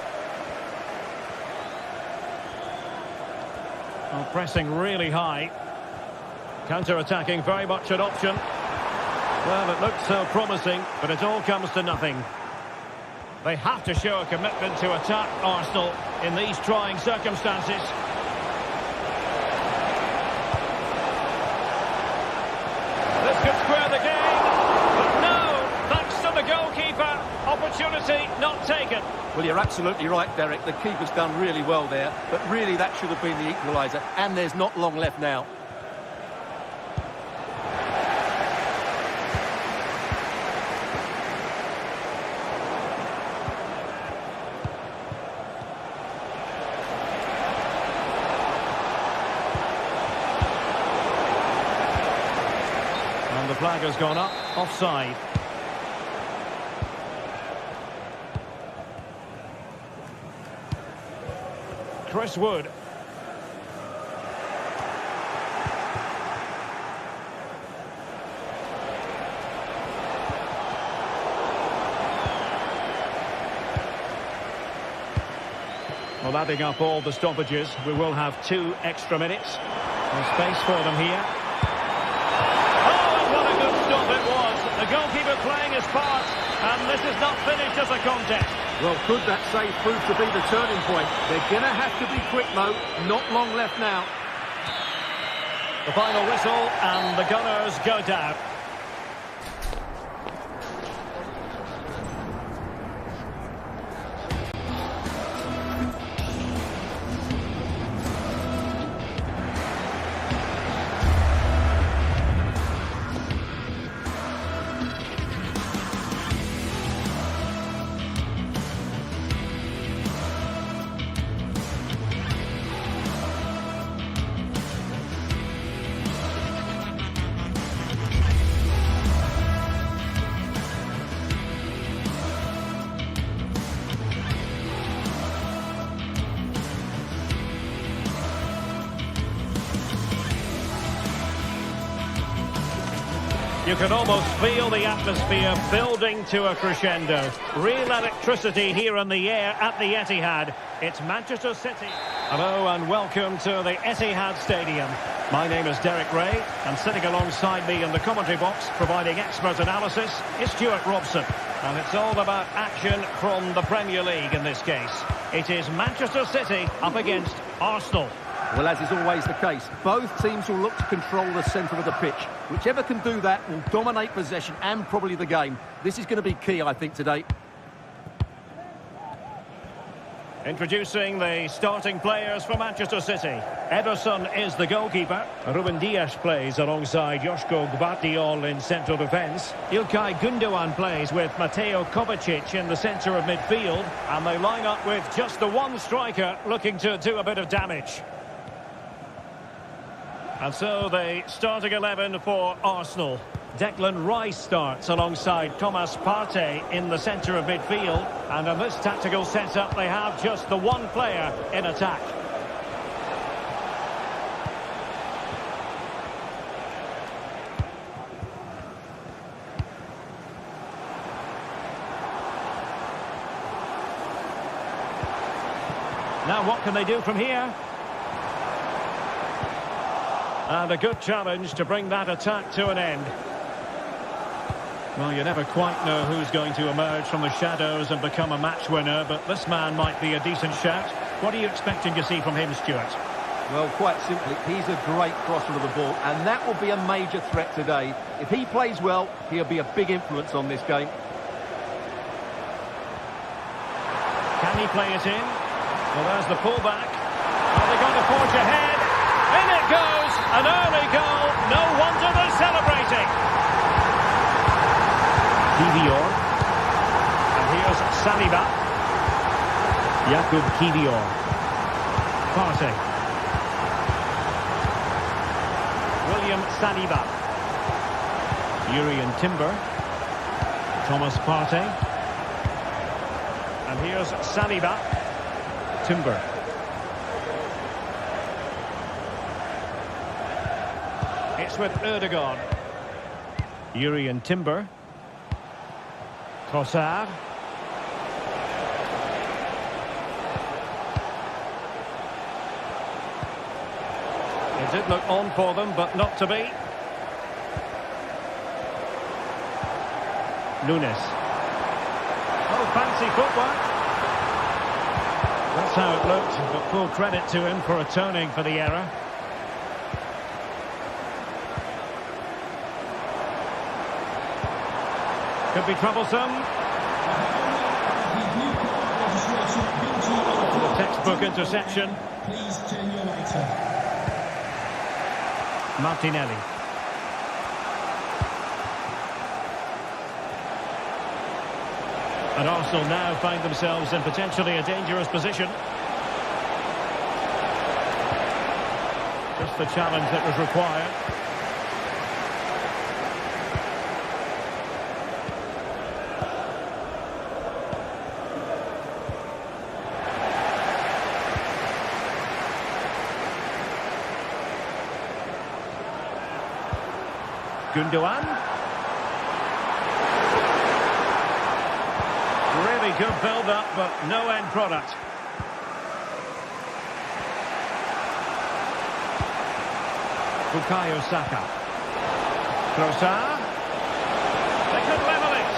Well, pressing really high. Counter-attacking, very much an option. Well, it looks so promising, but it all comes to nothing. They have to show a commitment to attack Arsenal in these trying circumstances. This could square the game, but no, thanks to the goalkeeper, opportunity not taken. Well, you're absolutely right, Derek. The keeper's done really well there, but really that should have been the equaliser, and there's not long left now. The flag has gone up, offside. Chris Wood. Well, adding up all the stoppages, we will have 2 extra minutes. There's space for them here. It was. The goalkeeper playing his part, and this is not finished as a contest. Well, could that save prove to be the turning point? They're going to have to be quick, though. Not long left now. The final whistle, and the Gunners go down. You can almost feel the atmosphere building to a crescendo. Real electricity here in the air at the Etihad. It's Manchester City. Hello and welcome to the Etihad Stadium. My name is Derek Ray, and sitting alongside me in the commentary box, providing expert analysis, is Stuart Robson. And it's all about action from the Premier League in this case. It is Manchester City up against Arsenal. Well, as is always the case, both teams will look to control the centre of the pitch. Whichever can do that will dominate possession and probably the game. This is going to be key, I think, today. Introducing the starting players for Manchester City. Ederson is the goalkeeper. Ruben Dias plays alongside Joško Gvardiol in central defence. İlkay Gündoğan plays with Mateo Kovacic in the centre of midfield. And they line up with just the one striker looking to do a bit of damage. And so the starting 11 for Arsenal. Declan Rice starts alongside Thomas Partey in the centre of midfield. And in this tactical setup, they have just the one player in attack. Now what can they do from here? And a good challenge to bring that attack to an end. Well, you never quite know who's going to emerge from the shadows and become a match winner, but this man might be a decent shout. What are you expecting to see from him, Stuart? Well, quite simply, he's a great crosser of the ball, and that will be a major threat today. If he plays well, he'll be a big influence on this game. Can he play it in? Well, there's the pullback. Are they going to forge ahead? In it goes! An early goal. No wonder they're celebrating. Kivior. And here's Saliba. Jakub Kivior. Partey. William Saliba. Jurrien Timber. Thomas Partey. And here's Saliba. Timber. It's with Ødegaard. Jurrien Timber. Trossard. It did look on for them, but not to be. Nunes. Oh, fancy footwork. That's how it looked, but full credit to him for atoning for the error. Could be troublesome. The textbook interception. Martinelli. And Arsenal now find themselves in potentially a dangerous position. Just the challenge that was required. Gündoğan. Really good build-up, but no end product. Bukayo Saka. Trossard. They could level it.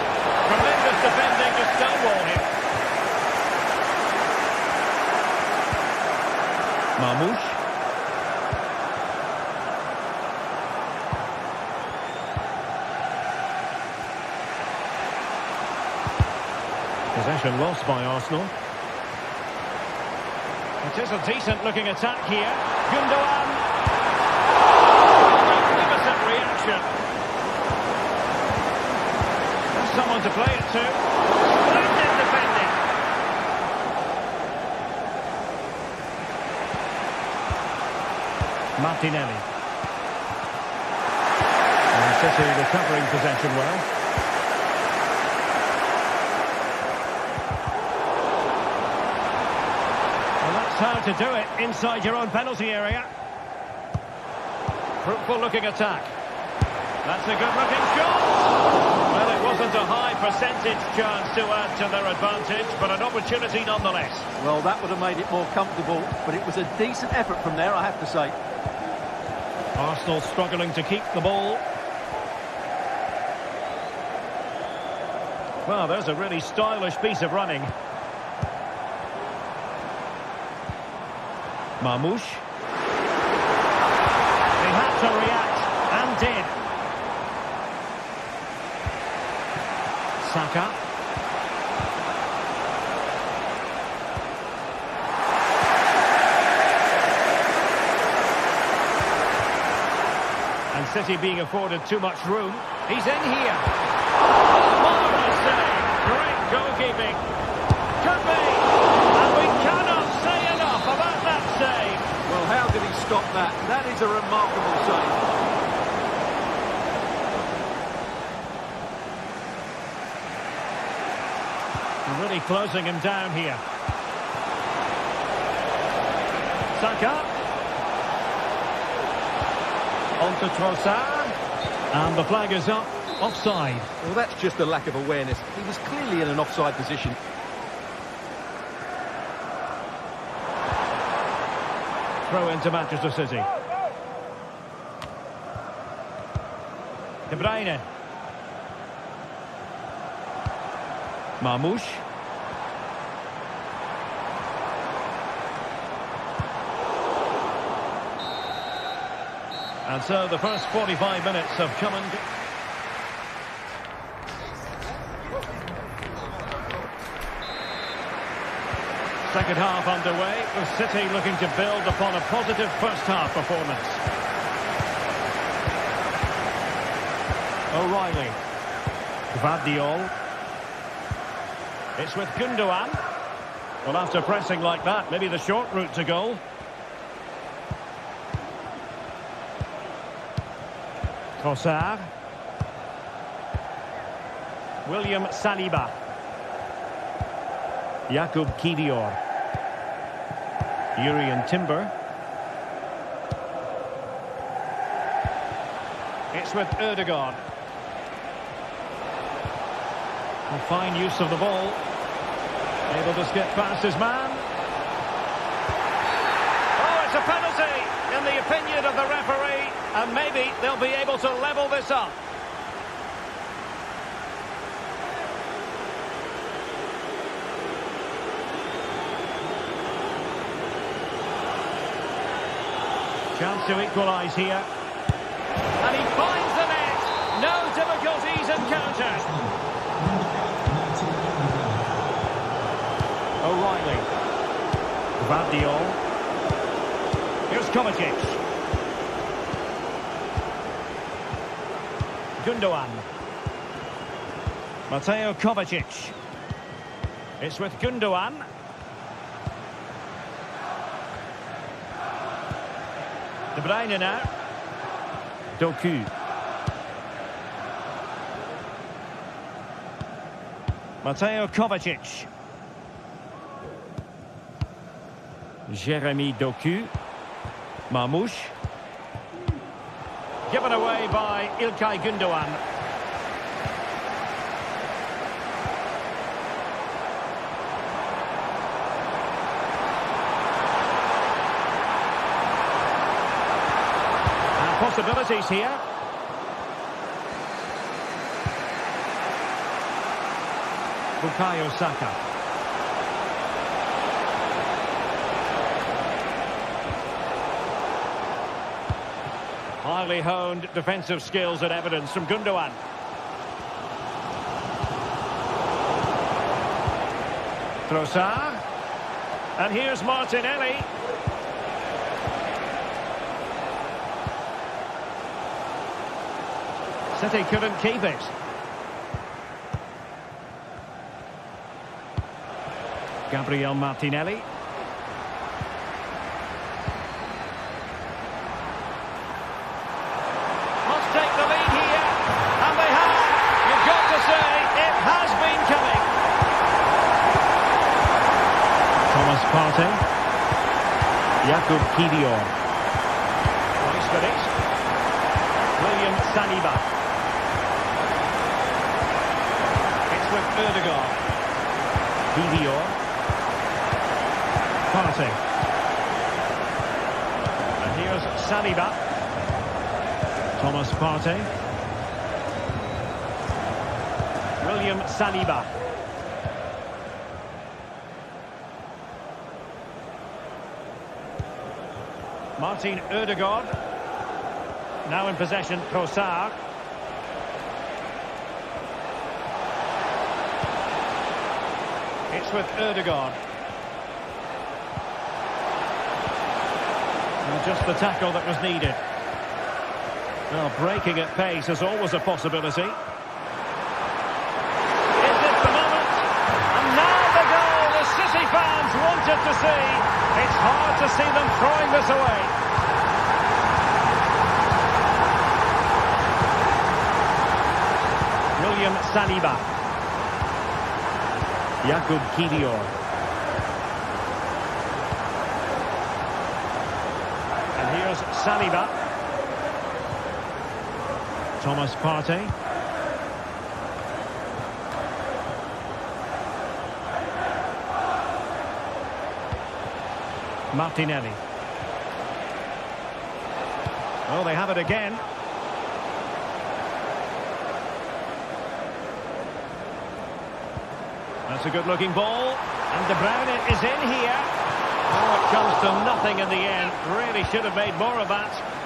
Tremendous defending to stonewall him. Marmoush. Possession lost by Arsenal. It is a decent-looking attack here. Gündoğan. Magnificent reaction. There's someone to play it to. Splendid defending. Martinelli. And City recovering possession well. How to do it inside your own penalty area. Fruitful looking attack. That's a good looking shot. Well, it wasn't a high percentage chance to add to their advantage, but an opportunity nonetheless. Well, that would have made it more comfortable, but it was a decent effort from there, I have to say. Arsenal struggling to keep the ball. Well, there's a really stylish piece of running. Marmoush. He had to react, and did. Saka. City being afforded too much room. He's in here. Oh, marvellous save. Great goalkeeping. Could be. And we cannot say enough about that save. Well, how did he stop that? That is a remarkable save. Really closing him down here. Saka. On to Trossard. And the flag is up. Offside. Well, that's just a lack of awareness. He was clearly in an offside position. Throw into Manchester City. De Bruyne. Marmoush. And so the first 45 minutes have come and... Second half underway, with City looking to build upon a positive first half performance. O'Reilly. Gvardiol. It's with Gundogan. Well, after pressing like that, maybe the short route to goal. Trossard. William Saliba. Jakub Kivior. Jurrien Timber. It's with Ødegaard. A fine use of the ball. Able to skip past his man. Oh, it's a penalty in the opinion of the referee. And maybe they'll be able to level this up. Chance to equalise here. And he finds the net. No difficulties encountered. O'Reilly. Gvardiol. Here's Kovacic. Gundogan. Mateo Kovacic. It's with Gundogan. De Bruyne now. Doku. Mateo Kovacic. Jeremy Doku. Marmoush. Given away by İlkay Gündoğan. And possibilities here. Bukayo Saka. Highly honed defensive skills and evidence from Gundogan. Trossard. And here's Martinelli. City couldn't keep it. Gabriel Martinelli. Take the lead here, and they have. You've got to say, it has been coming. Thomas Partey. Jakub Kivior. Nice with it. William Saliba. It's with Ødegaard. Kivior. Partey. And here's Saliba. Thomas Partey. William Saliba. Martin Ødegaard. Now in possession, Trossard. It's with Ødegaard. And just the tackle that was needed. Well, breaking at pace is always a possibility. Is this the moment? And now the goal the City fans wanted to see. It's hard to see them throwing this away. William Saliba. Jakub Kiwior. And here's Saliba. Thomas Partey. Martinelli. Oh, they have it again. That's a good-looking ball. And De Bruyne is in here. Oh, it comes to nothing in the end. Really should have made more of that.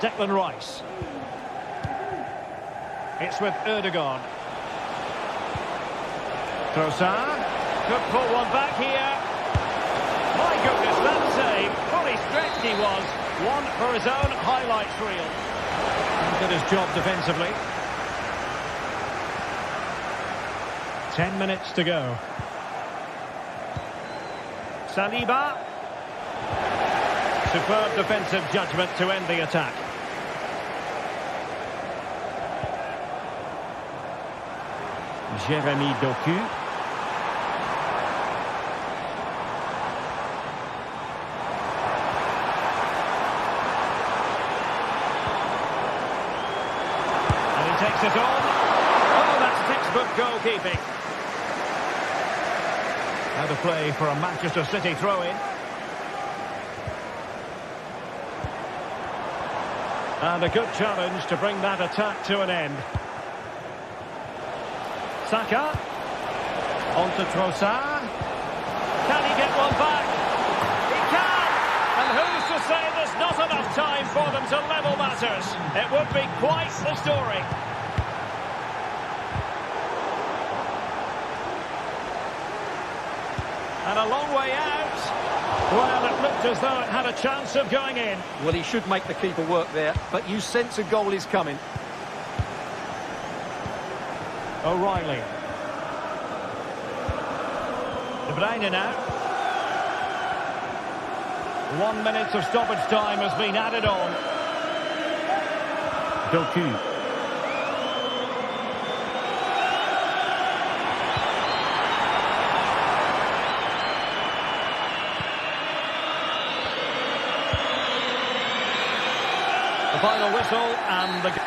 Declan Rice. It's with Ødegaard. Trossard. Could pull one back here. My goodness, that save. Fully stretched he was. One for his own highlights reel. Did his job defensively. 10 minutes to go. Saliba. Superb defensive judgment to end the attack. Jeremy Doku. And he takes it on. Oh, that's textbook goalkeeping. Now to play for a Manchester City throw-in. And a good challenge to bring that attack to an end. Saka. On to Trossard. Can he get one back? He can! And who's to say there's not enough time for them to level matters? It would be quite the story. And a long way out. Well, it looked as though it had a chance of going in. Well, he should make the keeper work there, but you sense a goal is coming. O'Reilly. De Bruyne now. 1 minute of stoppage time has been added on. Doku. The final whistle and the...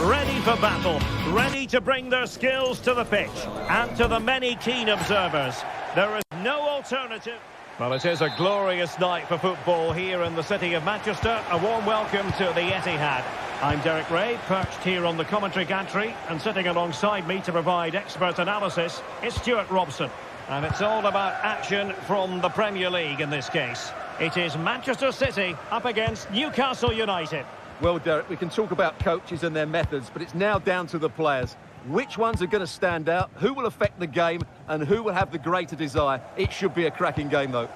Ready for battle, ready to bring their skills to the pitch. And to the many keen observers, there is no alternative. Well, it is a glorious night for football here in the city of Manchester. A warm welcome to the Etihad. I'm Derek Ray, perched here on the commentary gantry, and sitting alongside me to provide expert analysis is Stuart Robson. And it's all about action from the Premier League in this case. It is Manchester City up against Newcastle United. Well, Derek, we can talk about coaches and their methods, but it's now down to the players. Which ones are going to stand out, who will affect the game, and who will have the greater desire? It should be a cracking game, though.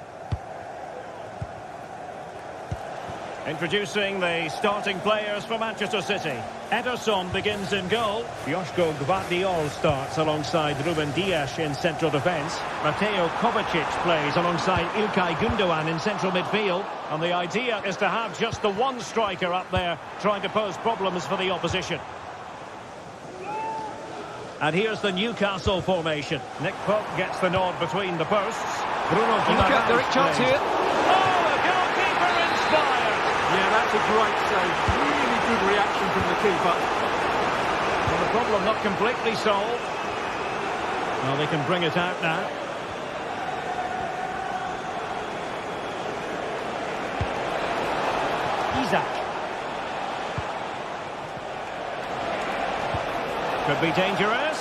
Introducing the starting players for Manchester City. Ederson begins in goal. Joško Gvardiol starts alongside Ruben Dias in central defence. Mateo Kovacic plays alongside Ilkay Gundogan in central midfield. And the idea is to have just the one striker up there trying to pose problems for the opposition. And here's the Newcastle formation. Nick Pope gets the nod between the posts. Bruno Guimaraes Derek, chance plays. here. Oh, the goalkeeper inspired! Yeah, that's a great save. Really good reaction from the keeper. Well, the problem not completely solved. Well, they can bring it out now. Isak. Could be dangerous.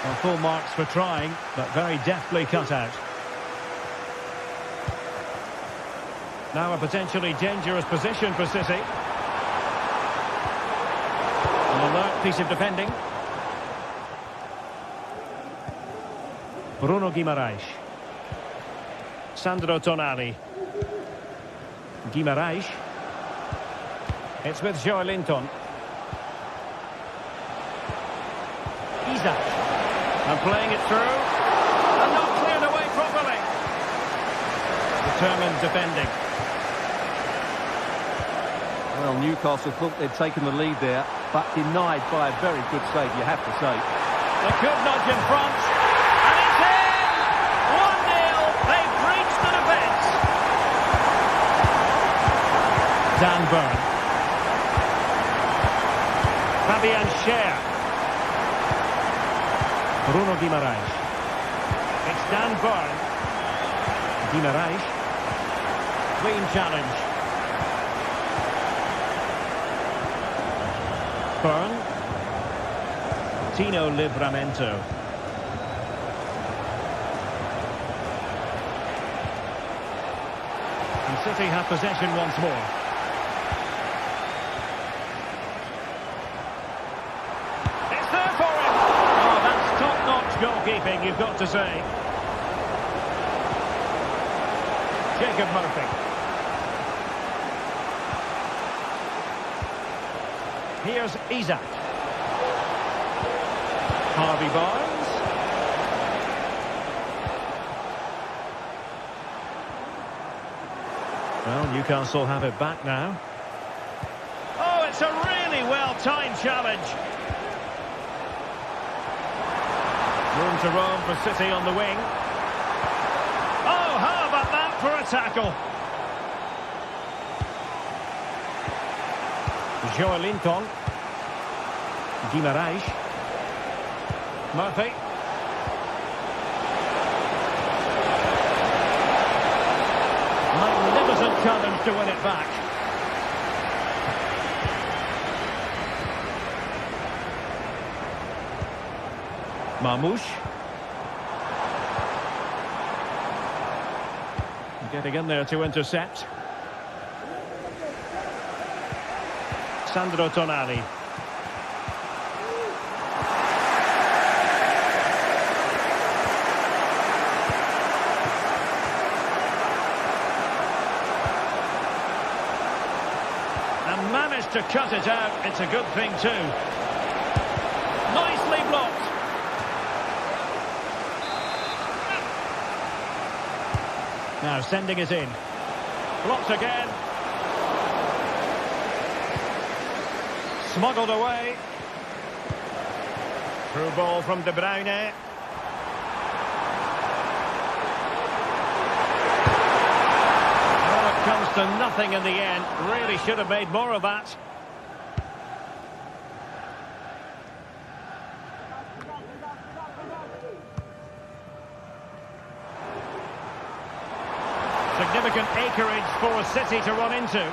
Well, full marks for trying, but very deftly cut out. Now a potentially dangerous position for City. An alert piece of defending. Bruno Guimaraes. Sandro Tonali. Guimaraes. It's with Joelinton. Isak. And playing it through. And not cleared away properly. Determined defending. Well, Newcastle thought they'd taken the lead there, but denied by a very good save, you have to say. They could nudge in front. And it's in! 1-0. They've breached the defence. Dan Burn. Fabian Schär. Bruno Guimaraes. It's Dan Burn. Guimaraes. Clean challenge. Burn. Tino Livramento. And City have possession once more. It's there for him! Oh, that's top-notch goalkeeping, you've got to say. Jacob Murphy. Here's Isak. Harvey Barnes. Well, Newcastle have it back now. Oh, it's a really well-timed challenge. Room to roam for City on the wing. Oh, how about that for a tackle? Joelinton. Guimaraes. Murphy. Magnificent challenge to win it back. Mamouche. Getting in there to intercept. Sandro Tonali. And managed to cut it out. It's a good thing too. Nicely blocked. Now sending it in. Blocked again. Smuggled away. Through ball from De Bruyne. Well, it comes to nothing in the end. Really should have made more of that. Significant acreage for City to run into.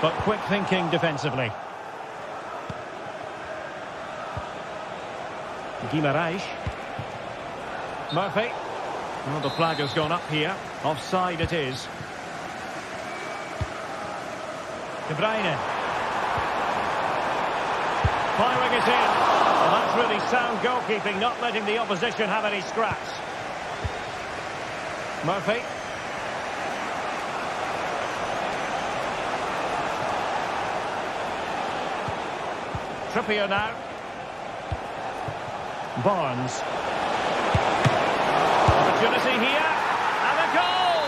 But quick thinking defensively. Guimaraes. Murphy. Well, the flag has gone up here. Offside it is. De Bruyne. Firing it in. Well, that's really sound goalkeeping, not letting the opposition have any scraps. Murphy. Trippier now. Barnes. Opportunity here. And a goal!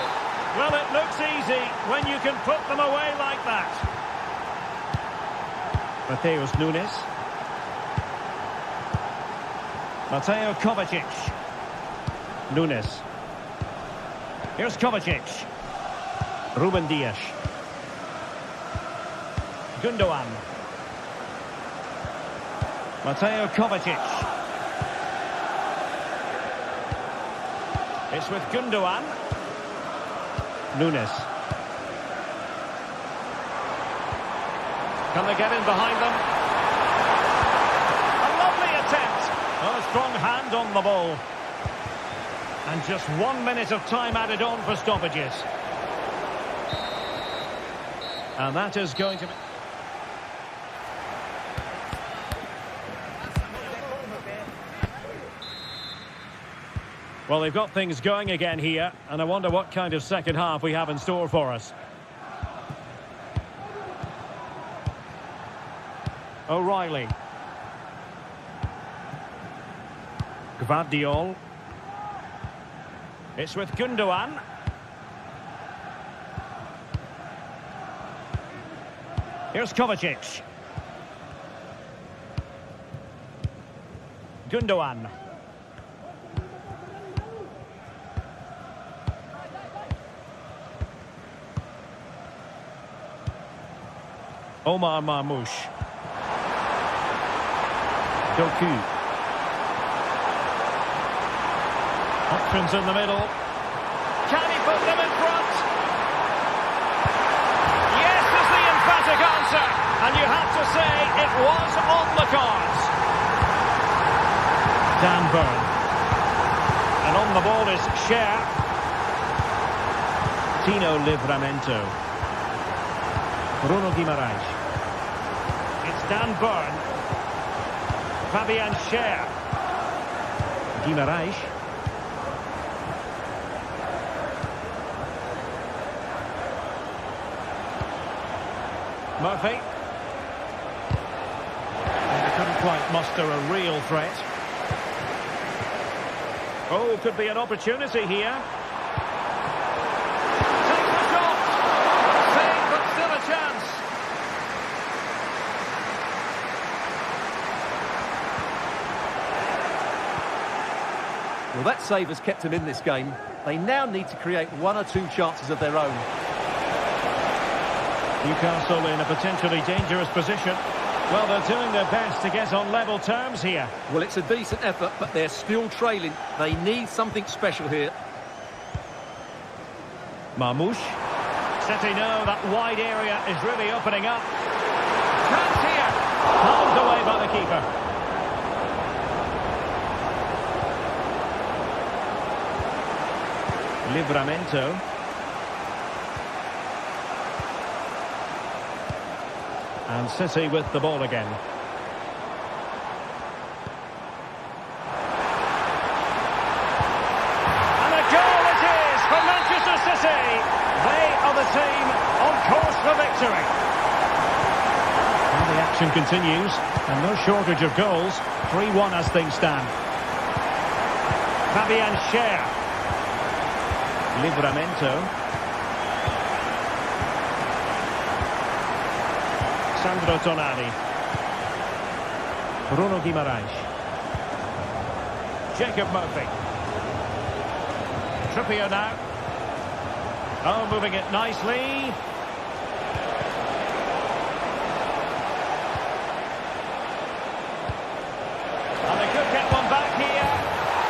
Well, it looks easy when you can put them away like that. Mateus Nunes. Mateo Kovacic. Nunes. Here's Kovacic. Ruben Dias. Gundogan. Mateo Kovacic. It's with Gundogan. Nunes. Can they get in behind them? A lovely attempt. Oh, a strong hand on the ball. And just 1 minute of time added on for stoppages. And that is going to be... Well, they've got things going again here, and I wonder what kind of second half we have in store for us. O'Reilly. Gvardiol. It's with Gundogan. Here's Kovacic. Gundogan. Omar Marmoush. Doku. Options in the middle. Can he put them in front? Yes is the emphatic answer. And you have to say it was on the cards. Dan Burn. And on the ball is Cher. Tino Livramento. Bruno Guimaraes. It's Dan Burn. Fabian Cher. Guimaraes. Murphy. And they couldn't quite muster a real threat. Oh, could be an opportunity here. Takes the shot. Save, but still a chance. Well, that save has kept them in this game. They now need to create 1 or 2 chances of their own. Newcastle in a potentially dangerous position. Well, they're doing their best to get on level terms here. Well, it's a decent effort, but they're still trailing. They need something special here. Marmoush. City know that wide area is really opening up. Chance here. Palmed away by the keeper. Livramento. And City with the ball again. And a goal it is for Manchester City. They are the team on course for victory. And the action continues. And no shortage of goals. 3-1 as things stand. Fabian Cher. Livramento. Sandro Tonali. Bruno Guimaraes. Jacob Murphy. Trippier now. Oh, moving it nicely. And they could get one back here.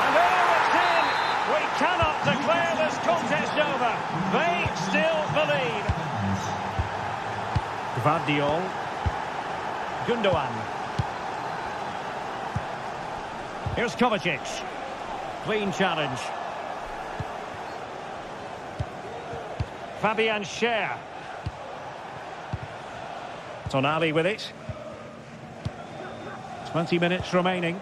And oh, it's in! We cannot declare this contest over. They still believe. Gvardiol. Gundogan. Here's Kovacic. Clean challenge. Fabian Schär. Tonali with it. 20 minutes remaining.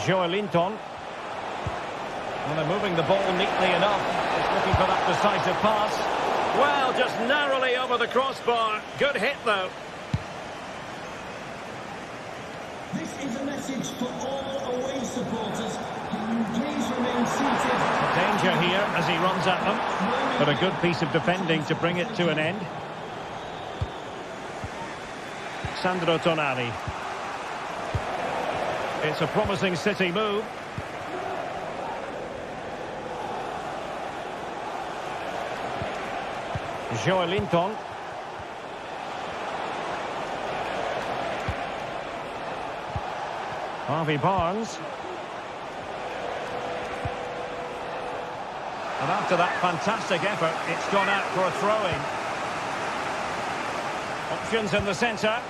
Joelinton. Well, they're moving the ball neatly enough. Just looking for that decisive pass. Well, just narrowly over the crossbar. Good hit, though. This is a message for all away supporters. Can you please remain seated? Danger here as he runs at them. But a good piece of defending to bring it to an end. Sandro Tonali. It's a promising City move. Joelinton. Harvey Barnes. And after that fantastic effort, it's gone out for a throw-in. Options in the centre.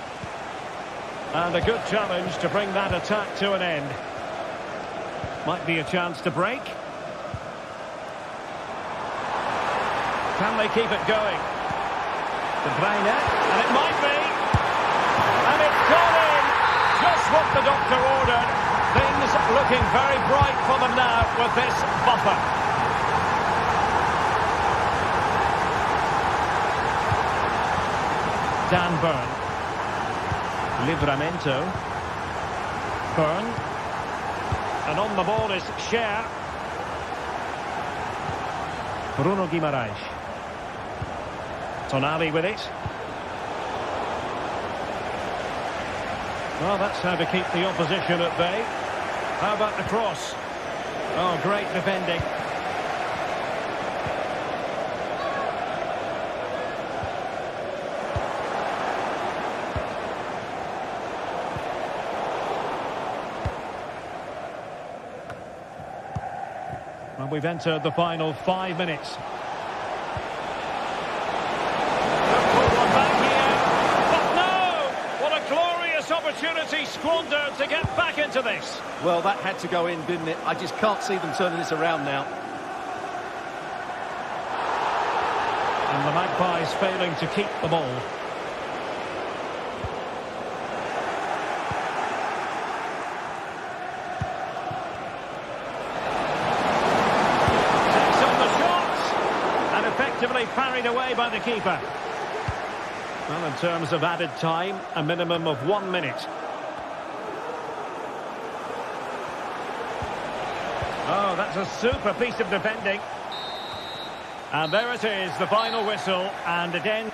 And a good challenge to bring that attack to an end. Might be a chance to break. Can they keep it going? De Bruyne, and it might be. And it's gone in. Just what the doctor ordered. Things looking very bright for them now with this buffer. Dan Burn. Livramento. Burn. And on the ball is Schär. Bruno Guimaraes. Tonali with it. Well, that's how to keep the opposition at bay. How about the cross? Oh, great defending. And we've entered the final 5 minutes. Opportunity squandered to get back into this. Well, that had to go in, didn't it? I just can't see them turning this around now. And the Magpies failing to keep the ball. Takes on the shot and effectively parried away by the keeper. Well, in terms of added time, a minimum of 1 minute. Oh, that's a super piece of defending. And there it is, the final whistle, and it ends.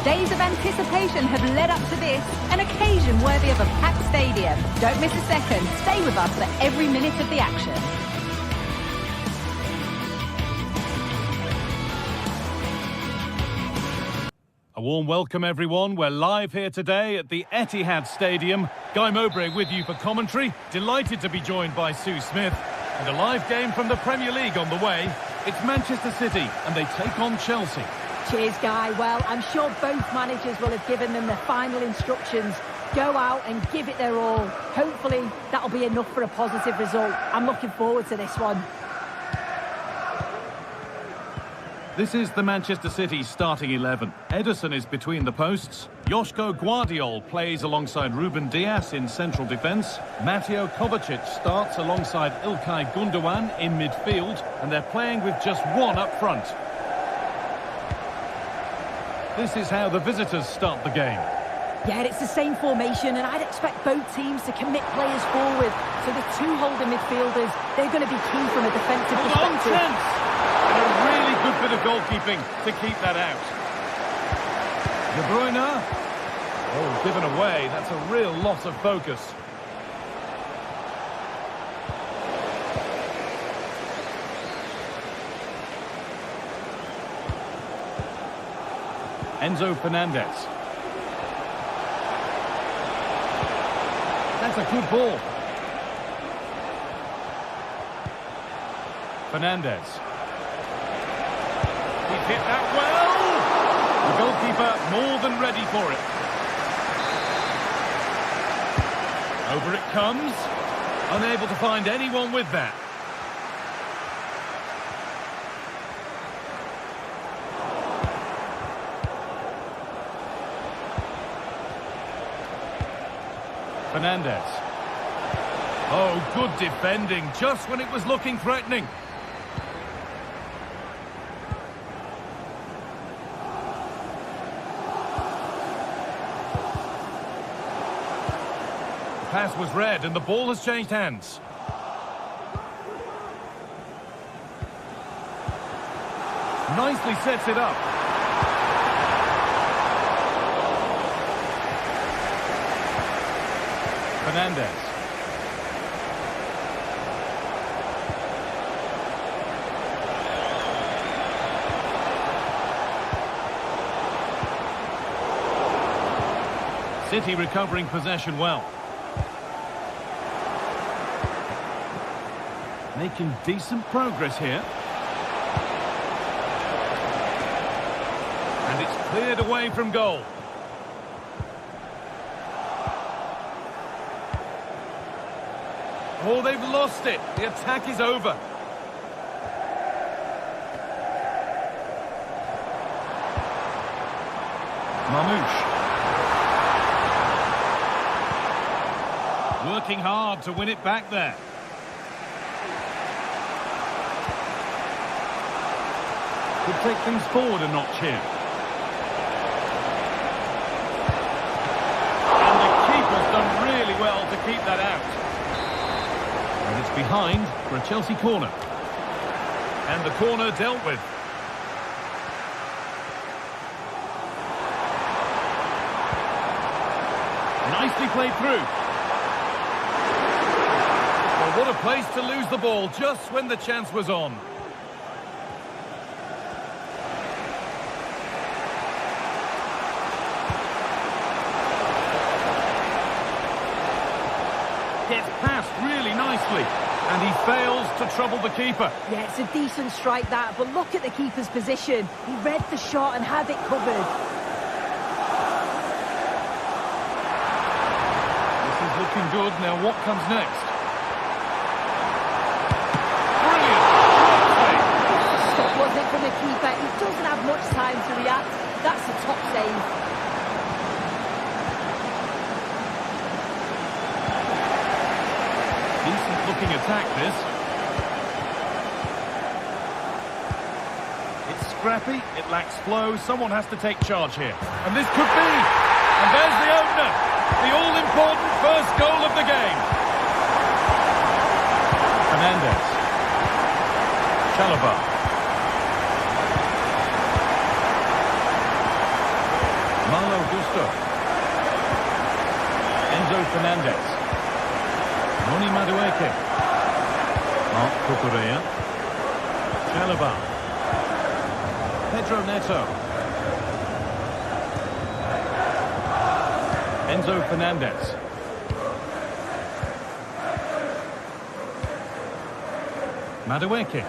Days of anticipation have led up to this, an occasion worthy of a packed stadium. Don't miss a second. Stay with us for every minute of the action. A warm welcome, everyone. We're live here today at the Etihad Stadium. Guy Mowbray with you for commentary. Delighted to be joined by Sue Smith. And a live game from the Premier League on the way. It's Manchester City, and they take on Chelsea. Cheers, Guy. Well, I'm sure both managers will have given them the final instructions. Go out and give it their all. Hopefully, that'll be enough for a positive result. I'm looking forward to this one. This is the Manchester City starting 11. Ederson is between the posts. Joško Guardiol plays alongside Ruben Dias in central defence. Mateo Kovacic starts alongside Ilkay Gundogan in midfield. And they're playing with just one up front. This is how the visitors start the game. Yeah, it's the same formation, and I'd expect both teams to commit players forward. So the two holding midfielders, they're going to be key from a defensive perspective. Chance! And a really good bit of goalkeeping to keep that out. De Bruyne. Oh, given away. That's a real loss of focus. Enzo Fernandez. That's a good ball. Fernandez. He hit that well. The goalkeeper more than ready for it. Over it comes. Unable to find anyone with that. Fernandez. Oh, good defending, just when it was looking threatening. The pass was read and the ball has changed hands. Nicely sets it up. Fernandez. City recovering possession well. Making decent progress here. And it's cleared away from goal. Oh, they've lost it. The attack is over. Mamouche. Working hard to win it back there. Could take things forward a notch here. And the keeper's done really well to keep that out. And it's behind for a Chelsea corner. And the corner dealt with. Nicely played through. Well, what a place to lose the ball just when the chance was on. Gets past really nicely, and he fails to trouble the keeper. Yeah, it's a decent strike that, but look at the keeper's position. He read the shot and had it covered. This is looking good. Now what comes next? Brilliant! Stop, wasn't it, from the keeper? He doesn't have much time to react. That's a top save. Looking attack this. It's scrappy, it lacks flow, someone has to take charge here. And this could be! And there's the opener! The all-important first goal of the game. Fernandez. Chalobah. Malo Gusto. Enzo Fernandez. Moni Madueke. Mark Cucurella. Chalobah. Pedro Neto. Enzo Fernandez. Madueke.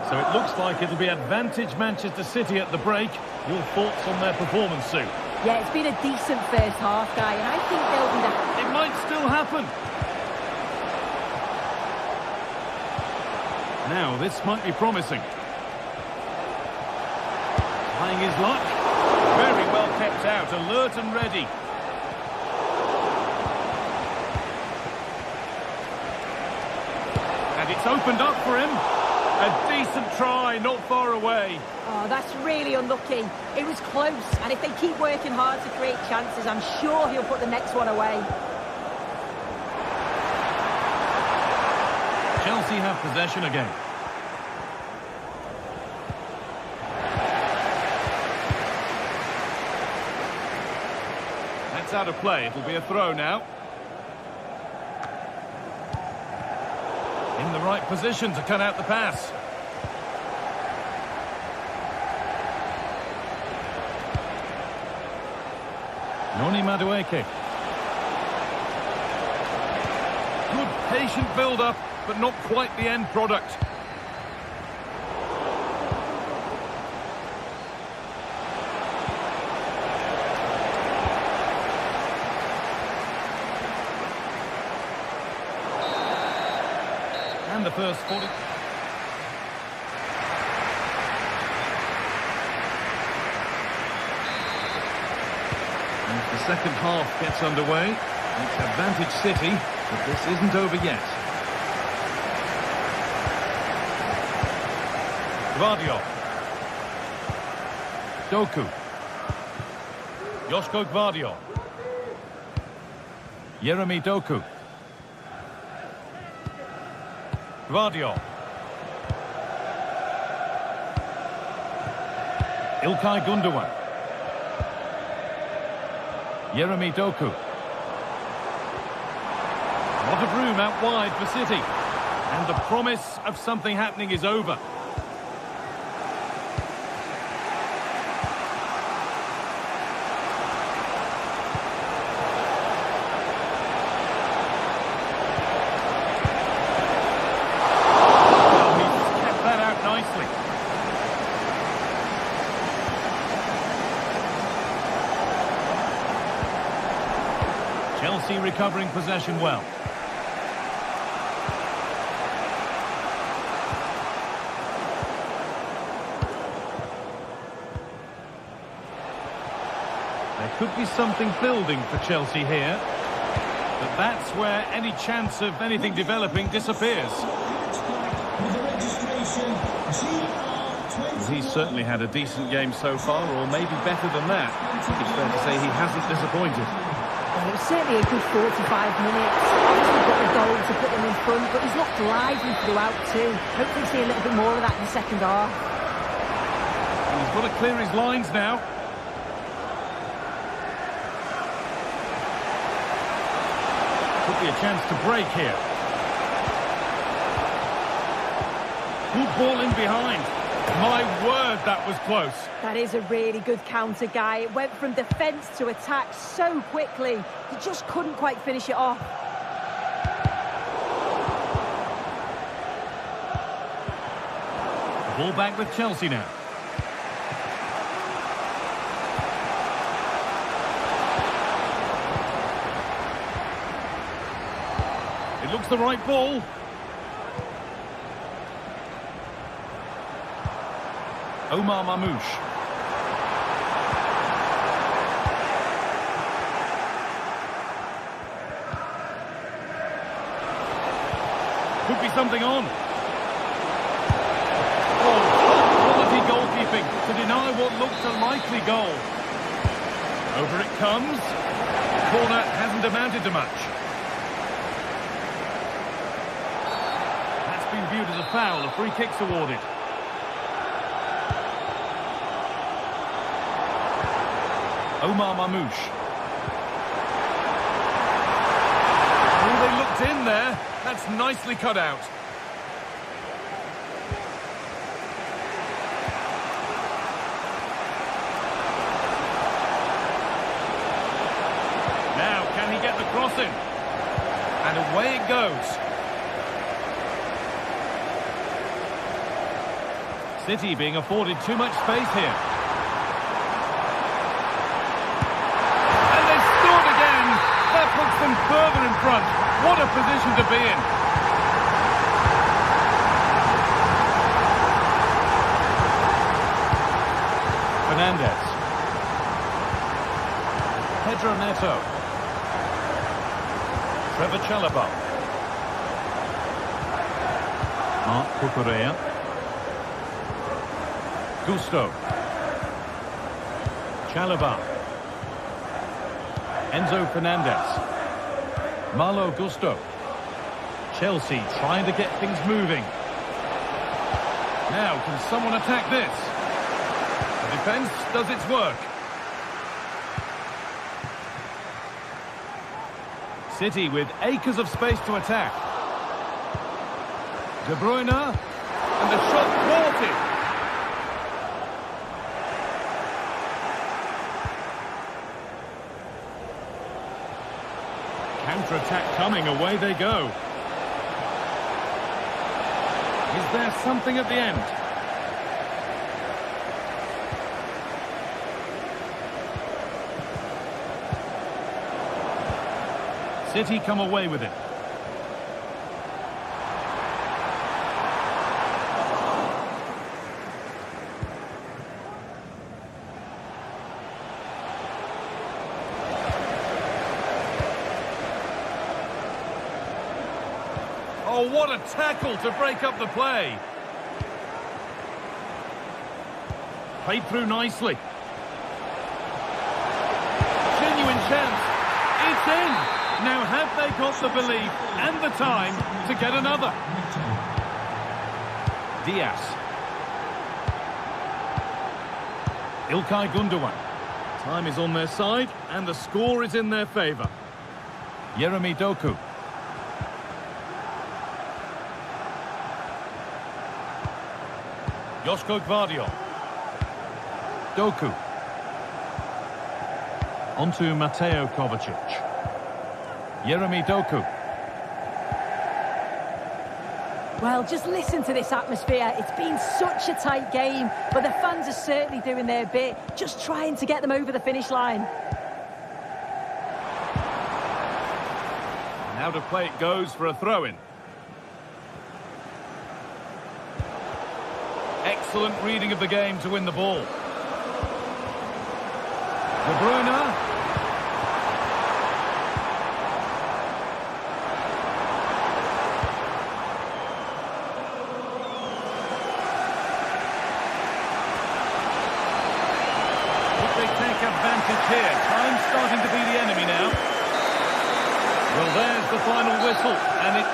So it looks like it'll be advantage Manchester City at the break. Your thoughts on their performance, Sue? Yeah, it's been a decent first half, Guy, and I think they'll be the... It might still happen. Now, this might be promising. Trying his luck. Very well kept out, alert and ready. And it's opened up for him. A decent try, not far away. Oh, that's really unlucky. It was close, and if they keep working hard to create chances, I'm sure he'll put the next one away. Chelsea have possession again. That's out of play. It'll be a throw now. In the right position to cut out the pass. Noni Madueke. Good patient build-up, but not quite the end product. And the first 40... As the second half gets underway, it's advantage City, but this isn't over yet. Gvardiol. Doku. Joško Gvardiol. Jeremy Doku. Gvardiol. Ilkay Gundogan. Jeremy Doku. A lot of room out wide for City. And the promise of something happening is over. Chelsea recovering possession well. There could be something building for Chelsea here, but that's where any chance of anything developing disappears. He's certainly had a decent game so far, or maybe better than that. I think it's fair to say he hasn't disappointed. Well, it was certainly a good 45 minutes. Obviously got the goal to put them in front, but he's looked lively throughout too. Hopefully see a little bit more of that in the second half. And he's got to clear his lines now. Could be a chance to break here. Good ball in behind. My word, that was close. That is a really good counter, Guy. It went from defence to attack so quickly. He just couldn't quite finish it off. Ball back with Chelsea now. It looks the right ball. Omar Mamouche. Could be something on. Oh, quality goalkeeping to deny what looked a likely goal. Over it comes. The corner hasn't amounted to much. That's been viewed as a foul. A free kick's awarded. Omar Mamouche. Oh, they looked in there. That's nicely cut out. Now, can he get the cross in? And away it goes. City being afforded too much space here. Puts them further in front. What a position to be in. Pedro Neto. Trevor Chalobah. Marc Cucurella. Gusto. Chalobah. Enzo Fernandez. Malo Gusto. Chelsea trying to get things moving. Now, can someone attack this? The defence does its work. City with acres of space to attack. De Bruyne. And the shot thwarted. Counter-attack coming, away they go. Is there something at the end? City come away with it. Oh, what a tackle to break up the play. Played through nicely. Genuine chance. It's in. Now have they got the belief and the time to get another? Diaz. Ilkay Gundogan. Time is on their side and the score is in their favour. Yeremy Doku. Joško Gvardiol. Doku. Onto Mateo Kovacic. Yeremy Doku. Well, just listen to this atmosphere. It's been such a tight game, but the fans are certainly doing their bit, just trying to get them over the finish line. Now to play it goes for a throw-in. Excellent reading of the game to win the ball. De Bruyne. Would they take advantage here? Time starting to be the enemy now. Well, there's the final whistle, and it...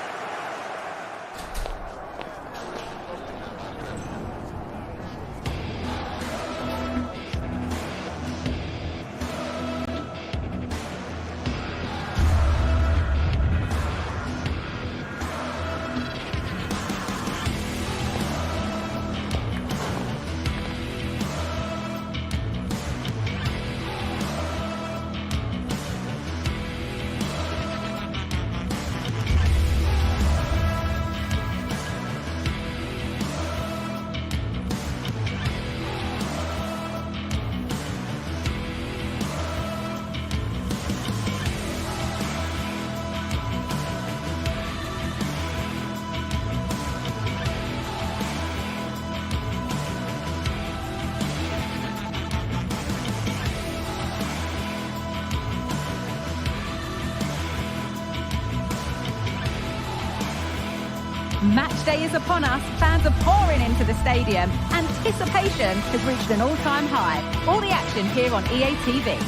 Match day is upon us. Fans are pouring into the stadium. Anticipation has reached an all-time high. All the action here on EA TV.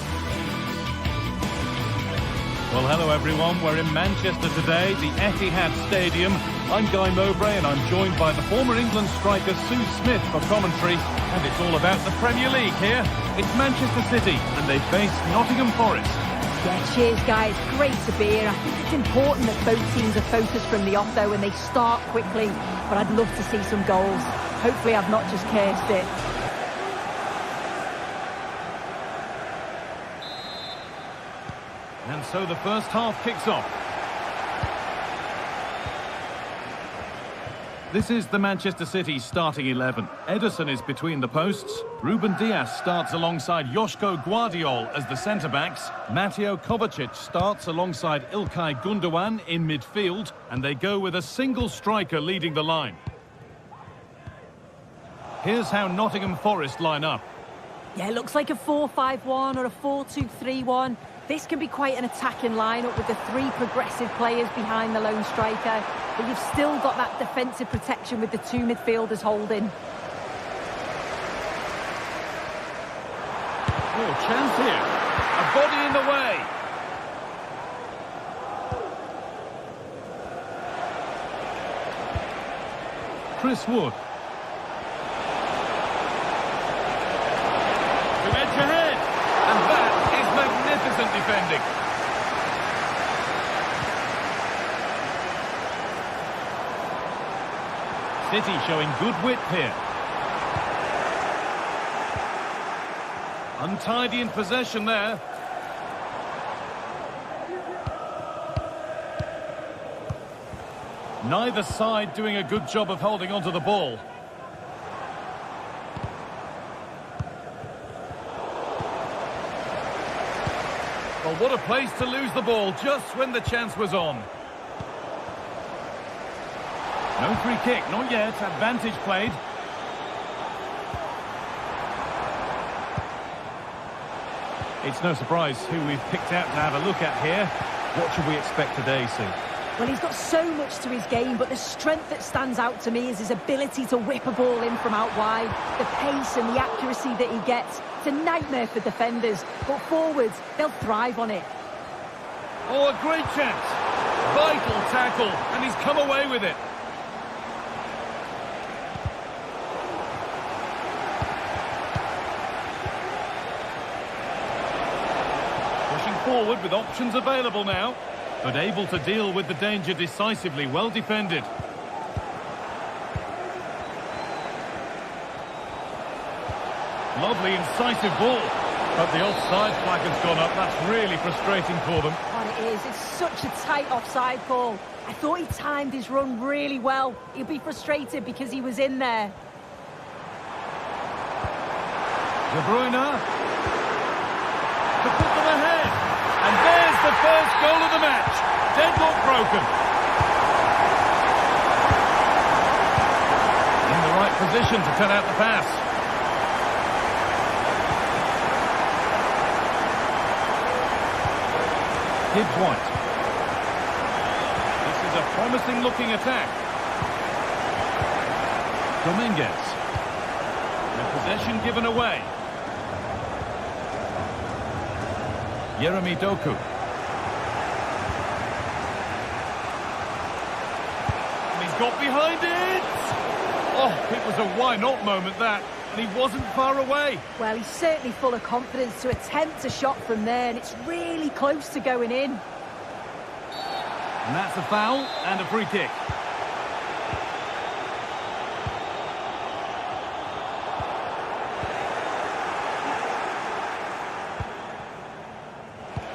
Well, hello everyone. We're in Manchester today, the Etihad Stadium. I'm Guy Mowbray and I'm joined by the former England striker Sue Smith for commentary. And it's all about the Premier League here. It's Manchester City and they face Nottingham Forest. Yeah, cheers, guys. Great to be here. I think it's important that both teams are focused from the off, though, and they start quickly. But I'd love to see some goals. Hopefully I've not just cursed it. And so the first half kicks off. This is the Manchester City starting 11. Ederson is between the posts. Ruben Dias starts alongside Joško Gvardiol as the centre-backs. Mateo Kovacic starts alongside Ilkay Gundogan in midfield. And they go with a single striker leading the line. Here's how Nottingham Forest line up. Yeah, it looks like a 4-5-1 or a 4-2-3-1. This can be quite an attacking lineup with the three progressive players behind the lone striker, but you've still got that defensive protection with the two midfielders holding. Oh, chance here. A body in the way. Chris Wood. To edge ahead. And that is magnificent defending. City showing good width here. Untidy in possession there. Neither side doing a good job of holding onto the ball. Well, what a place to lose the ball just when the chance was on. No free kick, not yet. Advantage played. It's no surprise who we've picked out to have a look at here. What should we expect today, Sue? Well, he's got so much to his game, but the strength that stands out to me is his ability to whip a ball in from out wide. The pace and the accuracy that he gets. It's a nightmare for defenders, but forwards, they'll thrive on it. Oh, a great chance. Vital tackle, and he's come away with it. Pushing forward with options available now. But able to deal with the danger decisively, well defended. Lovely, incisive ball. But the offside flag has gone up. That's really frustrating for them. What it is, it's such a tight offside call. I thought he timed his run really well. He'll be frustrated because he was in there. De Bruyne. To put them ahead. And there's the first goal of the match. Deadlock broken. In the right position to cut out the pass. Gibbs White. This is a promising looking attack. Dominguez. The possession given away. Jeremy Doku. And he's got behind it! Oh, it was a why-not moment, that. And he wasn't far away. Well, he's certainly full of confidence to attempt a shot from there, and it's really close to going in. And that's a foul and a free kick.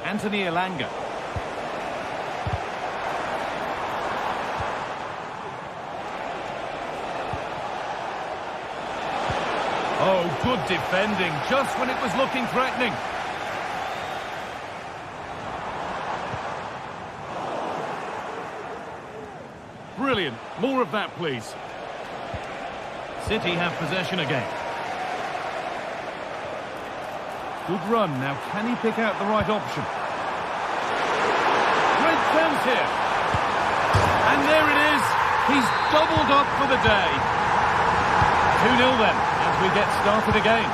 Anthony Elanga. Oh, good defending, just when it was looking threatening. Brilliant. More of that, please. City have possession again. Good run. Now, can he pick out the right option? Great chance here. And there it is. He's doubled up for the day. 2-0 then, as we get started again.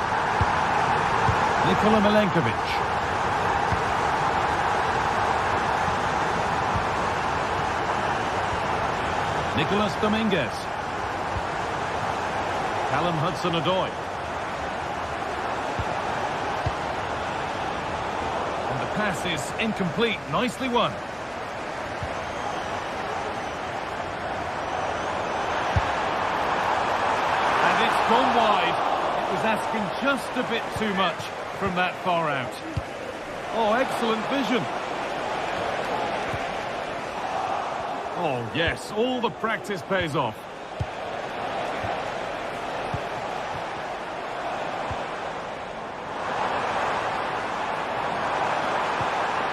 Nikola Milenkovic. Nicholas Dominguez. Callum Hudson-Odoi. And the pass is incomplete. Nicely won. And it's gone wide. It was asking just a bit too much from that far out. Oh, excellent vision. Oh, yes, all the practice pays off.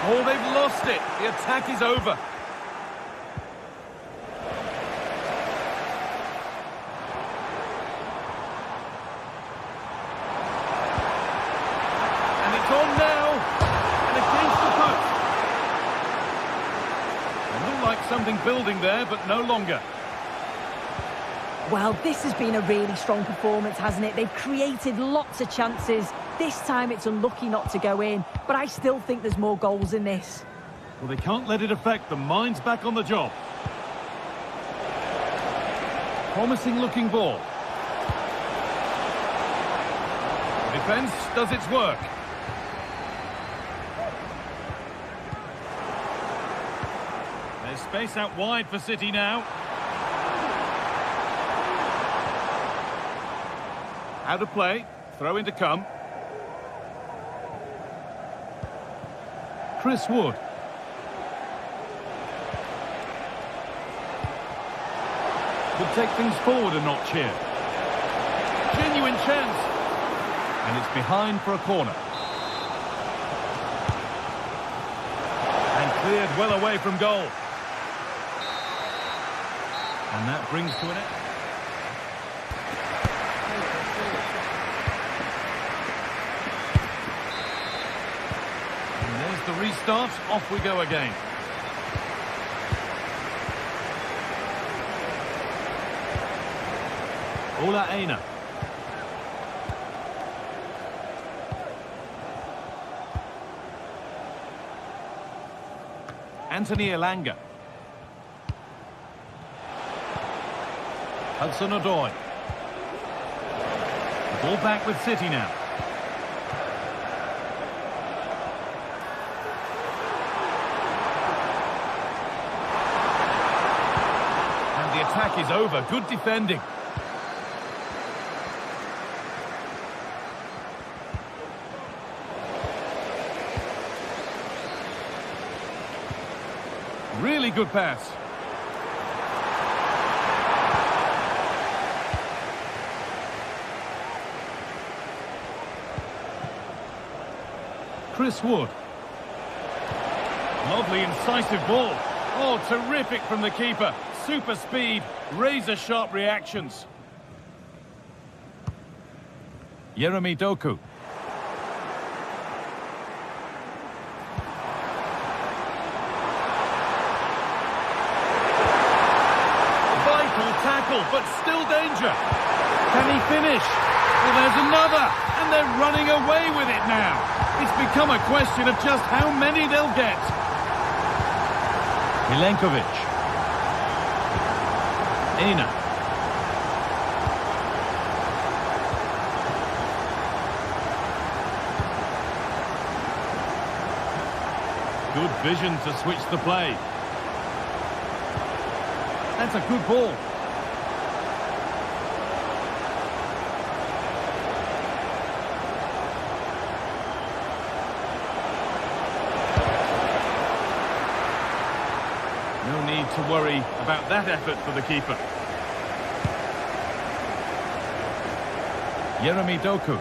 Oh, they've lost it. The attack is over. And it's on now. And against the something building there, but no longer. Well, this has been a really strong performance, hasn't it? They've created lots of chances. This time it's unlucky not to go in, but I still think there's more goals in this. Well, they can't let it affect them. Mind's back on the job. Promising looking ball. Defence does its work. There's space out wide for City now. Out of play. Throw in to come. Chris Wood. Could take things forward a notch here. Genuine chance. And it's behind for a corner. And cleared well away from goal. And that brings to an end. And there's the restart. Off we go again. Ola Aina. Anthony Elanga. Hudson-Odoi. The ball back with City now. And the attack is over. Good defending. Really good pass. Chris Wood. Lovely incisive ball. Oh, terrific from the keeper. Super speed, razor-sharp reactions. Jeremy Doku. Tackle, but still danger. Can he finish? Well, there's another, and they're running away with it now. It's become a question of just how many they'll get. Milenkovic. Aina. Good vision to switch the play. That's a good ball. No need to worry about that effort for the keeper. Jeremy Doku.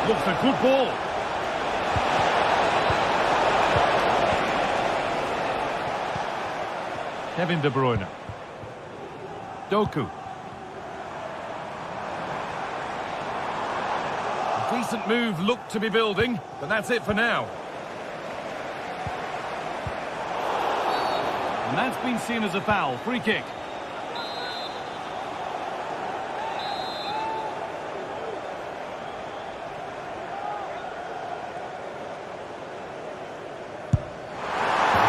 Looks a good ball. Kevin De Bruyne. Doku. A decent move looked to be building, but that's it for now. And that's been seen as a foul. Free kick.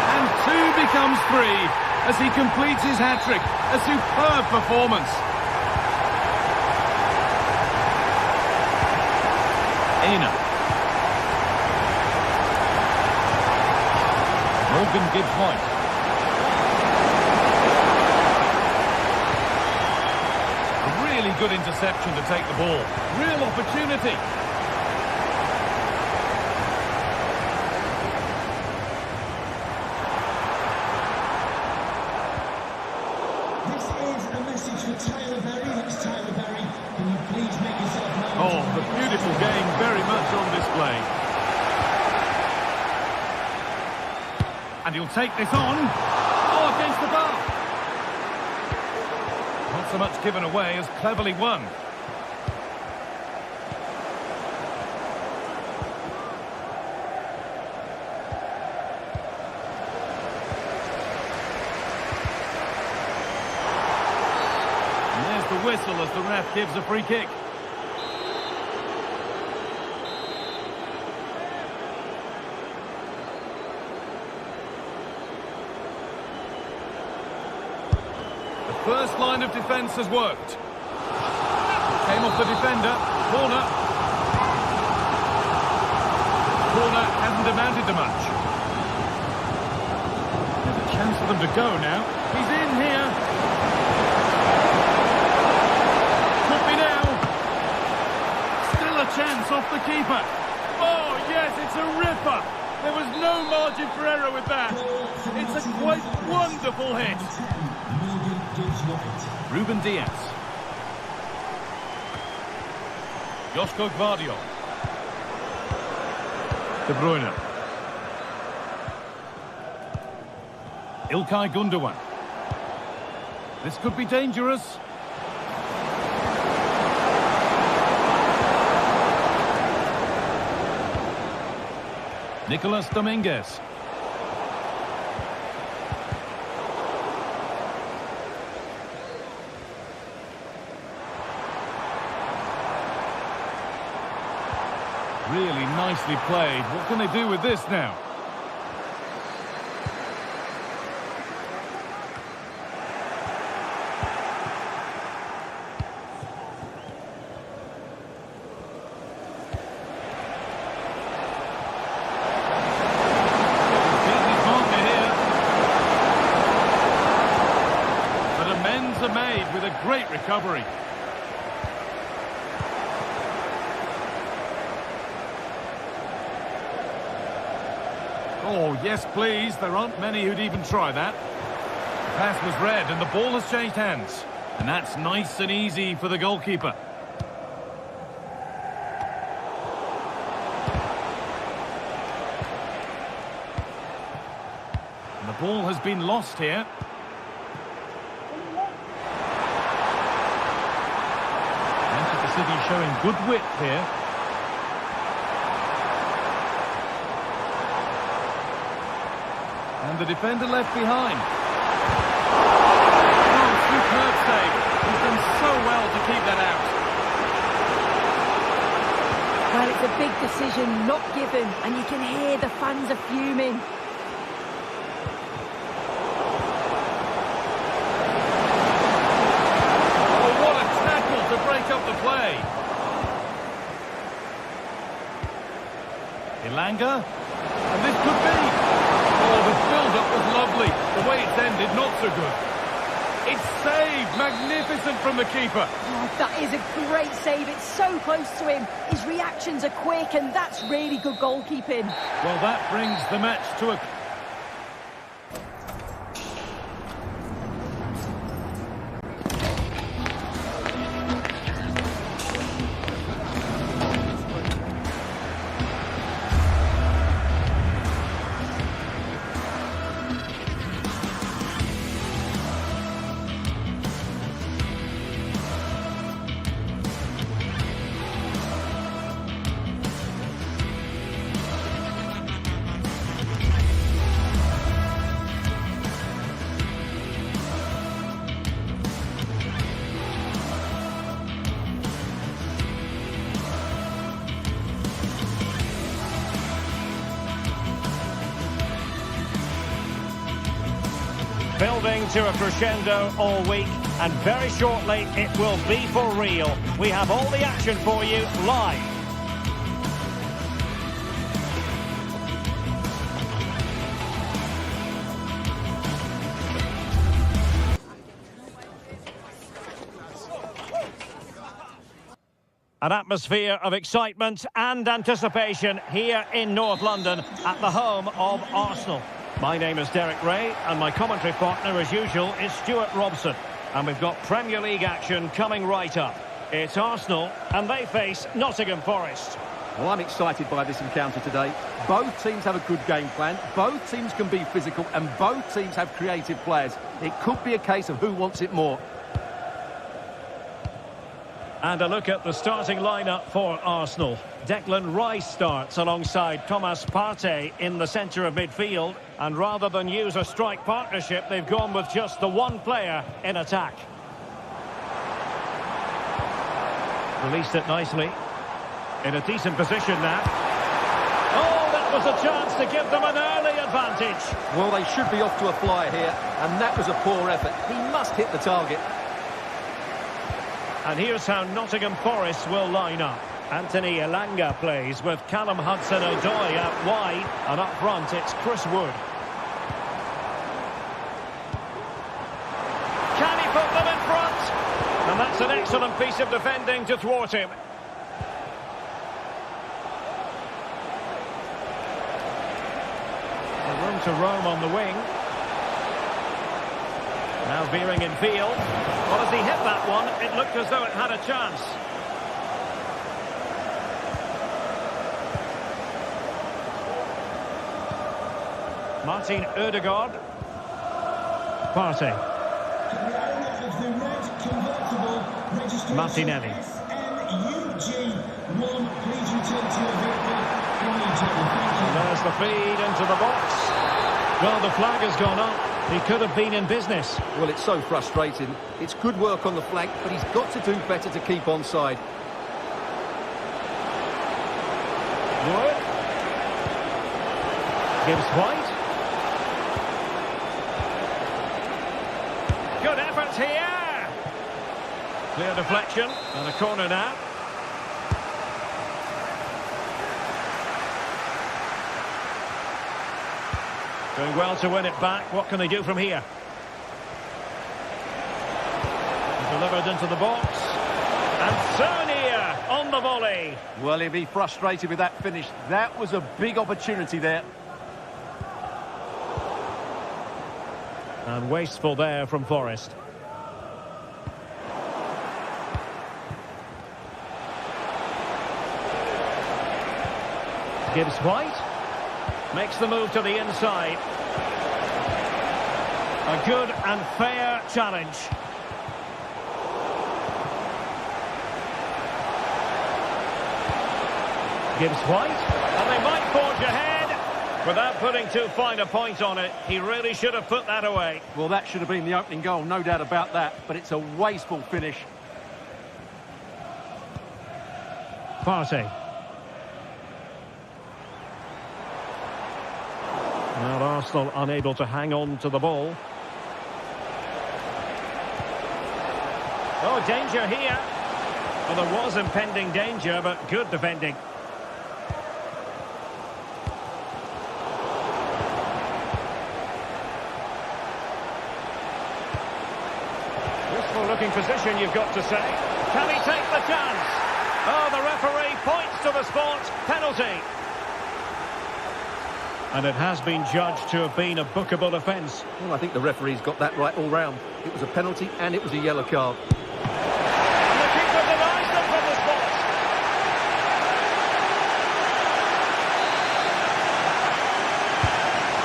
And two becomes three as he completes his hat-trick. A superb performance. Aina. Morgan gives point. A really good interception to take the ball. Real opportunity. Oh, the beautiful game very much on display. And he'll take this on. Oh, against the bar. Not so much given away as cleverly won. whistle as the ref gives a free kick. The first line of defence has worked. Came off the defender. Corner. Corner hasn't amounted to much. There's a chance for them to go now. He's in here. Could be now. Still a chance off the keeper. Oh, yes, it's a ripper. There was no margin for error with that. It's a quite wonderful hit. Ruben Diaz. Josko Gvardiol. De Bruyne. Ilkay Gundogan. This could be dangerous. Nicolas Dominguez. Really nicely played. What can they do with this now? Beaten his marker here. But amends are made with a great recovery. Oh, yes, please. There aren't many who'd even try that. The pass was read and the ball has changed hands. And that's nice and easy for the goalkeeper. And the ball has been lost here. Manchester City showing good width here. And the defender left behind. Oh, superb save. He's done so well to keep that out. Well, it's a big decision, not given, and you can hear the fans are fuming. Oh, what a tackle to break up the play. Ilanga. And this could be. Oh, the build-up was lovely. The way it's ended, not so good. It's saved. Magnificent from the keeper. Oh, that is a great save. It's so close to him. His reactions are quick, and that's really good goalkeeping. Well, that brings the match to a... Building to a crescendo all week, and very shortly it will be for real. We have all the action for you live. An atmosphere of excitement and anticipation here in North London at the home of Arsenal. My name is Derek Ray, and my commentary partner, as usual, is Stuart Robson. And we've got Premier League action coming right up. It's Arsenal, and they face Nottingham Forest. Well, I'm excited by this encounter today. Both teams have a good game plan, both teams can be physical, and both teams have creative players. It could be a case of who wants it more. And a look at the starting lineup for Arsenal. Declan Rice starts alongside Thomas Partey in the centre of midfield. And rather than use a strike partnership, they've gone with just the one player in attack. Released it nicely. In a decent position now. Oh, that was a chance to give them an early advantage. Well, they should be off to a flyer here, and that was a poor effort. He must hit the target. And here's how Nottingham Forest will line up. Anthony Elanga plays with Callum Hudson-Odoi out wide, and up front it's Chris Wood. Can he put them in front? And that's an excellent piece of defending to thwart him. Room to roam on the wing. Now veering in field. Well, as he hit that one, it looked as though it had a chance. Martin Ødegaard. Partey. Martinelli. And there's the feed into the box. Well, the flag has gone up. He could have been in business. Well, it's so frustrating. It's good work on the flank, but he's got to do better to keep onside. Wood. Gibbs White. Good effort here. Clear deflection and a corner now. Doing well to win it back. What can they do from here? Delivered into the box. And Sonia on the volley. Well, he'll be frustrated with that finish. That was a big opportunity there. And wasteful there from Forest. Gibbs White. Makes the move to the inside. A good and fair challenge. Gibbs White. And they might forge ahead. Without putting too fine a point on it, he really should have put that away. Well, that should have been the opening goal, no doubt about that. But it's a wasteful finish. Partey. Now Arsenal unable to hang on to the ball. Oh, danger here. Well, there was impending danger, but good defending. Useful looking position, you've got to say. Can he take the chance? Oh, the referee points to the spot. Penalty. And it has been judged to have been a bookable offence. Well, I think the referee's got that right all round. It was a penalty and it was a yellow card. And the keeper denies them from the spot.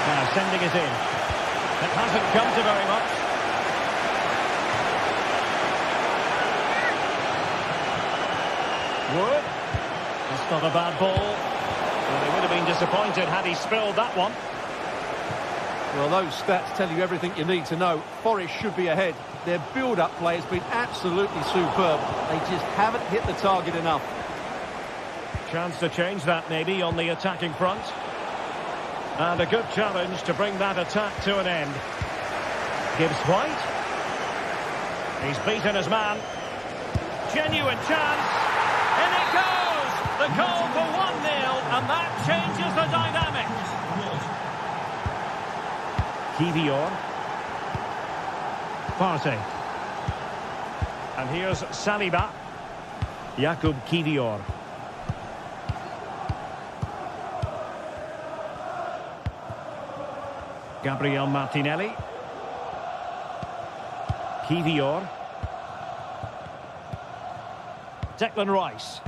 Now sending it in. It hasn't come to very much. Wood. That's not a bad ball. Well, they would have been disappointed had he spilled that one. Well, those stats tell you everything you need to know. Forest should be ahead. Their build-up play has been absolutely superb. They just haven't hit the target enough. Chance to change that maybe on the attacking front. And a good challenge to bring that attack to an end. Gibbs White. He's beaten his man. Genuine chance. In it goes! The goal for 1-0, and that changes the dynamic. Kivior. Partey. And here's Saliba. Jakub Kivior. Gabriel Martinelli. Kivior. Declan Rice.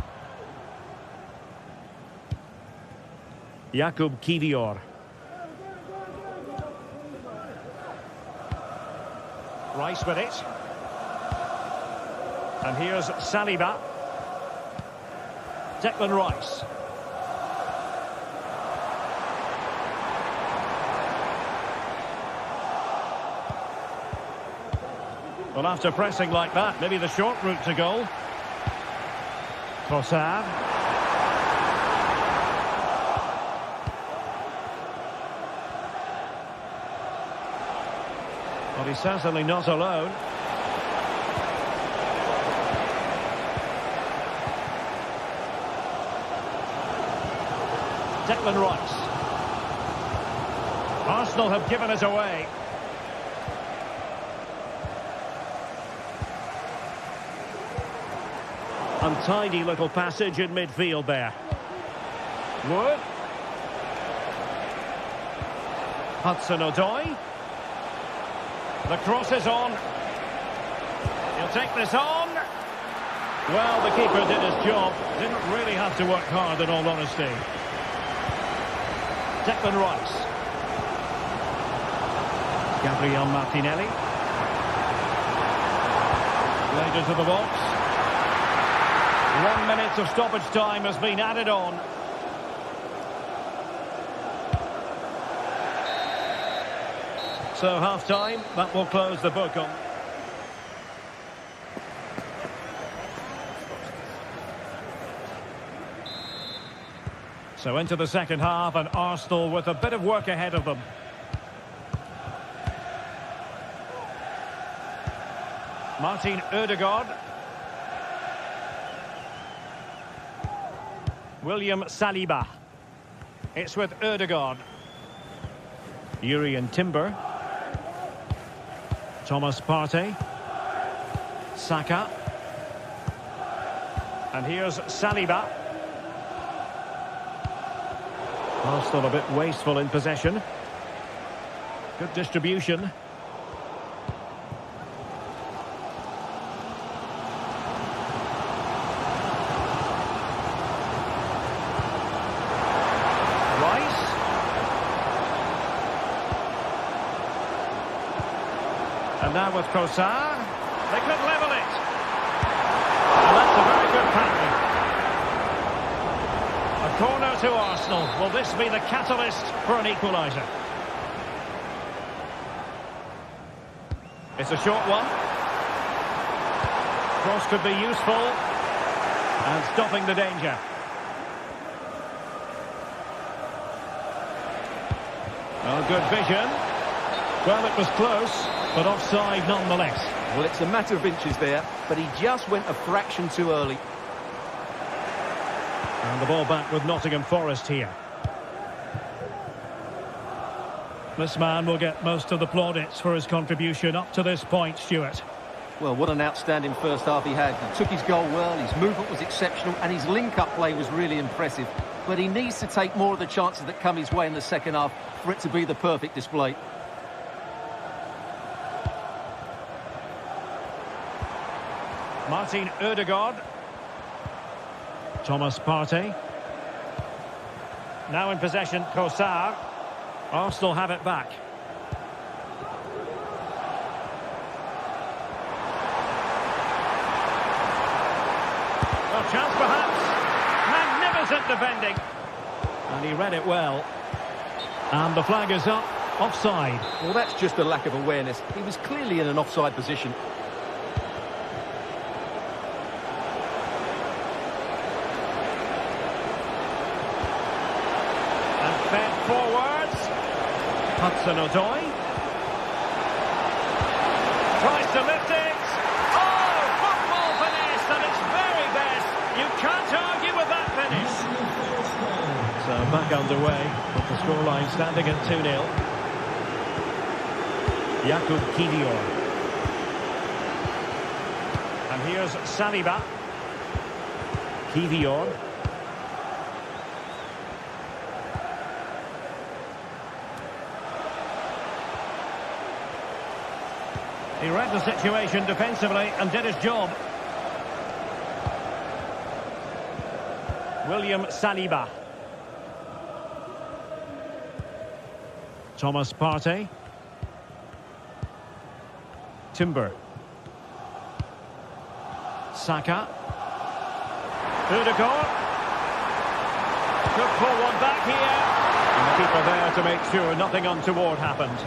Jakub Kivior. Rice with it. And here's Saliba. Declan Rice. Well, after pressing like that, maybe the short route to goal. Trossard. Well, he's certainly not alone. Declan Rice. Arsenal have given it away. Untidy little passage in midfield there. Wood. Hudson-Odoi. The cross is on. He'll take this on. Well, the keeper did his job. Didn't really have to work hard, in all honesty. Declan Rice. Gabriel Martinelli. Played into the box. 1 minute of stoppage time has been added on. So half-time, that will close the book on. So into the second half, and Arsenal with a bit of work ahead of them. Martin Ødegaard. William Saliba. It's with Ødegaard. Urian Timber. Thomas Partey. Saka. And here's Saliba. Arsenal a bit wasteful in possession. Good distribution. Rice. And now with Trossard. They could level it. And that's a very good pattern. A corner to Arsenal. Will this be the catalyst for an equaliser? It's a short one. Cross could be useful. And stopping the danger. Oh, good vision. Well, it was close, but offside nonetheless. Well, it's a matter of inches there, but he just went a fraction too early. And the ball back with Nottingham Forest here. This man will get most of the plaudits for his contribution up to this point, Stuart. Well, what an outstanding first half he had. He took his goal well, his movement was exceptional, and his link-up play was really impressive. But he needs to take more of the chances that come his way in the second half for it to be the perfect display. Martin Ødegaard. Thomas Partey. Now in possession, Trossard. Arsenal have it back. Well, chance perhaps. Magnificent defending. And he read it well. And the flag is up. Offside. Well, that's just a lack of awareness. He was clearly in an offside position. Fed forwards. Hudson-Odoi. Tries to lift it. Oh, football finish at its very best. You can't argue with that finish. So back underway, with the scoreline standing at 2-0. Jakub Kiwior. And here's Saliba. Kiwior. He read the situation defensively and did his job. William Saliba. Thomas Partey. Timber. Saka. Ødegaard. Could pull one back here. And the keeper there to make sure nothing untoward happened.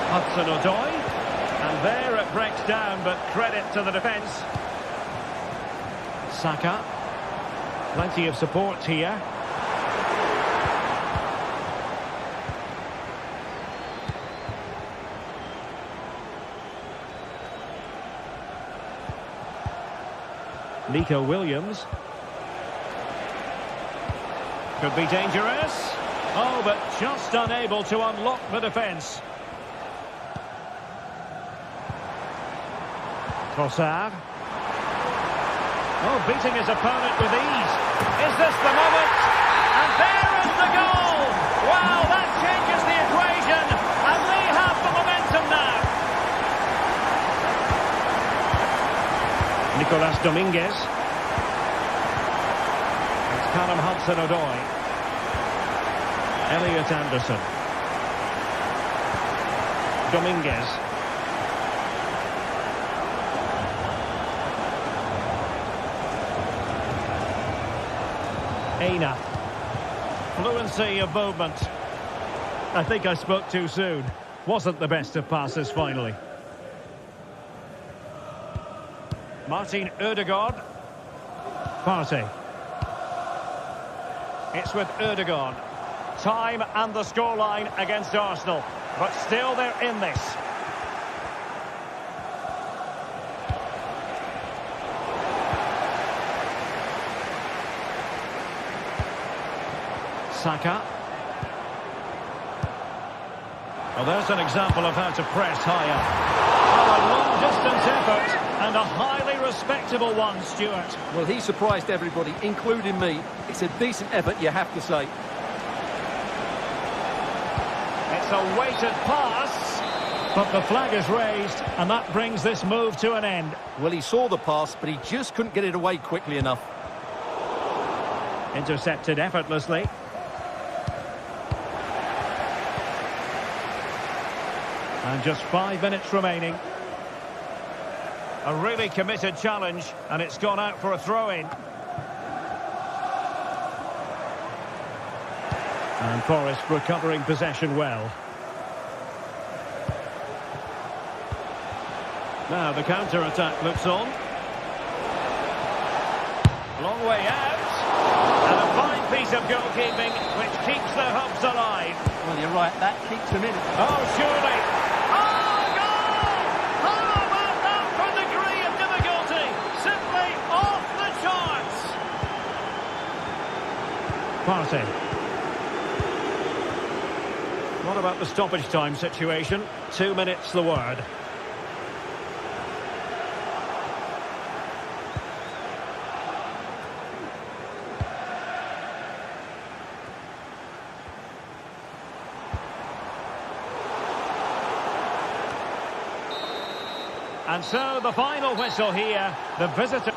Hudson-Odoi, and there it breaks down, but credit to the defence. Saka. Plenty of support here. Nico Williams. Could be dangerous. Oh, but just unable to unlock the defence. Trossard. Oh, beating his opponent with ease. Is this the moment? And there is the goal! Wow, that changes the equation. And they have the momentum now. Nicolas Dominguez. It's Callum Hudson-Odoi. Elliot Anderson. Dominguez. Aina. Fluency of movement. I think I spoke too soon. Wasn't the best of passes finally. Martin Ødegaard. Partey. It's with Ødegaard. Time and the scoreline against Arsenal. But still they're in this. Saka. Well, there's an example of how to press higher. Oh, a long-distance effort, and a highly respectable one, Stuart. Well, he surprised everybody, including me. It's a decent effort, you have to say. It's a weighted pass, but the flag is raised, and that brings this move to an end. Well, he saw the pass, but he just couldn't get it away quickly enough. Intercepted effortlessly. And just 5 minutes remaining. A really committed challenge, and it's gone out for a throw-in. And Forest recovering possession well. Now the counter-attack looks on. Long way out. And a fine piece of goalkeeping, which keeps their hopes alive. Well, you're right, that keeps them in it. Oh, surely. Partey. What about the stoppage time situation? 2 minutes the word. And so the final whistle here, the visitor.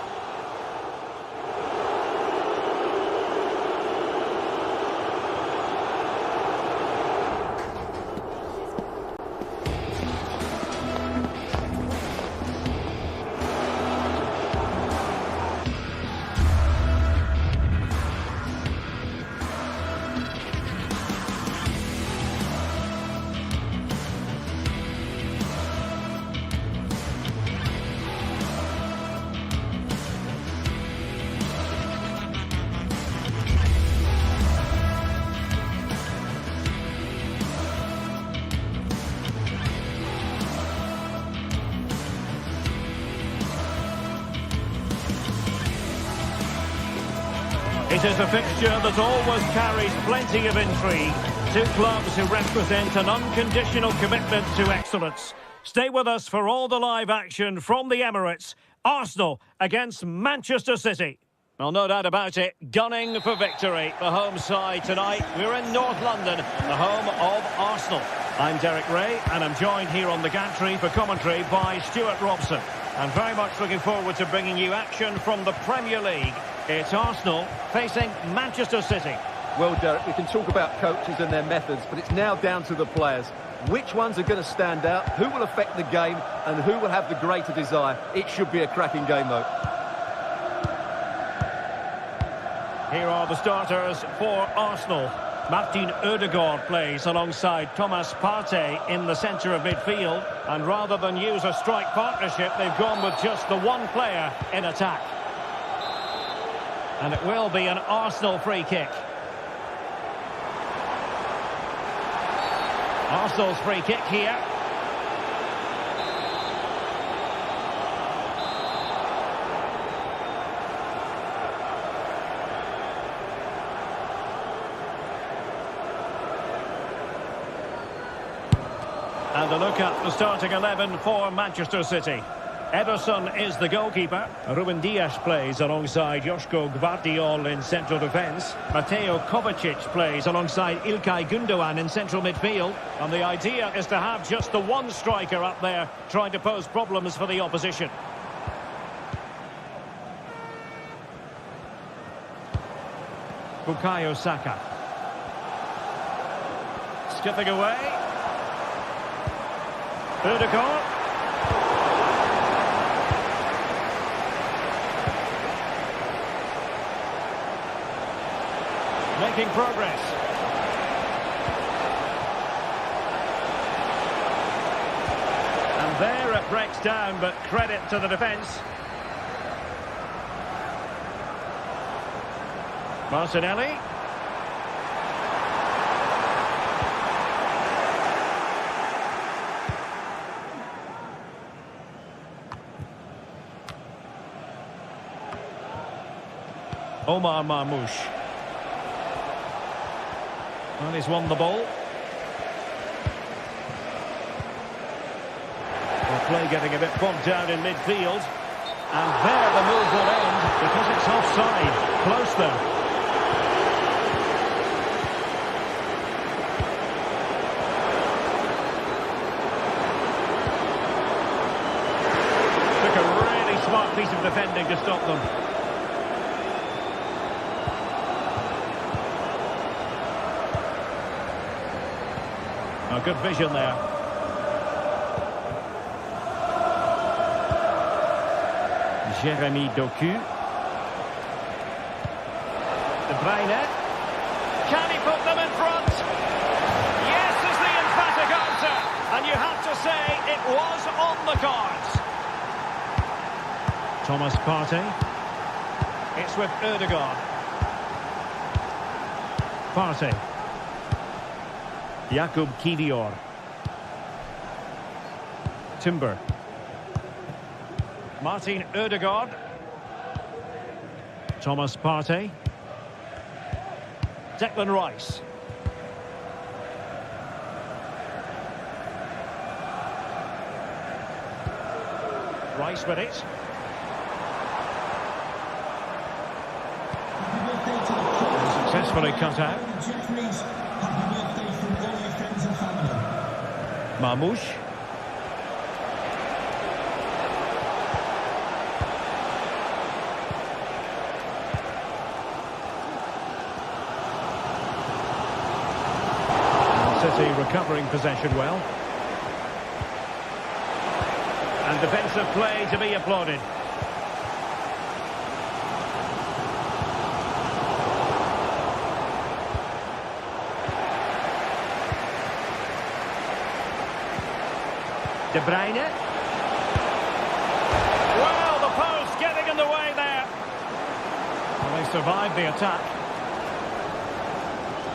It is a fixture that always carries plenty of intrigue. Two clubs who represent an unconditional commitment to excellence. Stay with us for all the live action from the Emirates. Arsenal against Manchester City. Well, no doubt about it, gunning for victory. The home side tonight. We're in North London, the home of Arsenal. I'm Derek Ray, and I'm joined here on the gantry for commentary by Stuart Robson. I'm very much looking forward to bringing you action from the Premier League. It's Arsenal facing Manchester City. Well, Derek, we can talk about coaches and their methods, but it's now down to the players. Which ones are going to stand out, who will affect the game, and who will have the greater desire? It should be a cracking game, though. Here are the starters for Arsenal. Martin Ødegaard plays alongside Thomas Partey in the centre of midfield. And rather than use a strike partnership, they've gone with just the one player in attack. And it will be an Arsenal free kick. Arsenal's free kick here. And a look at the starting 11 for Manchester City. Ederson is the goalkeeper. Ruben Dias plays alongside Joško Gvardiol in central defence. Mateo Kovacic plays alongside Ilkay Gundogan in central midfield. And the idea is to have just the one striker up there trying to pose problems for the opposition. Bukayo Saka. Skipping away. Ødegaard. Making progress. And there it breaks down, but credit to the defence. Martinelli. Omar Marmoush. And he's won the ball. Well, play getting a bit bogged down in midfield. And there the move will end because it's offside. Close though. Took a really smart piece of defending to stop them. Oh, good vision there. Jeremy Doku. De Bruyne. Can he put them in front? Yes is the emphatic answer. And you have to say it was on the cards. Thomas Partey. It's with Ødegaard. Partey. Jakub Kivior. Timber. Martin Ødegaard. Thomas Partey. Declan Rice. Rice with it. Successfully cut out. Marmoush. City recovering possession well. And defensive play to be applauded. De Bruyne. Well, the post getting in the way there. Well, they survived the attack.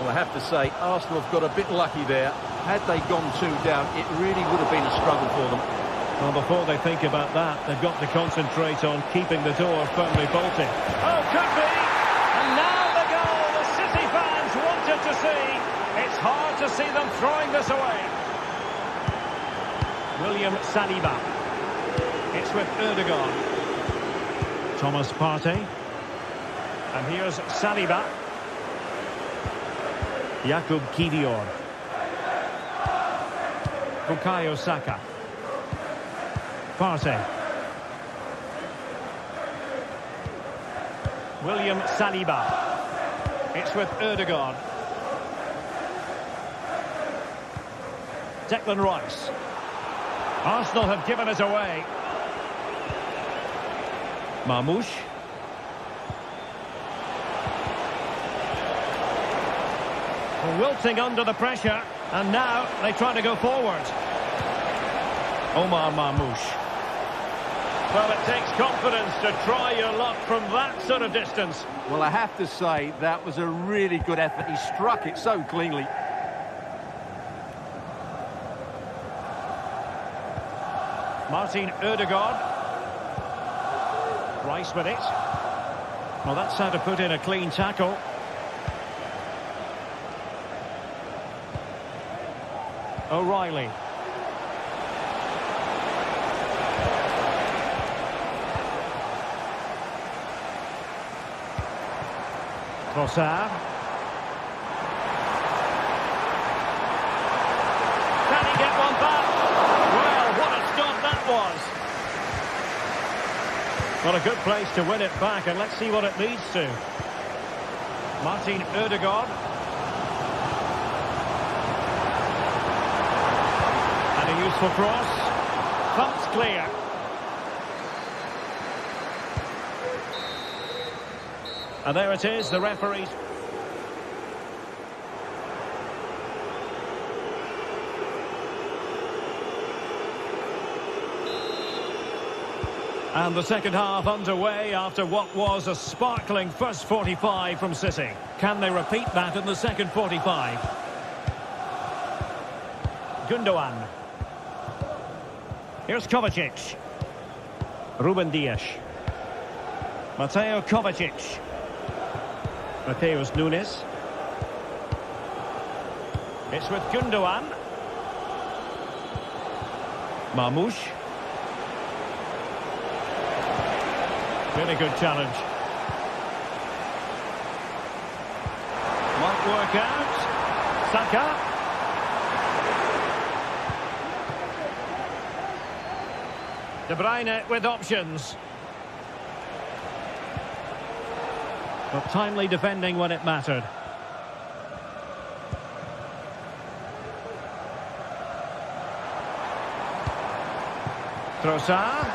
Well, I have to say, Arsenal have got a bit lucky there. Had they gone 2 down, it really would have been a struggle for them. Well, before they think about that, they've got to concentrate on keeping the door firmly bolted. Oh, could be! And now the goal the City fans wanted to see. It's hard to see them throwing this away. William Saliba. It's with Ødegaard. Thomas Partey. And here's Saliba. Jakub Kivior. Bukayo Saka. Partey. William Saliba. It's with Ødegaard. Declan Rice. Arsenal have given it away. Marmoush. Wilting under the pressure, and now they try to go forward. Omar Marmoush. Well, it takes confidence to try your luck from that sort of distance. Well, I have to say, that was a really good effort. He struck it so cleanly. Martin Ødegaard. Rice with it. Well, that's how to put in a clean tackle. O'Reilly. Trossard. Can he get one back? Well, what a stop that was. Well, a good place to win it back, and let's see what it leads to. Martin Ødegaard. And a useful cross. Thumped clear. And there it is, the referee's. And the second half underway after what was a sparkling first 45 from City. Can they repeat that in the second 45? Gundogan. Here's Kovacic. Ruben Dias. Mateo Kovacic. Mateus Nunes. It's with Gundogan. Marmoush. Really good challenge. Might work out. Saka. De Bruyne with options. But timely defending when it mattered. Trossard.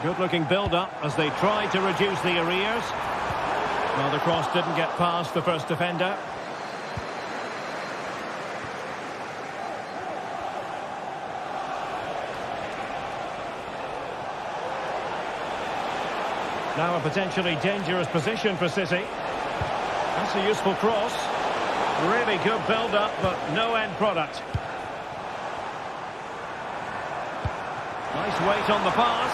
Good-looking build-up as they tried to reduce the arrears. Well, the cross didn't get past the first defender. Now a potentially dangerous position for City. That's a useful cross. Really good build-up, but no end product. Nice weight on the pass.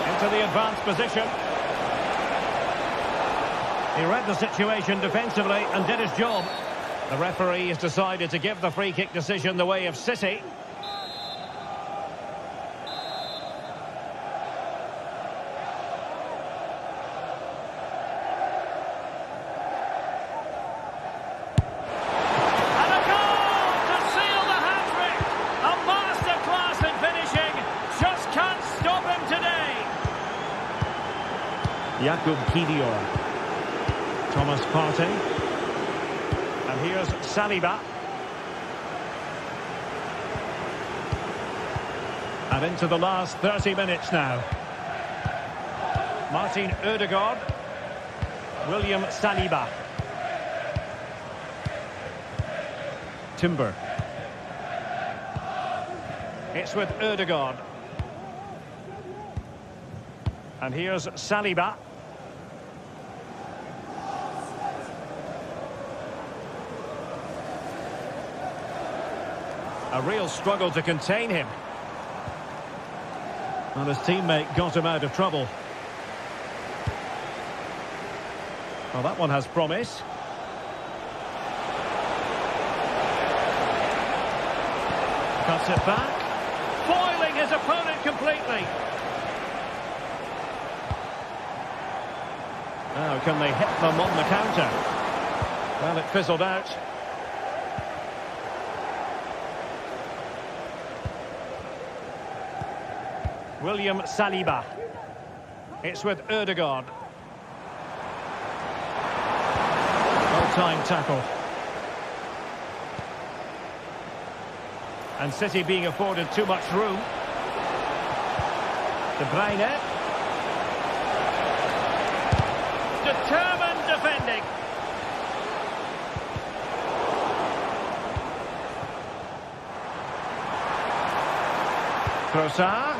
Into the advanced position. He read the situation defensively and did his job. The referee has decided to give the free kick decision the way of City. And a goal to seal the hat-trick! A masterclass in finishing. Just can't stop him today. Jakub Kivior. Thomas Partey. And here's Saliba. And into the last 30 minutes now. Martin Ødegaard. William Saliba. Timber. It's with Ødegaard. And here's Saliba. A real struggle to contain him. And his teammate got him out of trouble. Well, that one has promise. Cuts it back. Foiling his opponent completely. Now, can they hit them on the counter? Well, it fizzled out. William Saliba. It's with Ødegaard. Well-timed tackle. And City being afforded too much room. De Bruyne. Determined defending. Trossard.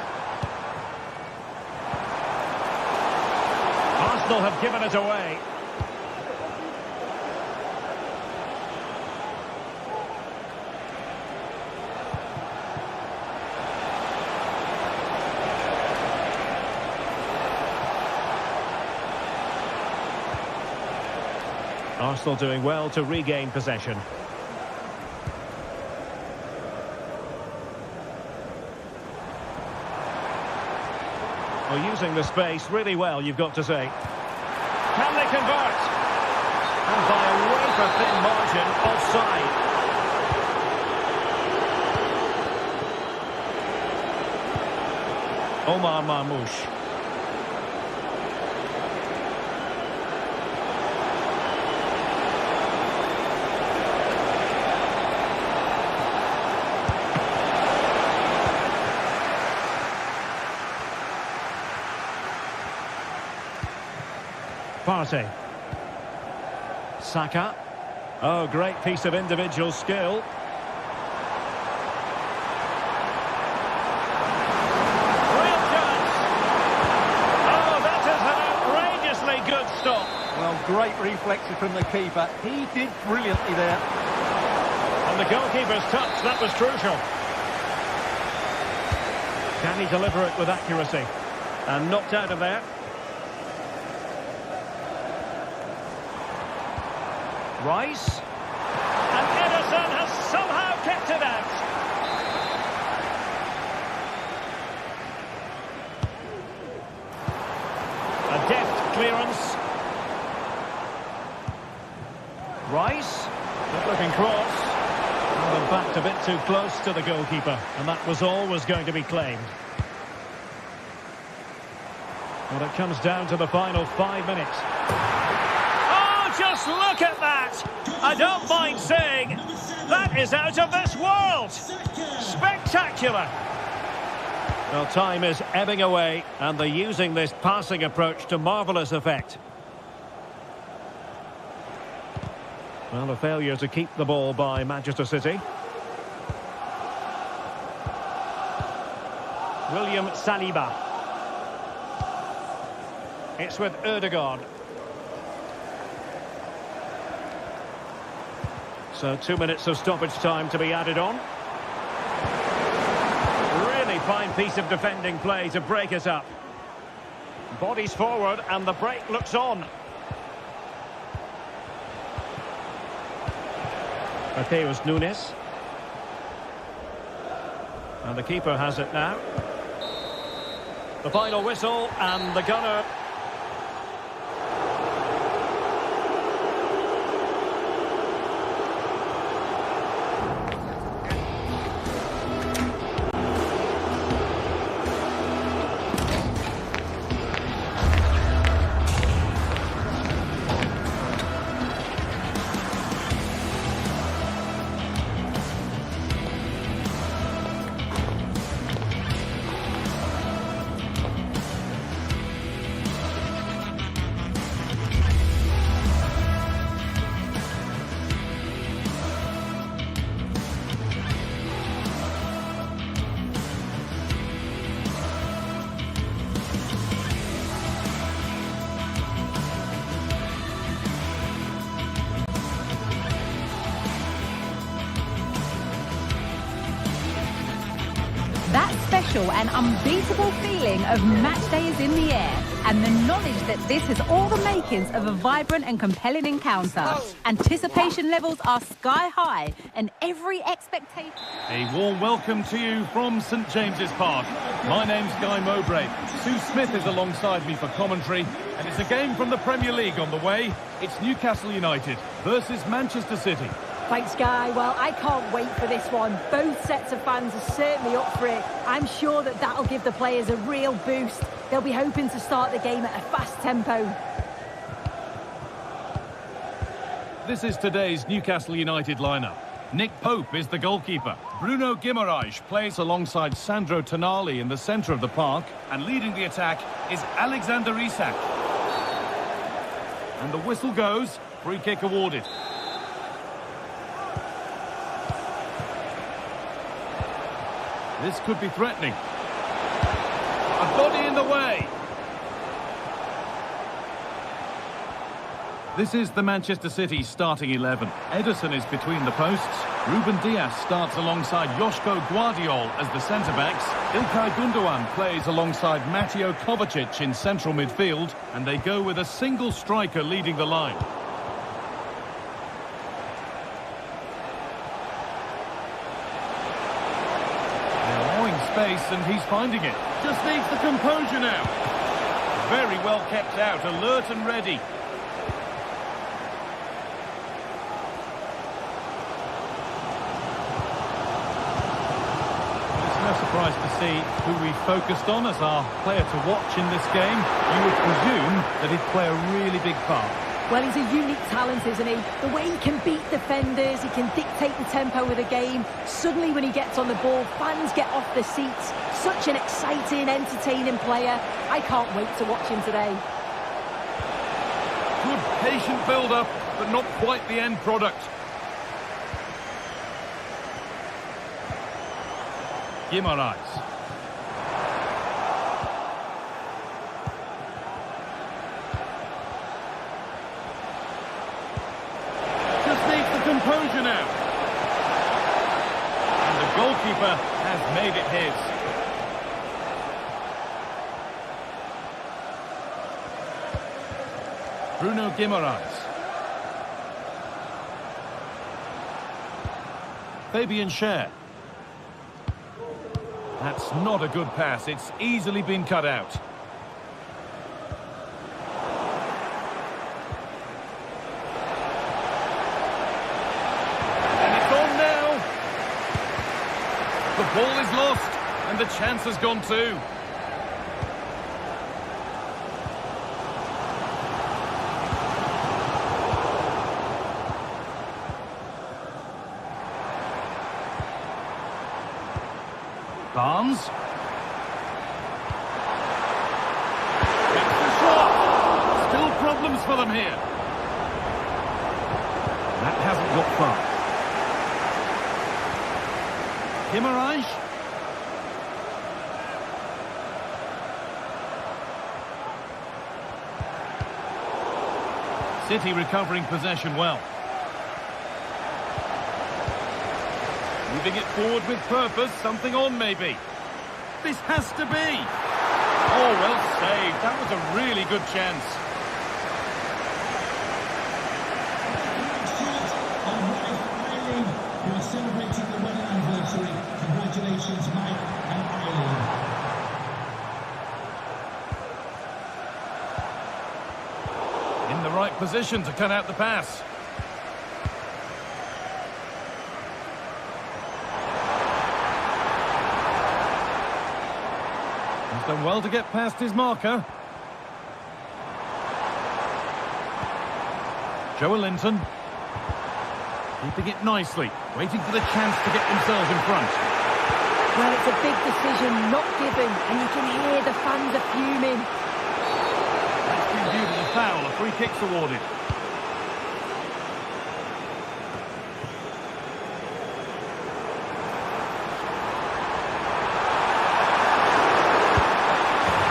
Arsenal have given it away. Arsenal doing well to regain possession. Well, using the space really well, you've got to say. Can they convert? And by a wafer-thin margin, offside. Omar Marmoush. Partey. Saka. Oh, great piece of individual skill. Real chance. Oh, that is an outrageously good stop. Well, great reflexes from the keeper. He did brilliantly there. And the goalkeeper's touch, that was crucial. Can he deliver it with accuracy? And knocked out of there. Rice, and Ederson has somehow kept it out. A deft clearance. Rice, good looking cross. And backed a bit too close to the goalkeeper, and that was always going to be claimed. Well, it comes down to the final 5 minutes. Just look at that! I don't mind saying, that is out of this world! Spectacular! Well, time is ebbing away, and they're using this passing approach to marvellous effect. Well, a failure to keep the ball by Manchester City. William Saliba. It's with Ødegaard. So 2 minutes of stoppage time to be added on. Really fine piece of defending play to break us up. Bodies forward and the break looks on. Mateus Nunes. And the keeper has it now. The final whistle and the gunner. That special and unbeatable feeling of match day is in the air, and the knowledge that this has all the makings of a vibrant and compelling encounter. Anticipation levels are sky high, and every expectation... A warm welcome to you from St James's Park. My name's Guy Mowbray. Sue Smith is alongside me for commentary, and it's a game from the Premier League on the way. It's Newcastle United versus Manchester City. Thanks, Guy. Well, I can't wait for this one. Both sets of fans are certainly up for it. I'm sure that that'll give the players a real boost. They'll be hoping to start the game at a fast tempo. This is today's Newcastle United lineup. Nick Pope is the goalkeeper. Bruno Guimaraes plays alongside Sandro Tonali in the centre of the park. And leading the attack is Alexander Isak. And the whistle goes. Free kick awarded. This could be threatening. A body in the way. This is the Manchester City starting 11. Ederson is between the posts. Ruben Dias starts alongside Joško Guardiol as the centre-backs. İlkay Gundogan plays alongside Mateo Kovacic in central midfield. And they go with a single striker leading the line. They're allowing space and he's finding it. Just needs the composure now. Very well kept out, alert and ready. Surprised to see who we focused on as our player to watch in this game. You would presume that he'd play a really big part. Well, he's a unique talent, isn't he? The way he can beat defenders, he can dictate the tempo of the game. Suddenly when he gets on the ball, fans get off their seats. Such an exciting, entertaining player. I can't wait to watch him today. Good patient build-up, but not quite the end product. Guimaraes. Just needs the composure now. And the goalkeeper has made it his. Bruno Guimaraes. Fabian Schär. That's not a good pass. It's easily been cut out. And it's on now. The ball is lost, and the chance has gone too. Barnes. It's the shot. Still problems for them here. That hasn't got far. Guimaraes. City recovering possession well. Moving it forward with purpose, something on maybe. This has to be. Oh, well saved. That was a really good chance. You are celebrating the wedding anniversary. Congratulations, Mike and Eileen. In the right position to cut out the pass. He's done well to get past his marker. Joelinton. Keeping it nicely, waiting for the chance to get themselves in front. Well, it's a big decision, not given, and you can hear the fans are fuming. That's been viewed as a foul, a free kick's awarded.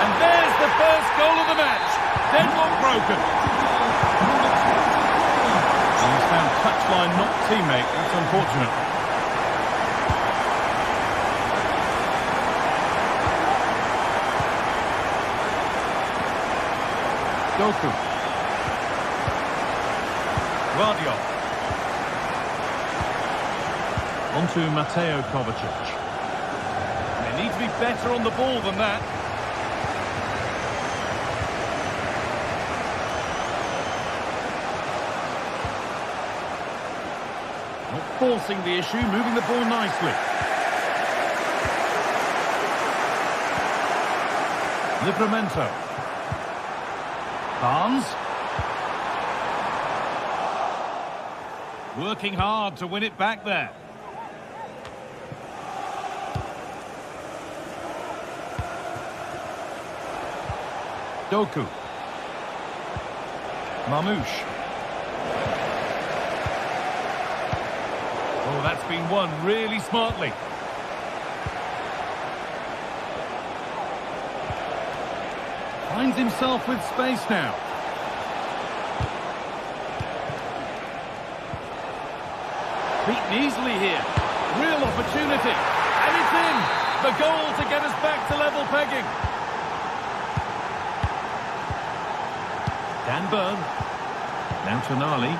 And there's the first goal of the match. Deadlock broken. He's found touchline, not teammate. That's unfortunate. Doku. Guardiol. On to Mateo Kovacic. They need to be better on the ball than that. Not forcing the issue, moving the ball nicely. Livramento. Barnes. Working hard to win it back there. Doku. Mamouche. Oh, that's been won really smartly. Finds himself with space now. Beaten easily here. Real opportunity. And it's in. The goal to get us back to level pegging. Dan Burn. Now Tonali.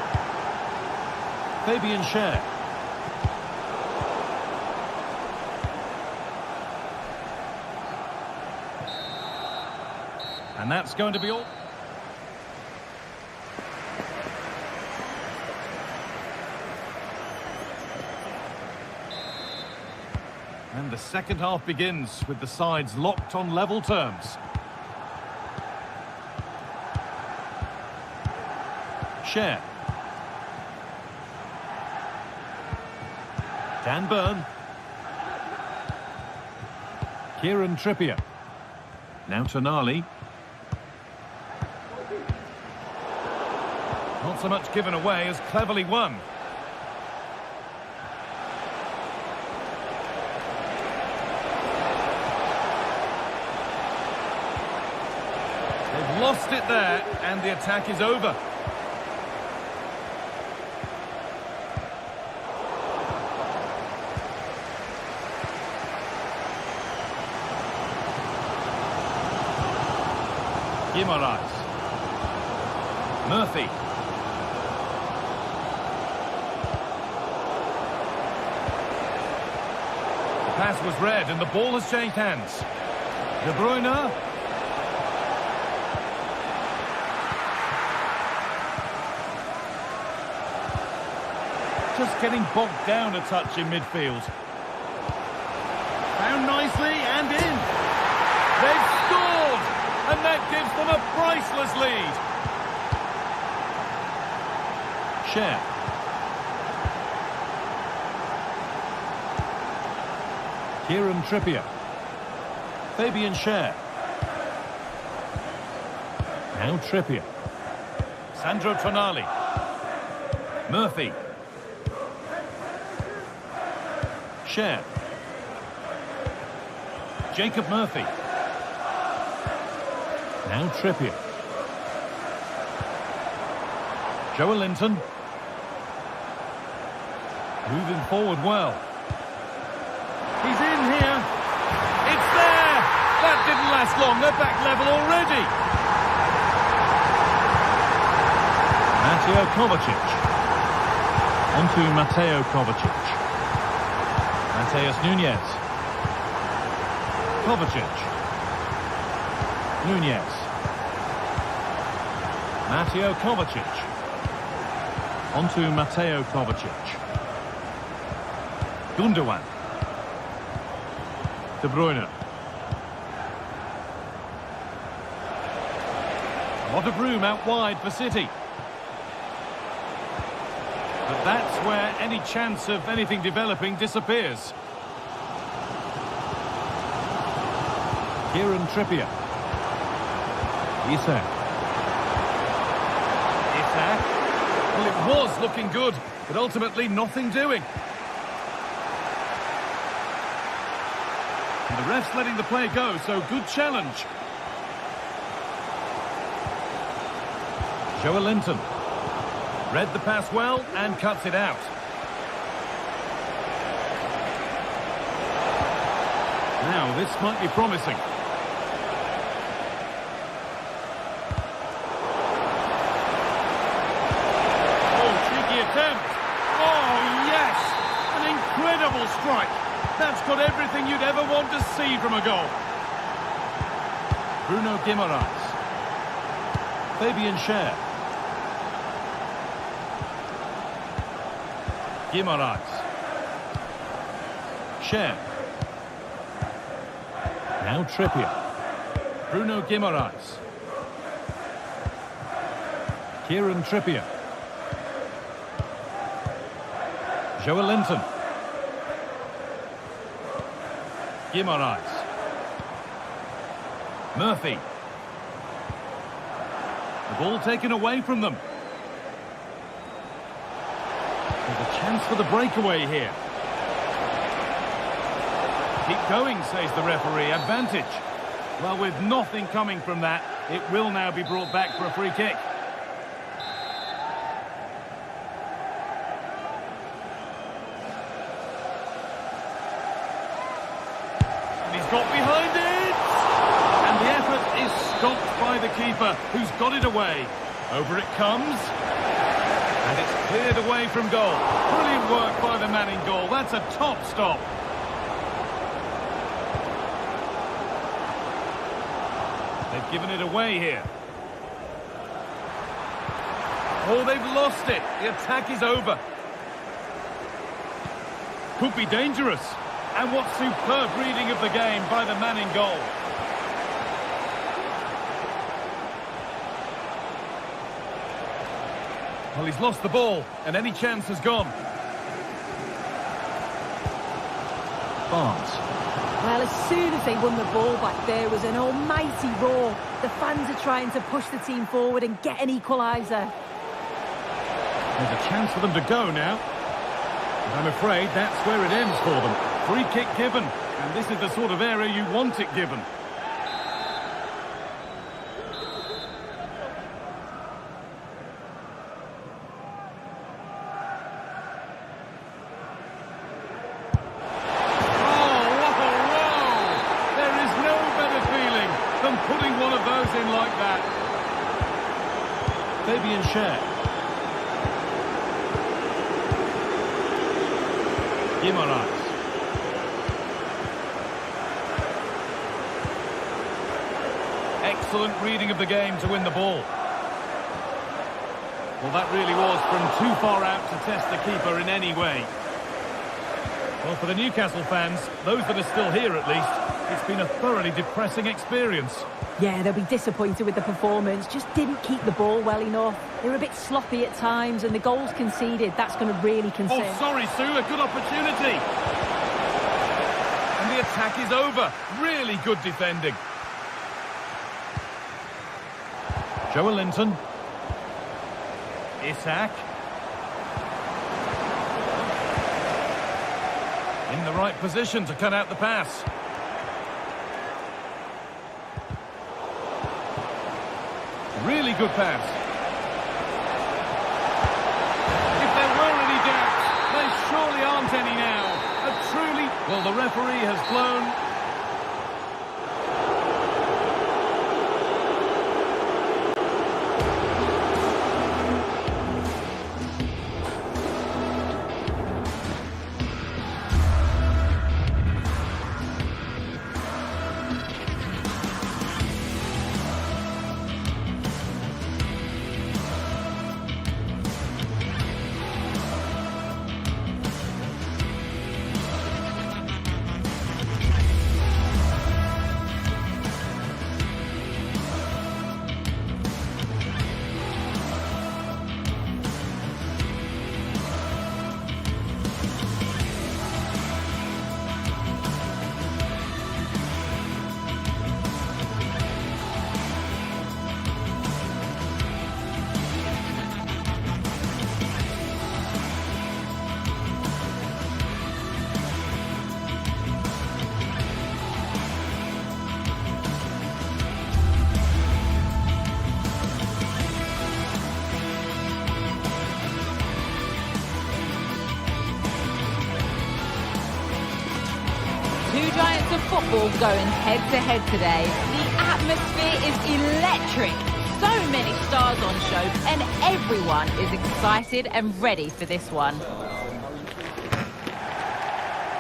Fabian Schär. And that's going to be all. And the second half begins with the sides locked on level terms. Schär. Dan Burn. Kieran Trippier. Now Tonali. Not so much given away as cleverly won. They've lost it there, and the attack is over. Guimaraes. Murphy. The pass was read and the ball has changed hands. De Bruyne. Just getting bogged down a touch in midfield. Found nicely and in. They've scored! And that gives them a priceless lead. Schär. Kieran Trippier. Fabian Schär. Now Trippier. Sandro Tonali. Murphy. Schär. Jacob Murphy. Now Trippier. Joelinton. Moving forward well. He's in here. It's there. That didn't last long. They're back level already. Mateo Kovacic. On to Mateo Kovacic. Mateus Nunes. Kovacic. Nunes. Mateo Kovacic. On to Mateo Kovacic. Gundogan. De Bruyne. A lot of room out wide for City. But that's where any chance of anything developing disappears. Kieran Trippier. Isak. Well, it was looking good, but ultimately nothing doing. And the ref's letting the play go, so good challenge. Joelinton. Read the pass well and cuts it out. Now, this might be promising. Attempt. Oh, yes! An incredible strike. That's got everything you'd ever want to see from a goal. Bruno Guimaraes. Fabian Schär. Guimaraes. Schär. Now Trippier. Bruno Guimaraes. Kieran Trippier. Joelinton. Guimaraes. Murphy. The ball taken away from them. There's a chance for the breakaway here. Keep going, says the referee. Advantage. Well, with nothing coming from that, It will now be brought back for a free kick. And he's got behind it! And the effort is stopped by the keeper, who's got it away. Over it comes. And it's cleared away from goal. Brilliant work by the man in goal. That's a top stop. They've given it away here. Oh, they've lost it. The attack is over. Could be dangerous. And what superb reading of the game by the man in goal. Well, he's lost the ball, and any chance has gone. Barnes. Well, as soon as they won the ball back, there was an almighty roar. The fans are trying to push the team forward and get an equaliser. There's a chance for them to go now. But I'm afraid that's where it ends for them. Free kick given, and this is the sort of area you want it given. Putting one of those in like that. Fabian Schär. Guimaraes. Excellent reading of the game to win the ball. Well, that really was from too far out to test the keeper in any way. Well, for the Newcastle fans, those that are still here at least, it's been a thoroughly depressing experience. Yeah, they'll be disappointed with the performance. Just didn't keep the ball well enough. They were a bit sloppy at times, and the goals conceded, that's going to really concern. Oh, sorry, Sue, a good opportunity. And the attack is over. Really good defending. Joe Linton. Isak. In the right position to cut out the pass. Really good pass. If there were any doubts, there surely aren't any now. Well, the referee has blown. Two giants of football going head-to-head today. The atmosphere is electric. So many stars on show, and everyone is excited and ready for this one.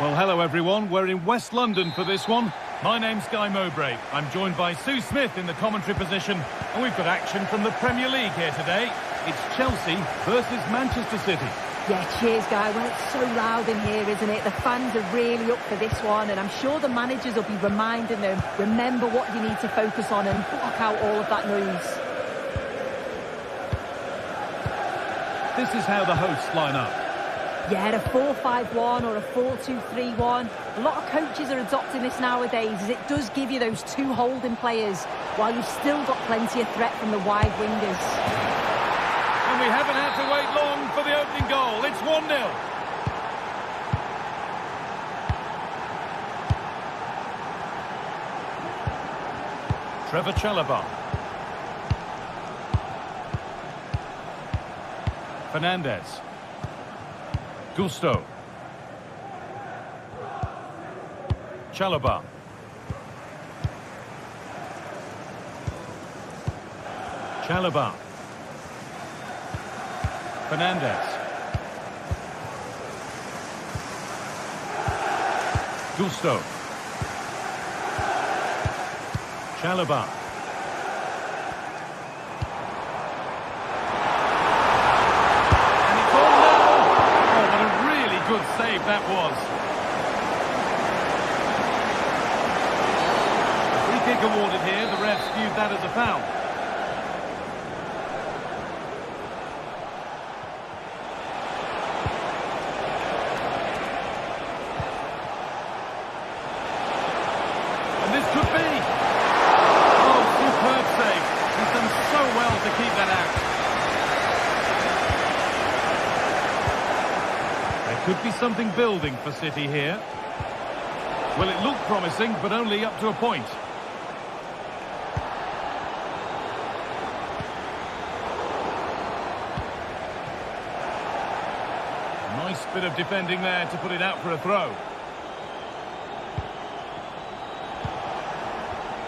Well, hello everyone. We're in West London for this one. My name's Guy Mowbray. I'm joined by Sue Smith in the commentary position, and we've got action from the Premier League here today. It's Chelsea versus Manchester City. Yeah, cheers, Guy. Well, it's so loud in here, isn't it? The fans are really up for this one, and I'm sure the managers will be reminding them, remember what you need to focus on and block out all of that noise. This is how the hosts line up. Yeah, a 4-5-1 or a 4-2-3-1. A lot of coaches are adopting this nowadays, as it does give you those two holding players, while you've still got plenty of threat from the wide wingers. And we haven't had to wait long for the opening goal. It's 1-0. Trevor Chalobah. Fernandez. Gusto. Chalobah. Chalobah. Fernandez. Gusto. Chalobah. And it's on now. Oh, what a really good save that was. A free kick awarded here. The ref viewed that as a foul. And this could be. Oh, superb save. He's done so well to keep that out. There could be something building for City here. Well, it looked promising, but only up to a point. Nice bit of defending there to put it out for a throw.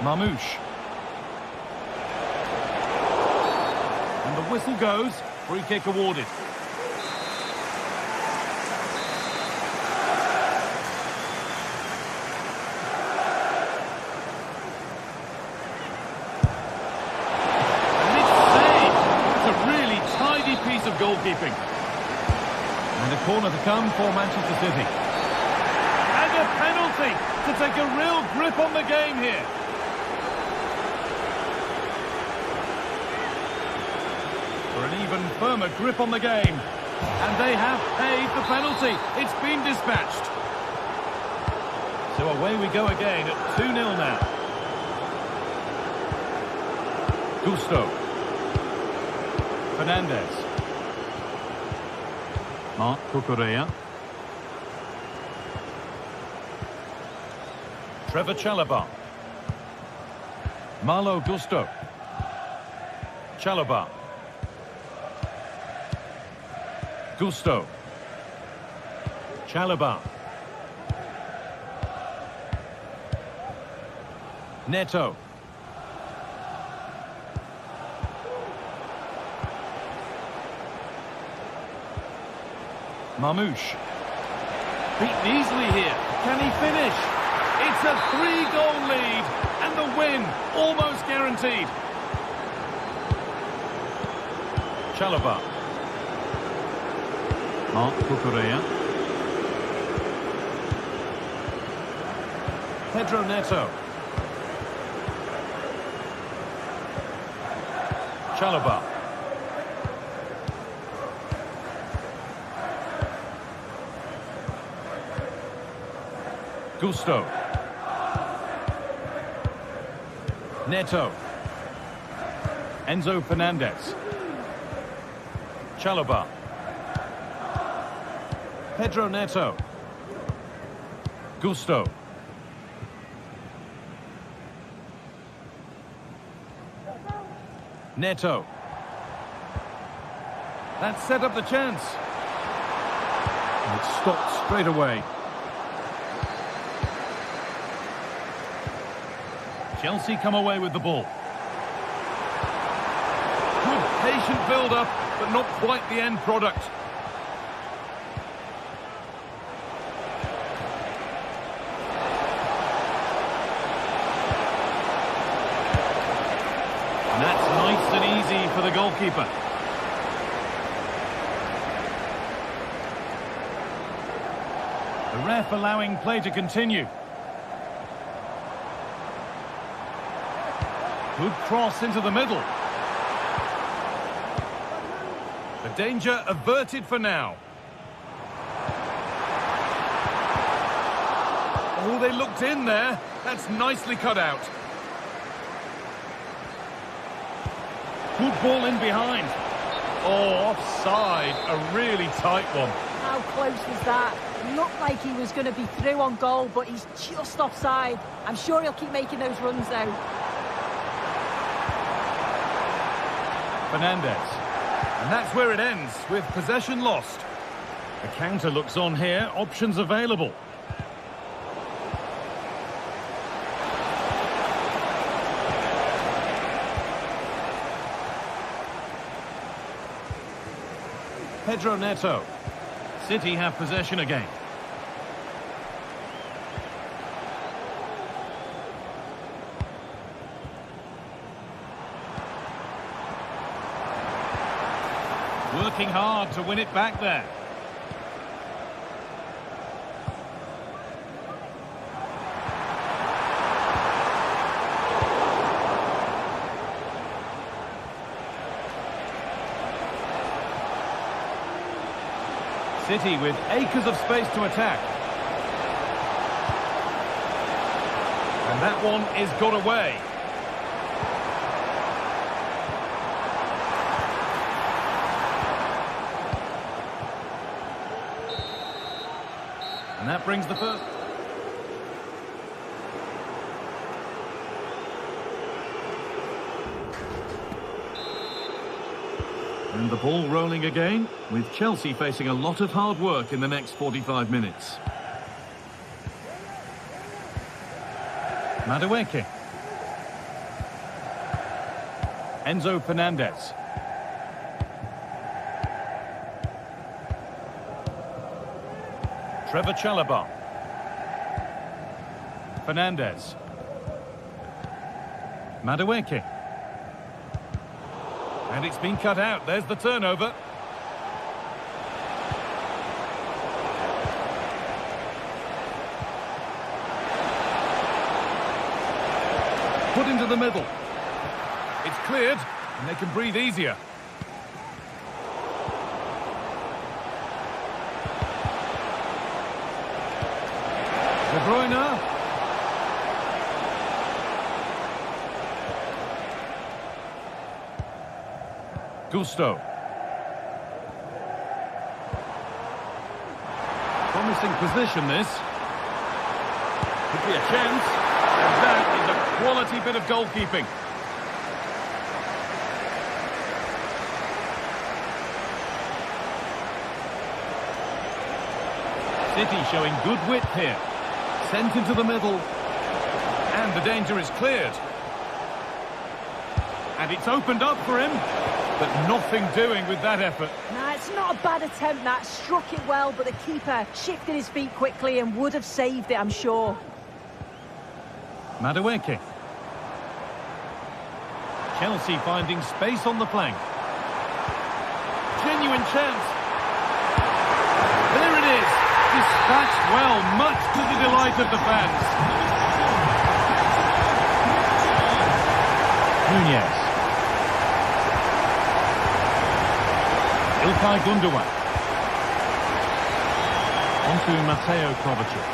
Mamouche. And the whistle goes. Free kick awarded. And it's saved. It's a really tidy piece of goalkeeping. And a corner to come for Manchester City. And a penalty to take a real grip on the game here. For an even firmer grip on the game. And they have paid the penalty. It's been dispatched. So away we go again at 2-0 now. Gusto. Fernandez. Marc Cucurella. Trevor Chalobah. Malo Gusto. Chalobah. Gusto. Chalobah. Neto. Mamouche. Beaten easily here. Can he finish? It's a 3-goal lead and the win almost guaranteed. Chalobah. Marc Cucurella. Pedro Neto. Chalobah. Gusto. Neto. Enzo Fernandez. Chalobah. Pedro Neto. Gusto. Neto. That set up the chance. And it stopped straight away. Chelsea come away with the ball. Good patient build-up, but not quite the end product. And that's nice and easy for the goalkeeper. The ref allowing play to continue. Good cross into the middle. The danger averted for now. Oh, they looked in there. That's nicely cut out. Good ball in behind. Oh, offside. A really tight one. How close was that? It looked like he was going to be through on goal, but he's just offside. I'm sure he'll keep making those runs, though. Fernandez. And that's where it ends, with possession lost. The counter looks on here, options available. Pedro Neto. City have possession again. Working hard to win it back there. City with acres of space to attack. And that one is got away. And that brings the first. And the ball rolling again, with Chelsea facing a lot of hard work in the next 45 minutes. Madueke. Enzo Fernandez. Trevor Chalobah. Fernandez. Madueke. And it's been cut out. There's the turnover. Put into the middle. It's cleared, and they can breathe easier. De Bruyne. Gusto. Promising position, this. Could be a chance. And that is a quality bit of goalkeeping. City showing good width here. Sent into the middle. And the danger is cleared. And it's opened up for him. But nothing doing with that effort. Nah, it's not a bad attempt, that. Struck it well, but the keeper shifted his feet quickly and would have saved it, I'm sure. Madueke. Chelsea finding space on the flank. Genuine chance. There it is. Dispatched well, much to the delight of the fans. Nunez. Ilkay Gundogan. Onto Mateo Kovacic.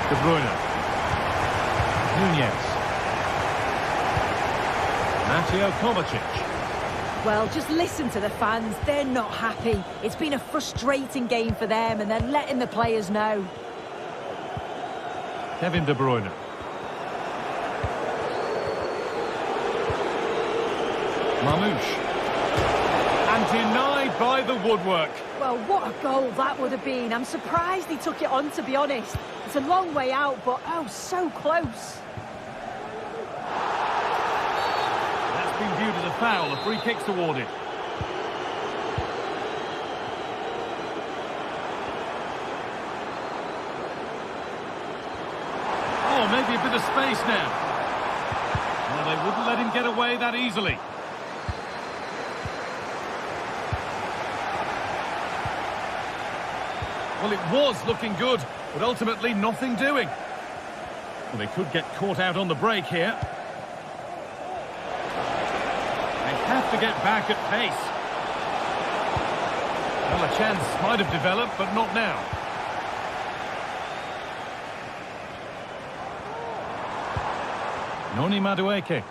De Bruyne. Nunez. Mateo Kovacic. Well, just listen to the fans. They're not happy. It's been a frustrating game for them, and they're letting the players know. Kevin De Bruyne. Mamouche. And denied by the woodwork. Well, what a goal that would have been. I'm surprised he took it on, to be honest. It's a long way out, but oh, so close. That's been viewed as a foul. A free kick's awarded. Oh, maybe a bit of space now. Well, they wouldn't let him get away that easily. Well, it was looking good, but ultimately nothing doing. Well, they could get caught out on the break here. They have to get back at pace. Well, a chance might have developed, but not now. Noni Madueke.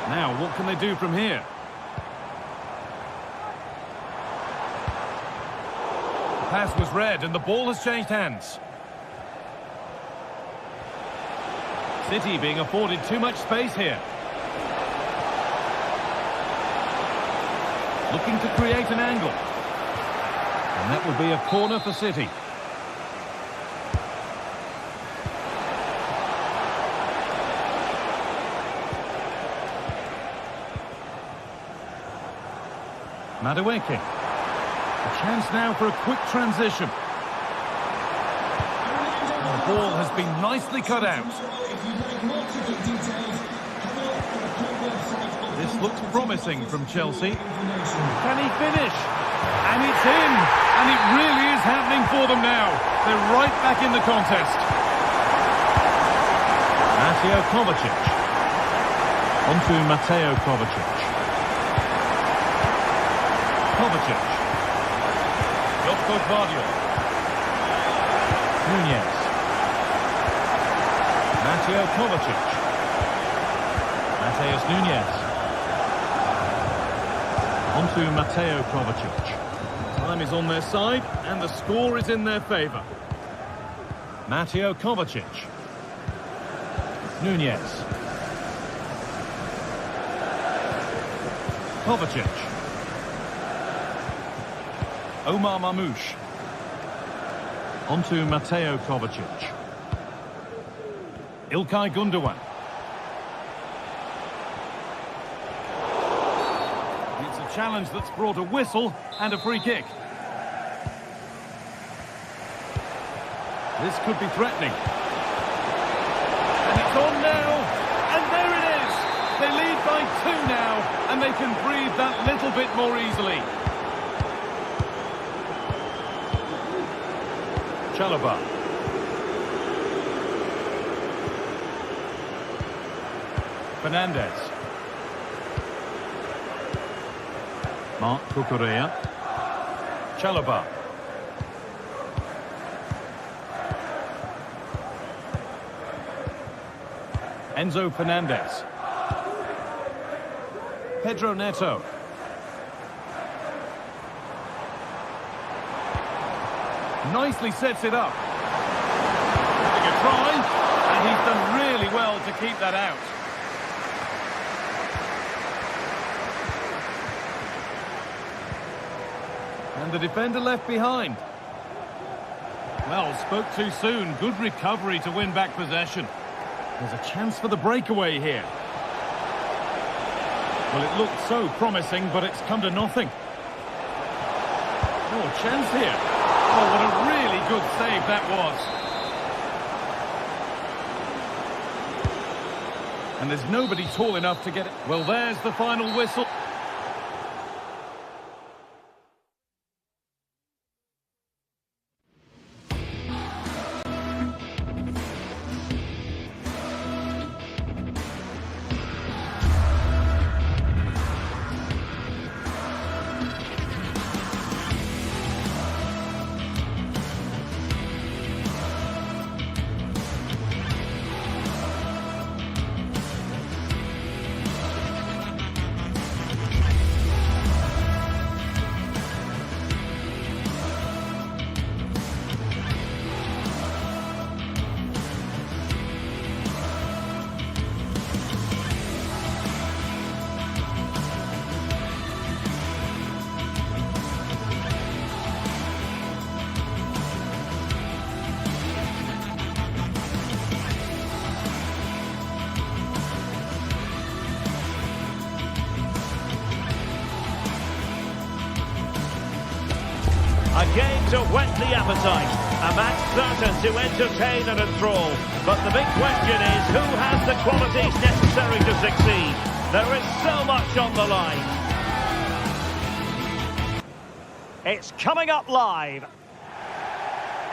Now, what can they do from here? The pass was read and the ball has changed hands. City being afforded too much space here. Looking to create an angle. And that will be a corner for City. Madueke. A chance now for a quick transition. The ball has been nicely cut out. This looks promising from Chelsea. Can he finish? And it's in! And it really is happening for them now. They're right back in the contest. Mateo Kovacic. On to Mateo Kovacic. Kovacic. Jotko Gvardiol. Nunez. Mateo Kovacic. Mateus Nunez. On to Mateo Kovacic. Time is on their side and the score is in their favour. Mateo Kovacic. Nunez. Kovacic. Omar Mamouche. On to Mateo Kovacic. Ilkay Gundogan. It's a challenge that's brought a whistle and a free kick. This could be threatening. And it's on now. And there it is. They lead by 2 now. And they can breathe that little bit more easily. Chalobah. Fernandez. Marc Cucurella. Chalobah. Enzo Fernandez. Pedro Neto. Nicely sets it up. Having a try, and he's done really well to keep that out. And the defender left behind. Well, spoke too soon. Good recovery to win back possession. There's a chance for the breakaway here. Well, it looked so promising, but it's come to nothing. Oh, chance here. Oh, what a really good save that was. And there's nobody tall enough to get it. Well, there's the final whistle. A game to whet the appetite, a match certain to entertain and enthrall. But the big question is, who has the qualities necessary to succeed? There is so much on the line. It's coming up live.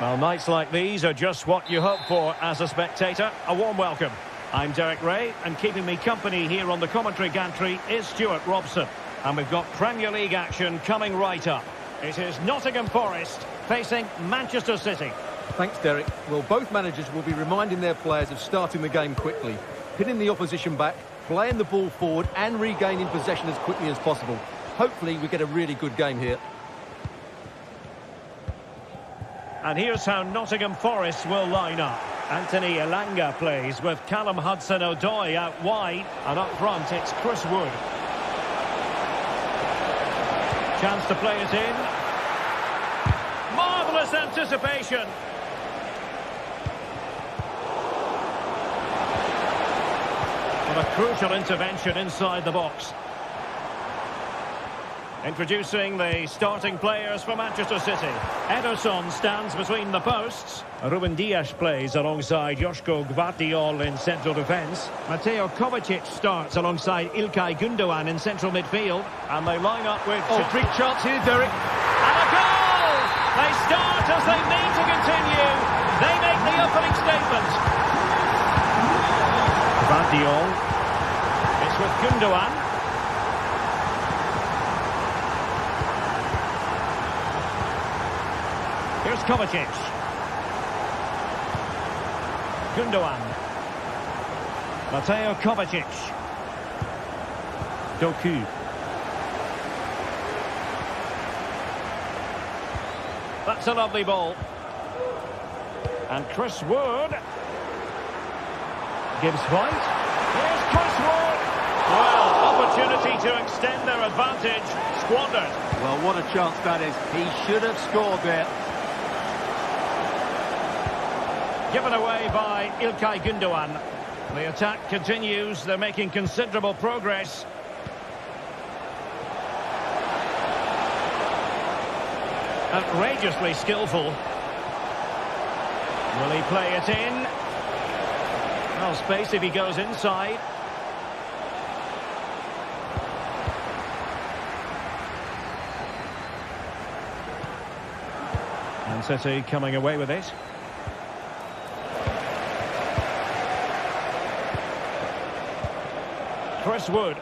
Well, nights like these are just what you hope for as a spectator. A warm welcome. I'm Derek Ray, and keeping me company here on the commentary gantry is Stuart Robson. And we've got Premier League action coming right up. It is Nottingham Forest facing Manchester City. Thanks, Derek. Well, both managers will be reminding their players of starting the game quickly, pinning the opposition back, playing the ball forward and regaining possession as quickly as possible. Hopefully we get a really good game here. And here's how Nottingham Forest will line up. Anthony Elanga plays with Callum Hudson-Odoi out wide, and up front it's Chris Wood. Chance to play it in. Marvellous anticipation. And a crucial intervention inside the box. Introducing the starting players for Manchester City. Ederson stands between the posts. Ruben Dias plays alongside Joško Gvardiol in central defence. Mateo Kovacic starts alongside Ilkay Gundogan in central midfield. And they line up with... Oh, big chance here, Derek. And a goal! They start as they mean to continue. They make the opening statement. Gvardiol. It's with Gundogan. Here's Kovacic. Gundogan. Mateo Kovacic. Doku. That's a lovely ball. And Chris Wood. Gibbs White. Here's Chris Wood. Well, opportunity to extend their advantage. Squandered. Well, what a chance that is. He should have scored there. Given away by Ilkay Gundogan. The attack continues. They're making considerable progress. Outrageously skillful. Will he play it in? Well, space if he goes inside. And City coming away with it. Chris Wood.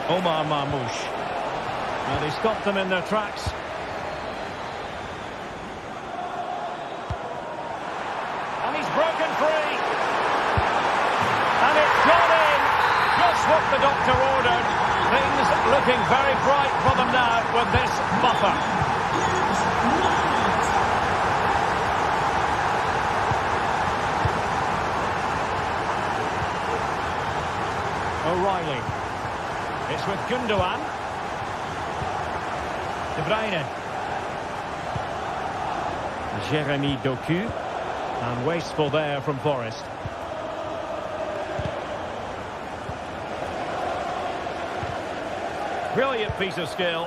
Omar Marmoush. And he stopped them in their tracks. And he's broken free. And it's gone in. Just what the doctor ordered. Things looking very bright for them now with this buffer. O'Reilly. It's with Gundogan. De Bruyne. Jeremy Doku. And wasteful there from Forest. Brilliant piece of skill.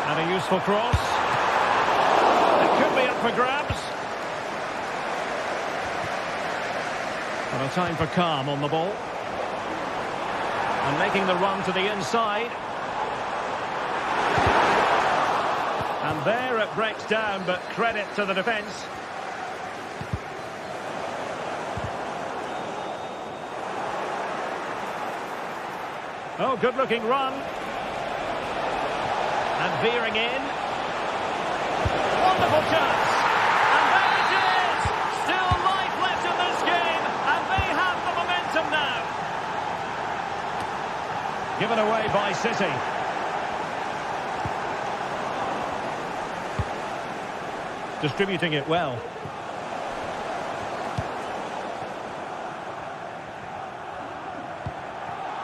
And a useful cross. It could be up for grabs. And a time for calm on the ball. And making the run to the inside. And there it breaks down, but credit to the defence. Oh, good-looking run. And veering in. Wonderful chance. And there it is! Still life left in this game, and they have the momentum now. Given away by City. Distributing it well.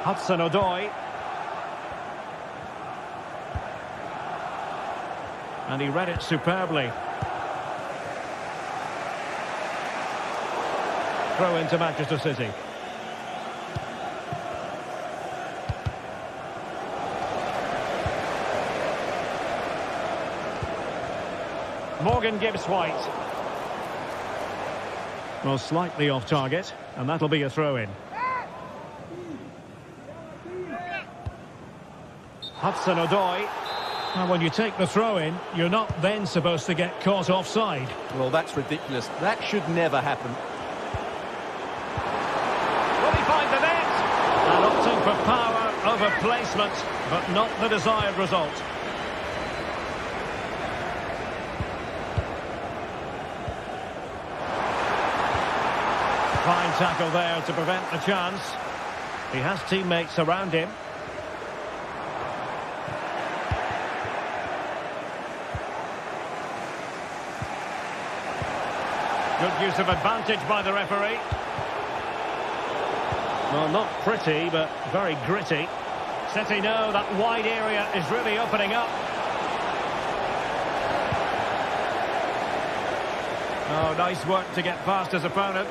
Hudson-Odoi. And he read it superbly. Throw into Manchester City. Morgan Gibbs White. Well, slightly off target, and that'll be a throw-in. Hudson-Odoi. And when you take the throw-in, you're not then supposed to get caught offside. Well, that's ridiculous. That should never happen. Will he find the net? And opting for power over placement, but not the desired result. Fine tackle there to prevent the chance. He has teammates around him. Good use of advantage by the referee. Well, not pretty, but very gritty. City know that wide area is really opening up. Oh, nice work to get past his opponent.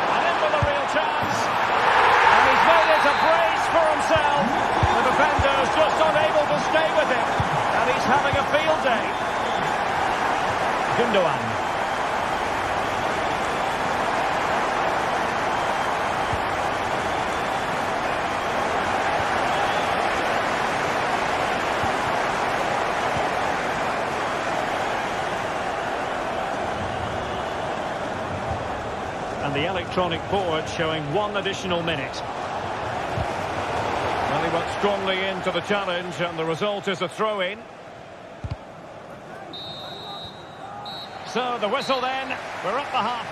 And in with a real chance. And he's made it a brace for himself. The defender's just unable to stay with him. And he's having a field day. Gundogan. And the electronic board showing 1 additional minute. Well, he went strongly into the challenge, and the result is a throw-in. So the whistle then, we're up the half.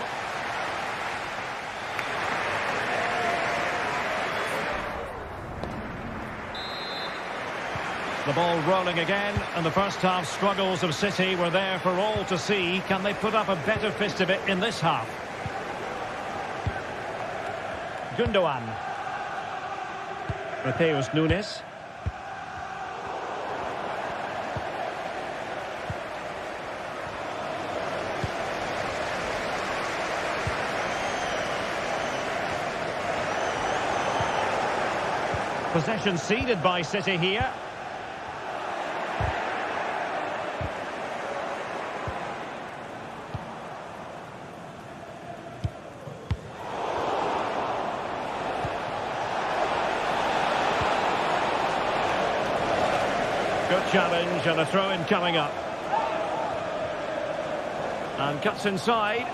The ball rolling again, and the first half struggles of City were there for all to see. Can they put up a better fist of it in this half? Gundogan. Mateus Nunes. Possession ceded by City here. Good challenge and a throw-in coming up. And cuts inside.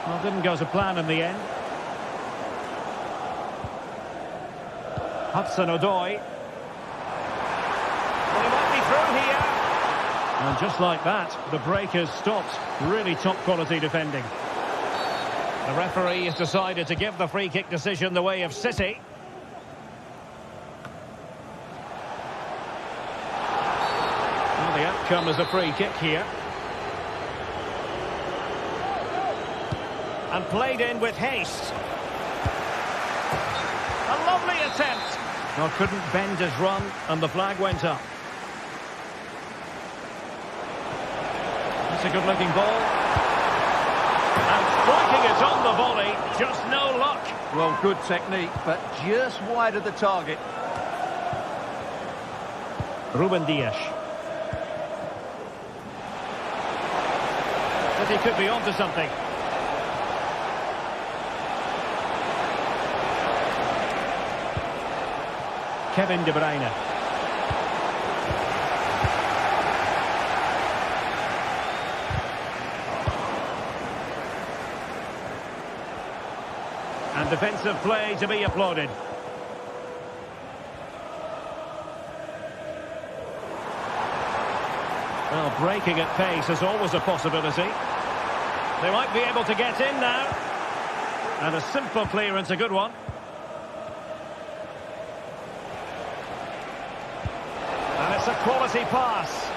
Well, didn't go to plan in the end. Hudson-Odoi. Well, he might be through here. And just like that, the break has stopped. Really top-quality defending. The referee has decided to give the free-kick decision the way of City. Well, the outcome is a free-kick here. And played in with haste. A lovely attempt. Well, couldn't bend his run, and the flag went up. That's a good-looking ball. And striking it on the volley, just no luck. Well, good technique, but just wide of the target. Ruben Dias. But he could be onto something. Kevin De Bruyne. And defensive play to be applauded. Well, breaking at pace is always a possibility. They might be able to get in now. And a simple clearance, a good one. And it's a quality pass.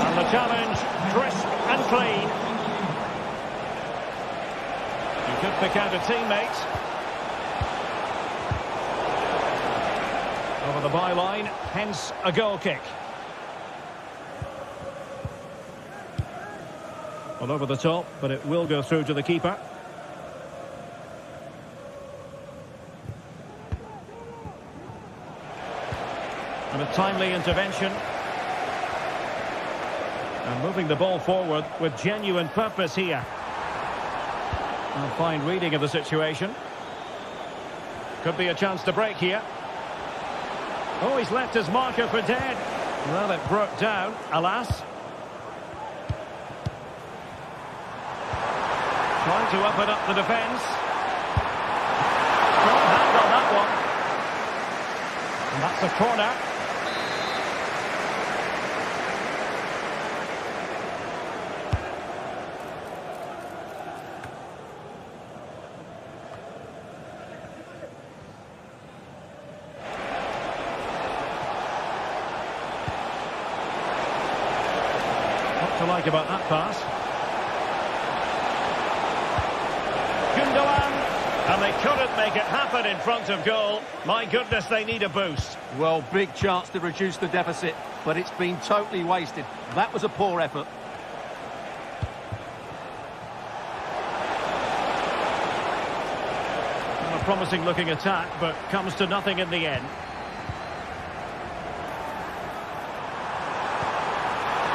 And the challenge, crisp and clean. He could pick out a teammate. Over the byline, hence a goal kick. Well, over the top, but it will go through to the keeper. And a timely intervention. And moving the ball forward with genuine purpose here. A fine reading of the situation. Could be a chance to break here. Oh, he's left his marker for dead. Well, it broke down, alas. Trying to open up the defence. Strong hand on that one. And that's a corner. to like about that pass. Gundogan, and they couldn't make it happen in front of goal. My goodness, they need a boost. Well, big chance to reduce the deficit, but it's been totally wasted. That was a poor effort. A promising looking attack, but comes to nothing in the end.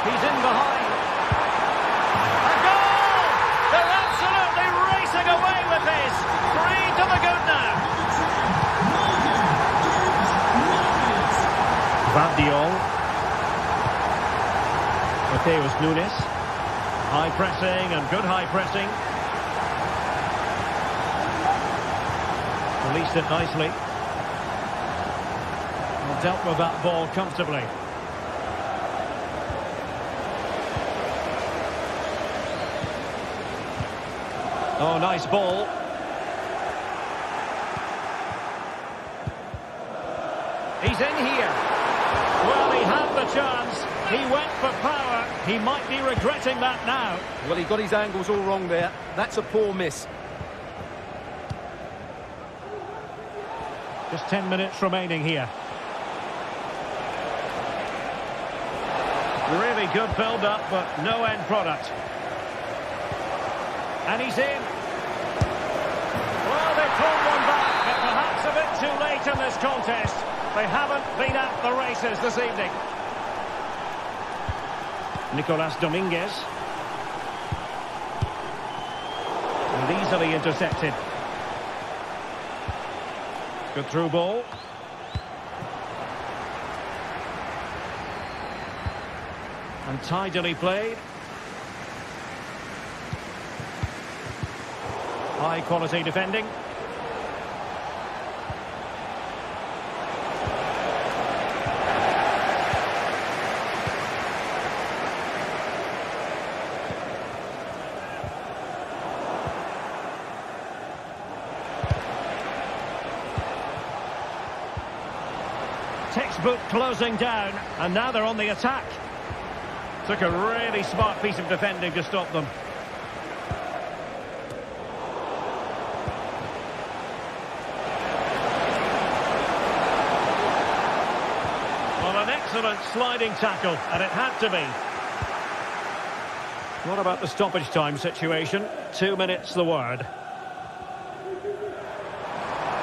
He's in behind. A goal! They're absolutely racing away with this. 3 to the good now. Vardiol. Mateus Nunes. High pressing and good high pressing. Released it nicely. Well, dealt with that ball comfortably. Oh, nice ball. He's in here. Well, he had the chance. He went for power. He might be regretting that now. Well, he got his angles all wrong there. That's a poor miss. Just 10 minutes remaining here. Really good build-up, but no end product. And he's in. Well, they pulled one back, but perhaps a bit too late in this contest. They haven't been at the races this evening. Nicolas Dominguez. And easily intercepted. Good through ball. And tidily played. High quality defending. Textbook closing down, and now they're on the attack. Took a really smart piece of defending to stop them. Well, an excellent sliding tackle, and it had to be. What about the stoppage time situation? 2 minutes the word.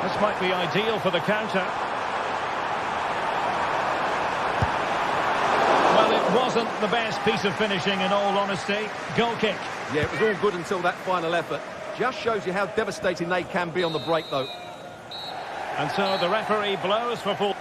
This might be ideal for the counter. Wasn't the best piece of finishing in all honesty. Goal kick. Yeah, it was all good until that final effort. Just shows you how devastating they can be on the break, though. And so the referee blows for full.